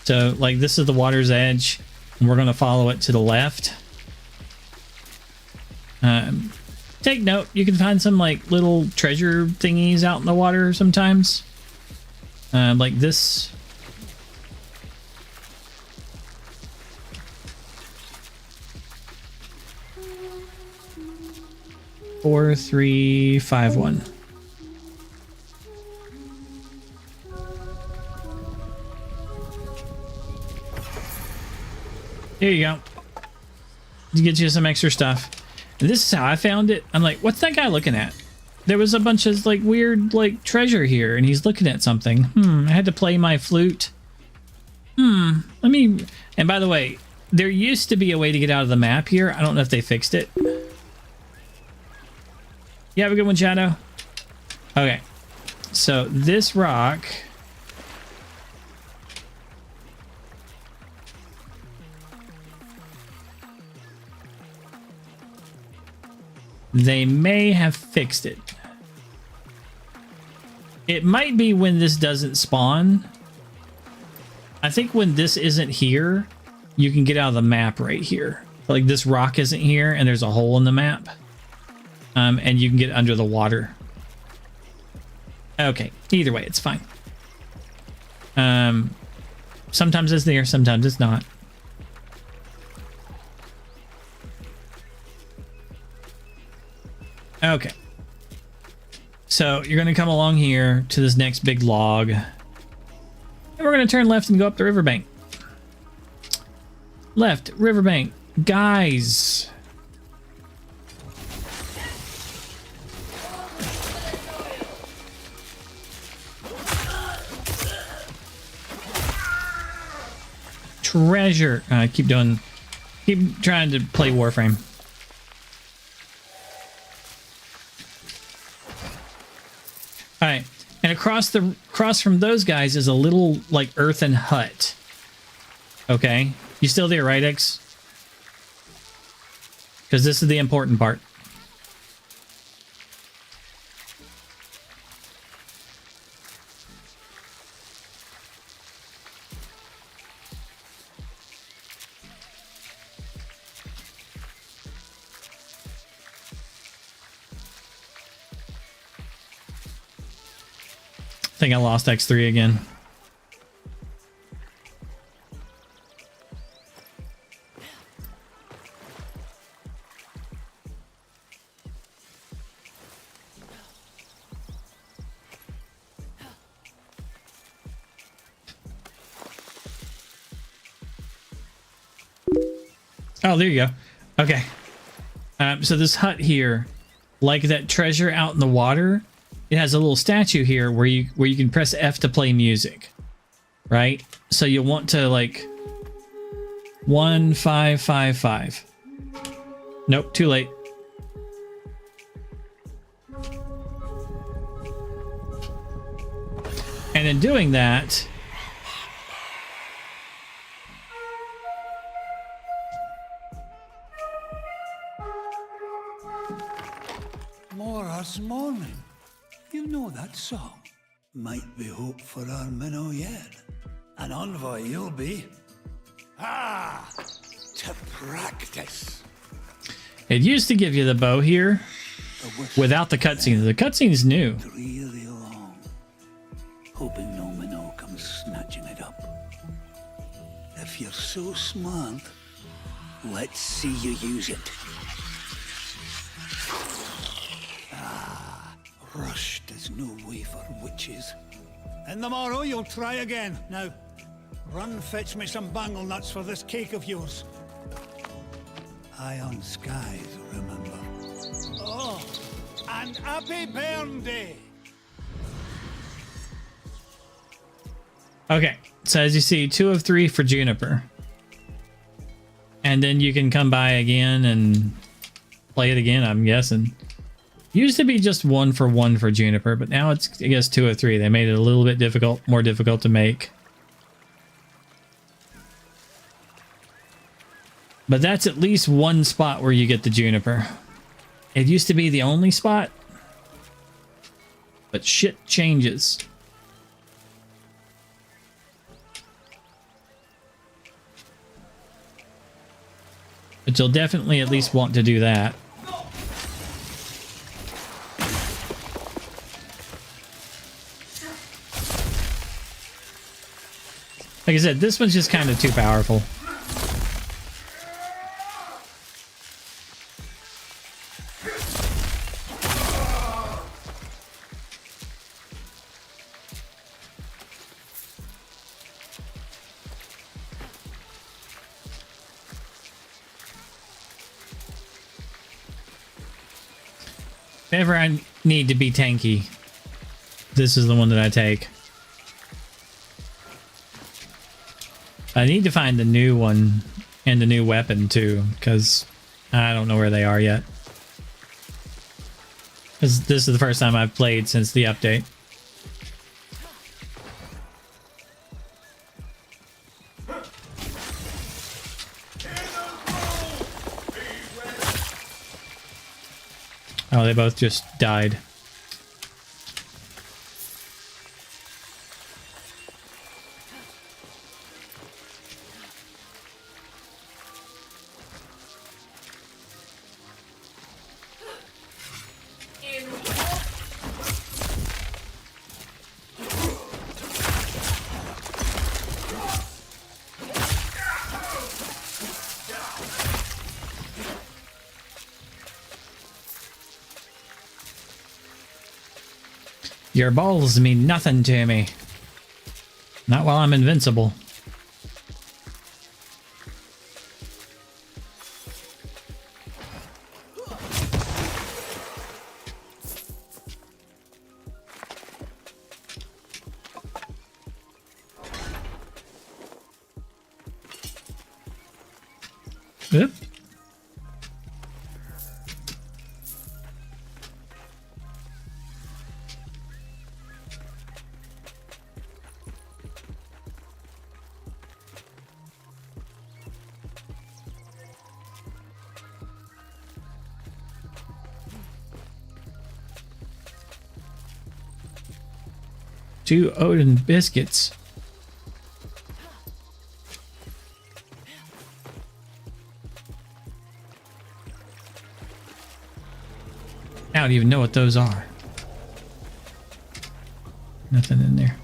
So, like, this is the water's edge, and we're going to follow it to the left. Take note, you can find some, like, little treasure thingies out in the water sometimes. Like this. Four, 3, 5, 1. There you go. To get you some extra stuff. And this is how I found it. I'm like, what's that guy looking at? There was a bunch of like weird like treasure here, and he's looking at something. I had to play my flute. Let me. And by the way, there used to be a way to get out of the map here. I don't know if they fixed it. You have a good one, Shadow. Okay, so this rock. They may have fixed it. It might be when this doesn't spawn. I think when this isn't here, you can get out of the map right here. Like this rock isn't here and there's a hole in the map. And you can get under the water. Okay, either way, it's fine. Sometimes it's there, sometimes it's not. Okay. So you're going to come along here to this next big log. And we're going to turn left and go up the riverbank. Left, riverbank. Guys. Treasure. Keep trying to play Warframe. All right, and across from those guys is a little like earthen hut. Okay, you still there, right, X? Because this is the important part. think I lost X3 again. Oh, there you go. Okay. So this hut here, like that treasure out in the water, it has a little statue here where you can press F to play music, right? So you'll want to like 1555. Nope, too late. And in doing that, Mora's Morning. You know that song. Might be hope for our minnow yet. An envoy you'll be. Ah, to practice. it used to give you the bow here without the cutscene. The cutscene's new. Really long, hoping no minnow comes snatching it up. If you're so smart, let's see you use it. Rushed is no way for witches. In the morrow, you'll try again. Now, run fetch me some bangle nuts for this cake of yours. Eye on skies, remember. Oh, and happy burn day. Okay, so as you see, 2 of 3 for Juniper. And then you can come by again and play it again, I'm guessing. Used to be just 1 for 1 for Juniper, but now it's, I guess, 2 of 3. They made it a little bit difficult, more difficult to make. But that's at least one spot where you get the Juniper. It used to be the only spot, but shit changes. But you'll definitely at least want to do that. Like I said, this one's just kind of too powerful. If ever I need to be tanky, this is the one that I take. I need to find the new one and the new weapon too, because I don't know where they are yet. This is the first time I've played since the update. Oh, they both just died. Your balls mean nothing to me. Not while I'm invincible. Oop. Two Odin biscuits. I don't even know what those are. Nothing in there.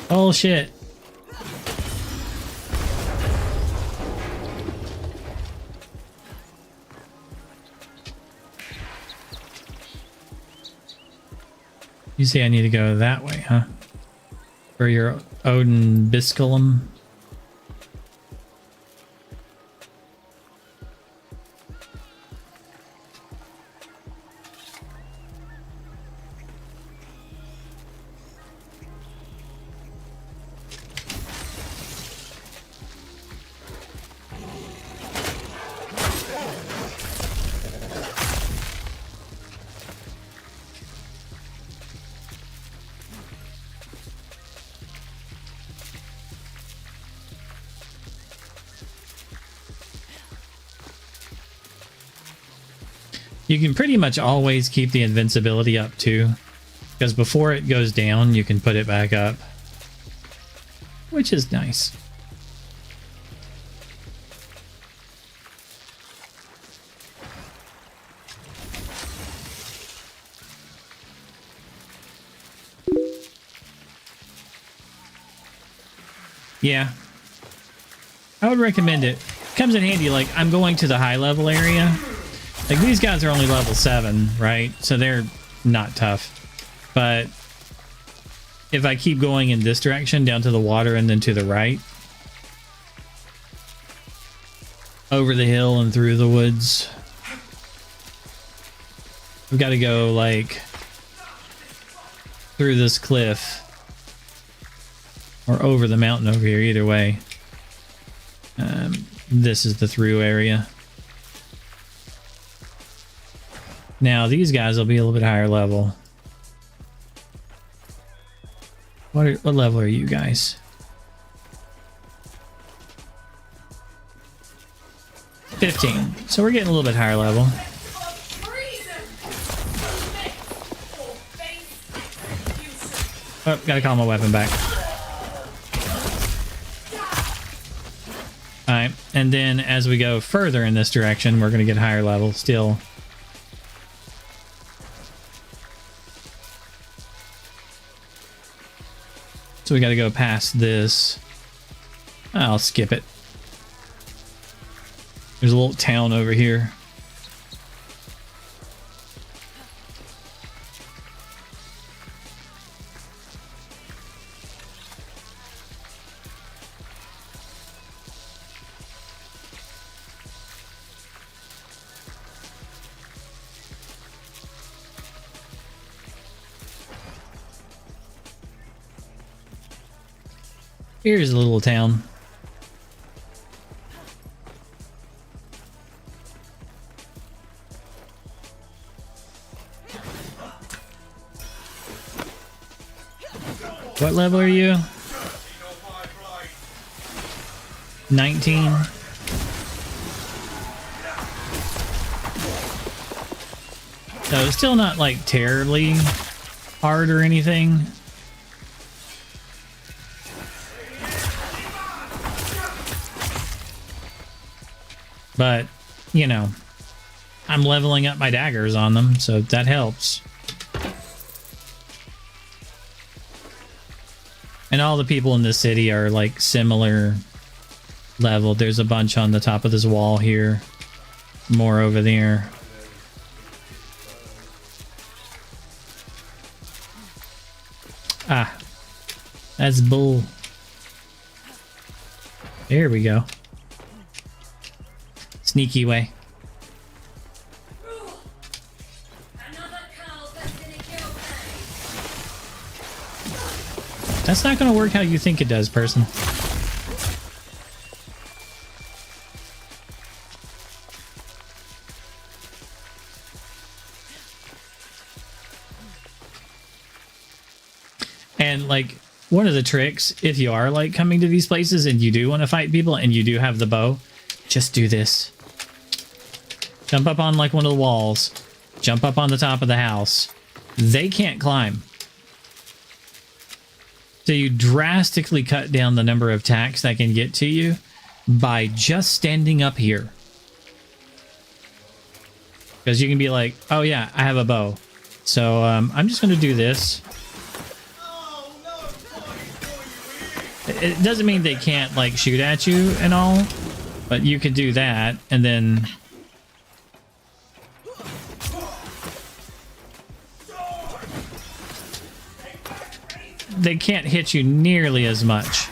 Oh shit. You say I need to go that way, huh? For your Odin Bisculum. You can pretty much always keep the invincibility up too, because before it goes down, you can put it back up, which is nice. Yeah, I would recommend it. Comes in handy, like I'm going to the high level area. Like these guys are only level 7, right? So they're not tough. But if I keep going in this direction down to the water and then to the right, over the hill and through the woods, we've got to go like through this cliff or over the mountain over here, either way. This is the through area. Now these guys will be a little bit higher level. What level are you guys? 15. So we're getting a little bit higher level. Oh, gotta call my weapon back. Alright, and then as we go further in this direction, we're gonna get higher level still. So we got to go past this. I'll skip it. There's a little town over here. Here's a little town. What level are you? 19. So it's still not like terribly hard or anything. But, you know, I'm leveling up my daggers on them, so that helps. And all the people in this city are like similar level. There's a bunch on the top of this wall here. More over there. Ah, that's bull. There we go. Sneaky way. That's not going to work how you think it does, person. And like one of the tricks, if you are like coming to these places and you do want to fight people and you do have the bow, just do this. Jump up on like one of the walls, jump up on the top of the house, they can't climb. So you drastically cut down the number of attacks that can get to you by just standing up here. Because you can be like, oh yeah, I have a bow. So I'm just going to do this. It doesn't mean they can't like shoot at you and all, but you could do that and then... They can't hit you nearly as much.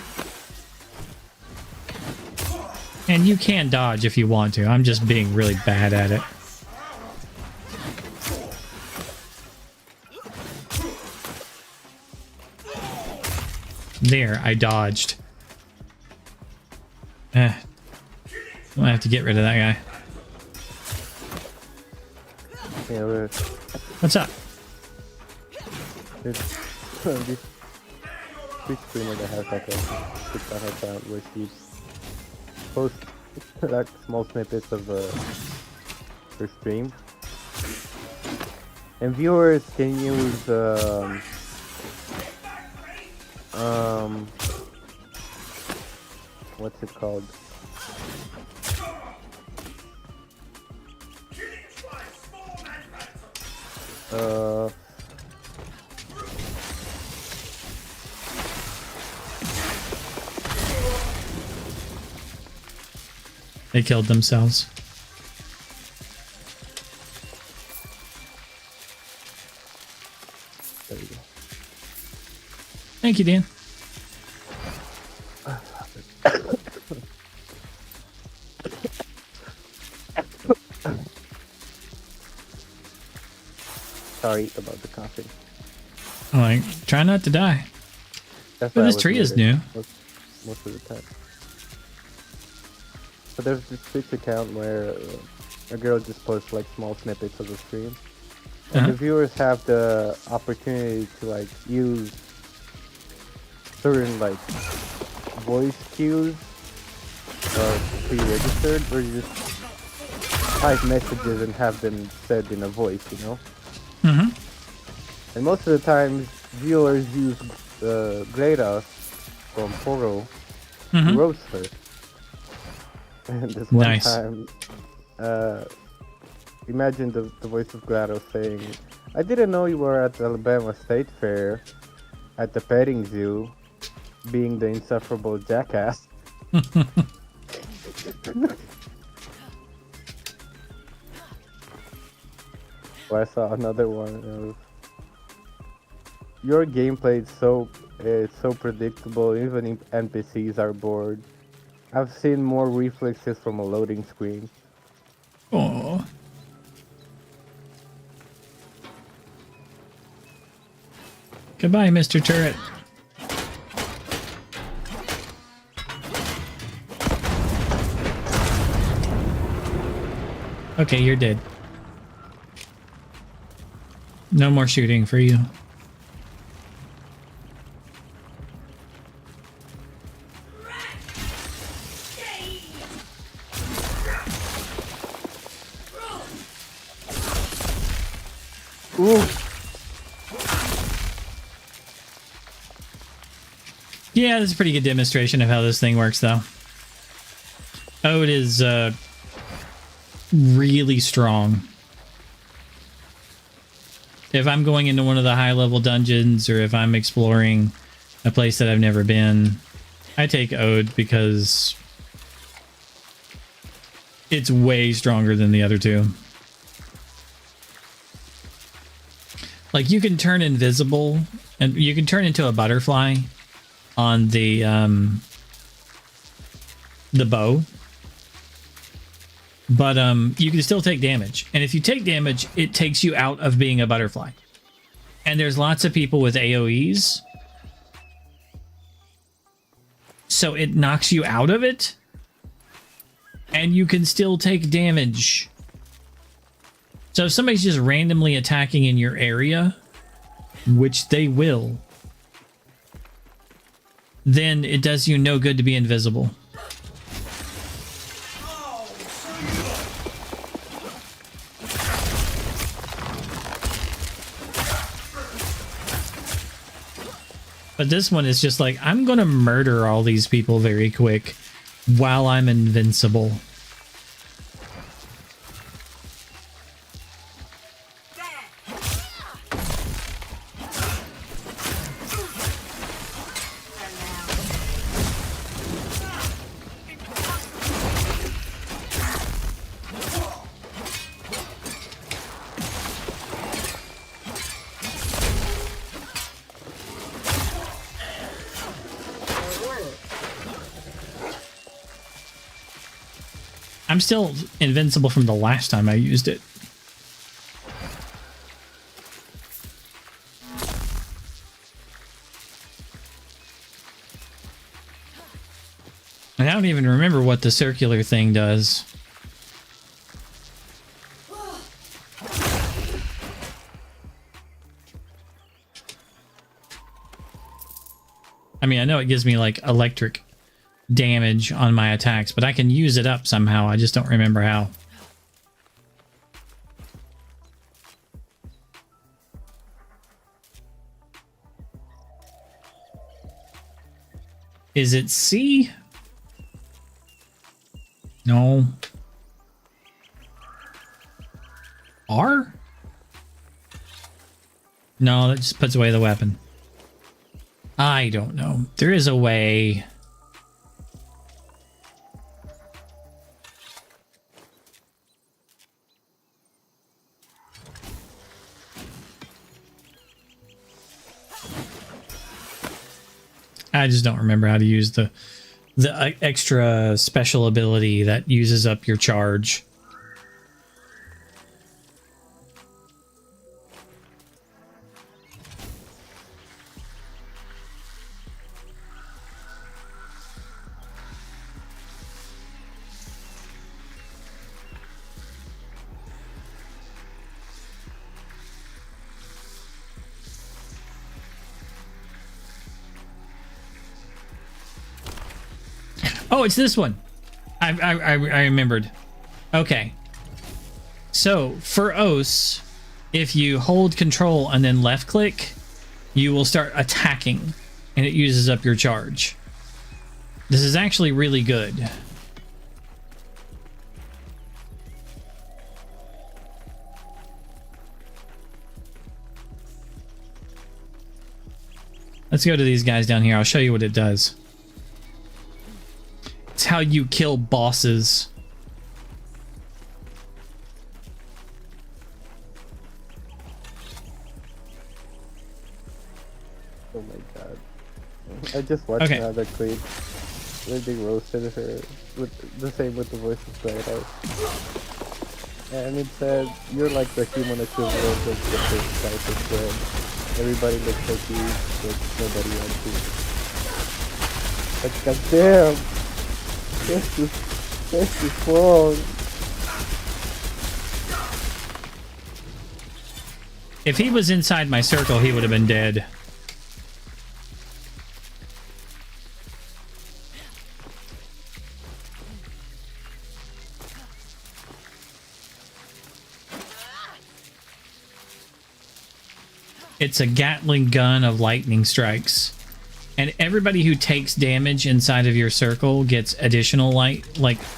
And you can dodge if you want to. I'm just being really bad at it. There, I dodged. I'm gonna have to get rid of that guy. Yeah, what's up? This streamer that has like a TikTok account where she posts like small snippets of her stream, and viewers can use what's it called? They killed themselves. There you go. Thank you, Dan. Sorry about the coughing. I'm like, try not to die. That's But why I this was tree is muted new. most of the time. But there's this Twitch account where a girl just posts like small snippets of the stream. And the viewers have the opportunity to like use certain like voice cues pre-registered, where you just type messages and have them said in a voice, you know? Mm-hmm. And most of the time, viewers use Greta from Poro to roast her. And this one Nice. time, imagine the voice of Greta saying, "I didn't know you were at the Alabama State Fair at the petting zoo, being the insufferable jackass." Well, I saw another one of, "Your gameplay is so predictable, even NPCs are bored. I've seen more reflexes from a loading screen." Aww. Goodbye, Mr. Turret. Okay, you're dead. No more shooting for you. Ooh. Yeah, this is a pretty good demonstration of how this thing works, though. Ode is really strong. If I'm going into one of the high-level dungeons, or if I'm exploring a place that I've never been, I take Ode because it's way stronger than the other two. Like, you can turn invisible, and you can turn into a butterfly on the bow, but you can still take damage, and if you take damage, it takes you out of being a butterfly. And there's lots of people with AoEs, so it knocks you out of it, and you can still take damage. So if somebody's just randomly attacking in your area, which they will, then it does you no good to be invisible. But this one is just like, I'm gonna murder all these people very quick while I'm invincible. I'm still invincible from the last time I used it. And I don't even remember what the circular thing does. I mean, I know it gives me like electric damage on my attacks, but I can use it up somehow. I just don't remember how. Is it C? No. R? No, that just puts away the weapon. I don't know. There is a way. I just don't remember how to use the extra special ability that uses up your charge. Oh, it's this one. I remembered. Okay. So for Os, if you hold control and then left click, you will start attacking and it uses up your charge. This is actually really good. Let's go to these guys down here. I'll show you what it does. It's how you kill bosses. Oh my god. I just watched another clip where they roasted her with the same with the voice of Kratos. And it said, you're like the human equivalent of the first Cypher squad. Everybody looks like you, but nobody wants you. Like, goddamn! This is wrong. If he was inside my circle, he would have been dead. It's a Gatling gun of lightning strikes. And everybody who takes damage inside of your circle gets additional like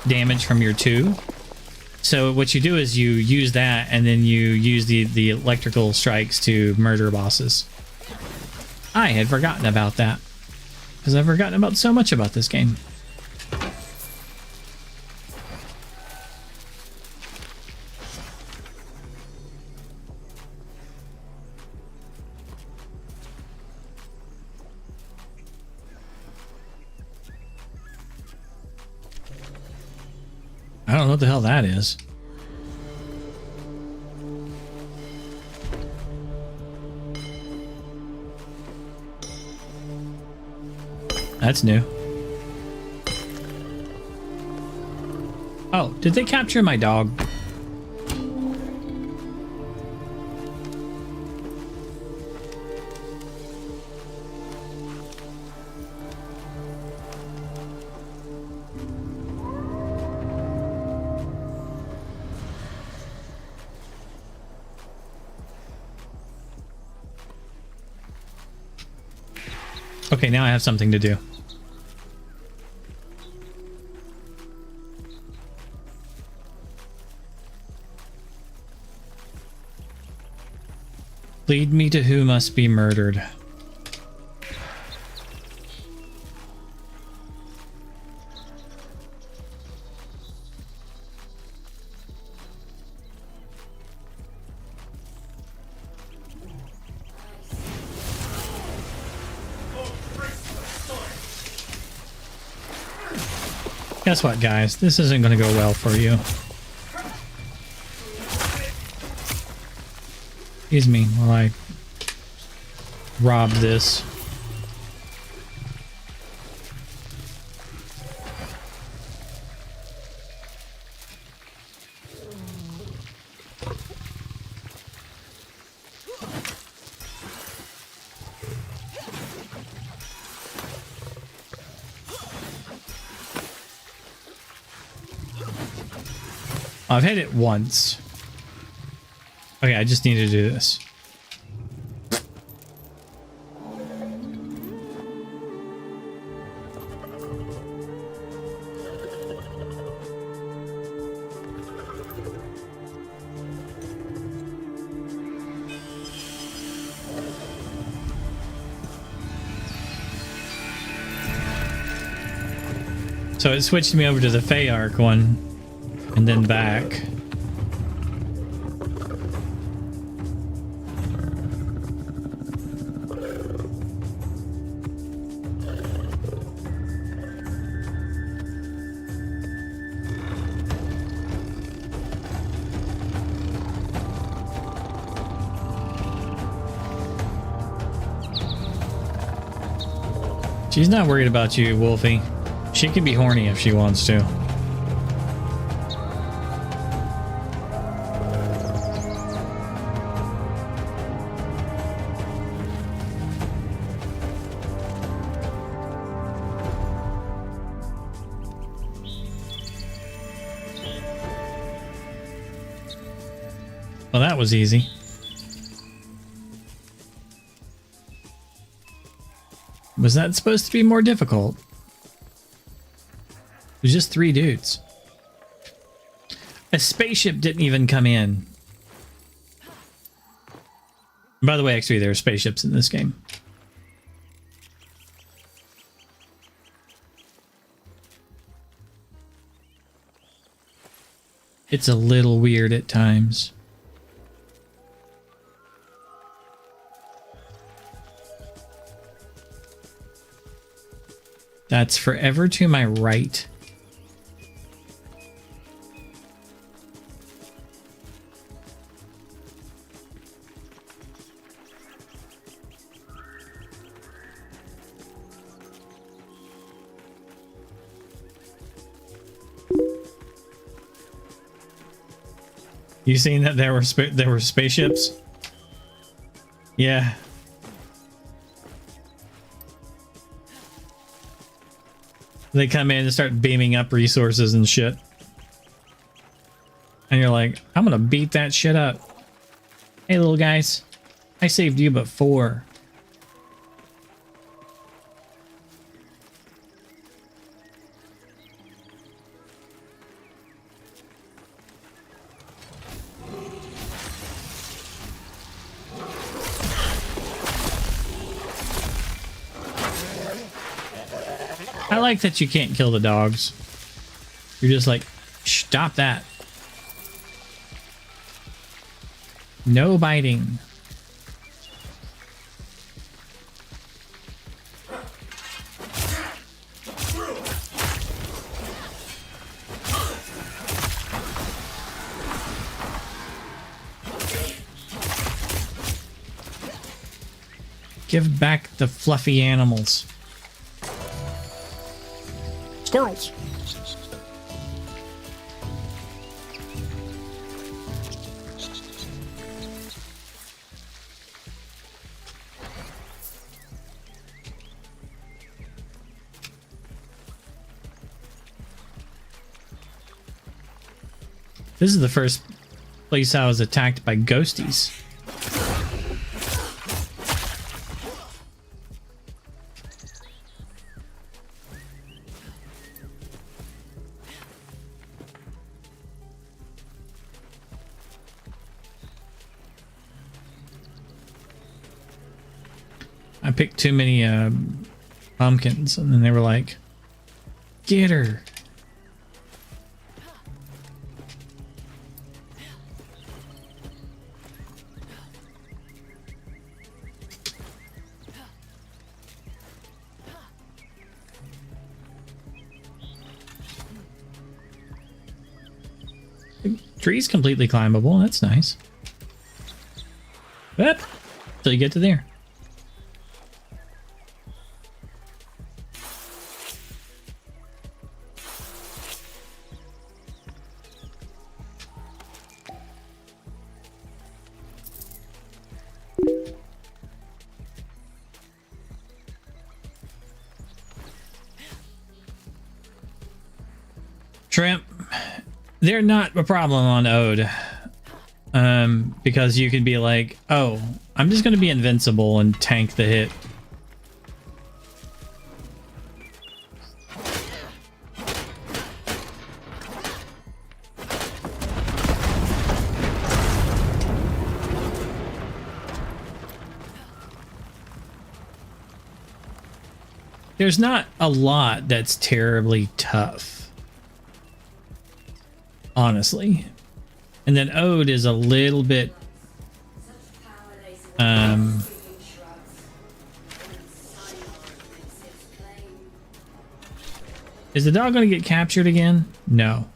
damage from your 2. So what you do is you use that and then you use the electrical strikes to murder bosses. I had forgotten about that. Because I've forgotten about so much about this game. I don't know what the hell that is. That's new. Oh, did they capture my dog? Okay, now I have something to do. Lead me to who must be murdered. Guess what, guys? This isn't going to go well for you. Excuse me while I rob this. I've hit it once. Okay, I just need to do this. So it switched me over to the Fayark one and then back. She's not worried about you, Wolfie. She can be horny if she wants to. Well, that was easy. Was that supposed to be more difficult? It was just 3 dudes. A spaceship didn't even come in. By the way, actually, there are spaceships in this game. It's a little weird at times. That's forever to my right. You seen that there were spaceships? Yeah. They come in and start beaming up resources and shit. And you're like, I'm gonna beat that shit up. Hey, little guys. I saved you but 4. I like that you can't kill the dogs. You're just like, stop that. No biting. Give back the fluffy animals. Squirrels. This is the first place I was attacked by ghosties. I picked too many pumpkins, and then they were like, "Get her." The tree's completely climbable. That's nice. Yep. Till you get to there. Shrimp, they're not a problem on Ode. Because you could be like, oh, I'm just going to be invincible and tank the hit. There's not a lot that's terribly tough, honestly. And then Ode is a little bit is the dog going to get captured again? No.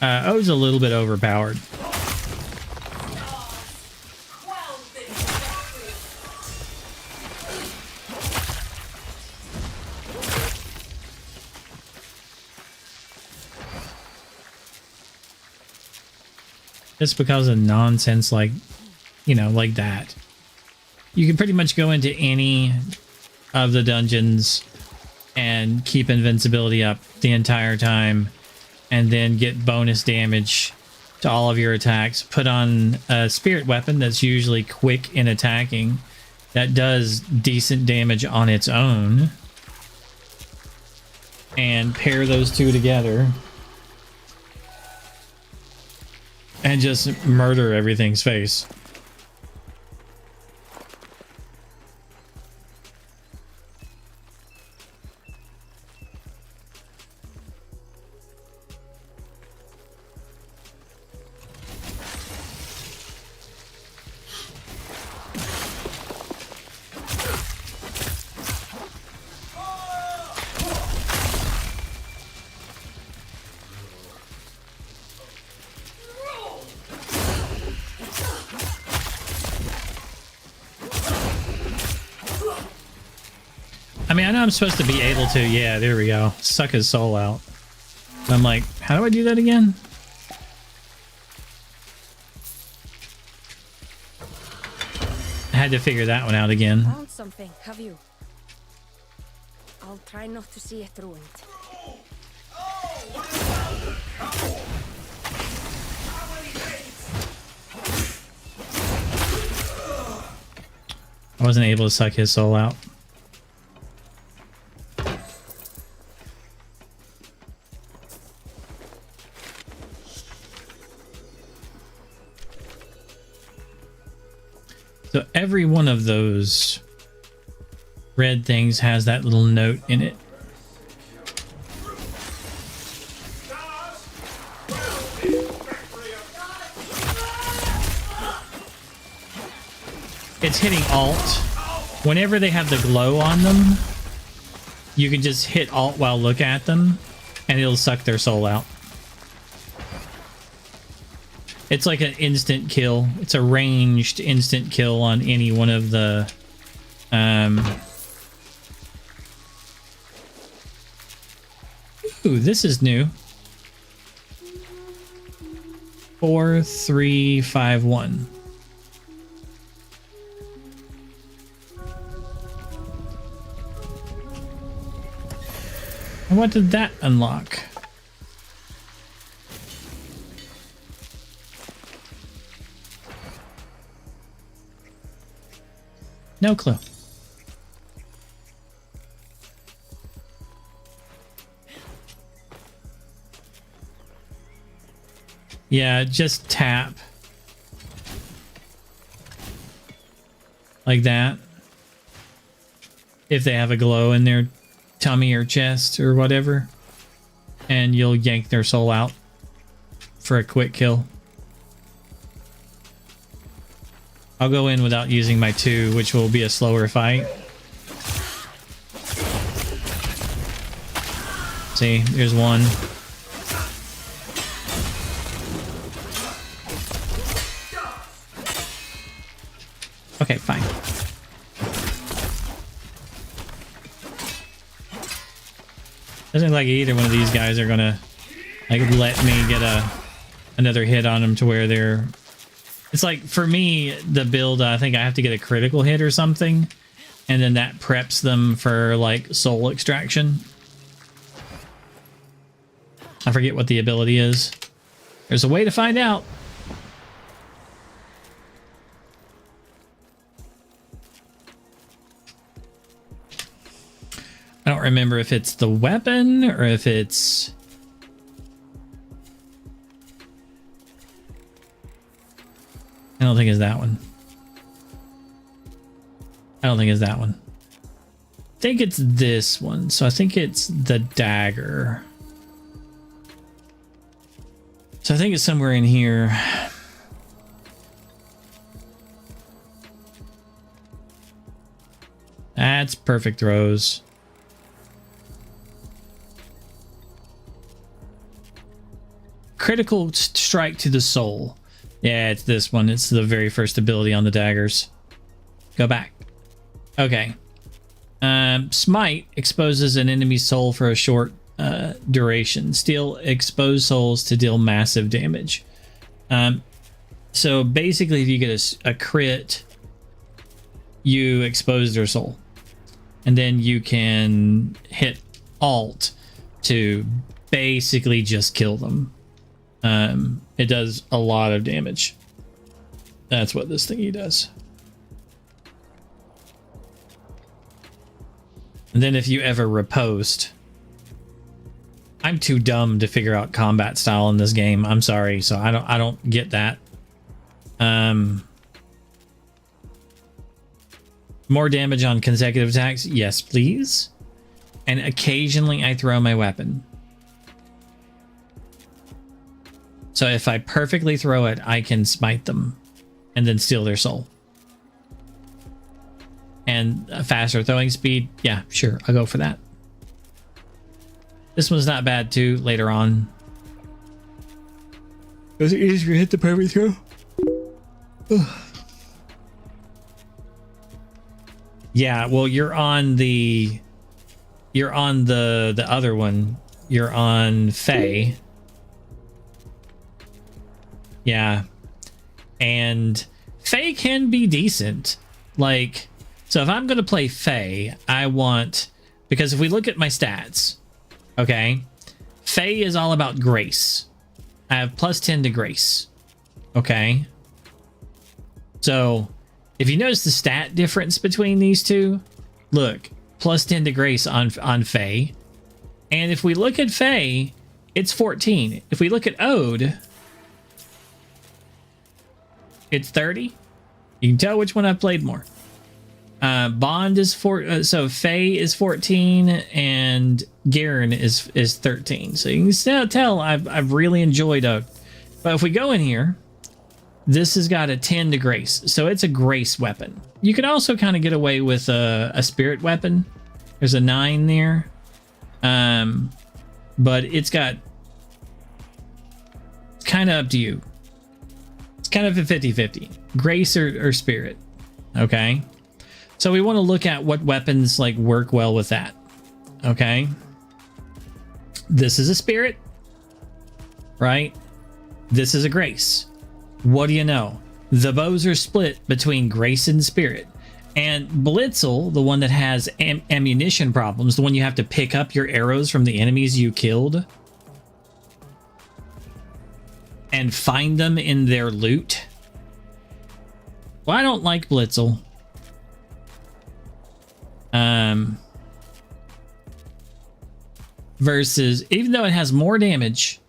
Ode's a little bit overpowered. Just because of nonsense like, you know, like that. You can pretty much go into any of the dungeons and keep invincibility up the entire time and then get bonus damage to all of your attacks. Put on a spirit weapon that's usually quick in attacking that does decent damage on its own, and pair those two together and just murder everything's face. I mean, I know I'm supposed to be able to, yeah, there we go, suck his soul out. I'm like, how do I do that again? I had to figure that one out again. Found something, have you? I'll try not to see it ruined. I wasn't able to suck his soul out. So every one of those red things has that little note in it. It's hitting Alt. Whenever they have the glow on them, you can just hit Alt while look at them, and it'll suck their soul out. It's like an instant kill. It's a ranged instant kill on any one of the Ooh, this is new. 4351. And what did that unlock? No clue. Yeah, just tap like that. If they have a glow in their tummy or chest or whatever. And you'll yank their soul out for a quick kill. I'll go in without using my 2, which will be a slower fight. See, there's one. Okay, fine. Doesn't look like either one of these guys are gonna like let me get another hit on them to where they're. It's like for me the build. I think I have to get a critical hit or something, and then that preps them for like soul extraction. I forget what the ability is. There's a way to find out. I don't remember if it's the weapon or if it's... I don't think it's that one. I don't think it's that one. I think it's this one. So I think it's the dagger. So I think it's somewhere in here. That's perfect throws. Critical strike to the soul. Yeah, it's this one. It's the very first ability on the daggers. Go back. Okay. Smite exposes an enemy's soul for a short duration. Steal exposed souls to deal massive damage. So basically, if you get a crit, you expose their soul. And then you can hit Alt to basically just kill them. It does a lot of damage. That's what this thingy does. And then if you ever riposte, I'm too dumb to figure out combat style in this game. I'm sorry, so I don't get that. More damage on consecutive attacks, yes, please. And occasionally I throw my weapon. So if I perfectly throw it, I can smite them and then steal their soul. And a faster throwing speed, yeah, sure, I'll go for that. This one's not bad too, later on. Is it easier to hit the perfect throw? Yeah, well, you're on the other one. You're on Faye. Yeah. And Faye can be decent. Like, so if I'm going to play Faye, I want, because if we look at my stats, okay, Faye is all about grace. I have plus 10 to grace. Okay. So if you notice the stat difference between these two, look, plus 10 to grace on Faye. And if we look at Faye, it's 14. If we look at Ode, it's 30. You can tell which one I've played more. Bond is 4. So Faye is 14 and Garen is 13. So you can still tell I've really enjoyed Ode. But if we go in here, this has got a 10 to grace. So it's a grace weapon. You can also kind of get away with a spirit weapon. There's a 9 there. But it's kind of up to you. It's kind of a 50-50. Grace or spirit. Okay. So we want to look at what weapons like work well with that. Okay. This is a spirit. Right? This is a grace. What do you know? The bows are split between grace and spirit. And Blitzel, the one that has ammunition problems, the one you have to pick up your arrows from the enemies you killed and find them in their loot. Well, I don't like Blitzel. Versus, even though it has more damage,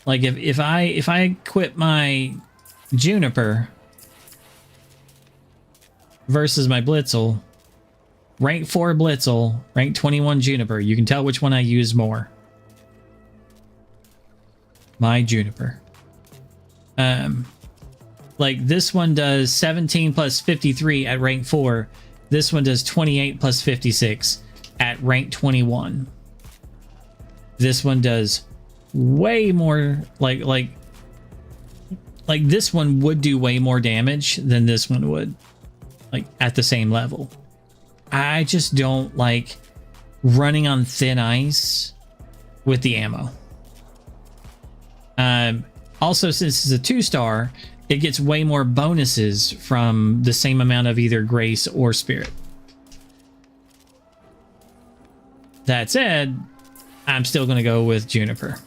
like if I equip my Juniper, versus my Blitzel. Rank 4 Blitzel, rank 21 Juniper. You can tell which one I use more. My Juniper. Like this one does 17 plus 53 at rank 4. This one does 28 plus 56 at rank 21. This one does way more, like this one would do way more damage than this one would, like at the same level. I just don't like running on thin ice with the ammo. Also, since it's a 2-star, it gets way more bonuses from the same amount of either Grace or Spirit. That said, I'm still going to go with Juniper.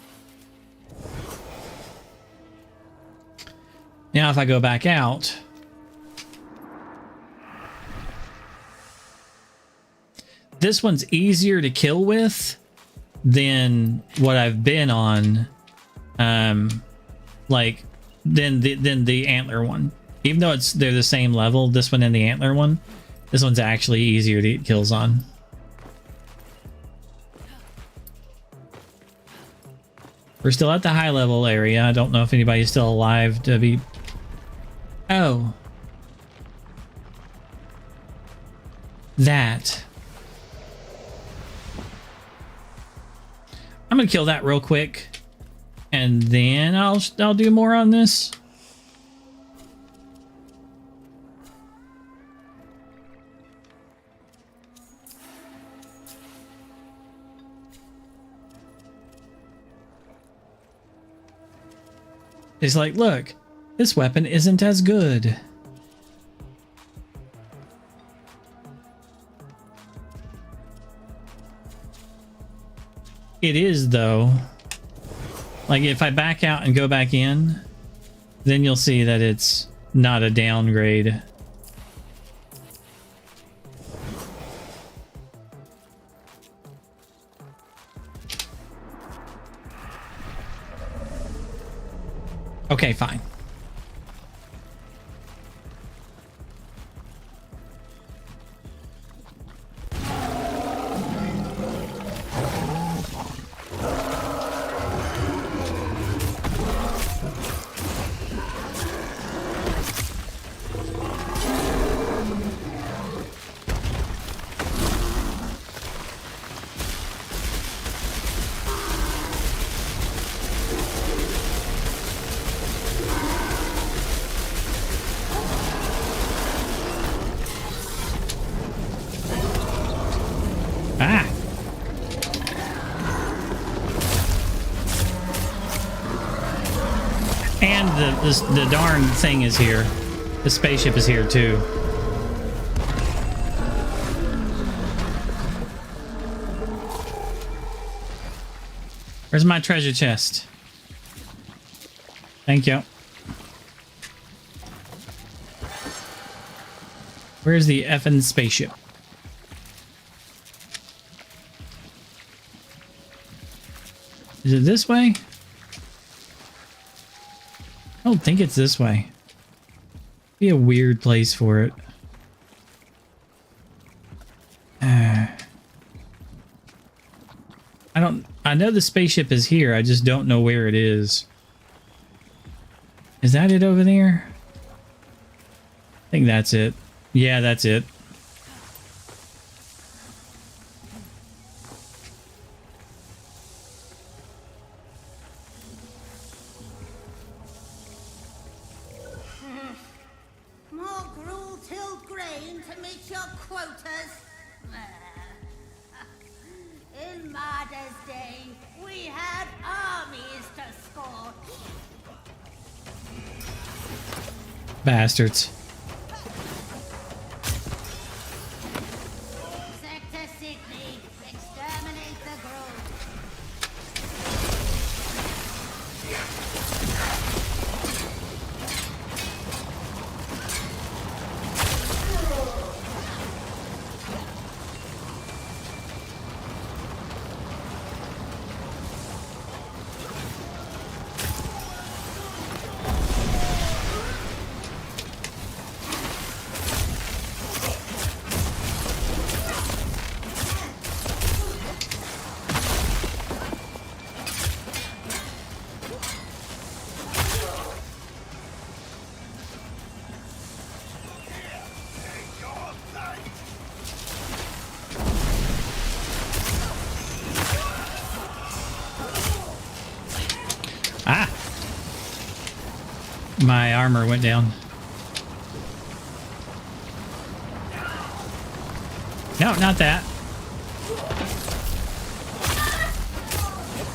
Now, if I go back out, this one's easier to kill with than what I've been on, like than the antler one. Even though they're the same level, this one and the antler one, this one's actually easier to get kills on. We're still at the high level area. I don't know if anybody's still alive to be... Oh. That. I'm gonna kill that real quick, and then I'll do more on this. It's like, look, this weapon isn't as good. It is, though. Like, if I back out and go back in, then you'll see that it's not a downgrade. Okay, fine. And the darn thing is here. The spaceship is here too. Where's my treasure chest? Thank you. Where's the effing spaceship? Is it this way? I don't think it's this way. Be a weird place for it. I know the spaceship is here. I just don't know where it is. Is that it over there? I think that's it. Yeah, that's it. More gruel tilled grain to meet your quotas. In Marder's day, we had armies to scorch. Bastards. Sector Sydney, exterminate the gruel. My armor went down. No, not that.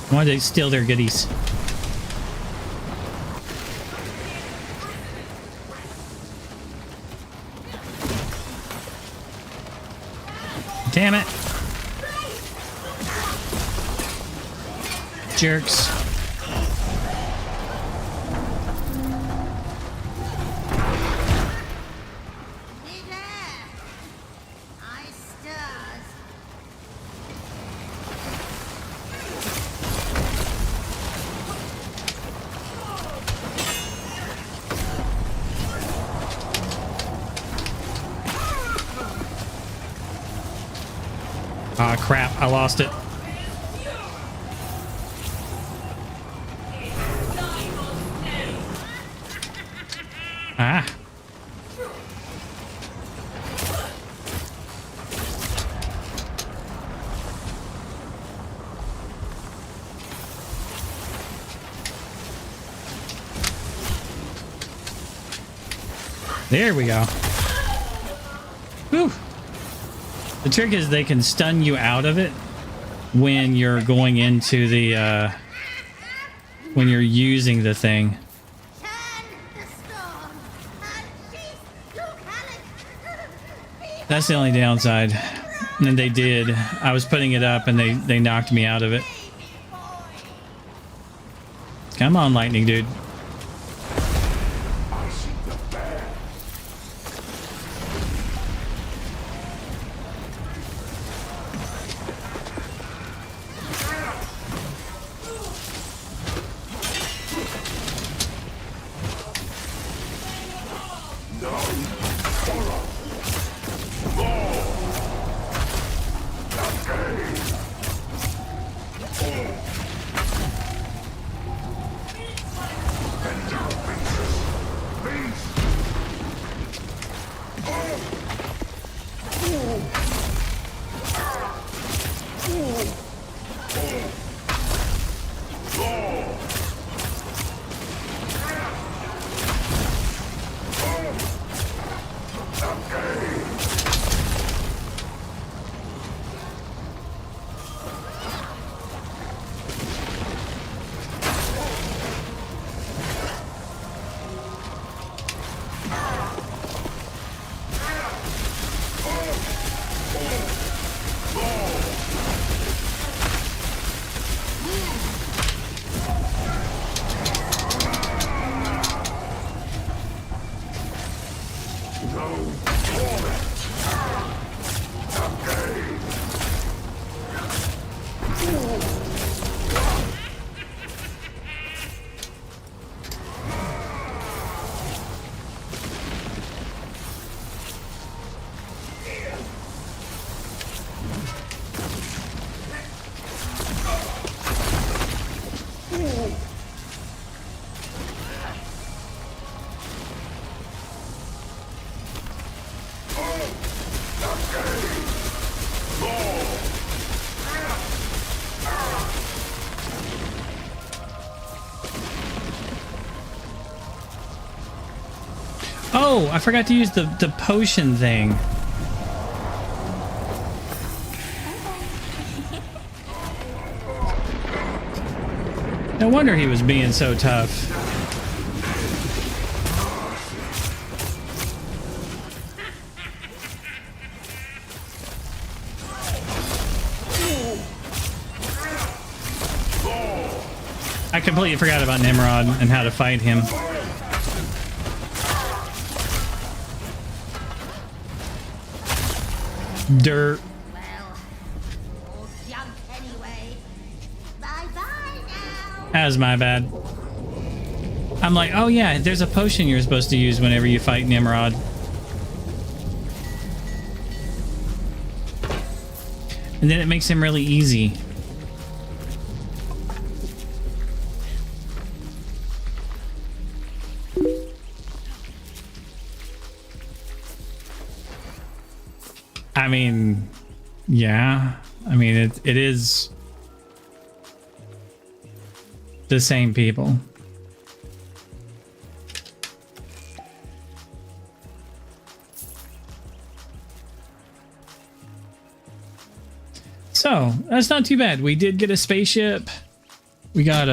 I wanted to steal their goodies. Damn it. Jerks. Ah, crap. I lost it. Ah. There we go. Whew. The trick is they can stun you out of it when you're going into the, when you're using the thing. That's the only downside. And they did. I was putting it up and they knocked me out of it. Come on, lightning dude. Oh, I forgot to use the potion thing. No wonder he was being so tough. I completely forgot about Nimrod and how to fight him. Dirt. That was my bad. I'm like, oh yeah, there's a potion you're supposed to use whenever you fight Nimrod. And then it makes him really easy. I mean, yeah. I mean, it is the same people. So that's not too bad. We did get a spaceship. We got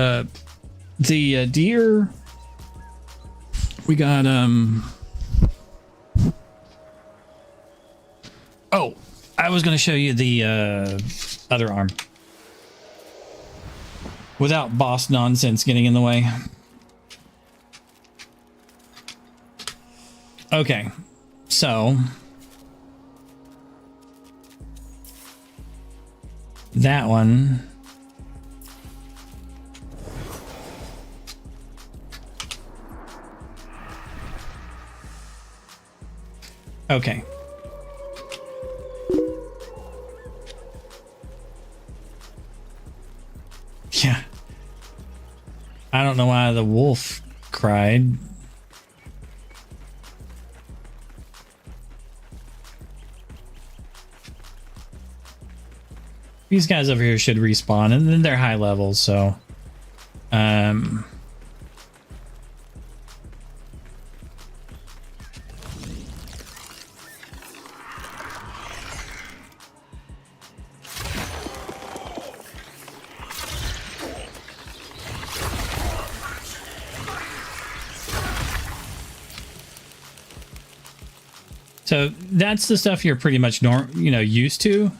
the deer. We got oh, I was gonna show you the other arm without boss nonsense getting in the way. Okay, so that one. Okay. Yeah. I don't know why the wolf cried. These guys over here should respawn, and then they're high levels, so so that's the stuff you're pretty much used to.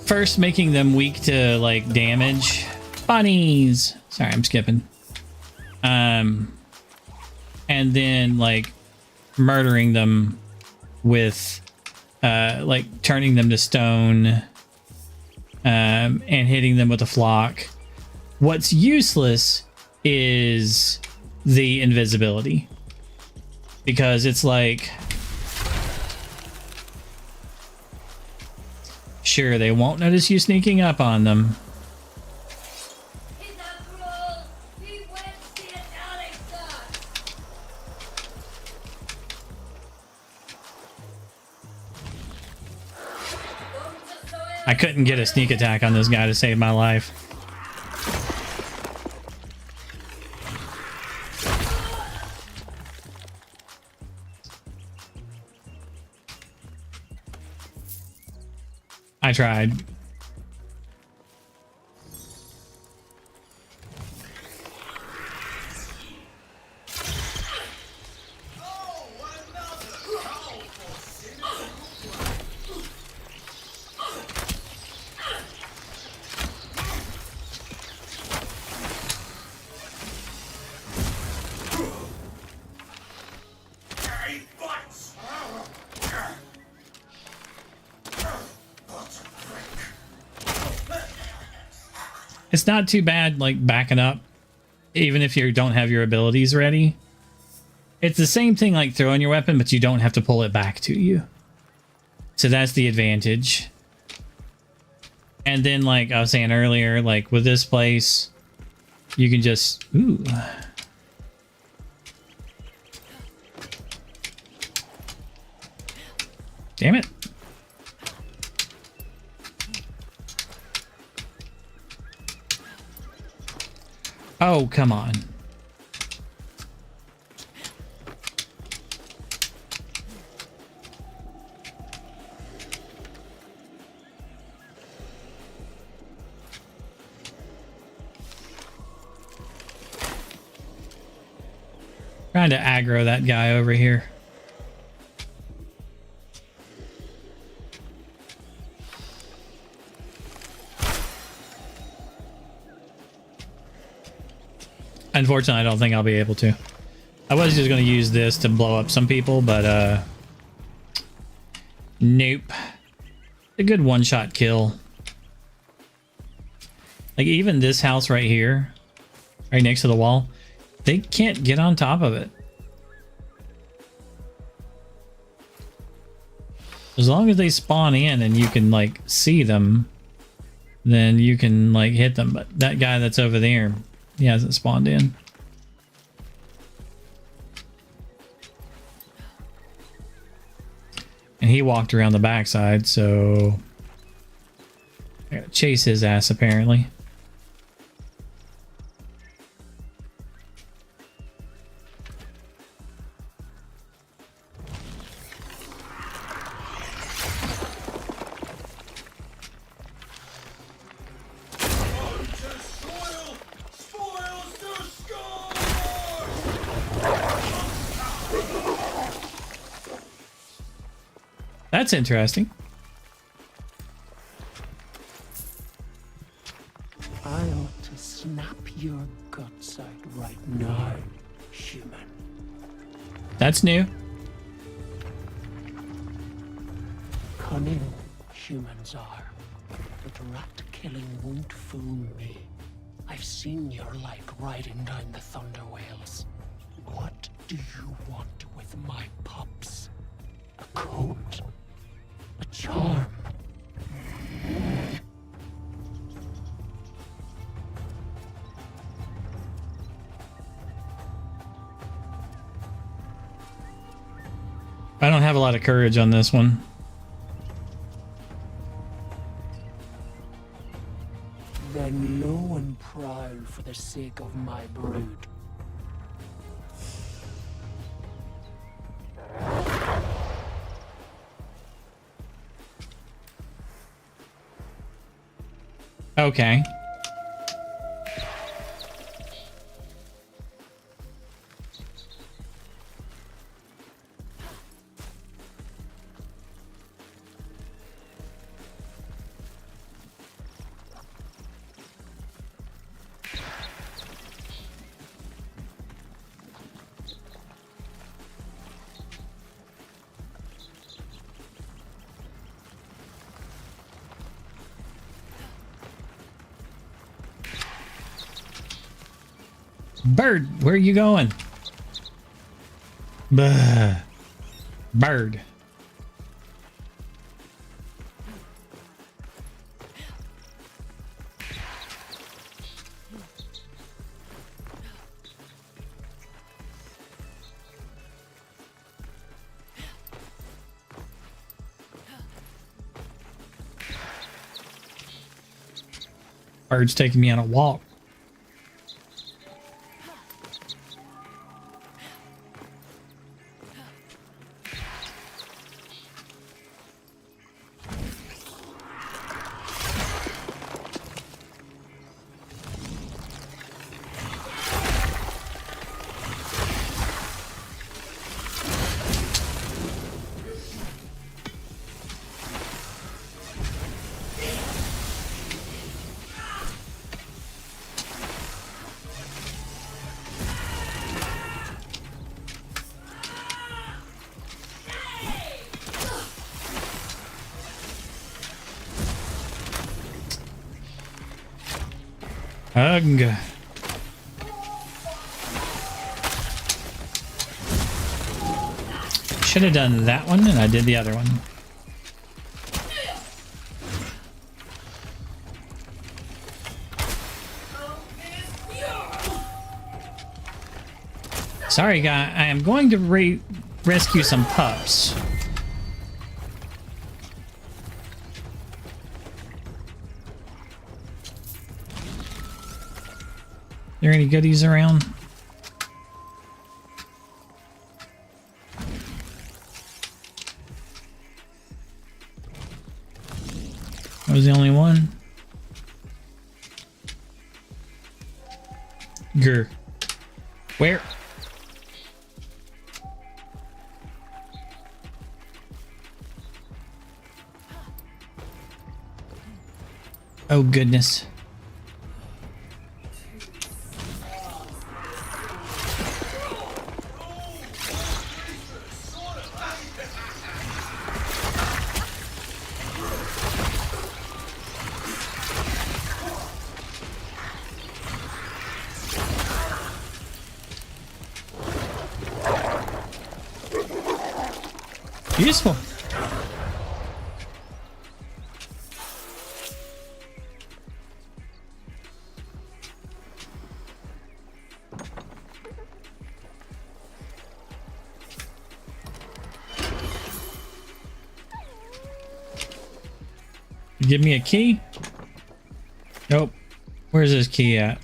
First, making them weak to like damage. Bunnies. Sorry, I'm skipping. And then like murdering them with like turning them to stone and hitting them with a flock. What's useless is the invisibility, because it's like, sure, they won't notice you sneaking up on them. I couldn't get a sneak attack on this guy to save my life. I tried. It's not too bad, like, backing up, even if you don't have your abilities ready. It's the same thing like throwing your weapon, but you don't have to pull it back to you. So that's the advantage. And then, like I was saying earlier, like with this place, you can just... Ooh. Damn it. Oh, come on. Trying to aggro that guy over here. Unfortunately, I don't think I'll be able to. I was just going to use this to blow up some people, but nope. A good one-shot kill. Like even this house right here, right next to the wall, they can't get on top of it. As long as they spawn in and you can like see them, then you can like hit them. But that guy that's over there, he hasn't spawned in. And he walked around the backside, so I gotta chase his ass apparently. That's interesting. I ought to snap your guts out right now, human. That's new. Cunning humans are, but rat killing won't fool me. I've seen your like riding down the thunder whales. What do you want with my pups? A coat? A charm? I don't have a lot of courage on this one. Then low and proud for the sake of my brood. Okay. Bird, where are you going? Bah. Bird. Bird's taking me on a walk. Ugh. Should have done that one, and I did the other one. Sorry, guy. I am going to rescue some pups. There any goodies around? I was the only one. Grr. Where? Oh goodness. Useful. Give me a key? Nope. Where's this key at?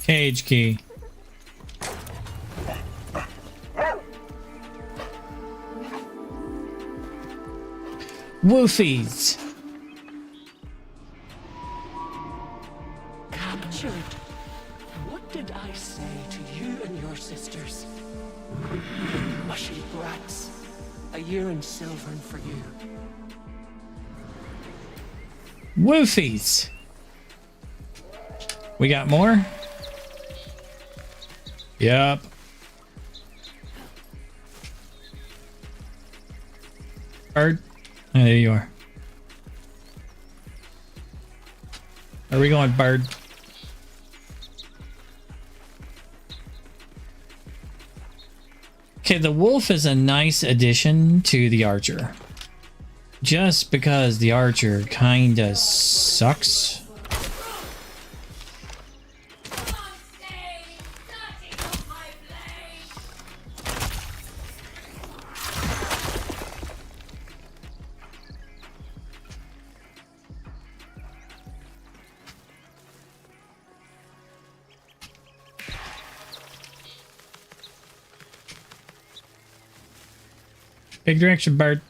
Cage key. Woofies. Captured. What did I say to you and your sisters? Mushy brats. A year in Silvern for you. Woofies. We got more? Yep. Bird. Oh, there you are. Where are we going, bird? Okay, the wolf is a nice addition to the archer. Just because the archer kinda sucks. Big direction, bird.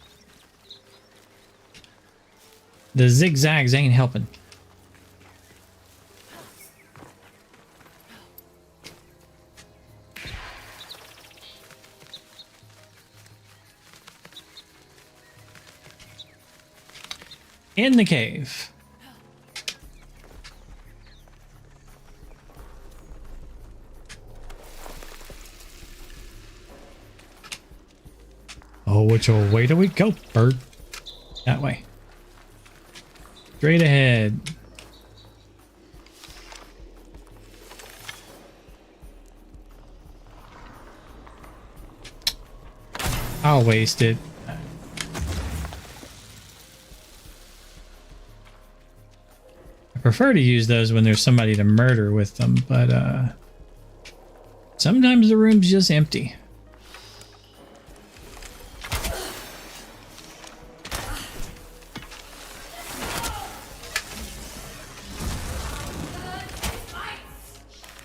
The zigzags ain't helping. In the cave. Oh, which way do we go, bird? That way. Straight ahead. I'll waste it. I prefer to use those when there's somebody to murder with them, but sometimes the room's just empty.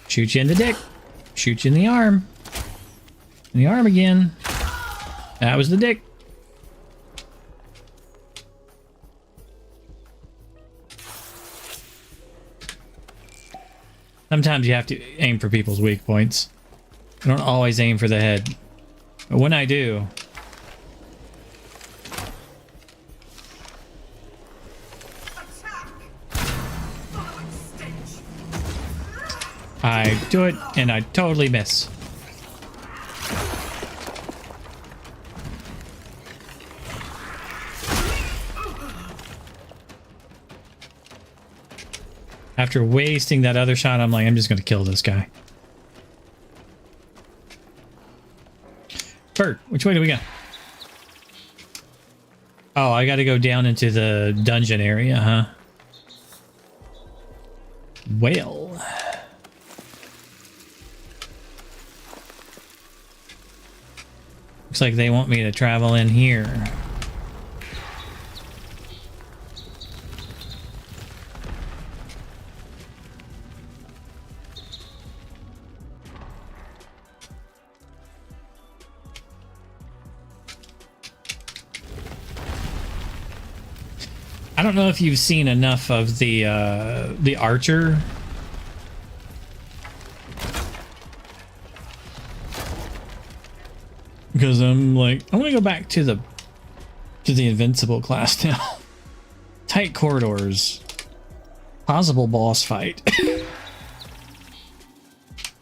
Shoot you in the dick. Shoot you in the arm. In the arm again. That was the dick. Sometimes you have to aim for people's weak points. I don't always aim for the head. But when I do, I do it and I totally miss. After wasting that other shot, I'm like, I'm just going to kill this guy. Bert, which way do we go? Oh, I got to go down into the dungeon area, huh? Well. Looks like they want me to travel in here. I don't know if you've seen enough of the archer. Because I'm like, I want to go back to the invincible class now. Tight corridors. Possible boss fight.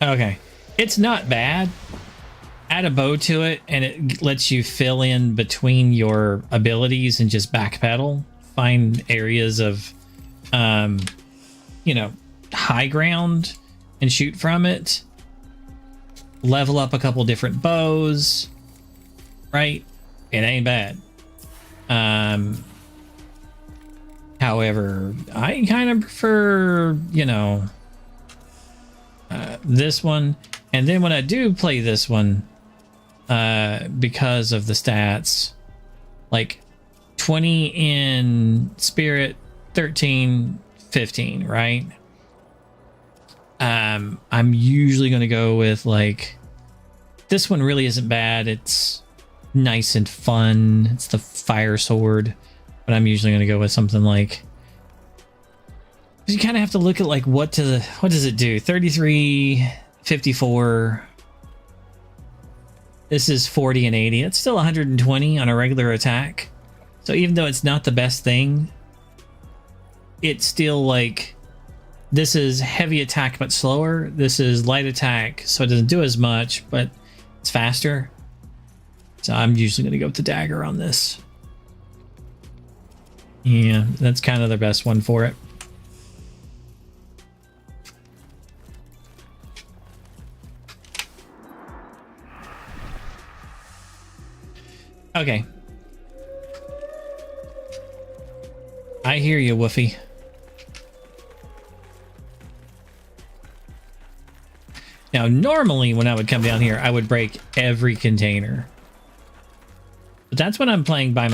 Okay. It's not bad. Add a bow to it and it lets you fill in between your abilities and just backpedal. Find areas of, you know, high ground and shoot from it. Level up a couple different bows. Right? It ain't bad. However, I kind of prefer, you know, this one. And then when I do play this one, because of the stats, like 20 in spirit, 13, 15, right? I'm usually going to go with like, this one really isn't bad. It's nice and fun. It's the fire sword, but I'm usually going to go with something like You kind of have to look at like what does it do? 33, 54. This is 40 and 80. It's still 120 on a regular attack. So even though it's not the best thing, it's still like, this is heavy attack but slower. This is light attack, so it doesn't do as much, but it's faster. So I'm usually going to go with the dagger on this. Yeah, that's kind of the best one for it. Okay. I hear you, Woofy. Now, normally when I would come down here, I would break every container. But that's when I'm playing by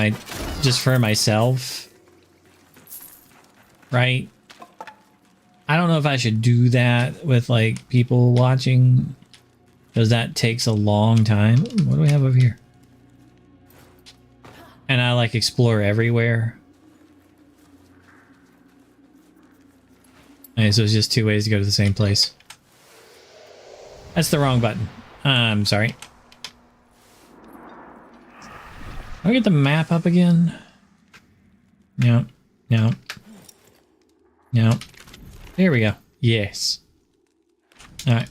just for myself. Right? I don't know if I should do that with like people watching, because that takes a long time. Ooh, what do we have over here? And I like explore everywhere. Okay, so it's just 2 ways to go to the same place. That's the wrong button. I'm sorry. Can I get the map up again? No. No. No. There we go. Yes. Alright.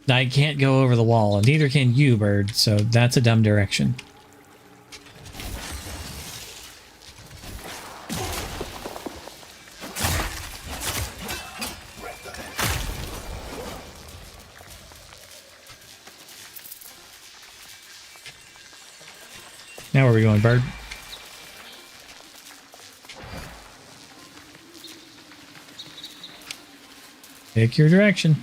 I can't go over the wall, and neither can you, bird, so that's a dumb direction. Now where are we going, bird? Pick your direction.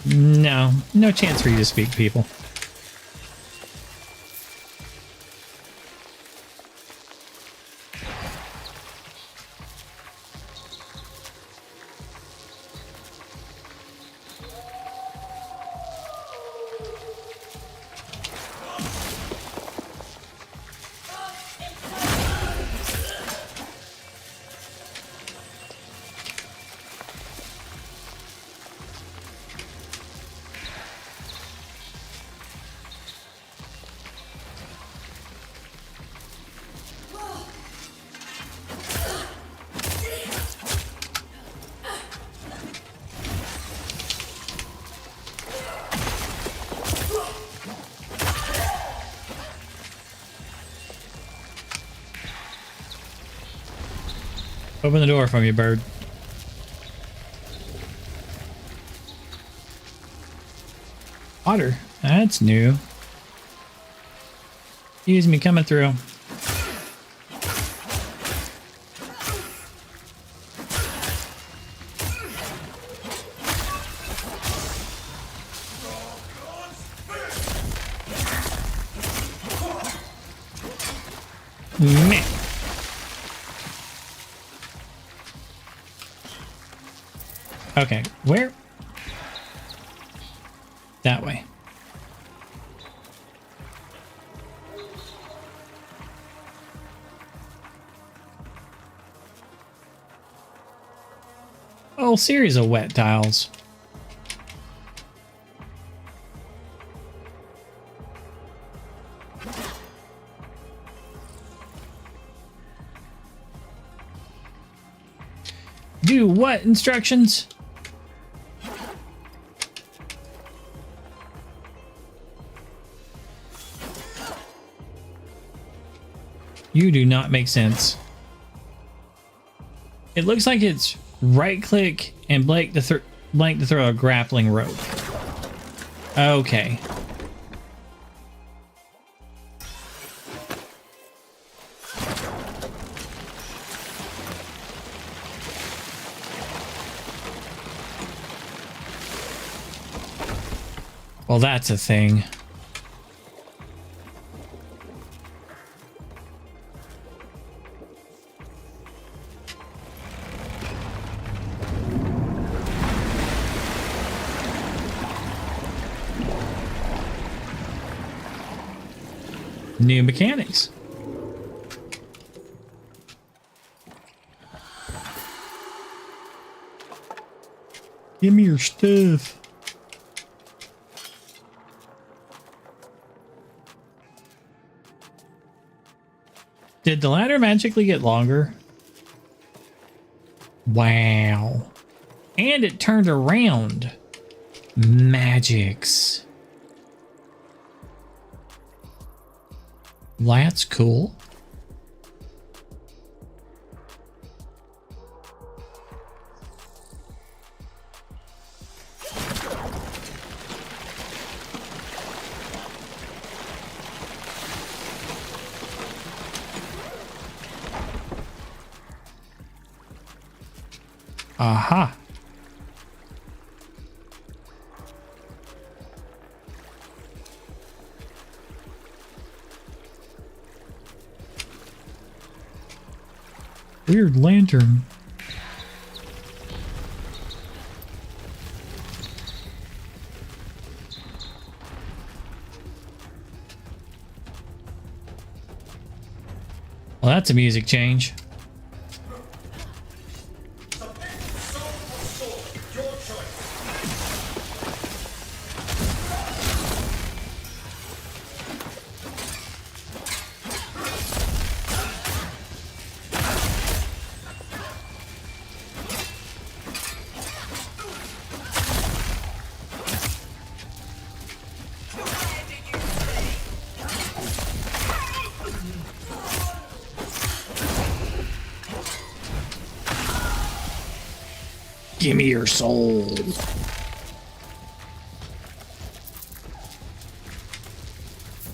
No, no chance for you to speak, people. Open the door for me, bird. Water. That's new. Excuse me, coming through. Meh. Okay, where? That way. Whole series of wet tiles. Do what instructions? You do not make sense. It looks like it's right click and blank to throw a grappling rope. Okay. Well, that's a thing. New mechanics. Give me your stuff. Did the ladder magically get longer? Wow. And it turned around. Magics. That's cool. Aha. Weird lantern. Well, that's a music change. Give me your soul.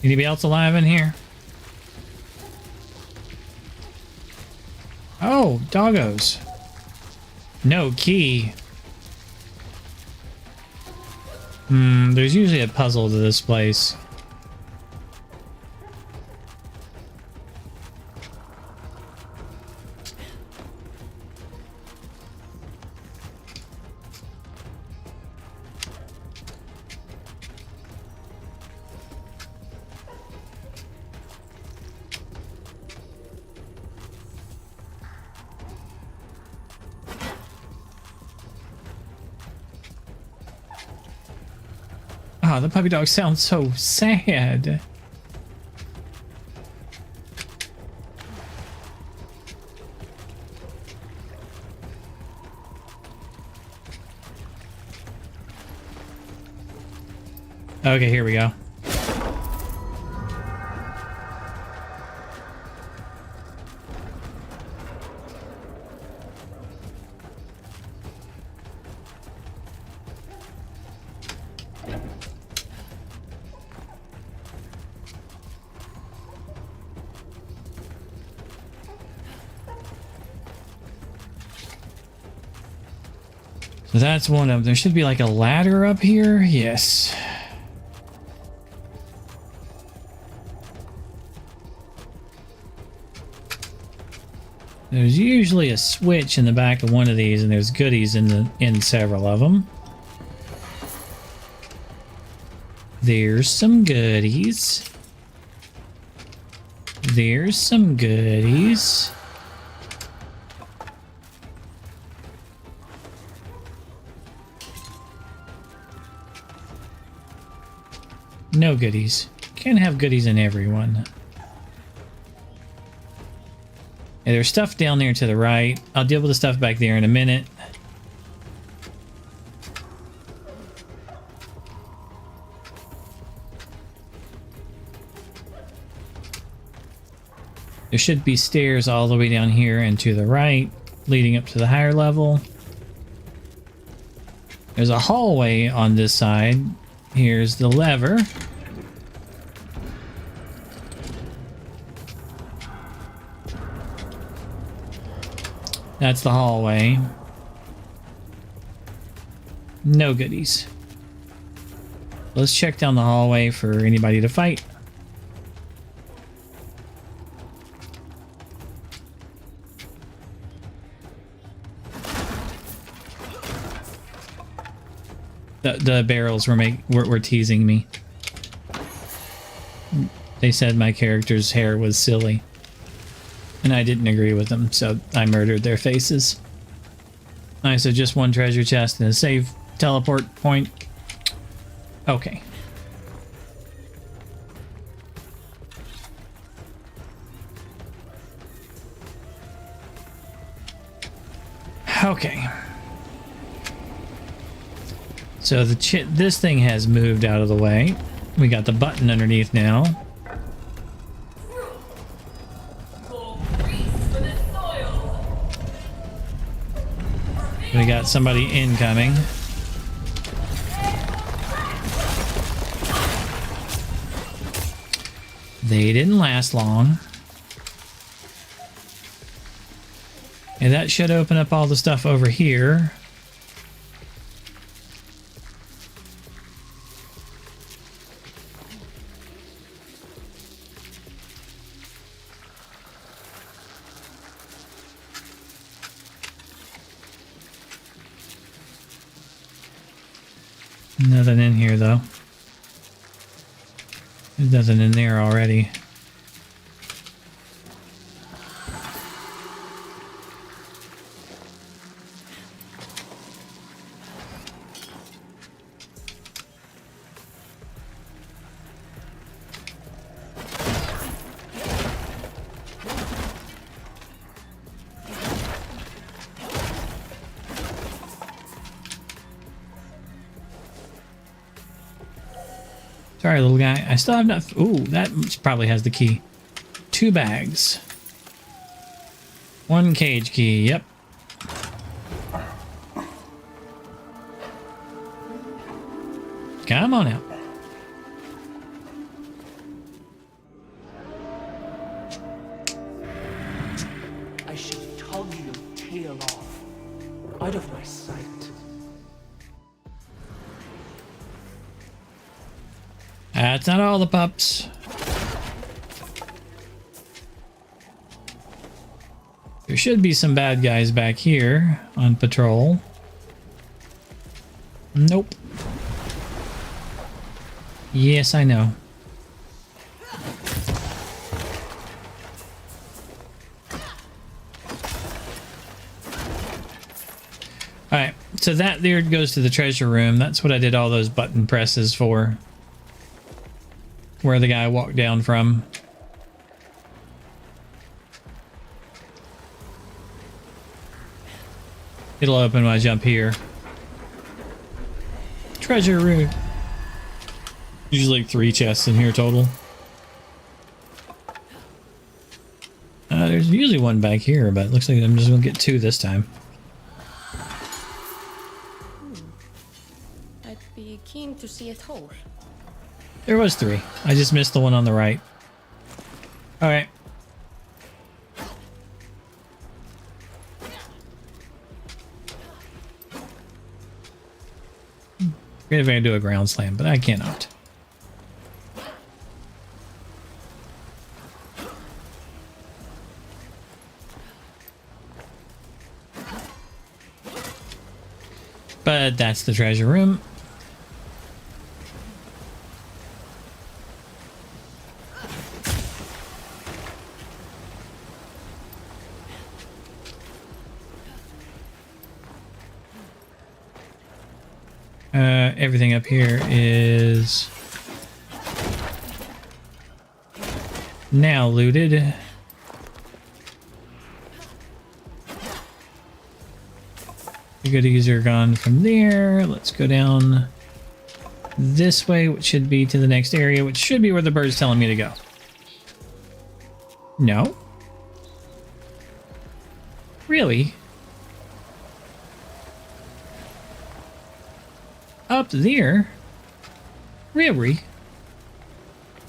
Anybody else alive in here? Oh, doggos. No key. There's usually a puzzle to this place. Oh, the puppy dog sounds so sad. Okay, here we go. So that's one of them. There should be like a ladder up here. Yes. There's usually a switch in the back of one of these, and there's goodies in several of them. There's some goodies. There's some goodies. No goodies. Can't have goodies in everyone. And there's stuff down there to the right. I'll deal with the stuff back there in a minute. There should be stairs all the way down here and to the right, leading up to the higher level. There's a hallway on this side. Here's the lever. That's the hallway. No goodies. Let's check down the hallway for anybody to fight. The barrels were teasing me. They said my character's hair was silly. And I didn't agree with them, so I murdered their faces. Alright, so just one treasure chest and a save teleport point. Okay. Okay. So this thing has moved out of the way. We got the button underneath now. We got somebody incoming. They didn't last long. And that should open up all the stuff over here. Nothing in here though. There's nothing in there already. Sorry, little guy. I still have enough. Ooh, that probably has the key. 2 bags. 1 cage key. Yep. Come on out. I should tug your tail off, out of my sight. That's not all the pups. There should be some bad guys back here on patrol. Nope. Yes, I know. Alright, so that there goes to the treasure room. That's what I did all those button presses for. Where the guy walked down from. It'll open when I jump here. Treasure room. Usually like 3 chests in here total. There's usually 1 back here, but it looks like I'm just gonna get 2 this time. I'd be keen to see it whole. There was 3. I just missed the one on the right. Alright. Great if I can do a ground slam, but I cannot. But that's the treasure room. Everything up here is now looted. The goodies are gone from there. Let's go down this way, which should be to the next area, which should be where the bird's telling me to go. No? Really? Up there? Really?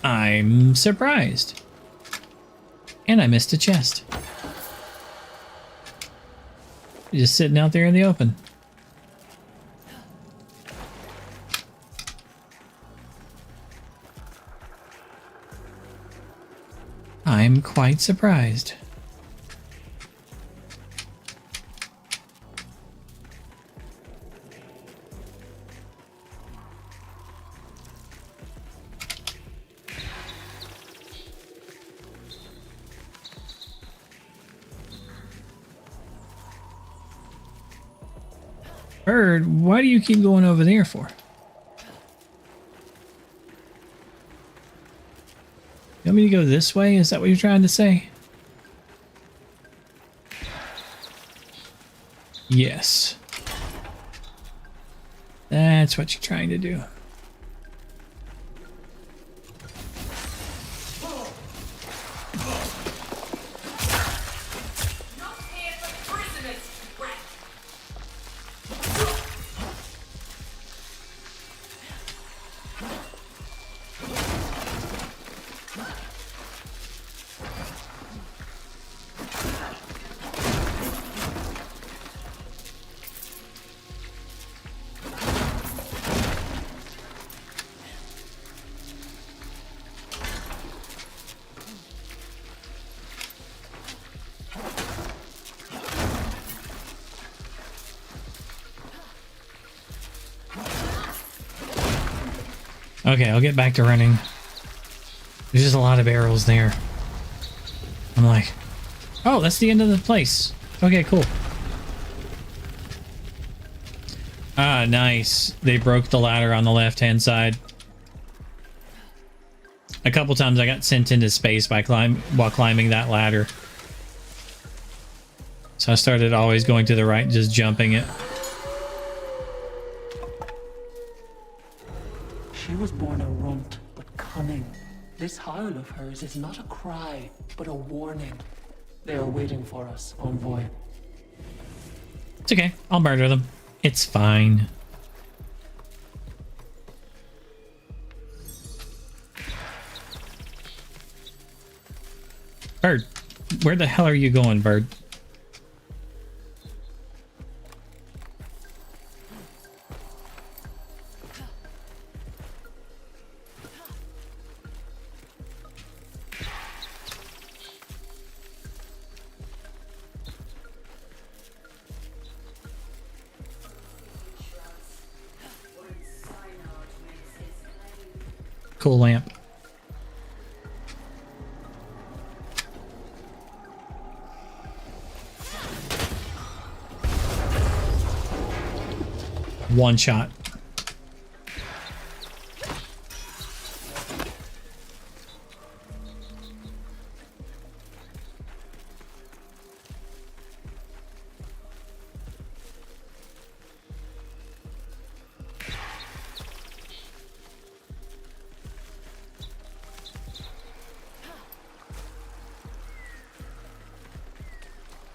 I'm surprised. And I missed a chest. Just sitting out there in the open. I'm quite surprised. Bird, why do you keep going over there for? You want me to go this way? Is that what you're trying to say? Yes. That's what you're trying to do. Okay, I'll get back to running. There's just a lot of arrows there. I'm like, oh, that's the end of the place. Okay, cool. Ah, nice. They broke the ladder on the left-hand side. A couple times I got sent into space by while climbing that ladder. So I started always going to the right, just jumping it. She was born a runt, but cunning. This howl of hers is not a cry, but a warning. They are waiting for us, Envoy. It's okay. I'll murder them. It's fine. Bird, where the hell are you going, Bird? Cool lamp. One shot.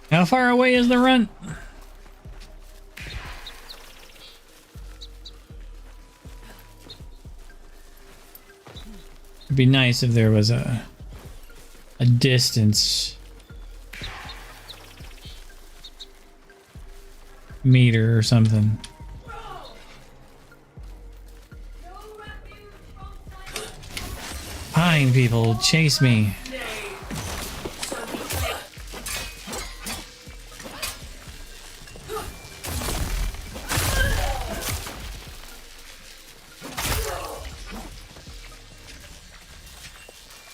How far away is the run? It'd be nice if there was a distance meter or something. Fine, people, chase me.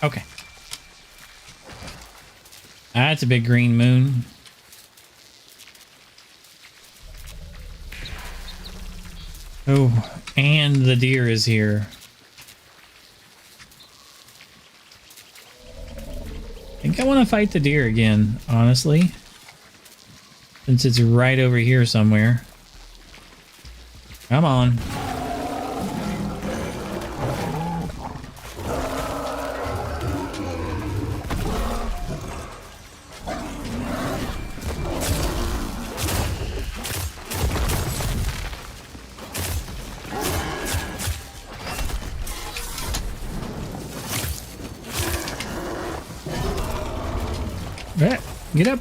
Okay. That's a big green moon. Oh, and the deer is here. I think I want to fight the deer again, honestly. Since it's right over here somewhere. Come on. Get up.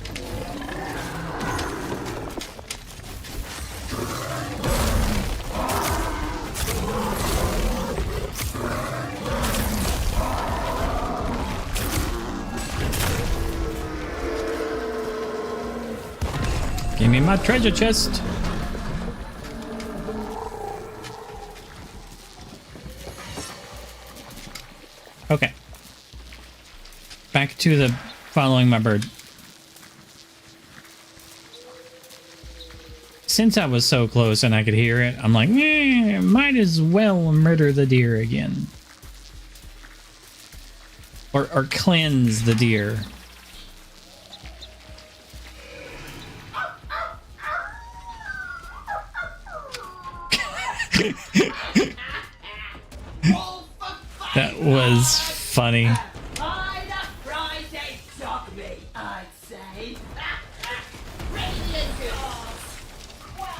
Give me my treasure chest. Okay. Back to the following my bird. since I was so close and I could hear it, I'm like, might as well murder the deer again. Or cleanse the deer. That was funny.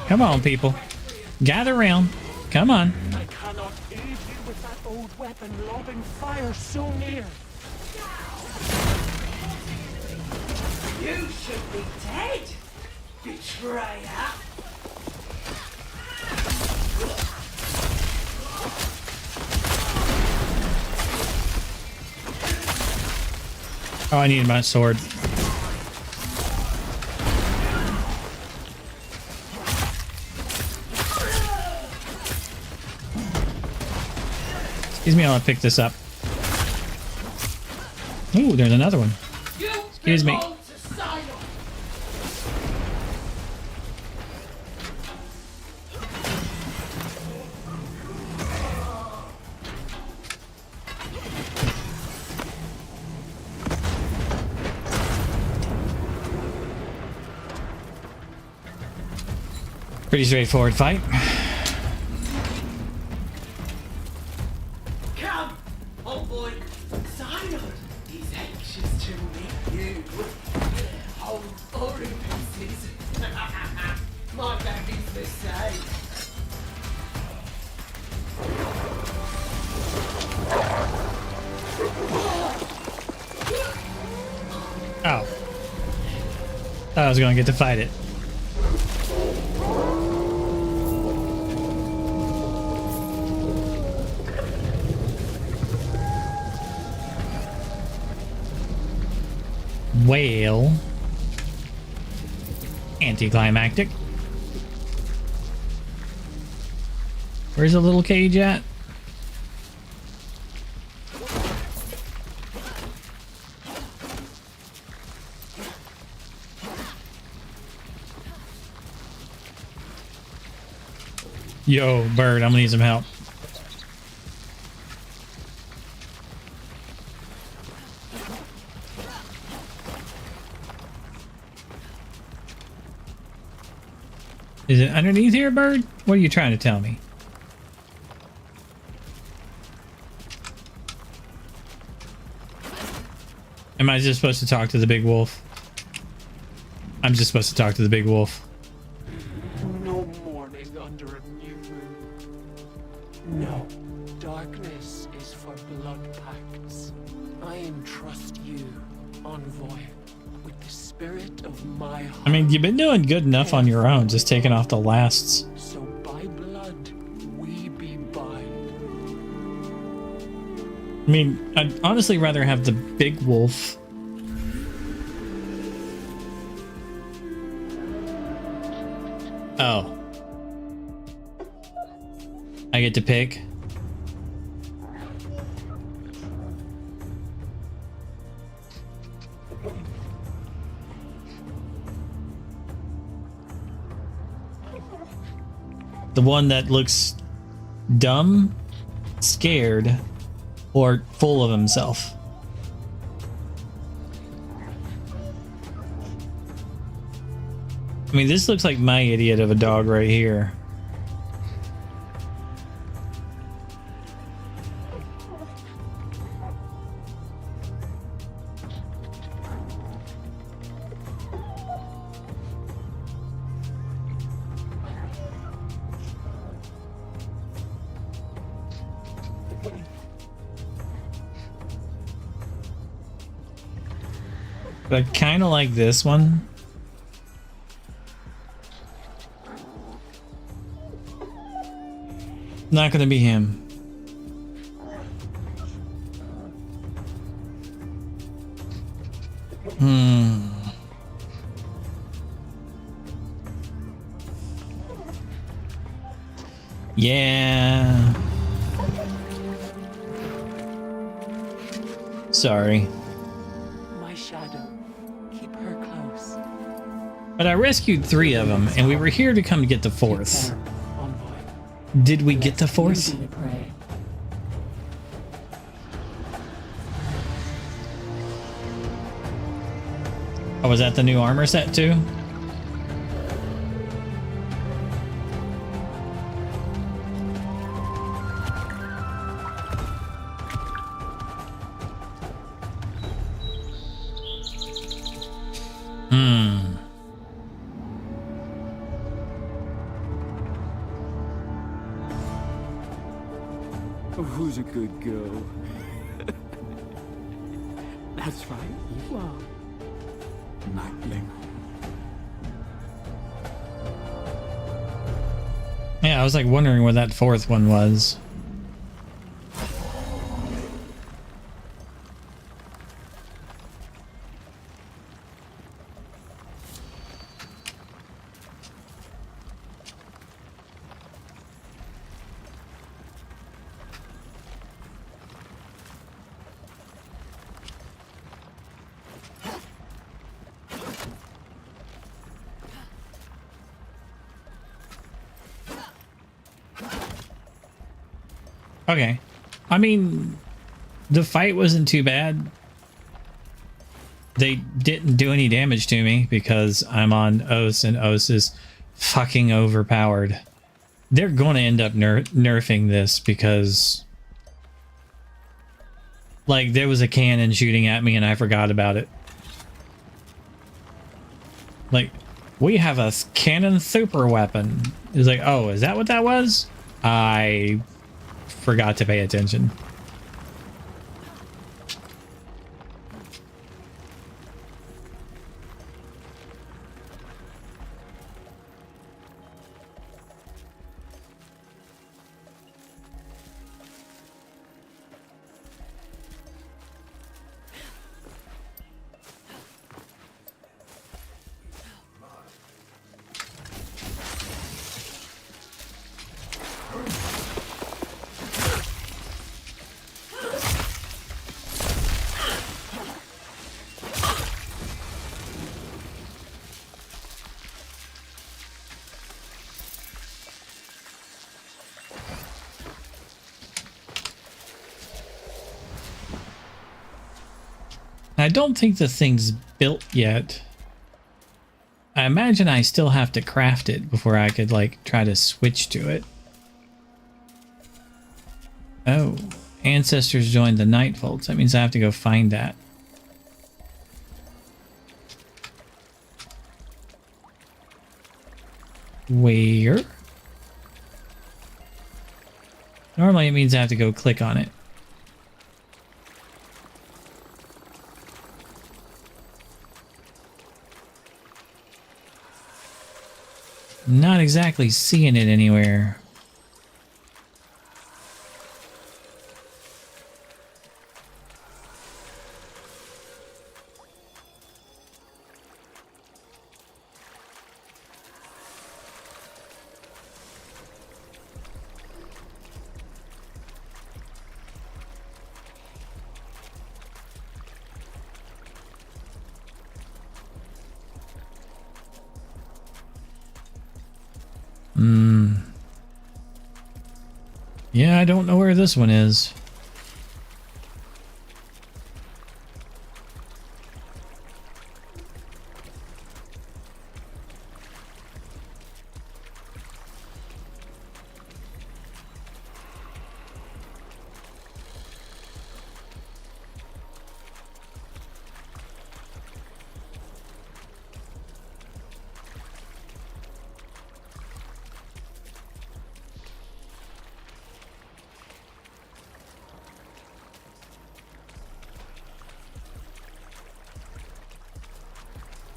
Come on, people. Gather round. Come on. I cannot aid you with that old weapon lobbing fire so near. You should be dead, betrayer. Oh, I need my sword. Excuse me, I'll pick this up. Ooh, there's another one. Excuse me. Pretty straightforward fight. Come, old boy. Simon is anxious to meet you. Old boring pieces. My baby's the same. Oh. Thought I was gonna get to fight it. Whale. Anticlimactic. Where's the little cage at? Yo, bird, I'm gonna need some help. Is it underneath here, bird? What are you trying to tell me? Am I just supposed to talk to the big wolf? I'm just supposed to talk to the big wolf. No mourning under a new moon. No, darkness is for blood pacts. I entrust you, envoy, with the spirit of my heart. I mean, you've been doing good enough on your own, just taking off the lasts. So by blood we be bind. I mean, I'd honestly rather have the big wolf. Oh. I get to pick. The one that looks dumb, scared, or full of himself. I mean, this looks like my idiot of a dog right here. But I kind of like this one. Not gonna be him. Yeah. Sorry. My shadow, keep her close. But I rescued 3 of them, and we were here to come to get the 4th. Did we get the 4th? Oh, was that the new armor set too? Who's a good girl? That's right, you are. Nightling. Yeah, I was like wondering where that 4th one was. Okay. I mean, the fight wasn't too bad. They didn't do any damage to me because I'm on Os and Os is fucking overpowered. They're going to end up nerfing this because like there was a cannon shooting at me and I forgot about it. Like, we have a cannon super weapon. It's like, oh, is that what that was? I forgot to pay attention. I don't think the thing's built yet. I imagine I still have to craft it before I could like try to switch to it. Oh, ancestors joined the Night Vaults. That means I have to go find that. Where? Normally it means I have to go click on it. Not exactly seeing it anywhere. Yeah, I don't know where this one is.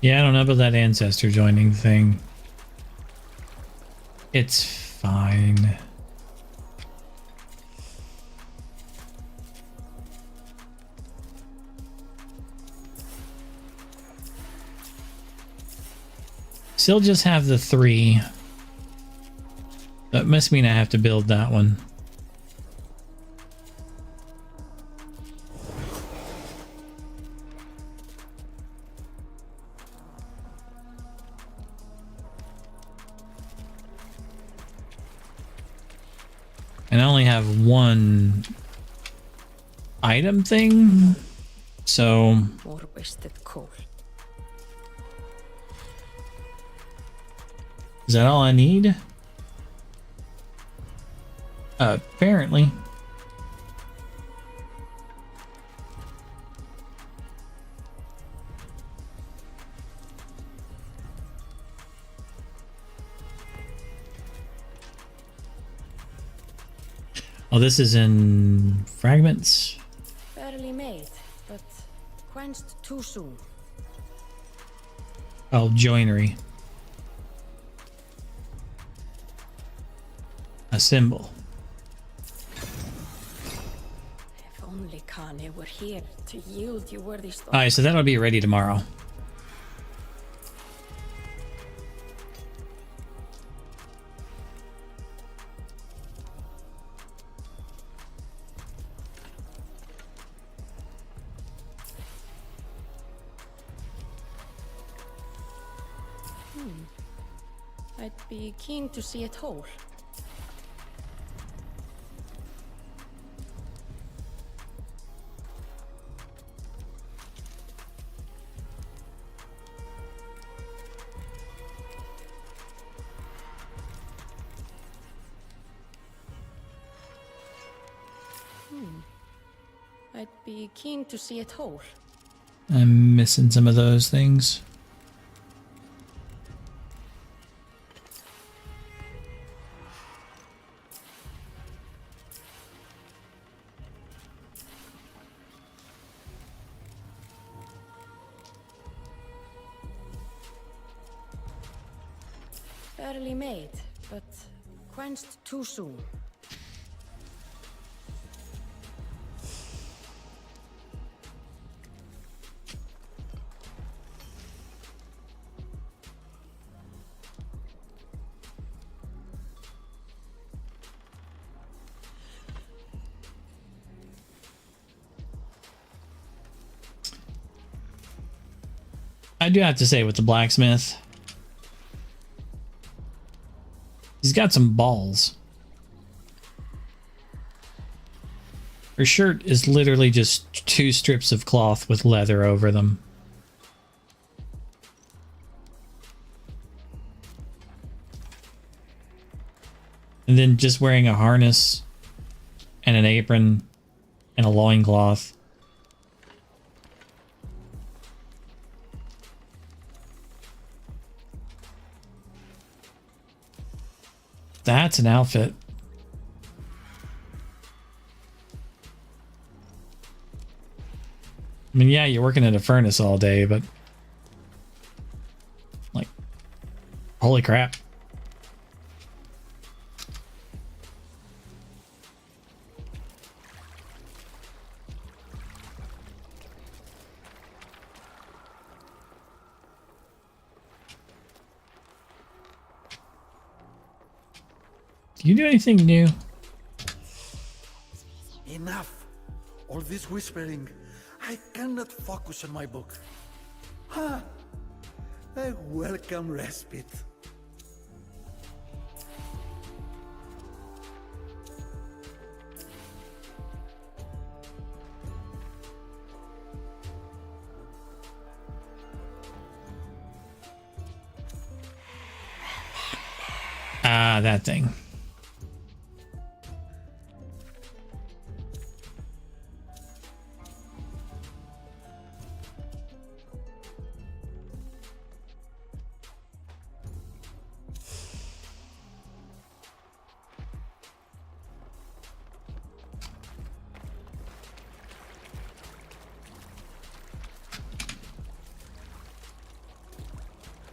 Yeah, I don't know about that ancestor joining thing. It's fine. Still just have the 3. That must mean I have to build that one. And I only have one item thing, so More wasted coal. is that all I need? Apparently. Oh, this is in fragments. Barely made, but quenched too soon. Oh, joinery. A symbol. If only Kane were here to yield you worthy stuff. Alright, so that'll be ready tomorrow. I'd be keen to see it whole. I'd be keen to see it whole. I'm missing some of those things. Barely made, but quenched too soon. I do have to say with the blacksmith, he's got some balls. Her shirt is literally just 2 strips of cloth with leather over them. And then just wearing a harness and an apron and a loincloth. That's an outfit. I mean, yeah, you're working at a furnace all day, but like, holy crap. Do you do anything new? Enough! All this whispering. I cannot focus on my book. Ha! A welcome respite. Ah, that thing.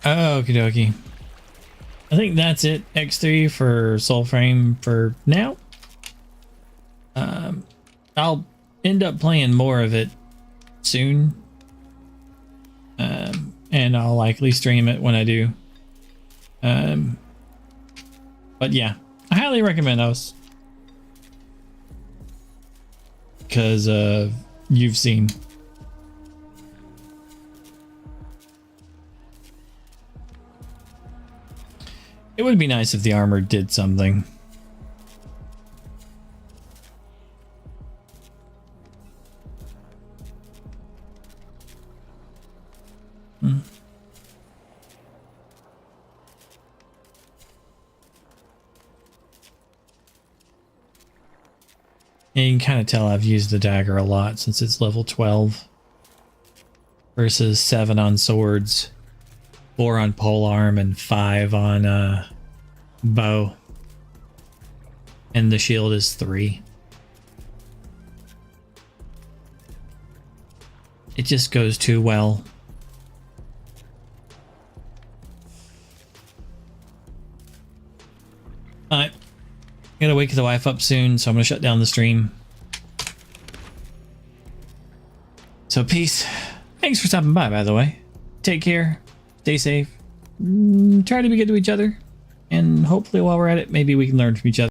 Okie dokie. I think that's it. X3 for Soulframe for now. I'll end up playing more of it soon. And I'll likely stream it when I do. But yeah, I highly recommend those. Because you've seen. It would be nice if the armor did something. Hmm. And you can kind of tell I've used the dagger a lot since it's level 12 versus 7 on swords, 4 on polearm, and 5 on bow. And the shield is 3. It just goes too well. Alright. Gotta wake the wife up soon, so I'm gonna shut down the stream. So peace. Thanks for stopping by the way. Take care. Stay safe. Try to be good to each other. And hopefully while we're at it, maybe we can learn from each other.